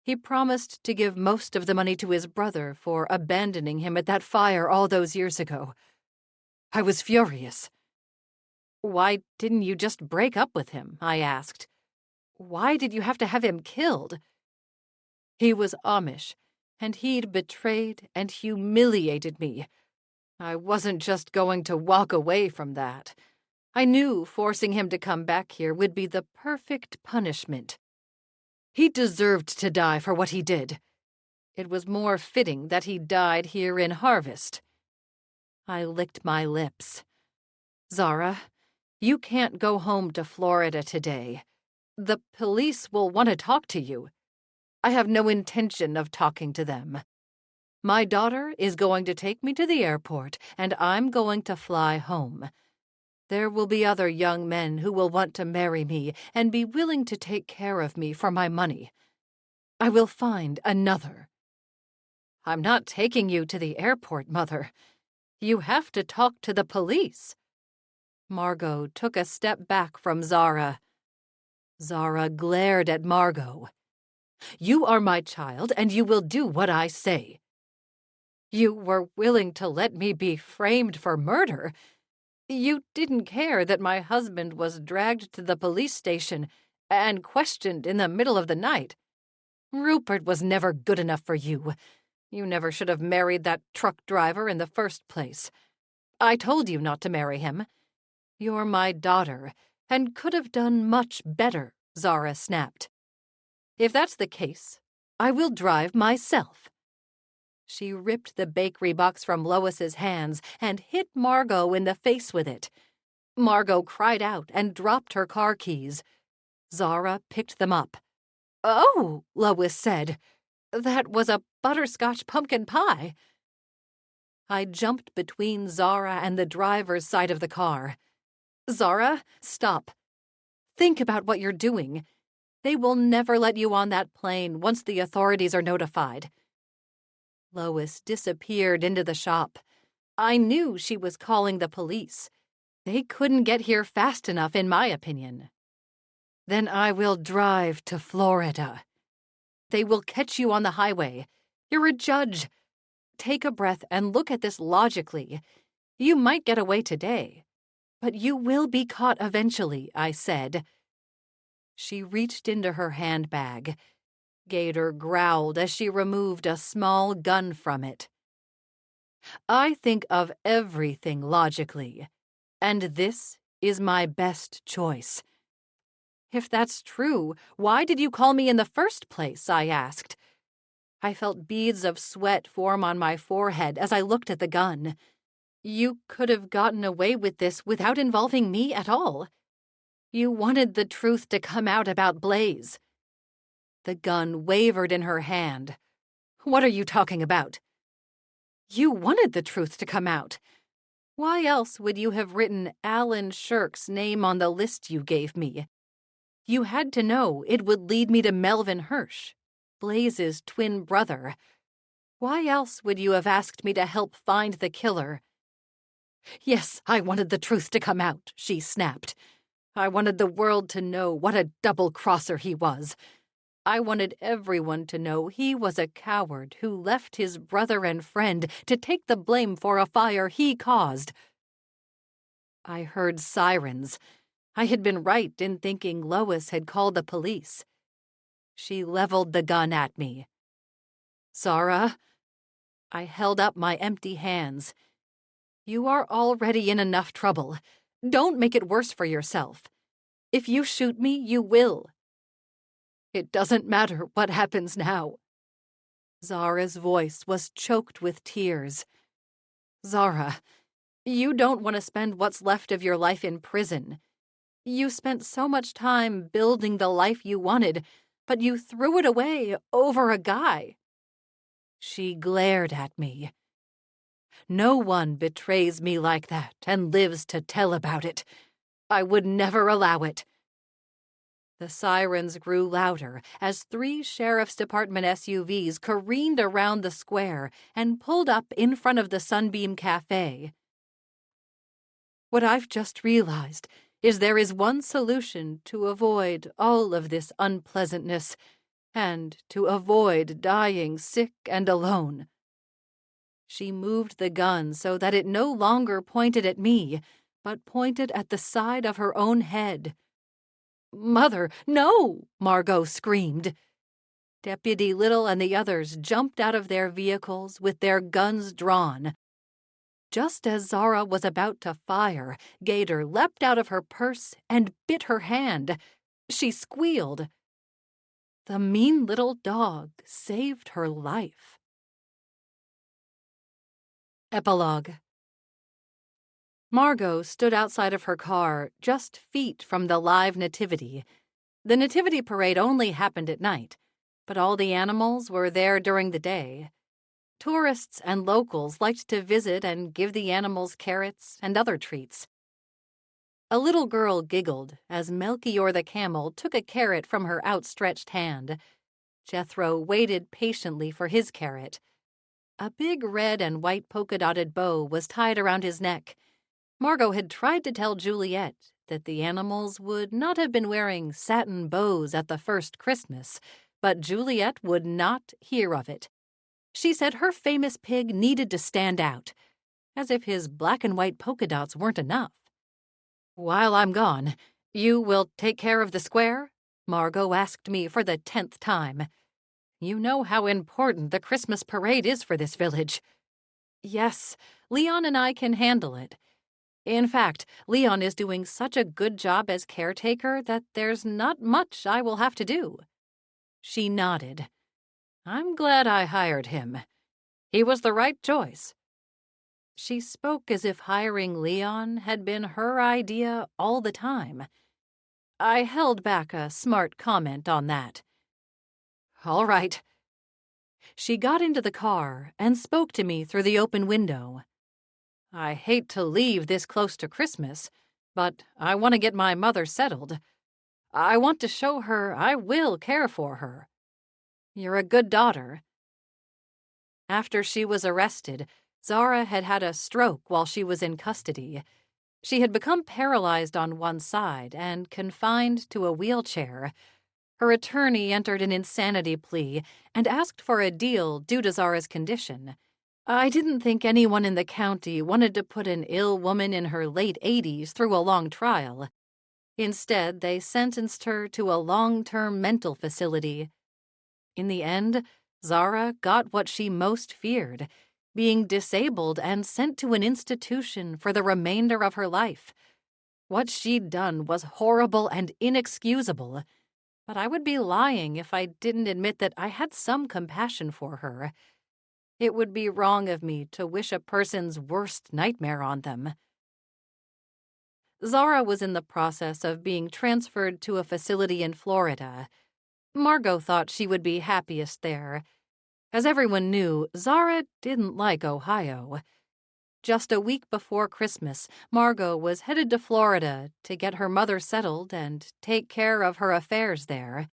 He promised to give most of the money to his brother for abandoning him at that fire all those years ago. I was furious." "Why didn't you just break up with him?" I asked. "Why did you have to have him killed?" "He was Amish, and he'd betrayed and humiliated me. I wasn't just going to walk away from that. I knew forcing him to come back here would be the perfect punishment. He deserved to die for what he did. It was more fitting that he died here in Harvest." I licked my lips. "Zara, you can't go home to Florida today. The police will want to talk to you. I have no intention of talking to them. My daughter is going to take me to the airport, and I'm going to fly home. There will be other young men who will want to marry me and be willing to take care of me for my money. I will find another." "I'm not taking you to the airport, Mother. You have to talk to the police." Margot took a step back from Zara. Zara glared at Margot. "You are my child, and you will do what I say." "You were willing to let me be framed for murder. You didn't care that my husband was dragged to the police station and questioned in the middle of the night. Rupert was never good enough for you. You never should have married that truck driver in the first place. I told you not to marry him. You're my daughter, and could have done much better," Zara snapped. "If that's the case, I will drive myself." She ripped the bakery box from Lois's hands and hit Margot in the face with it. Margot cried out and dropped her car keys. Zara picked them up. "Oh," Lois said, "that was a butterscotch pumpkin pie." I jumped between Zara and the driver's side of the car. "Zara, stop. Think about what you're doing. They will never let you on that plane once the authorities are notified." Lois disappeared into the shop. I knew she was calling the police. They couldn't get here fast enough, in my opinion. "Then I will drive to Florida." "They will catch you on the highway. You're a judge. Take a breath and look at this logically. You might get away today, but you will be caught eventually," I said. She reached into her handbag. Gator growled as she removed a small gun from it. "I think of everything logically, and this is my best choice." "If that's true, why did you call me in the first place?" I asked. I felt beads of sweat form on my forehead as I looked at the gun. "You could have gotten away with this without involving me at all. You wanted the truth to come out about Blaze." The gun wavered in her hand. "What are you talking about?" "You wanted the truth to come out. Why else would you have written Alan Shirk's name on the list you gave me? You had to know it would lead me to Melvin Hirsch, Blaze's twin brother. Why else would you have asked me to help find the killer?" "Yes, I wanted the truth to come out," she snapped. "I wanted the world to know what a double-crosser he was. I wanted everyone to know he was a coward who left his brother and friend to take the blame for a fire he caused." I heard sirens. I had been right in thinking Lois had called the police. She leveled the gun at me. "Zara?" I held up my empty hands. "You are already in enough trouble. Don't make it worse for yourself. If you shoot me, you will." "It doesn't matter what happens now." Zara's voice was choked with tears. "Zara, you don't want to spend what's left of your life in prison. You spent so much time building the life you wanted, but you threw it away over a guy." She glared at me. "No one betrays me like that and lives to tell about it. I would never allow it." The sirens grew louder as 3 Sheriff's Department SUVs careened around the square and pulled up in front of the Sunbeam Cafe. "What I've just realized is there is one solution to avoid all of this unpleasantness and to avoid dying sick and alone." She moved the gun so that it no longer pointed at me, but pointed at the side of her own head. "Mother, no!" Margot screamed. Deputy Little and the others jumped out of their vehicles with their guns drawn. Just as Zara was about to fire, Gator leapt out of her purse and bit her hand. She squealed. The mean little dog saved her life. Epilogue. Margot stood outside of her car, just feet from the live nativity. The nativity parade only happened at night, but all the animals were there during the day. Tourists and locals liked to visit and give the animals carrots and other treats. A little girl giggled as Melchior the camel took a carrot from her outstretched hand. Jethro waited patiently for his carrot. A big red and white polka-dotted bow was tied around his neck. Margot had tried to tell Juliet that the animals would not have been wearing satin bows at the first Christmas, but Juliet would not hear of it. She said her famous pig needed to stand out, as if his black and white polka dots weren't enough. "While I'm gone, you will take care of the square?" Margot asked me for the 10th time. "You know how important the Christmas parade is for this village." "Yes, Leon and I can handle it. In fact, Leon is doing such a good job as caretaker that there's not much I will have to do." She nodded. "I'm glad I hired him. He was the right choice." She spoke as if hiring Leon had been her idea all the time. I held back a smart comment on that. "All right." She got into the car and spoke to me through the open window. "I hate to leave this close to Christmas, but I want to get my mother settled. I want to show her I will care for her. You're a good daughter." After she was arrested, Zara had had a stroke while she was in custody. She had become paralyzed on one side and confined to a wheelchair. Her attorney entered an insanity plea and asked for a deal due to Zara's condition. I didn't think anyone in the county wanted to put an ill woman in her late 80s through a long trial. Instead, they sentenced her to a long-term mental facility. In the end, Zara got what she most feared, being disabled and sent to an institution for the remainder of her life. What she'd done was horrible and inexcusable, but I would be lying if I didn't admit that I had some compassion for her. It would be wrong of me to wish a person's worst nightmare on them. Zara was in the process of being transferred to a facility in Florida. Margot thought she would be happiest there. As everyone knew, Zara didn't like Ohio. Just a week before Christmas, Margot was headed to Florida to get her mother settled and take care of her affairs there.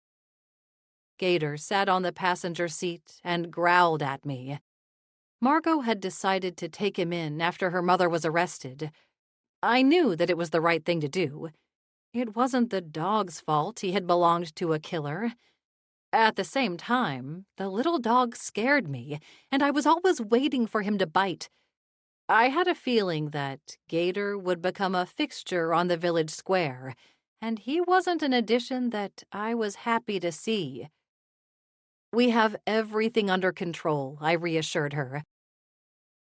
Gator sat on the passenger seat and growled at me. Margot had decided to take him in after her mother was arrested. I knew that it was the right thing to do. It wasn't the dog's fault he had belonged to a killer. At the same time, the little dog scared me, and I was always waiting for him to bite. I had a feeling that Gator would become a fixture on the village square, and he wasn't an addition that I was happy to see. "We have everything under control," I reassured her.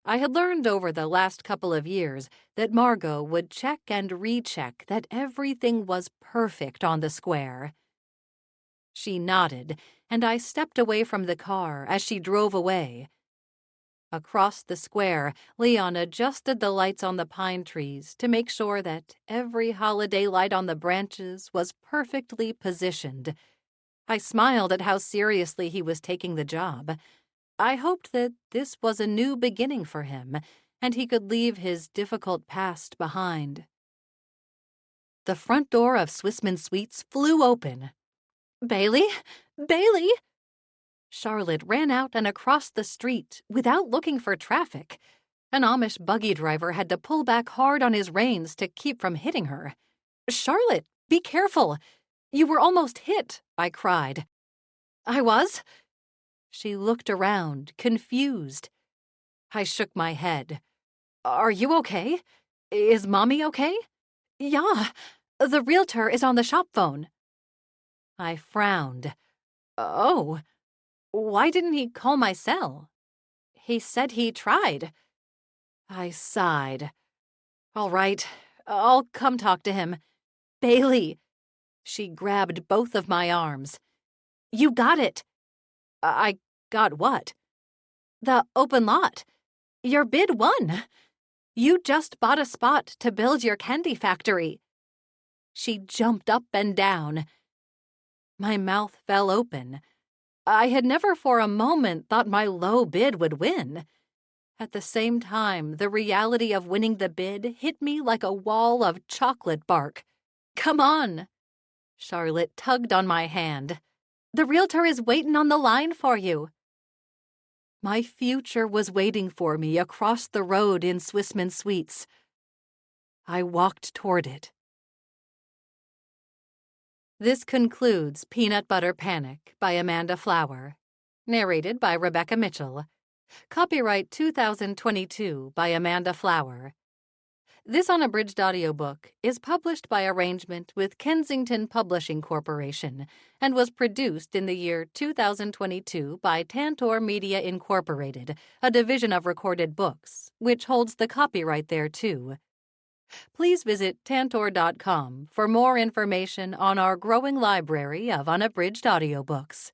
I had learned over the last couple of years that Margot would check and recheck that everything was perfect on the square. She nodded, and I stepped away from the car as she drove away. Across the square, Leon adjusted the lights on the pine trees to make sure that every holiday light on the branches was perfectly positioned. I smiled at how seriously he was taking the job. I hoped that this was a new beginning for him, and he could leave his difficult past behind. The front door of Swissmen Sweets flew open. "Bailey? Bailey!" Charlotte ran out and across the street without looking for traffic. An Amish buggy driver had to pull back hard on his reins to keep from hitting her. "Charlotte, be careful! You were almost hit," I cried. "I was?" She looked around, confused. I shook my head. "Are you okay? Is Mommy okay?" "Yeah, the realtor is on the shop phone." I frowned. "Oh, why didn't he call my cell?" "He said he tried." I sighed. "All right, I'll come talk to him." "Bailey!" She grabbed both of my arms. "You got it." "I got what?" "The open lot. Your bid won. You just bought a spot to build your candy factory." She jumped up and down. My mouth fell open. I had never for a moment thought my low bid would win. At the same time, the reality of winning the bid hit me like a wall of chocolate bark. "Come on." Charlotte tugged on my hand. "The realtor is waiting on the line for you." My future was waiting for me across the road in Swissmen Sweets. I walked toward it. This concludes Peanut Butter Panic by Amanda Flower. Narrated by Rebecca Mitchell. Copyright 2022 by Amanda Flower. This unabridged audiobook is published by arrangement with Kensington Publishing Corporation and was produced in the year 2022 by Tantor Media Incorporated, a division of Recorded Books, which holds the copyright thereto. Please visit tantor.com for more information on our growing library of unabridged audiobooks.